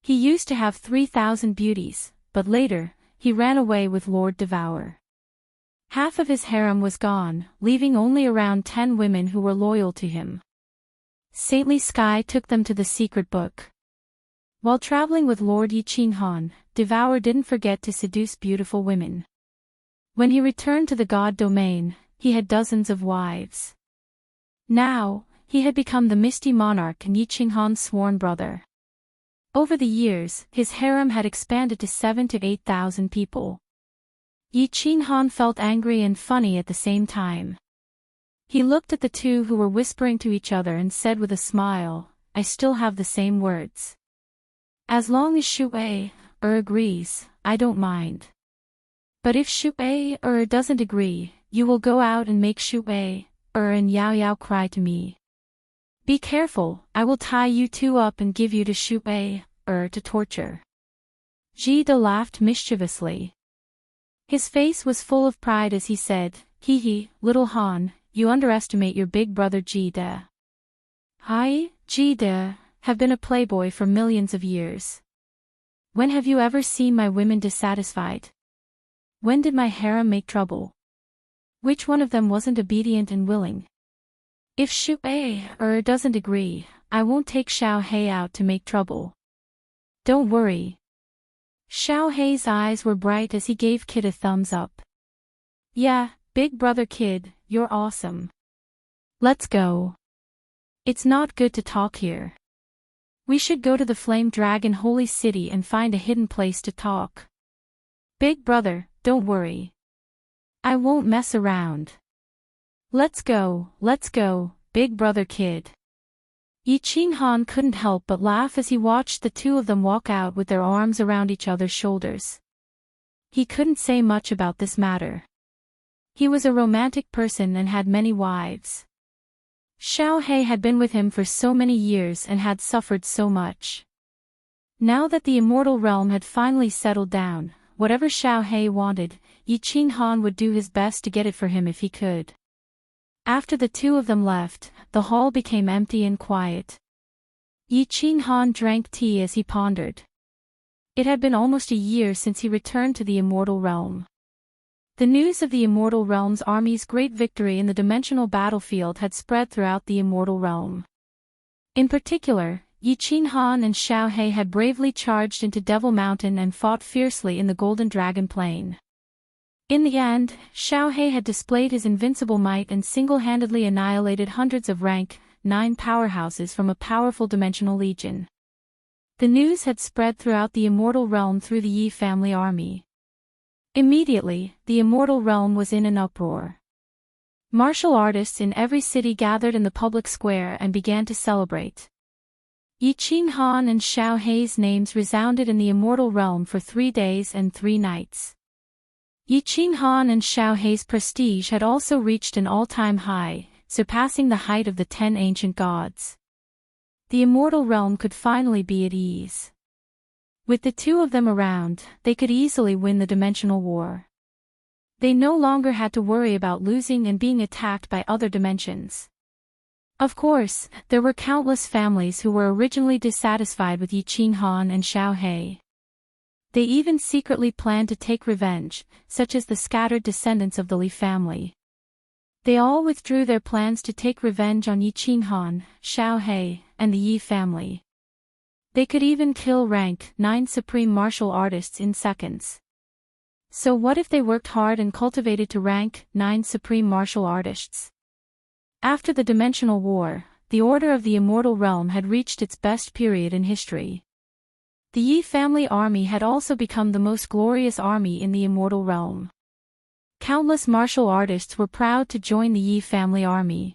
He used to have 3,000 beauties, but later, he ran away with Lord Devour. Half of his harem was gone, leaving only around 10 women who were loyal to him. Saintly Sky took them to the secret book. While traveling with Lord Yi Qing Han, Devour didn't forget to seduce beautiful women. When he returned to the god domain, he had dozens of wives. Now, he had become the Misty Monarch and Yi Qing Han's sworn brother. Over the years, his harem had expanded to 7,000 to 8,000 people. Yi Qing Han felt angry and funny at the same time. He looked at the two who were whispering to each other and said with a smile, I still have the same words. As long as Shui agrees, I don't mind. But if Shui doesn't agree, you will go out and make Shui and Yao Yao cry to me. Be careful, I will tie you two up and give you to Shui to torture. Ji De laughed mischievously. His face was full of pride as he said, little Han, you underestimate your big brother Jide. I, Jide, have been a playboy for millions of years. When have you ever seen my women dissatisfied? When did my harem make trouble? Which one of them wasn't obedient and willing? If Shu doesn't agree, I won't take Xiao Hei out to make trouble. Don't worry. Xiao Hei's eyes were bright as he gave Kid a thumbs up. Yeah, big brother Kid, you're awesome. Let's go. It's not good to talk here. We should go to the Flame Dragon Holy City and find a hidden place to talk. Big brother, don't worry. I won't mess around. Let's go, big brother Kid. Yi Qinghan couldn't help but laugh as he watched the two of them walk out with their arms around each other's shoulders. He couldn't say much about this matter. He was a romantic person and had many wives. Xiao Hei had been with him for so many years and had suffered so much. Now that the immortal realm had finally settled down, whatever Xiao Hei wanted, Yi Qinghan would do his best to get it for him if he could. After the two of them left, the hall became empty and quiet. Yi Qinghan drank tea as he pondered. It had been almost a year since he returned to the immortal realm. The news of the Immortal Realm's army's great victory in the dimensional battlefield had spread throughout the Immortal Realm. In particular, Yi Qinghan and Xiao Hei had bravely charged into Devil Mountain and fought fiercely in the Golden Dragon Plain. In the end, Xiao Hei had displayed his invincible might and single-handedly annihilated hundreds of rank 9 powerhouses from a powerful dimensional legion. The news had spread throughout the Immortal Realm through the Yi family army. Immediately, the Immortal Realm was in an uproar. Martial artists in every city gathered in the public square and began to celebrate. Yi Qinghan and Xiao Hei's names resounded in the Immortal Realm for 3 days and 3 nights. Yi Qinghan and Xiao Hei's prestige had also reached an all-time high, surpassing the height of the 10 ancient gods. The Immortal Realm could finally be at ease. With the two of them around, they could easily win the dimensional war. They no longer had to worry about losing and being attacked by other dimensions. Of course, there were countless families who were originally dissatisfied with Yi Qinghan and Xiao Hei. They even secretly planned to take revenge, such as the scattered descendants of the Li family. They all withdrew their plans to take revenge on Yi Qinghan, Xiao Hei, and the Yi family. They could even kill rank 9 supreme martial artists in seconds. So what if they worked hard and cultivated to rank 9 supreme martial artists? After the Dimensional War, the Order of the Immortal Realm had reached its best period in history. The Yi family army had also become the most glorious army in the Immortal Realm. Countless martial artists were proud to join the Yi family army.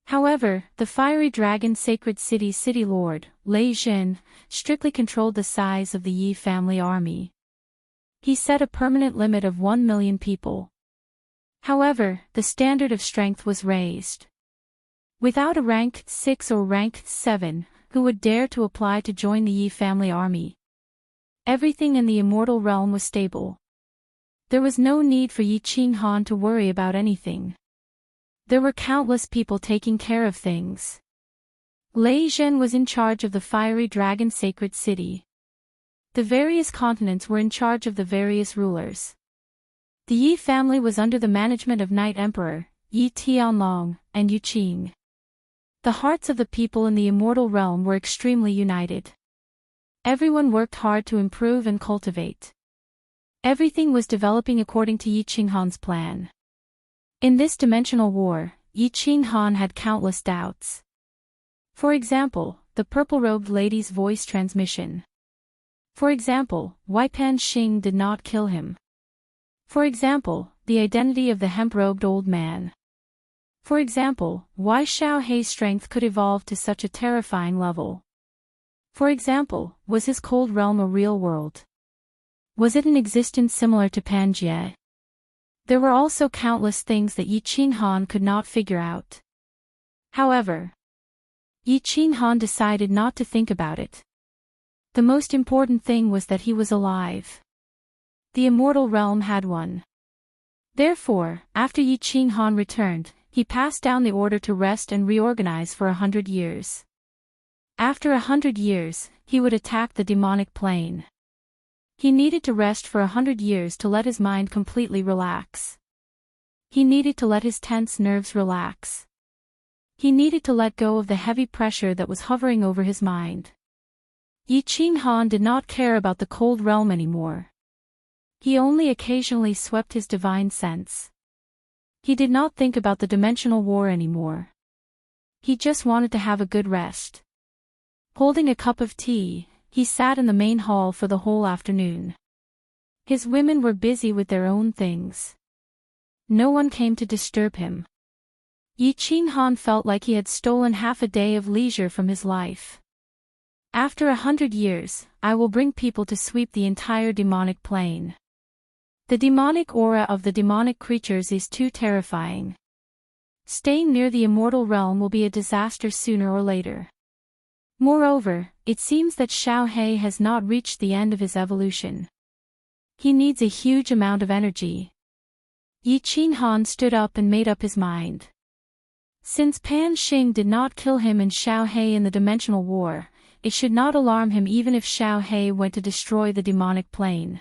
However, the fiery dragon Sacred City's city lord, Lei Jin, strictly controlled the size of the Yi family army. He set a permanent limit of 1 million people. However, the standard of strength was raised. Without a rank 6 or rank 7, who would dare to apply to join the Yi family army? Everything in the Immortal Realm was stable. There was no need for Yi Qinghan to worry about anything. There were countless people taking care of things. Lei Zhen was in charge of the fiery dragon Sacred City. The various continents were in charge of the various rulers. The Yi family was under the management of Night Emperor, Yi Tianlong, and Yu Qing. The hearts of the people in the Immortal Realm were extremely united. Everyone worked hard to improve and cultivate. Everything was developing according to Yi Qinghan's plan. In this dimensional war, Yi Qinghan had countless doubts. For example, the purple-robed lady's voice transmission. For example, why Pan Xing did not kill him. For example, the identity of the hemp-robed old man. For example, why Xiao Hei's strength could evolve to such a terrifying level. For example, was his cold realm a real world? Was it an existence similar to Pangaea? There were also countless things that Yi Qinghan could not figure out. However, Yi Qinghan decided not to think about it. The most important thing was that he was alive. The Immortal Realm had won. Therefore, after Yi Qinghan returned, he passed down the order to rest and reorganize for 100 years. After 100 years, he would attack the demonic plane. He needed to rest for 100 years to let his mind completely relax. He needed to let his tense nerves relax. He needed to let go of the heavy pressure that was hovering over his mind. Yi Qing Han did not care about the cold realm anymore. He only occasionally swept his divine sense. He did not think about the dimensional war anymore. He just wanted to have a good rest. Holding a cup of tea, he sat in the main hall for the whole afternoon. His women were busy with their own things. No one came to disturb him. Yi Qing Han felt like he had stolen half a day of leisure from his life. After 100 years, I will bring people to sweep the entire demonic plane. The demonic aura of the demonic creatures is too terrifying. Staying near the immortal realm will be a disaster sooner or later. Moreover, it seems that Xiao He has not reached the end of his evolution. He needs a huge amount of energy. Yi Qing Han stood up and made up his mind. Since Pan Xing did not kill him and Xiao He in the dimensional war, it should not alarm him even if Xiao He went to destroy the demonic plane.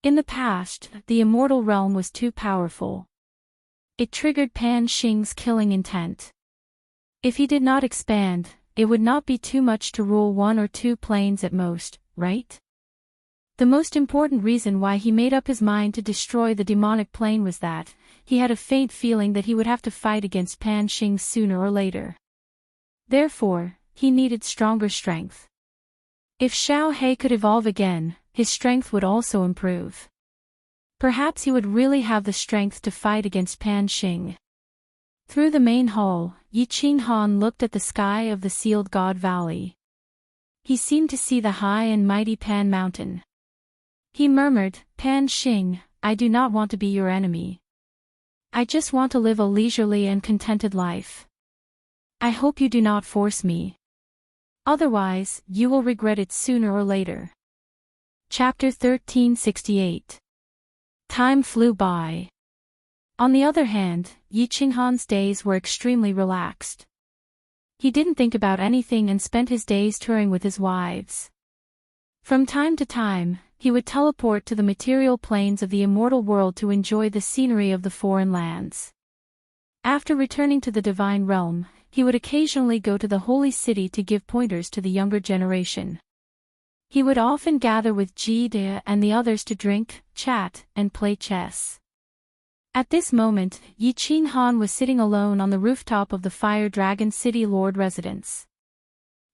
In the past, the immortal realm was too powerful. It triggered Pan Xing's killing intent. If he did not expand, it would not be too much to rule 1 or 2 planes at most, right? The most important reason why he made up his mind to destroy the demonic plane was that he had a faint feeling that he would have to fight against Pan Xing sooner or later. Therefore, he needed stronger strength. If Xiao He could evolve again, his strength would also improve. Perhaps he would really have the strength to fight against Pan Xing. Through the main hall, Yi Qing Han looked at the sky of the Sealed God Valley. He seemed to see the high and mighty Pan Mountain. He murmured, "Pan Xing, I do not want to be your enemy. I just want to live a leisurely and contented life. I hope you do not force me. Otherwise, you will regret it sooner or later." Chapter 1368. Time flew by. On the other hand, Yi Qing Han's days were extremely relaxed. He didn't think about anything and spent his days touring with his wives. From time to time, he would teleport to the material planes of the immortal world to enjoy the scenery of the foreign lands. After returning to the divine realm, he would occasionally go to the holy city to give pointers to the younger generation. He would often gather with Ji De and the others to drink, chat, and play chess. At this moment, Yi Qing Han was sitting alone on the rooftop of the Fire Dragon City Lord residence.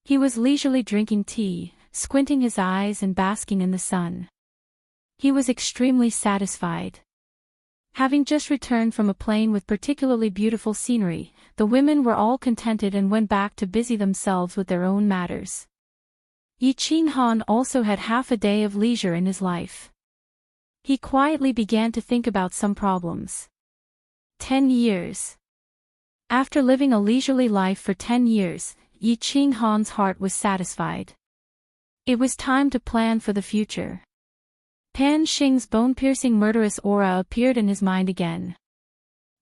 He was leisurely drinking tea, squinting his eyes and basking in the sun. He was extremely satisfied. Having just returned from a plain with particularly beautiful scenery, the women were all contented and went back to busy themselves with their own matters. Yi Qing Han also had half a day of leisure in his life. He quietly began to think about some problems. 10 years. After living a leisurely life for 10 years, Yi Qing Han's heart was satisfied. It was time to plan for the future. Pan Xing's bone-piercing murderous aura appeared in his mind again.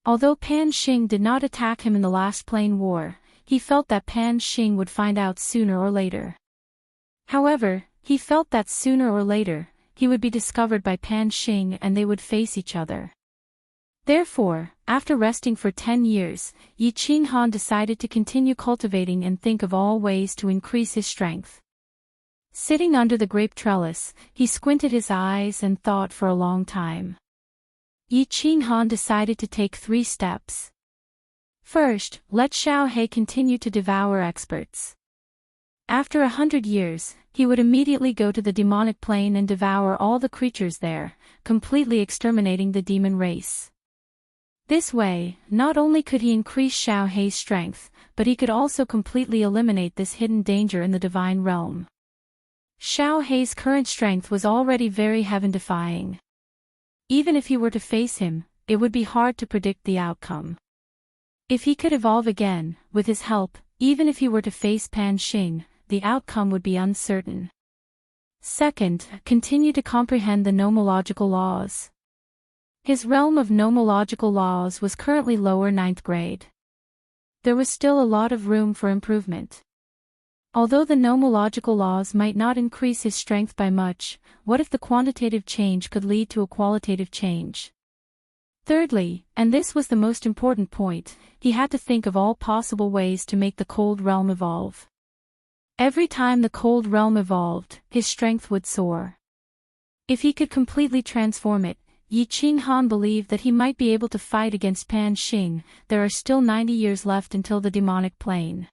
Although Pan Xing did not attack him in the last plane war, he felt that Pan Xing would find out sooner or later. However, he felt that sooner or later, he would be discovered by Pan Xing and they would face each other. Therefore, after resting for 10 years, Yi Qing Han decided to continue cultivating and think of all ways to increase his strength. Sitting under the grape trellis, he squinted his eyes and thought for a long time. Yi Qing Han decided to take 3 steps. First, let Xiao He continue to devour experts. After 100 years, he would immediately go to the demonic plane and devour all the creatures there, completely exterminating the demon race. This way, not only could he increase Xiao He's strength, but he could also completely eliminate this hidden danger in the divine realm. Xiao He's current strength was already very heaven-defying. Even if he were to face him, it would be hard to predict the outcome. If he could evolve again, with his help, even if he were to face Pan Xing, the outcome would be uncertain. Second, continue to comprehend the nomological laws. His realm of nomological laws was currently lower ninth grade. There was still a lot of room for improvement. Although the nomological laws might not increase his strength by much, what if the quantitative change could lead to a qualitative change? Thirdly, and this was the most important point, he had to think of all possible ways to make the cold realm evolve. Every time the cold realm evolved, his strength would soar. If he could completely transform it, Yi Qinghan believed that he might be able to fight against Pan Xing. There are still 90 years left until the demonic plane.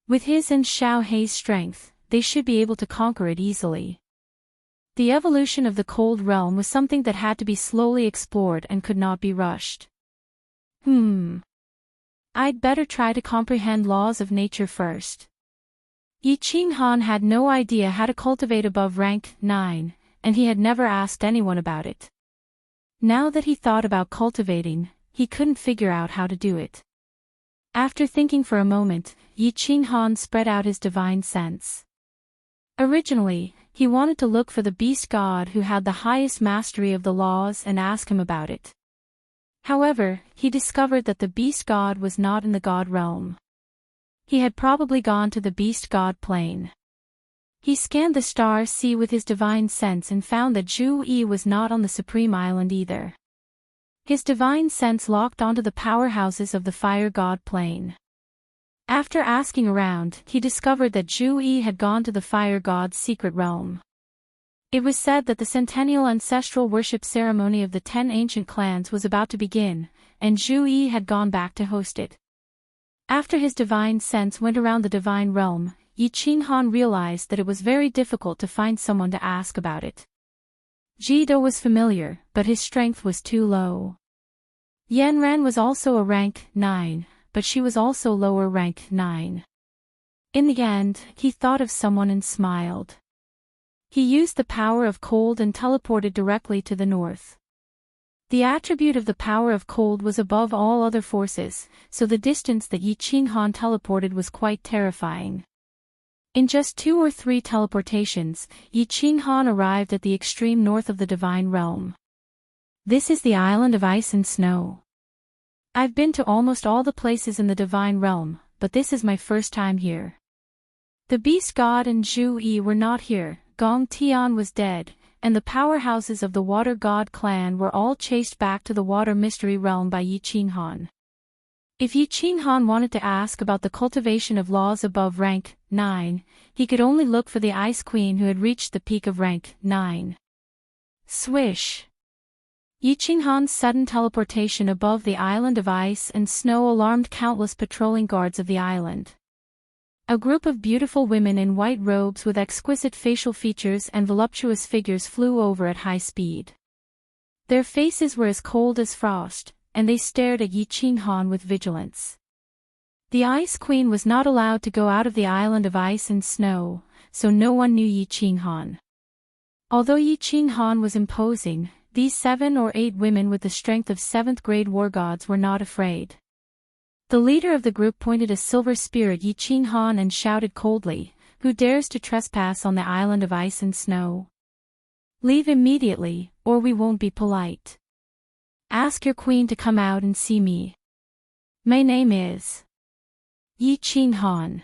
With his and Xiao Hei's strength, they should be able to conquer it easily. The evolution of the cold realm was something that had to be slowly explored and could not be rushed. I'd better try to comprehend laws of nature first. Yi Qinghan had no idea how to cultivate above rank 9, and he had never asked anyone about it. Now that he thought about cultivating, he couldn't figure out how to do it. After thinking for a moment, Yi Qinghan spread out his divine sense. Originally, he wanted to look for the beast god who had the highest mastery of the laws and ask him about it. However, he discovered that the beast god was not in the god realm. He had probably gone to the beast god plane. He scanned the star sea with his divine sense and found that Zhu Yi was not on the Supreme Island either. His divine sense locked onto the powerhouses of the fire god plane. After asking around, he discovered that Zhu Yi had gone to the fire god's secret realm. It was said that the centennial ancestral worship ceremony of the 10 ancient clans was about to begin, and Zhu Yi had gone back to host it. After his divine sense went around the divine realm, Yi Qinghan realized that it was very difficult to find someone to ask about it. Jido was familiar, but his strength was too low. Yanran was also a rank 9, but she was also lower rank 9. In the end, he thought of someone and smiled. He used the power of cold and teleported directly to the north. The attribute of the power of cold was above all other forces, so the distance that Yi Qinghan teleported was quite terrifying. In just 2 or 3 teleportations, Yi Qinghan arrived at the extreme north of the divine realm. This is the island of ice and snow. I've been to almost all the places in the divine realm, but this is my first time here. The beast god and Zhu Yi were not here, Gong Tian was dead, and the powerhouses of the water god clan were all chased back to the water mystery realm by Yi Qinghan. If Yi Qinghan wanted to ask about the cultivation of laws above rank 9, he could only look for the Ice Queen who had reached the peak of rank 9. Swish! Yi Qinghan's sudden teleportation above the island of ice and snow alarmed countless patrolling guards of the island. A group of beautiful women in white robes with exquisite facial features and voluptuous figures flew over at high speed. Their faces were as cold as frost, and they stared at Yi Qinghan with vigilance. The Ice Queen was not allowed to go out of the island of ice and snow, so no one knew Yi Qinghan. Although Yi Qinghan was imposing, these 7 or 8 women with the strength of 7th grade war gods were not afraid. The leader of the group pointed a silver spear at Yi Qinghan and shouted coldly, "Who dares to trespass on the island of ice and snow? Leave immediately, or we won't be polite. Ask your queen to come out and see me. My name is Yi Qinghan."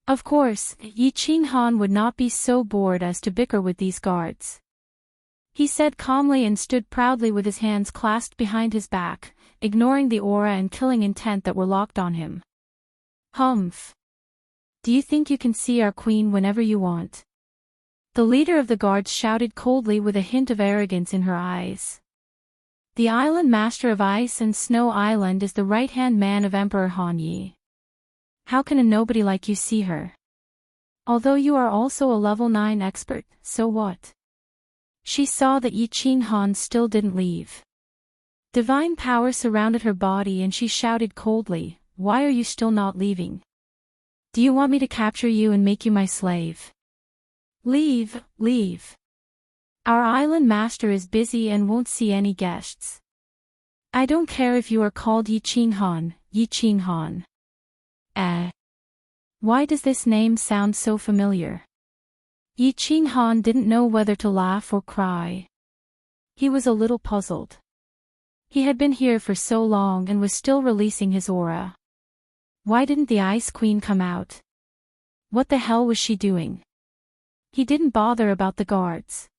Of course, Yi Qinghan would not be so bored as to bicker with these guards. He said calmly and stood proudly with his hands clasped behind his back, ignoring the aura and killing intent that were locked on him. "Humph. Do you think you can see our queen whenever you want?" The leader of the guards shouted coldly with a hint of arrogance in her eyes. The island master of Ice and Snow Island is the right-hand man of Emperor Han Yi. How can a nobody like you see her? Although you are also a level 9 expert, so what? She saw that Yi Qinghan still didn't leave. Divine power surrounded her body and she shouted coldly, "Why are you still not leaving? Do you want me to capture you and make you my slave? Leave, leave. Our island master is busy and won't see any guests. I don't care if you are called Yi Qinghan, Yi Qinghan." Why does this name sound so familiar? Yi Qinghan didn't know whether to laugh or cry. He was a little puzzled. He had been here for so long and was still releasing his aura. Why didn't the Ice Queen come out? What the hell was she doing? He didn't bother about the guards.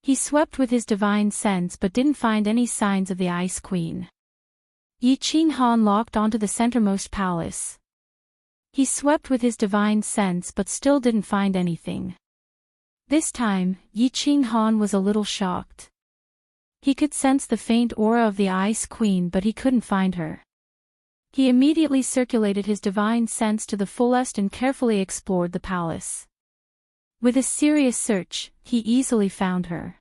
He swept with his divine sense but didn't find any signs of the Ice Queen. Yi Qinghan locked onto the centermost palace. He swept with his divine sense but still didn't find anything. This time, Yi Qinghan was a little shocked. He could sense the faint aura of the Ice Queen but he couldn't find her. He immediately circulated his divine sense to the fullest and carefully explored the palace. With a serious search, he easily found her.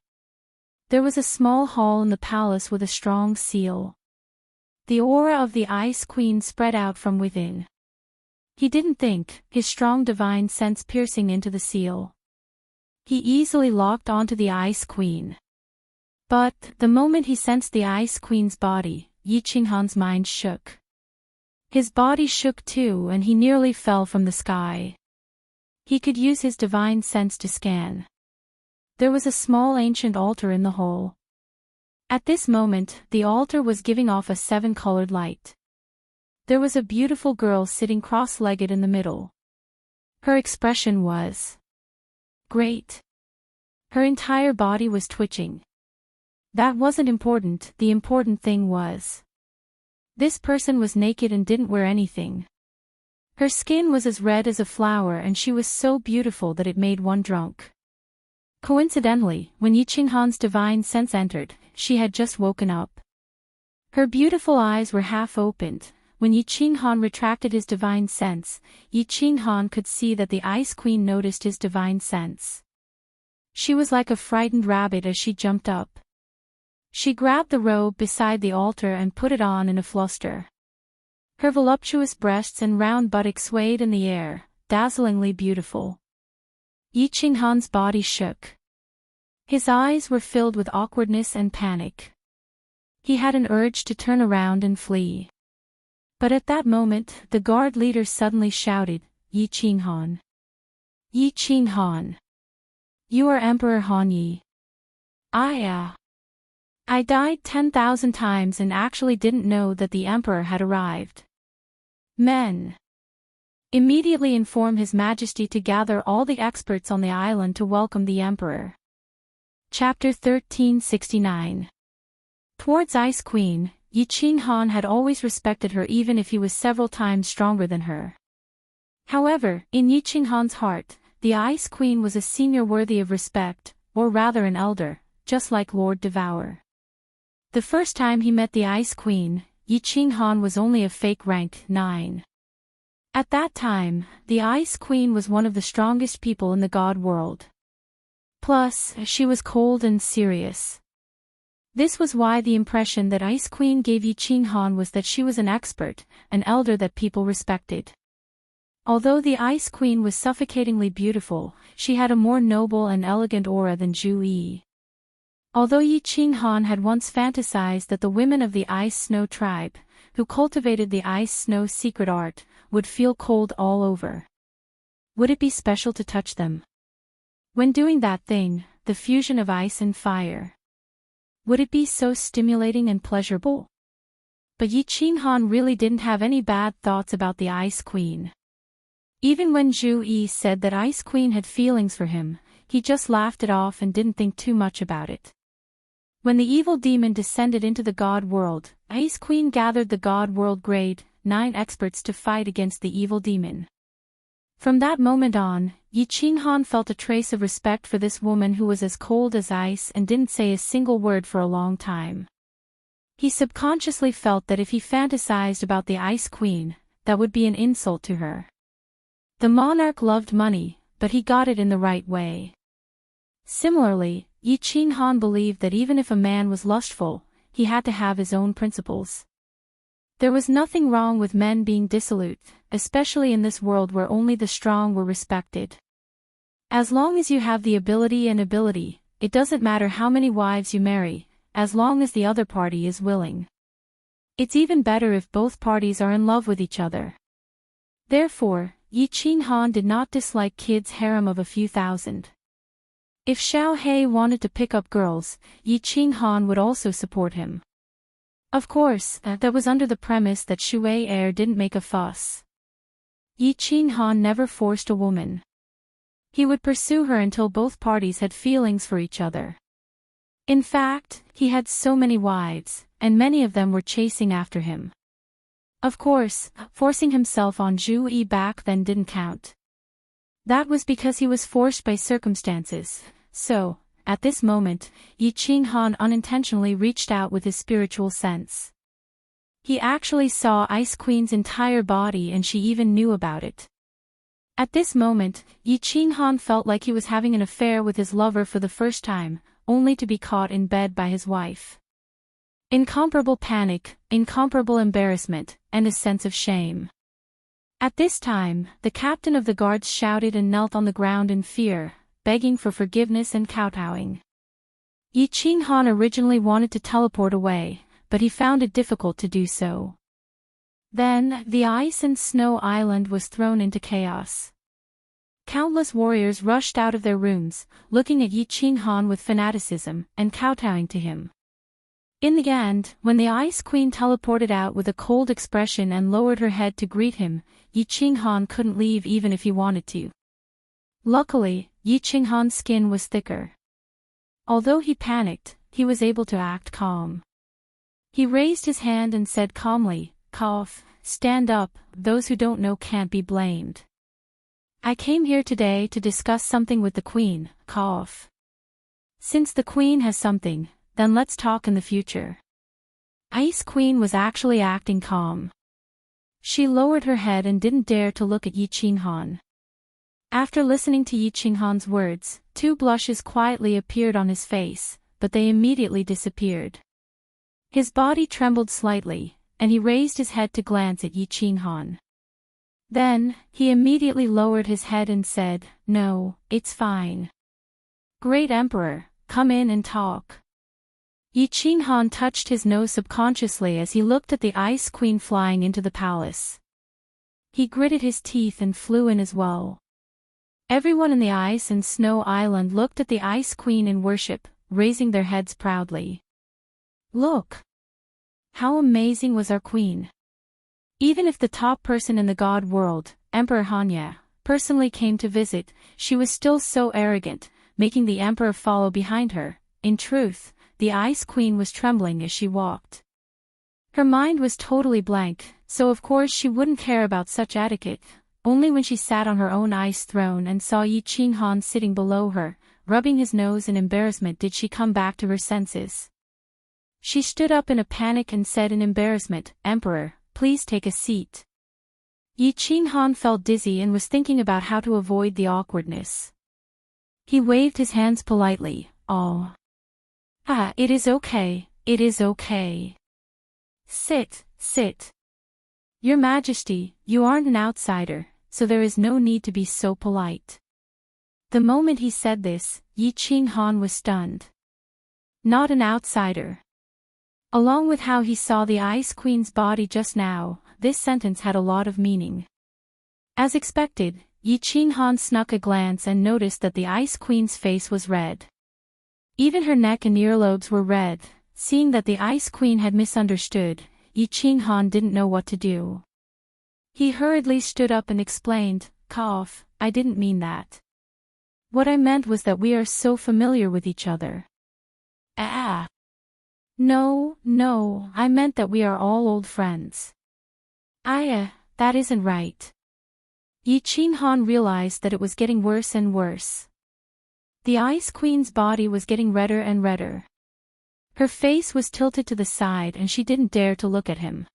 There was a small hall in the palace with a strong seal. The aura of the Ice Queen spread out from within. He didn't think, his strong divine sense piercing into the seal. He easily locked onto the Ice Queen. But, the moment he sensed the Ice Queen's body, Yi Qinghan's mind shook. His body shook too and he nearly fell from the sky. He could use his divine sense to scan. There was a small ancient altar in the hole. At this moment, the altar was giving off a seven-colored light. There was a beautiful girl sitting cross-legged in the middle. Her expression was great. Her entire body was twitching. That wasn't important, the important thing was this person was naked and didn't wear anything. Her skin was as red as a flower and she was so beautiful that it made one drunk. Coincidentally, when Yi Qinghan's divine sense entered, she had just woken up. Her beautiful eyes were half opened. When Yi Qinghan retracted his divine sense, Yi Qinghan could see that the Ice Queen noticed his divine sense. She was like a frightened rabbit as she jumped up. She grabbed the robe beside the altar and put it on in a fluster. Her voluptuous breasts and round buttocks swayed in the air, dazzlingly beautiful. Yi Qinghan's body shook. His eyes were filled with awkwardness and panic. He had an urge to turn around and flee. But at that moment, the guard leader suddenly shouted, "Yi Qinghan! Yi Qinghan! You are Emperor Han Yi. I died 10,000 times and actually didn't know that the Emperor had arrived. Men! Immediately inform His Majesty to gather all the experts on the island to welcome the Emperor." Chapter 1369. Towards Ice Queen, Yi Qinghan had always respected her even if he was several times stronger than her. However, in Yi Qinghan's heart, the Ice Queen was a senior worthy of respect, or rather an elder, just like Lord Devour. The first time he met the Ice Queen, Yi Qinghan was only a fake rank 9. At that time, the Ice Queen was one of the strongest people in the god world. Plus, she was cold and serious. This was why the impression that Ice Queen gave Yi Qinghan was that she was an expert, an elder that people respected. Although the Ice Queen was suffocatingly beautiful, she had a more noble and elegant aura than Zhu Yi. Although Yi Qinghan had once fantasized that the women of the Ice Snow tribe, who cultivated the Ice Snow secret art, would feel cold all over. Would it be special to touch them? When doing that thing, the fusion of ice and fire. Would it be so stimulating and pleasurable? But Yi Qinghan really didn't have any bad thoughts about the Ice Queen. Even when Zhu Yi said that Ice Queen had feelings for him, he just laughed it off and didn't think too much about it. When the evil demon descended into the god world, Ice Queen gathered the god world grade 9 experts to fight against the evil demon. From that moment on, Yi Qinghan felt a trace of respect for this woman who was as cold as ice and didn't say a single word for a long time. He subconsciously felt that if he fantasized about the Ice Queen, that would be an insult to her. The monarch loved money, but he got it in the right way. Similarly, Yi Qinghan believed that even if a man was lustful, he had to have his own principles. There was nothing wrong with men being dissolute, especially in this world where only the strong were respected. As long as you have the ability, it doesn't matter how many wives you marry, as long as the other party is willing. It's even better if both parties are in love with each other. Therefore, Yi Qinghan did not dislike kids' harem of a few thousand. If Xiao He wanted to pick up girls, Yi Qinghan would also support him. Of course, that was under the premise that Shui Air didn't make a fuss. Yi Qinghan never forced a woman. He would pursue her until both parties had feelings for each other. In fact, he had so many wives, and many of them were chasing after him. Of course, forcing himself on Zhu Yi back then didn't count. That was because he was forced by circumstances, so, at this moment, Yi Qinghan unintentionally reached out with his spiritual sense. He actually saw Ice Queen's entire body and she even knew about it. At this moment, Yi Qinghan felt like he was having an affair with his lover for the first time, only to be caught in bed by his wife. Incomparable panic, incomparable embarrassment, and a sense of shame. At this time, the captain of the guards shouted and knelt on the ground in fear, begging for forgiveness and kowtowing. Yi Qinghan originally wanted to teleport away, but he found it difficult to do so. Then, the ice and snow island was thrown into chaos. Countless warriors rushed out of their rooms, looking at Yi Qinghan with fanaticism, and kowtowing to him. In the end, when the Ice Queen teleported out with a cold expression and lowered her head to greet him, Yi Qinghan couldn't leave even if he wanted to. Luckily, Yi Qinghan's skin was thicker. Although he panicked, he was able to act calm. He raised his hand and said calmly, "Cough, stand up, those who don't know can't be blamed. I came here today to discuss something with the Queen, cough. Since the Queen has something, then let's talk in the future." Ice Queen was actually acting calm. She lowered her head and didn't dare to look at Yi Qinghan. After listening to Yi Qinghan's words, 2 blushes quietly appeared on his face, but they immediately disappeared. His body trembled slightly, and he raised his head to glance at Yi Qinghan. Then, he immediately lowered his head and said, "No, it's fine. Great Emperor, come in and talk." Yi Qinghan touched his nose subconsciously as he looked at the Ice Queen flying into the palace. He gritted his teeth and flew in as well. Everyone in the ice and snow island looked at the Ice Queen in worship, raising their heads proudly. Look! How amazing was our queen! Even if the top person in the god world, Emperor Hanya, personally came to visit, she was still so arrogant, making the emperor follow behind her. In truth, the Ice Queen was trembling as she walked. Her mind was totally blank, so of course she wouldn't care about such etiquette. Only when she sat on her own ice throne and saw Yi Qinghan sitting below her, rubbing his nose in embarrassment, did she come back to her senses. She stood up in a panic and said in embarrassment, "Emperor, please take a seat." Yi Qinghan felt dizzy and was thinking about how to avoid the awkwardness. He waved his hands politely. "Oh. It is okay, it is okay. Sit, sit. Your Majesty, you aren't an outsider, so there is no need to be so polite." The moment he said this, Yi Qinghan was stunned. Not an outsider. Along with how he saw the Ice Queen's body just now, this sentence had a lot of meaning. As expected, Yi Qinghan snuck a glance and noticed that the Ice Queen's face was red. Even her neck and earlobes were red. Seeing that the Ice Queen had misunderstood, Yi Qinghan didn't know what to do. He hurriedly stood up and explained, "Cough, I didn't mean that. What I meant was that we are so familiar with each other." No, I meant that we are all old friends." That isn't right." Yi Qinghan realized that it was getting worse and worse. The Ice Queen's body was getting redder and redder. Her face was tilted to the side and she didn't dare to look at him.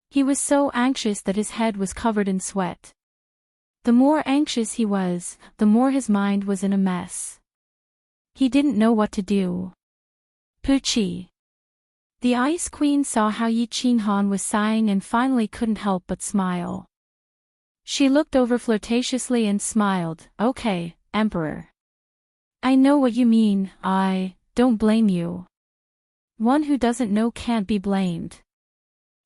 He was so anxious that his head was covered in sweat. The more anxious he was, the more his mind was in a mess. He didn't know what to do. Puchi. The Ice Queen saw how Yi Qinghan was sighing and finally couldn't help but smile. She looked over flirtatiously and smiled, "Okay, Emperor. I know what you mean, I don't blame you. One who doesn't know can't be blamed.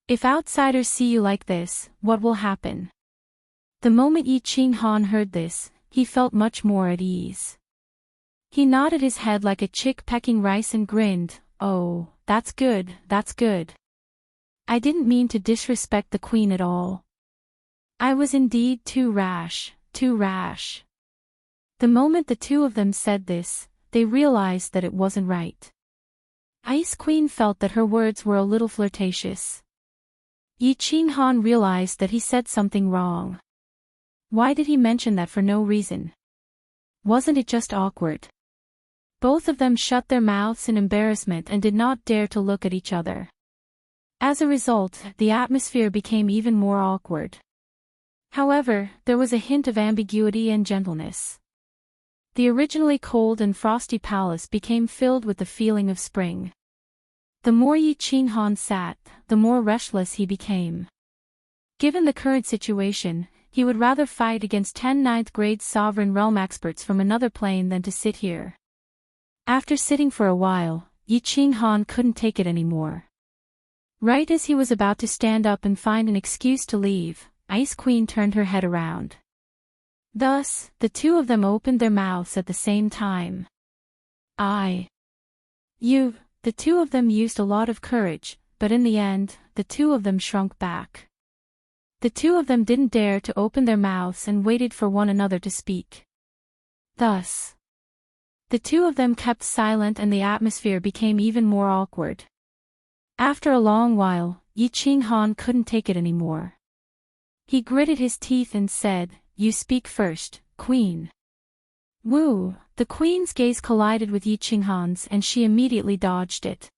If outsiders see you like this, what will happen?" The moment Yi Qinghan heard this, he felt much more at ease. He nodded his head like a chick pecking rice and grinned, "Oh, that's good, that's good." I didn't mean to disrespect the queen at all. I was indeed too rash, too rash. The moment the two of them said this, they realized that it wasn't right. Ice Queen felt that her words were a little flirtatious. Yi Qinghan realized that he said something wrong. Why did he mention that for no reason? Wasn't it just awkward? Both of them shut their mouths in embarrassment and did not dare to look at each other. As a result, the atmosphere became even more awkward. However, there was a hint of ambiguity and gentleness. The originally cold and frosty palace became filled with the feeling of spring. The more Yi Qinghan sat, the more restless he became. Given the current situation, he would rather fight against 10 ninth-grade sovereign realm experts from another plane than to sit here. After sitting for a while, Yi Qinghan couldn't take it anymore. Right as he was about to stand up and find an excuse to leave, Ice Queen turned her head around. Thus, the two of them opened their mouths at the same time. The two of them used a lot of courage, but in the end, the two of them shrunk back. The two of them didn't dare to open their mouths and waited for one another to speak. Thus, the two of them kept silent and the atmosphere became even more awkward. After a long while, Yi Qinghan couldn't take it anymore. He gritted his teeth and said, "You speak first, Queen." Woo! The Queen's gaze collided with Yi Qinghan's and she immediately dodged it.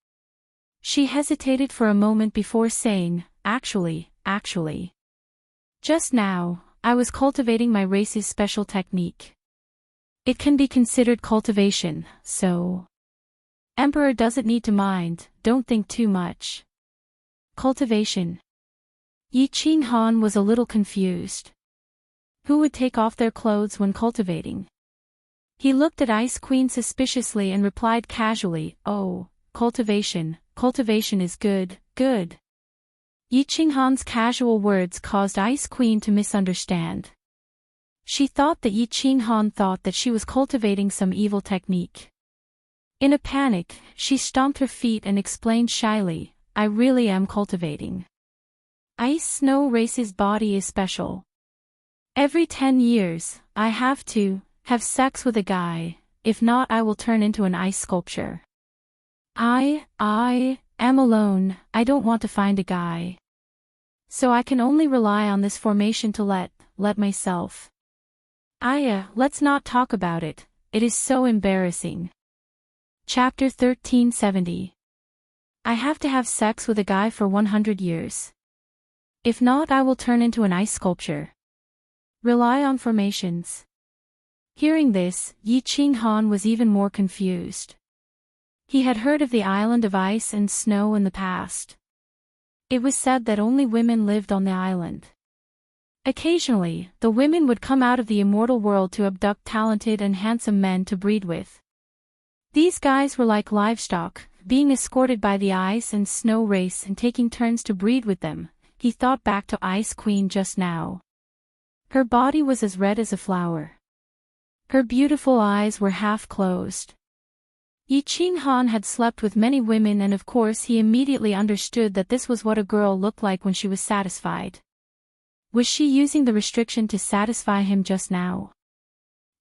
She hesitated for a moment before saying, Actually. Just now, I was cultivating my race's special technique. It can be considered cultivation, so... Emperor doesn't need to mind, don't think too much. Cultivation. Yi Qinghan was a little confused. Who would take off their clothes when cultivating? He looked at Ice Queen suspiciously and replied casually, "Oh, cultivation is good. Yi Qinghan's casual words caused Ice Queen to misunderstand. She thought that Yi Qinghan thought that she was cultivating some evil technique. In a panic, she stomped her feet and explained shyly, "I really am cultivating. Ice Snow Race's body is special. Every 10 years, I have to have sex with a guy, if not I will turn into an ice sculpture. I am alone, I don't want to find a guy. So I can only rely on this formation to let myself. Let's not talk about it, it is so embarrassing." Chapter 1370. I have to have sex with a guy for 100 years. If not I will turn into an ice sculpture. Rely on formations. Hearing this, Yi Qinghan was even more confused. He had heard of the island of ice and snow in the past. It was said that only women lived on the island. Occasionally, the women would come out of the immortal world to abduct talented and handsome men to breed with. These guys were like livestock, being escorted by the ice and snow race and taking turns to breed with them. He thought back to Ice Queen just now. Her body was as red as a flower. Her beautiful eyes were half closed. Yi Qinghan had slept with many women and of course he immediately understood that this was what a girl looked like when she was satisfied. Was she using the restriction to satisfy him just now?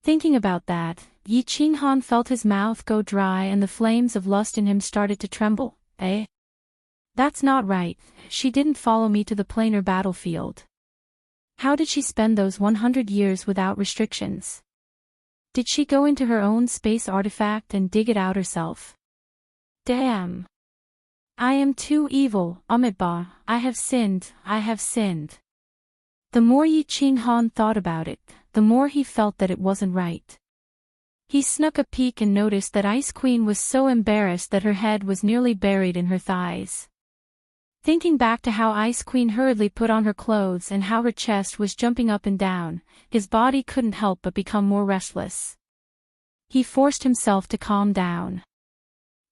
Thinking about that, Yi Qinghan felt his mouth go dry and the flames of lust in him started to tremble. That's not right, she didn't follow me to the planar battlefield. How did she spend those 100 years without restrictions? Did she go into her own space artifact and dig it out herself? Damn! I am too evil, Amitabha, I have sinned. The more Yi Qinghan thought about it, the more he felt that it wasn't right. He snuck a peek and noticed that Ice Queen was so embarrassed that her head was nearly buried in her thighs. Thinking back to how Ice Queen hurriedly put on her clothes and how her chest was jumping up and down, his body couldn't help but become more restless. He forced himself to calm down.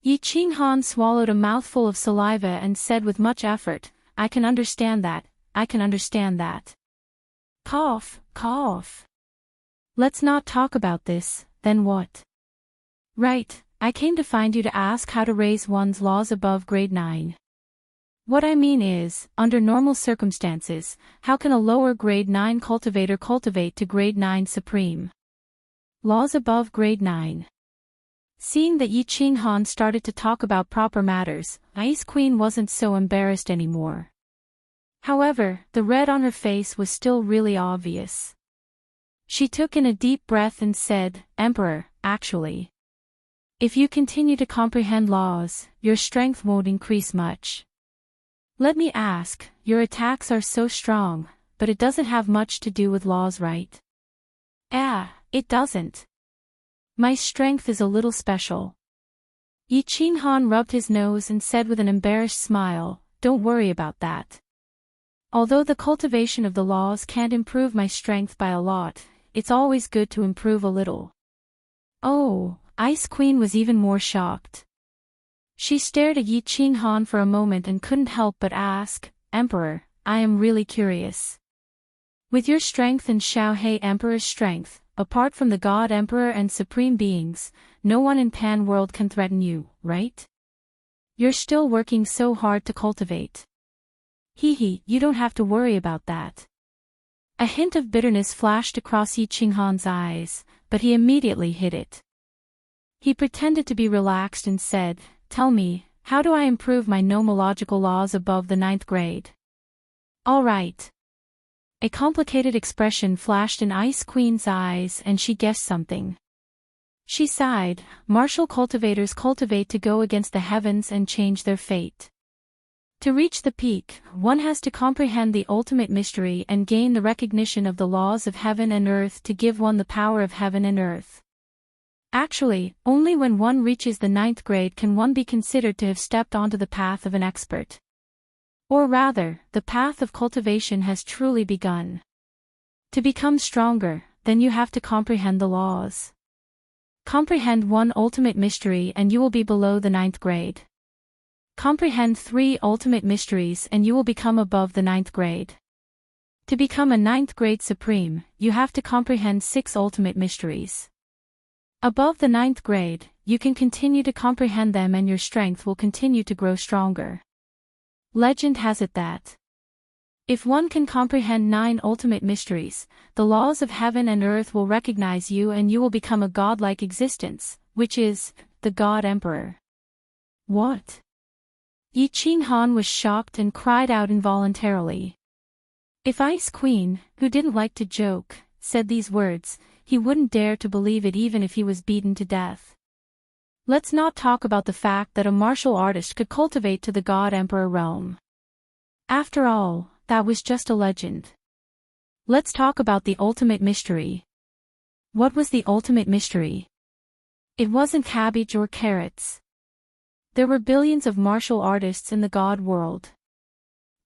Yi Qinghan swallowed a mouthful of saliva and said with much effort, I can understand that. Cough. Let's not talk about this, then what? Right, I came to find you to ask how to raise one's laws above grade 9. What I mean is, under normal circumstances, how can a lower grade 9 cultivator cultivate to grade 9 supreme laws above grade 9? Seeing that Yi Qinghan started to talk about proper matters, Ice Queen wasn't so embarrassed anymore. However, the red on her face was still really obvious. She took in a deep breath and said, "Emperor, actually, if you continue to comprehend laws, your strength won't increase much. Let me ask, your attacks are so strong, but it doesn't have much to do with laws, right?" It doesn't. My strength is a little special." Yi Qinghan rubbed his nose and said with an embarrassed smile, "Don't worry about that. Although the cultivation of the laws can't improve my strength by a lot, it's always good to improve a little." Oh, Ice Queen was even more shocked. She stared at Yi Qinghan for a moment and couldn't help but ask, "Emperor, I am really curious. With your strength and Xiaohe Emperor's strength, apart from the God Emperor and Supreme Beings, no one in Pan World can threaten you, right? You're still working so hard to cultivate." You don't have to worry about that." A hint of bitterness flashed across Yi Qinghan's eyes, but he immediately hid it. He pretended to be relaxed and said, "Tell me, how do I improve my nomological laws above the 9th grade?" "All right." A complicated expression flashed in Ice Queen's eyes and she guessed something. She sighed, "Martial cultivators cultivate to go against the heavens and change their fate. To reach the peak, one has to comprehend the ultimate mystery and gain the recognition of the laws of heaven and earth to give one the power of heaven and earth. Actually, only when one reaches the 9th grade can one be considered to have stepped onto the path of an expert. Or rather, the path of cultivation has truly begun. To become stronger, then you have to comprehend the laws. Comprehend one ultimate mystery and you will be below the 9th grade. Comprehend 3 ultimate mysteries and you will become above the 9th grade. To become a 9th grade supreme, you have to comprehend 6 ultimate mysteries. Above the 9th grade, you can continue to comprehend them and your strength will continue to grow stronger. Legend has it that if one can comprehend 9 ultimate mysteries, the laws of heaven and earth will recognize you and you will become a godlike existence, which is, the God Emperor. What? Yi Qinghan was shocked and cried out involuntarily. If Ice Queen, who didn't like to joke, said these words, he wouldn't dare to believe it even if he was beaten to death. Let's not talk about the fact that a martial artist could cultivate to the God Emperor realm. After all, that was just a legend. Let's talk about the ultimate mystery. What was the ultimate mystery? It wasn't cabbage or carrots. There were billions of martial artists in the God world.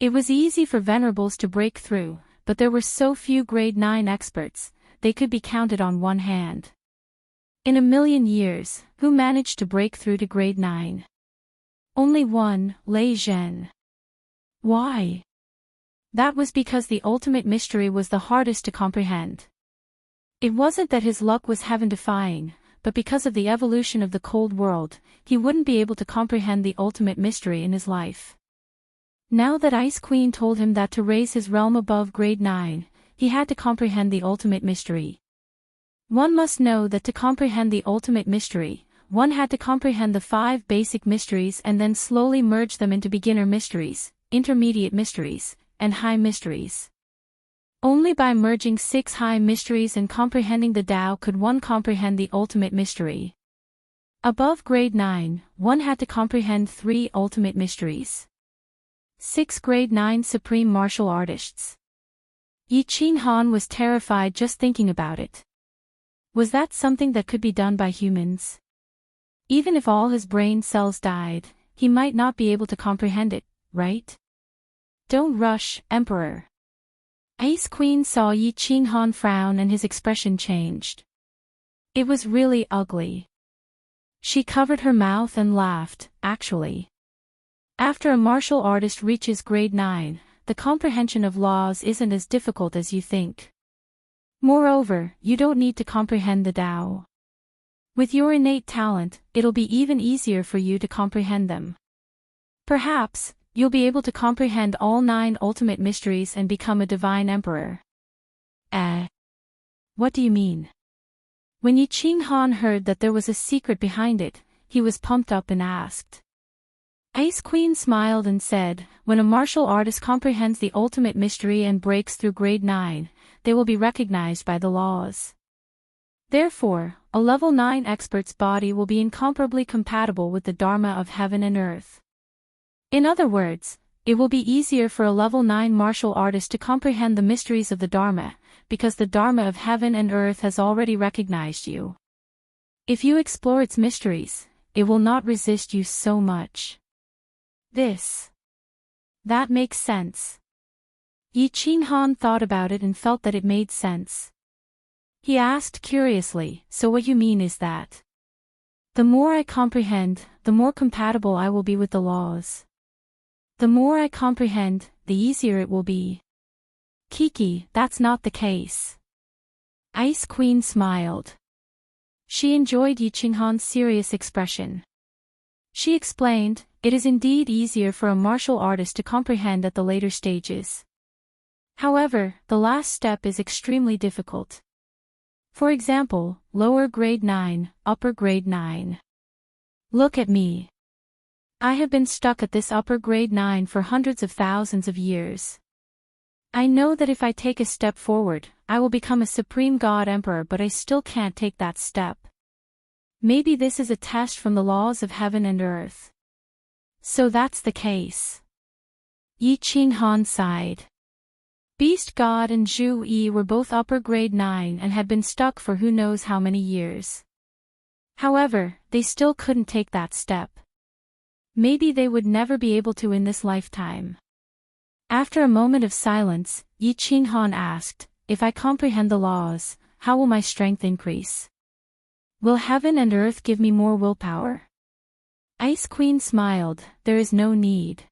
It was easy for venerables to break through, but there were so few grade 9 experts, they could be counted on one hand. In a million years, who managed to break through to grade 9? Only one, Lei Zhen. Why? That was because the ultimate mystery was the hardest to comprehend. It wasn't that his luck was heaven-defying, but because of the evolution of the cold world, he wouldn't be able to comprehend the ultimate mystery in his life. Now that Ice Queen told him that to raise his realm above grade 9, he had to comprehend the ultimate mystery. One must know that to comprehend the ultimate mystery, one had to comprehend the 5 basic mysteries and then slowly merge them into beginner mysteries, intermediate mysteries, and high mysteries. Only by merging 6 high mysteries and comprehending the Tao could one comprehend the ultimate mystery. Above grade 9, one had to comprehend 3 ultimate mysteries. 6 grade 9 supreme martial artists. Yi Qinghan was terrified just thinking about it. Was that something that could be done by humans? Even if all his brain cells died, he might not be able to comprehend it, right? Don't rush, Emperor. Ice Queen saw Yi Qinghan frown and his expression changed. It was really ugly. She covered her mouth and laughed, actually. After a martial artist reaches grade 9, the comprehension of laws isn't as difficult as you think. Moreover, you don't need to comprehend the Tao. With your innate talent, it'll be even easier for you to comprehend them. Perhaps, you'll be able to comprehend all 9 ultimate mysteries and become a divine emperor. What do you mean? When Yi Qinghan heard that there was a secret behind it, he was pumped up and asked. Ice Queen smiled and said, when a martial artist comprehends the ultimate mystery and breaks through grade 9, they will be recognized by the laws. Therefore, a level 9 expert's body will be incomparably compatible with the Dharma of heaven and earth. In other words, it will be easier for a level 9 martial artist to comprehend the mysteries of the Dharma, because the Dharma of heaven and earth has already recognized you. If you explore its mysteries, it will not resist you so much. That makes sense. Yi Qinghan thought about it and felt that it made sense. He asked curiously, so what you mean is that the more I comprehend, the more compatible I will be with the laws. The more I comprehend, the easier it will be. Kiki, that's not the case. Ice Queen smiled. She enjoyed Yi Qinghan's serious expression. She explained, it is indeed easier for a martial artist to comprehend at the later stages. However, the last step is extremely difficult. For example, lower grade 9, upper grade 9. Look at me. I have been stuck at this upper grade 9 for hundreds of thousands of years. I know that if I take a step forward, I will become a supreme god emperor, but I still can't take that step. Maybe this is a test from the laws of heaven and earth. So that's the case. Yi Qinghan sighed. Beast God and Zhu Yi were both upper grade 9 and had been stuck for who knows how many years. However, they still couldn't take that step. Maybe they would never be able to in this lifetime. After a moment of silence, Yi Qinghan asked, if I comprehend the laws, how will my strength increase? Will heaven and earth give me more willpower? Ice Queen smiled, there is no need.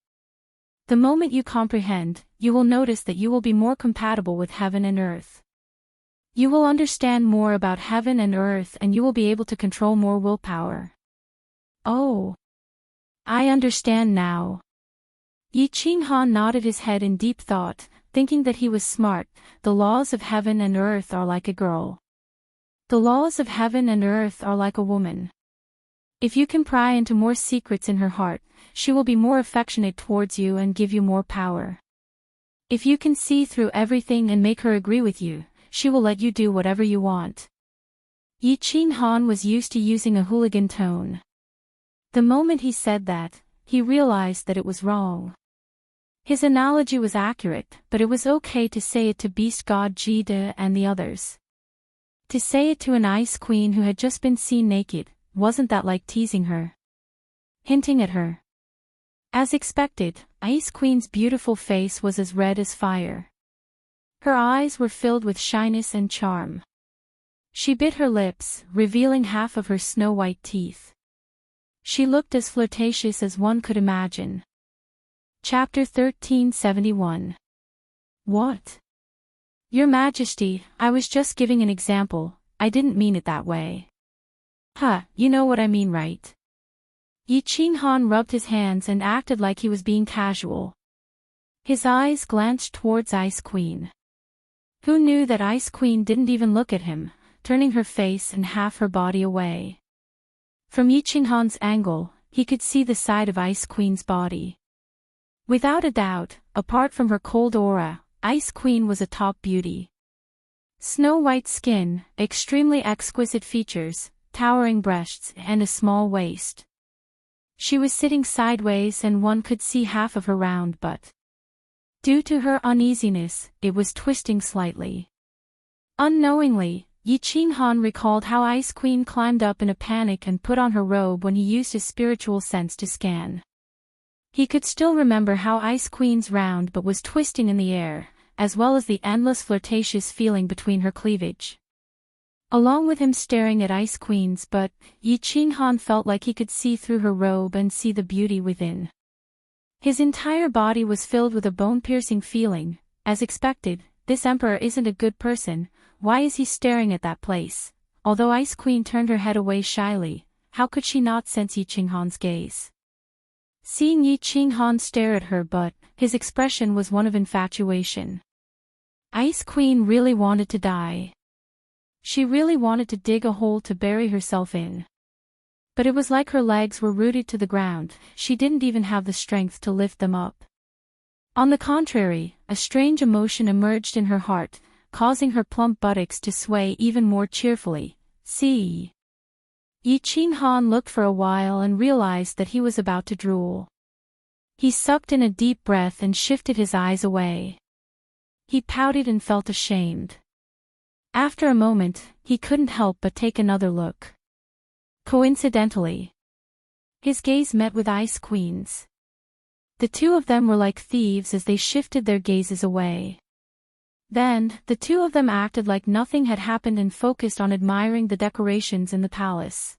The moment you comprehend, you will notice that you will be more compatible with heaven and earth. You will understand more about heaven and earth and you will be able to control more willpower. Oh. I understand now. Yi Qinghan nodded his head in deep thought, thinking that he was smart. The laws of heaven and earth are like a girl. The laws of heaven and earth are like a woman. If you can pry into more secrets in her heart, she will be more affectionate towards you and give you more power. If you can see through everything and make her agree with you, she will let you do whatever you want. Yi Qinghan was used to using a hooligan tone. The moment he said that, he realized that it was wrong. His analogy was accurate, but it was okay to say it to Beast God Jide and the others. To say it to an Ice Queen who had just been seen naked, wasn't that like teasing her? Hinting at her? As expected, Ice Queen's beautiful face was as red as fire. Her eyes were filled with shyness and charm. She bit her lips, revealing half of her snow-white teeth. She looked as flirtatious as one could imagine. Chapter 1371. What? Your Majesty, I was just giving an example, I didn't mean it that way. You know what I mean, right? Yi Qinghan rubbed his hands and acted like he was being casual. His eyes glanced towards Ice Queen. Who knew that Ice Queen didn't even look at him, turning her face and half her body away. From Yi Qinghan's angle, he could see the side of Ice Queen's body. Without a doubt, apart from her cold aura, Ice Queen was a top beauty. Snow-white skin, extremely exquisite features, towering breasts and a small waist. She was sitting sideways and one could see half of her round butt. Due to her uneasiness, it was twisting slightly. Unknowingly, Yi Qinghan recalled how Ice Queen climbed up in a panic and put on her robe when he used his spiritual sense to scan. He could still remember how Ice Queen's round butt was twisting in the air, as well as the endless flirtatious feeling between her cleavage. Along with him staring at Ice Queen's butt, Yi Qinghan felt like he could see through her robe and see the beauty within. His entire body was filled with a bone-piercing feeling. As expected, this emperor isn't a good person. Why is he staring at that place? Although Ice Queen turned her head away shyly, how could she not sense Yi Qinghan's gaze? Seeing Yi Qinghan stare at her, but his expression was one of infatuation. Ice Queen really wanted to die. She really wanted to dig a hole to bury herself in. But it was like her legs were rooted to the ground, she didn't even have the strength to lift them up. On the contrary, a strange emotion emerged in her heart, causing her plump buttocks to sway even more cheerfully. See. Yi Qinghan looked for a while and realized that he was about to drool. He sucked in a deep breath and shifted his eyes away. He pouted and felt ashamed. After a moment, he couldn't help but take another look. Coincidentally, his gaze met with Ice Queen's. The two of them were like thieves as they shifted their gazes away. Then, the two of them acted like nothing had happened and focused on admiring the decorations in the palace.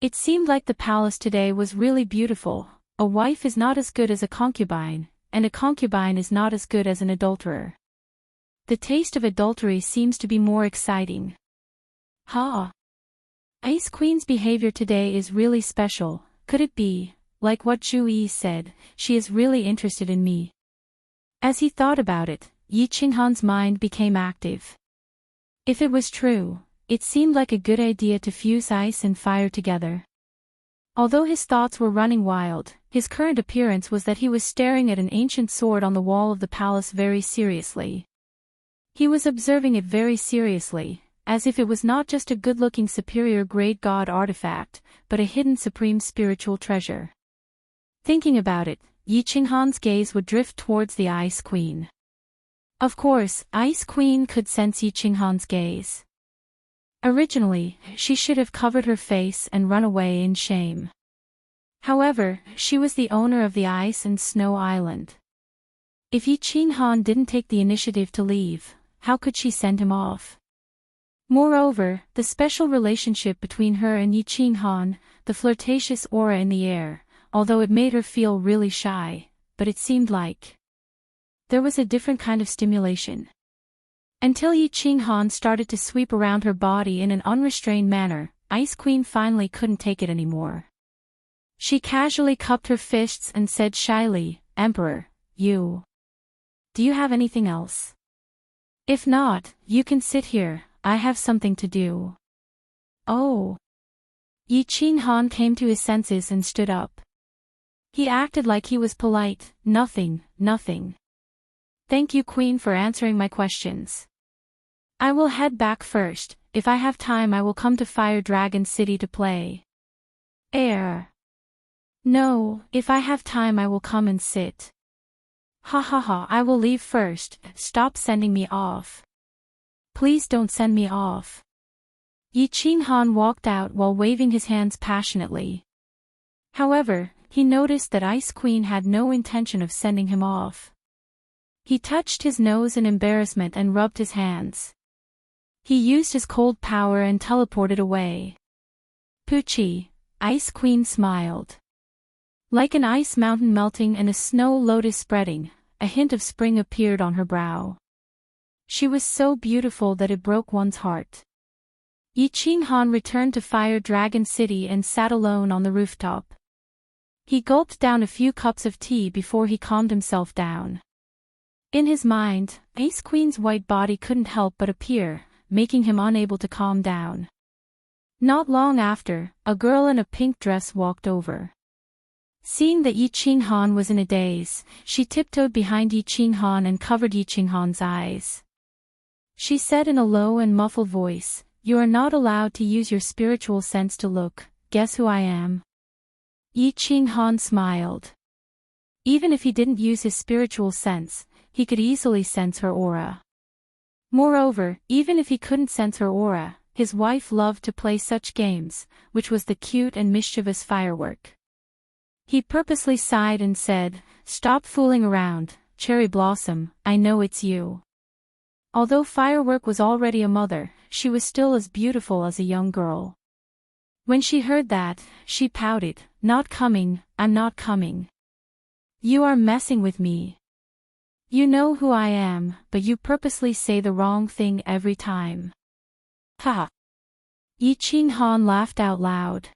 It seemed like the palace today was really beautiful. A wife is not as good as a concubine, and a concubine is not as good as an adulterer. The taste of adultery seems to be more exciting. Ha! Ice Queen's behavior today is really special. Could it be, like what Zhu Yi said, she is really interested in me? As he thought about it, Yi Qinghan's mind became active. If it was true, it seemed like a good idea to fuse ice and fire together. Although his thoughts were running wild, his current appearance was that he was staring at an ancient sword on the wall of the palace very seriously. He was observing it very seriously, as if it was not just a good-looking superior-grade god artifact, but a hidden supreme spiritual treasure. Thinking about it, Yi Qinghan's gaze would drift towards the Ice Queen. Of course, Ice Queen could sense Yi Qinghan's gaze. Originally, she should have covered her face and run away in shame. However, she was the owner of the Ice and Snow Island. If Yi Qinghan didn't take the initiative to leave, how could she send him off? Moreover, the special relationship between her and Yi Qinghan, the flirtatious aura in the air, although it made her feel really shy, but it seemed like there was a different kind of stimulation. Until Yi Qinghan started to sweep around her body in an unrestrained manner, Ice Queen finally couldn't take it anymore. She casually cupped her fists and said shyly, "Emperor, do you have anything else? If not, you can sit here, I have something to do." Oh. Yi Qinghan came to his senses and stood up. He acted like he was polite. Nothing. Thank you, Queen, for answering my questions. I will head back first. If I have time I will come to Fire Dragon City to play. No, if I have time I will come and sit. Ha, I will leave first. Stop sending me off. Please don't send me off. Yi Qinghan walked out while waving his hands passionately. However, he noticed that Ice Queen had no intention of sending him off. He touched his nose in embarrassment and rubbed his hands. He used his cold power and teleported away. Poochie, Ice Queen smiled. Like an ice mountain melting and a snow lotus spreading, a hint of spring appeared on her brow. She was so beautiful that it broke one's heart. Yi Qinghan returned to Fire Dragon City and sat alone on the rooftop. He gulped down a few cups of tea before he calmed himself down. In his mind, Ice Queen's white body couldn't help but appear, making him unable to calm down. Not long after, a girl in a pink dress walked over. Seeing that Yi Qinghan was in a daze, she tiptoed behind Yi Qinghan and covered Yi Qinghan's eyes. She said in a low and muffled voice, "You are not allowed to use your spiritual sense to look. Guess who I am?" Yi Qinghan smiled. Even if he didn't use his spiritual sense, he could easily sense her aura. Moreover, even if he couldn't sense her aura, his wife loved to play such games, which was the cute and mischievous firework. He purposely sighed and said, "Stop fooling around, Cherry Blossom, I know it's you." Although Firework was already a mother, she was still as beautiful as a young girl. When she heard that, she pouted, "Not coming, I'm not coming. You are messing with me. You know who I am, but you purposely say the wrong thing every time." Ha! Yi Qinghan laughed out loud.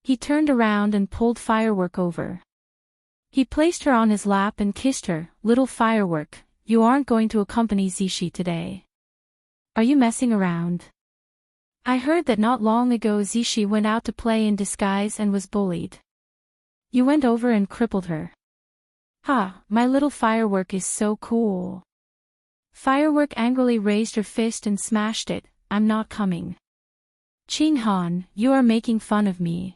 He turned around and pulled Firework over. He placed her on his lap and kissed her. Little firework, you aren't going to accompany Zishi today. Are you messing around? I heard that not long ago Zishi went out to play in disguise and was bullied. You went over and crippled her. Ha, my little firework is so cool. Firework angrily raised her fist and smashed it. I'm not coming. Qin Han, you are making fun of me.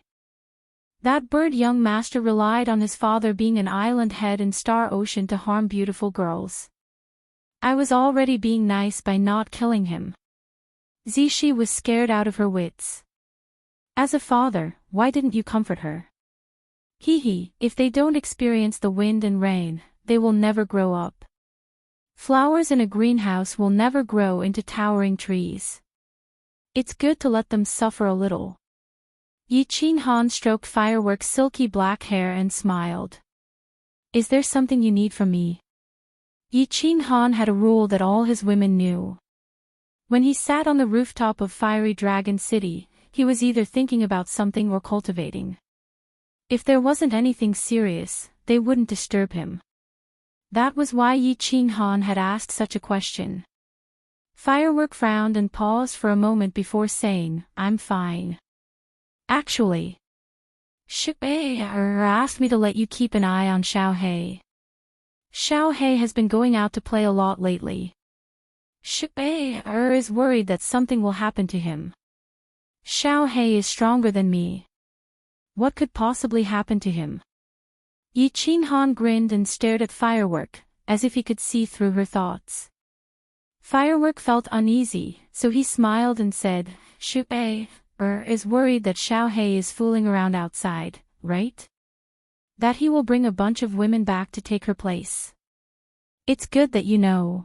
That bird young master relied on his father being an island head in Star Ocean to harm beautiful girls. I was already being nice by not killing him. Zishi was scared out of her wits. As a father, why didn't you comfort her? Hee, if they don't experience the wind and rain, they will never grow up. Flowers in a greenhouse will never grow into towering trees. It's good to let them suffer a little. Yi Qin Han stroked Firework's silky black hair and smiled. Is there something you need from me? Yi Qin Han had a rule that all his women knew. When he sat on the rooftop of Fiery Dragon City, he was either thinking about something or cultivating. If there wasn't anything serious, they wouldn't disturb him. That was why Yi Qin Han had asked such a question. Firework frowned and paused for a moment before saying, I'm fine. Actually, Shui asked me to let you keep an eye on Xiao He. Xiao He has been going out to play a lot lately. Shui is worried that something will happen to him. Xiao He is stronger than me. What could possibly happen to him? Yi Qin Han grinned and stared at Firework, as if he could see through her thoughts. Firework felt uneasy, so he smiled and said, Shui is worried that Xiao He is fooling around outside, right? That he will bring a bunch of women back to take her place. It's good that you know.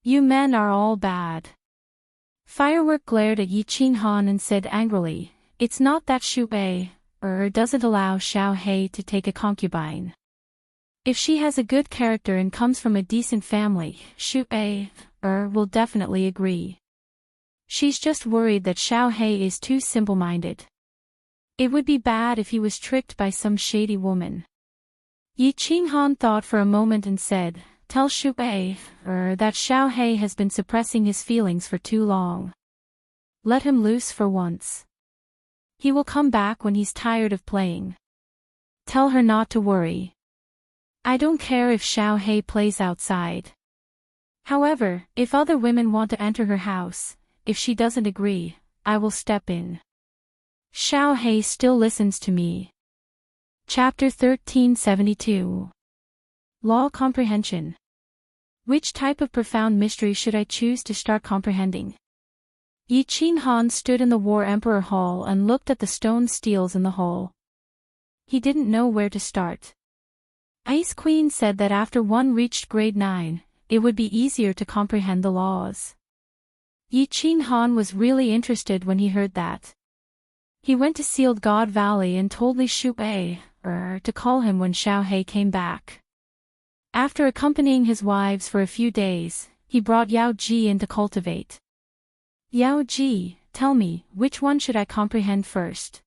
You men are all bad. Firework glared at Yi Qin Han and said angrily, it's not that Shui doesn't allow Xiao He to take a concubine. If she has a good character and comes from a decent family, Shui will definitely agree. She's just worried that Xiao He is too simple-minded. It would be bad if he was tricked by some shady woman. Yi Qin Han thought for a moment and said, tell Shui that Xiao He has been suppressing his feelings for too long. Let him loose for once. He will come back when he's tired of playing. Tell her not to worry. I don't care if Xiao He plays outside. However, if other women want to enter her house, if she doesn't agree, I will step in. Xiao He still listens to me. Chapter 1372. Law Comprehension. Which type of profound mystery should I choose to start comprehending? Yi Qin Han stood in the War Emperor Hall and looked at the stone steels in the hall. He didn't know where to start. Ice Queen said that after one reached grade 9, it would be easier to comprehend the laws. Yi Qin Han was really interested when he heard that. He went to Sealed God Valley and told Li Shui to call him when Xiao He came back. After accompanying his wives for a few days, he brought Yao Ji in to cultivate. Yao Ji, tell me, which one should I comprehend first?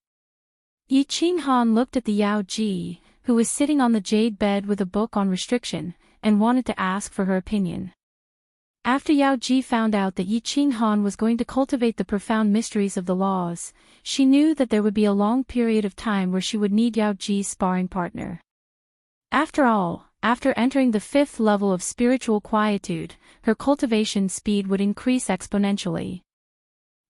Yi Qin Han looked at the Yao Ji, who was sitting on the jade bed with a book on restriction, and wanted to ask for her opinion. After Yao Ji found out that Yi Qin Han was going to cultivate the profound mysteries of the laws, she knew that there would be a long period of time where she would need Yao Ji's sparring partner. After all, after entering the 5th level of spiritual quietude, her cultivation speed would increase exponentially.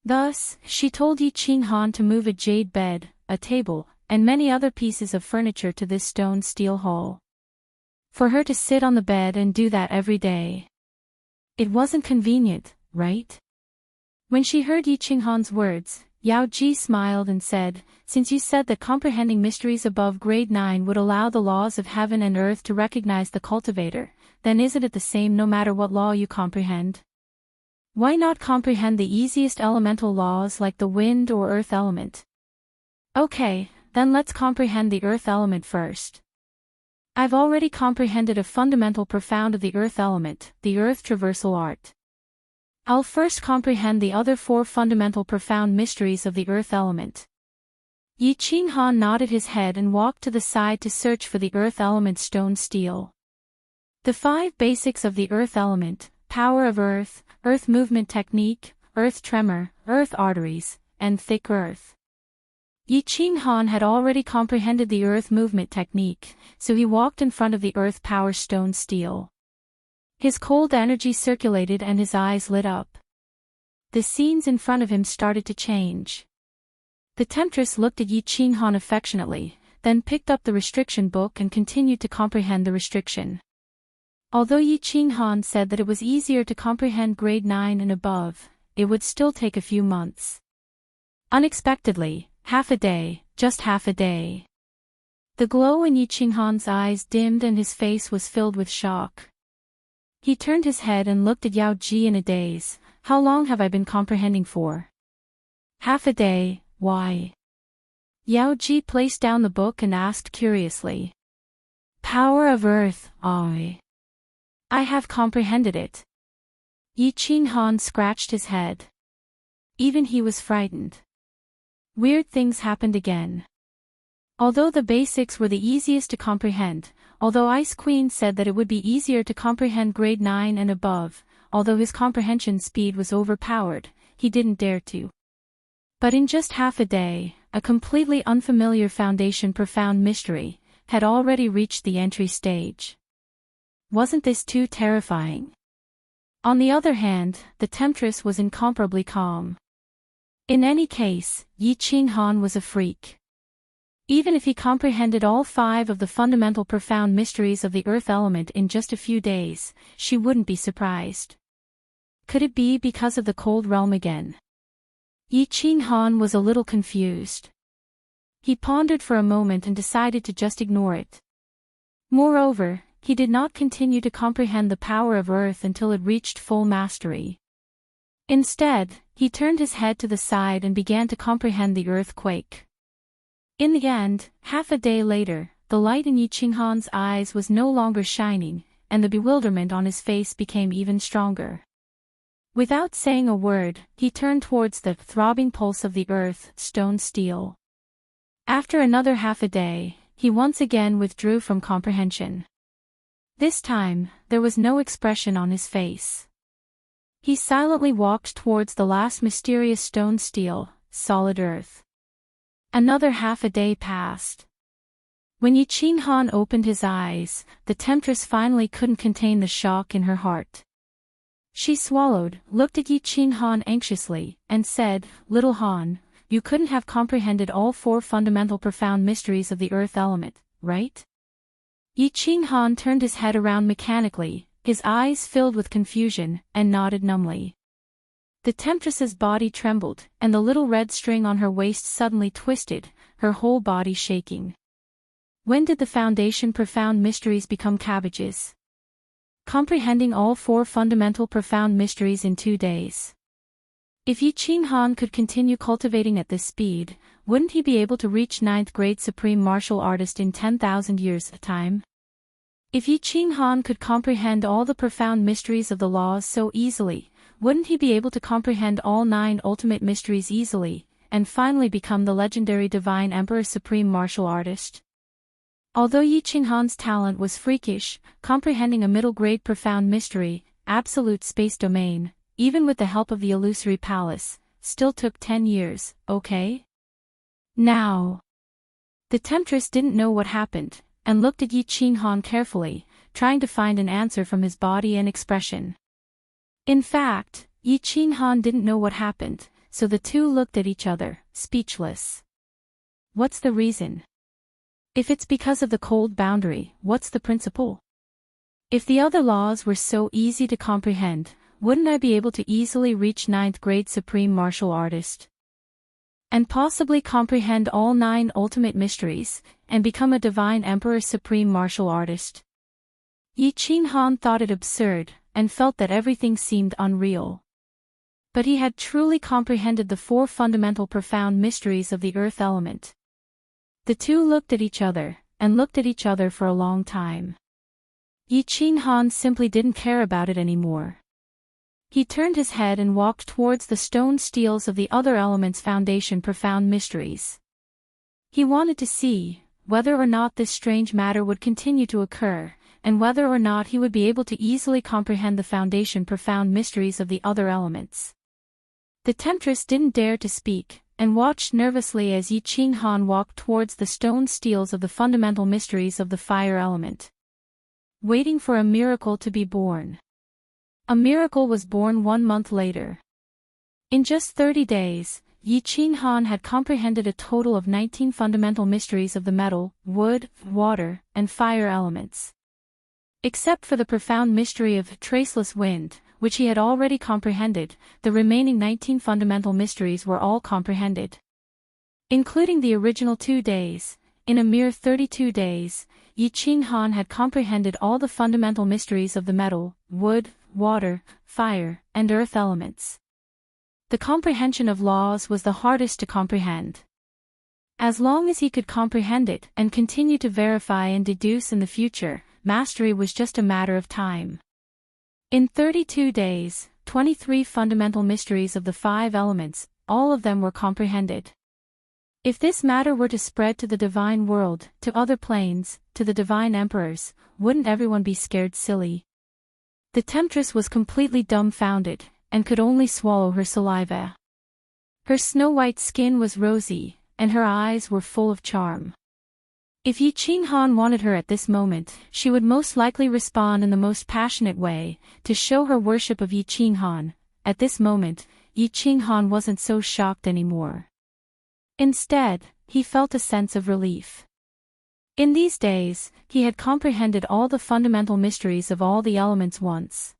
Thus, she told Yi Qin Han to move a jade bed, a table, and many other pieces of furniture to this stone steel hall. For her to sit on the bed and do that every day. It wasn't convenient, right? When she heard Yi Qin Han's words, Yao Ji smiled and said, since you said that comprehending mysteries above grade 9 would allow the laws of heaven and earth to recognize the cultivator, then isn't it the same no matter what law you comprehend? Why not comprehend the easiest elemental laws like the wind or earth element? Okay, then let's comprehend the earth element first. I've already comprehended a fundamental profound of the earth element, the earth traversal art. I'll first comprehend the other 4 fundamental profound mysteries of the earth element. Yi Qinghan nodded his head and walked to the side to search for the earth element stone steel. The 5 basics of the earth element: power of earth, earth movement technique, earth tremor, earth arteries, and thick earth. Yi Qinghan had already comprehended the earth movement technique, so he walked in front of the earth power stone steel. His cold energy circulated and his eyes lit up. The scenes in front of him started to change. The temptress looked at Yi Qinghan affectionately, then picked up the restriction book and continued to comprehend the restriction. Although Yi Qinghan said that it was easier to comprehend grade 9 and above, it would still take a few months. Unexpectedly, half a day, just half a day. The glow in Yi Qinghan's eyes dimmed and his face was filled with shock. He turned his head and looked at Yao Ji in a daze. How long have I been comprehending for? Half a day, why? Yao Ji placed down the book and asked curiously. Power of earth, I have comprehended it. Yi Qinghan scratched his head. Even he was frightened. Weird things happened again. Although the basics were the easiest to comprehend, although Ice Queen said that it would be easier to comprehend grade 9 and above, although his comprehension speed was overpowered, he didn't dare to. But in just half a day, a completely unfamiliar foundation profound mystery had already reached the entry stage. Wasn't this too terrifying? On the other hand, the temptress was incomparably calm. In any case, Yi Qinghan was a freak. Even if he comprehended all 5 of the fundamental profound mysteries of the earth element in just a few days, she wouldn't be surprised. Could it be because of the cold realm again? Yi Qinghan was a little confused. He pondered for a moment and decided to just ignore it. Moreover, he did not continue to comprehend the power of earth until it reached full mastery. Instead, he turned his head to the side and began to comprehend the earthquake. In the end, half a day later, the light in Yi Qinghan's eyes was no longer shining, and the bewilderment on his face became even stronger. Without saying a word, he turned towards the throbbing pulse of the earth, stone steel. After another half a day, he once again withdrew from comprehension. This time, there was no expression on his face. He silently walked towards the last mysterious stone steel, solid earth. Another half a day passed. When Yi Qinghan opened his eyes, the temptress finally couldn't contain the shock in her heart. She swallowed, looked at Yi Qinghan anxiously, and said, Little Han, you couldn't have comprehended all 4 fundamental profound mysteries of the earth element, right? Yi Qinghan turned his head around mechanically, his eyes filled with confusion, and nodded numbly. The temptress's body trembled, and the little red string on her waist suddenly twisted, her whole body shaking. When did the foundation profound mysteries become cabbages? Comprehending all 4 fundamental profound mysteries in 2 days. If Yi Qinghan could continue cultivating at this speed, wouldn't he be able to reach 9th grade supreme martial artist in 10,000 years of time? If Yi Qinghan could comprehend all the profound mysteries of the laws so easily, wouldn't he be able to comprehend all 9 ultimate mysteries easily, and finally become the legendary divine emperor supreme martial artist? Although Yi Qinghan's talent was freakish, comprehending a middle-grade profound mystery, absolute space domain, even with the help of the illusory palace, still took 10 years, okay? Now. The temptress didn't know what happened, and looked at Yi Qinghan carefully, trying to find an answer from his body and expression. In fact, Yi Qinghan didn't know what happened, so the two looked at each other, speechless. What's the reason? If it's because of the cold boundary, what's the principle? If the other laws were so easy to comprehend, wouldn't I be able to easily reach 9th grade supreme martial artist? And possibly comprehend all 9 ultimate mysteries, and become a divine emperor supreme martial artist? Yi Qinghan thought it absurd, and felt that everything seemed unreal. But he had truly comprehended the 4 fundamental profound mysteries of the earth element. The two looked at each other, and looked at each other for a long time. Yi Qinghan simply didn't care about it anymore. He turned his head and walked towards the stone steels of the other element's foundation profound mysteries. He wanted to see whether or not this strange matter would continue to occur, and whether or not he would be able to easily comprehend the profound mysteries of the other elements. The temptress didn't dare to speak, and watched nervously as Yi Qinghan walked towards the stone steels of the fundamental mysteries of the fire element, waiting for a miracle to be born. A miracle was born 1 month later. In just 30 days, Yi Qinghan had comprehended a total of 19 fundamental mysteries of the metal, wood, water, and fire elements. Except for the profound mystery of traceless wind, which he had already comprehended, the remaining 19 fundamental mysteries were all comprehended. Including the original 2 days, in a mere 32 days, Yi Qinghan had comprehended all the fundamental mysteries of the metal, wood, water, fire, and earth elements. The comprehension of laws was the hardest to comprehend. As long as he could comprehend it and continue to verify and deduce in the future, mastery was just a matter of time. In 32 days, 23 fundamental mysteries of the 5 elements, all of them were comprehended. If this matter were to spread to the divine world, to other planes, to the divine emperors, wouldn't everyone be scared silly? The temptress was completely dumbfounded, and could only swallow her saliva. Her snow-white skin was rosy, and her eyes were full of charm. If Yi Qinghan wanted her at this moment, she would most likely respond in the most passionate way, to show her worship of Yi Qinghan. At this moment, Yi Qinghan wasn't so shocked anymore. Instead, he felt a sense of relief. In these days, he had comprehended all the fundamental mysteries of all the elements once.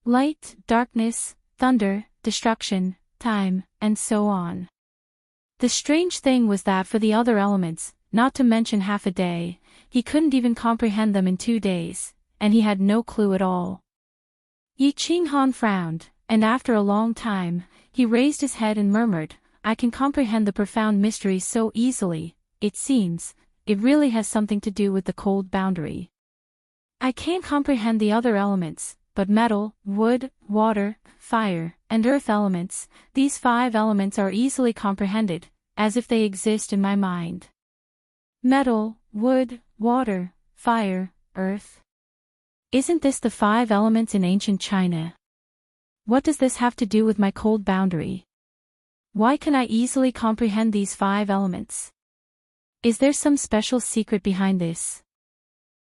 Light, darkness, thunder, destruction, time, and so on. The strange thing was that for the other elements, not to mention half a day, he couldn't even comprehend them in 2 days, and he had no clue at all. Yi Qinghan frowned, and after a long time, he raised his head and murmured, "I can comprehend the profound mysteries so easily, it seems, it really has something to do with the cold boundary. I can't comprehend the other elements, but metal, wood, water, fire, and earth elements, these 5 elements are easily comprehended, as if they exist in my mind." Metal, wood, water, fire, earth. Isn't this the 5 elements in ancient China? What does this have to do with my cold boundary? Why can I easily comprehend these 5 elements? Is there some special secret behind this?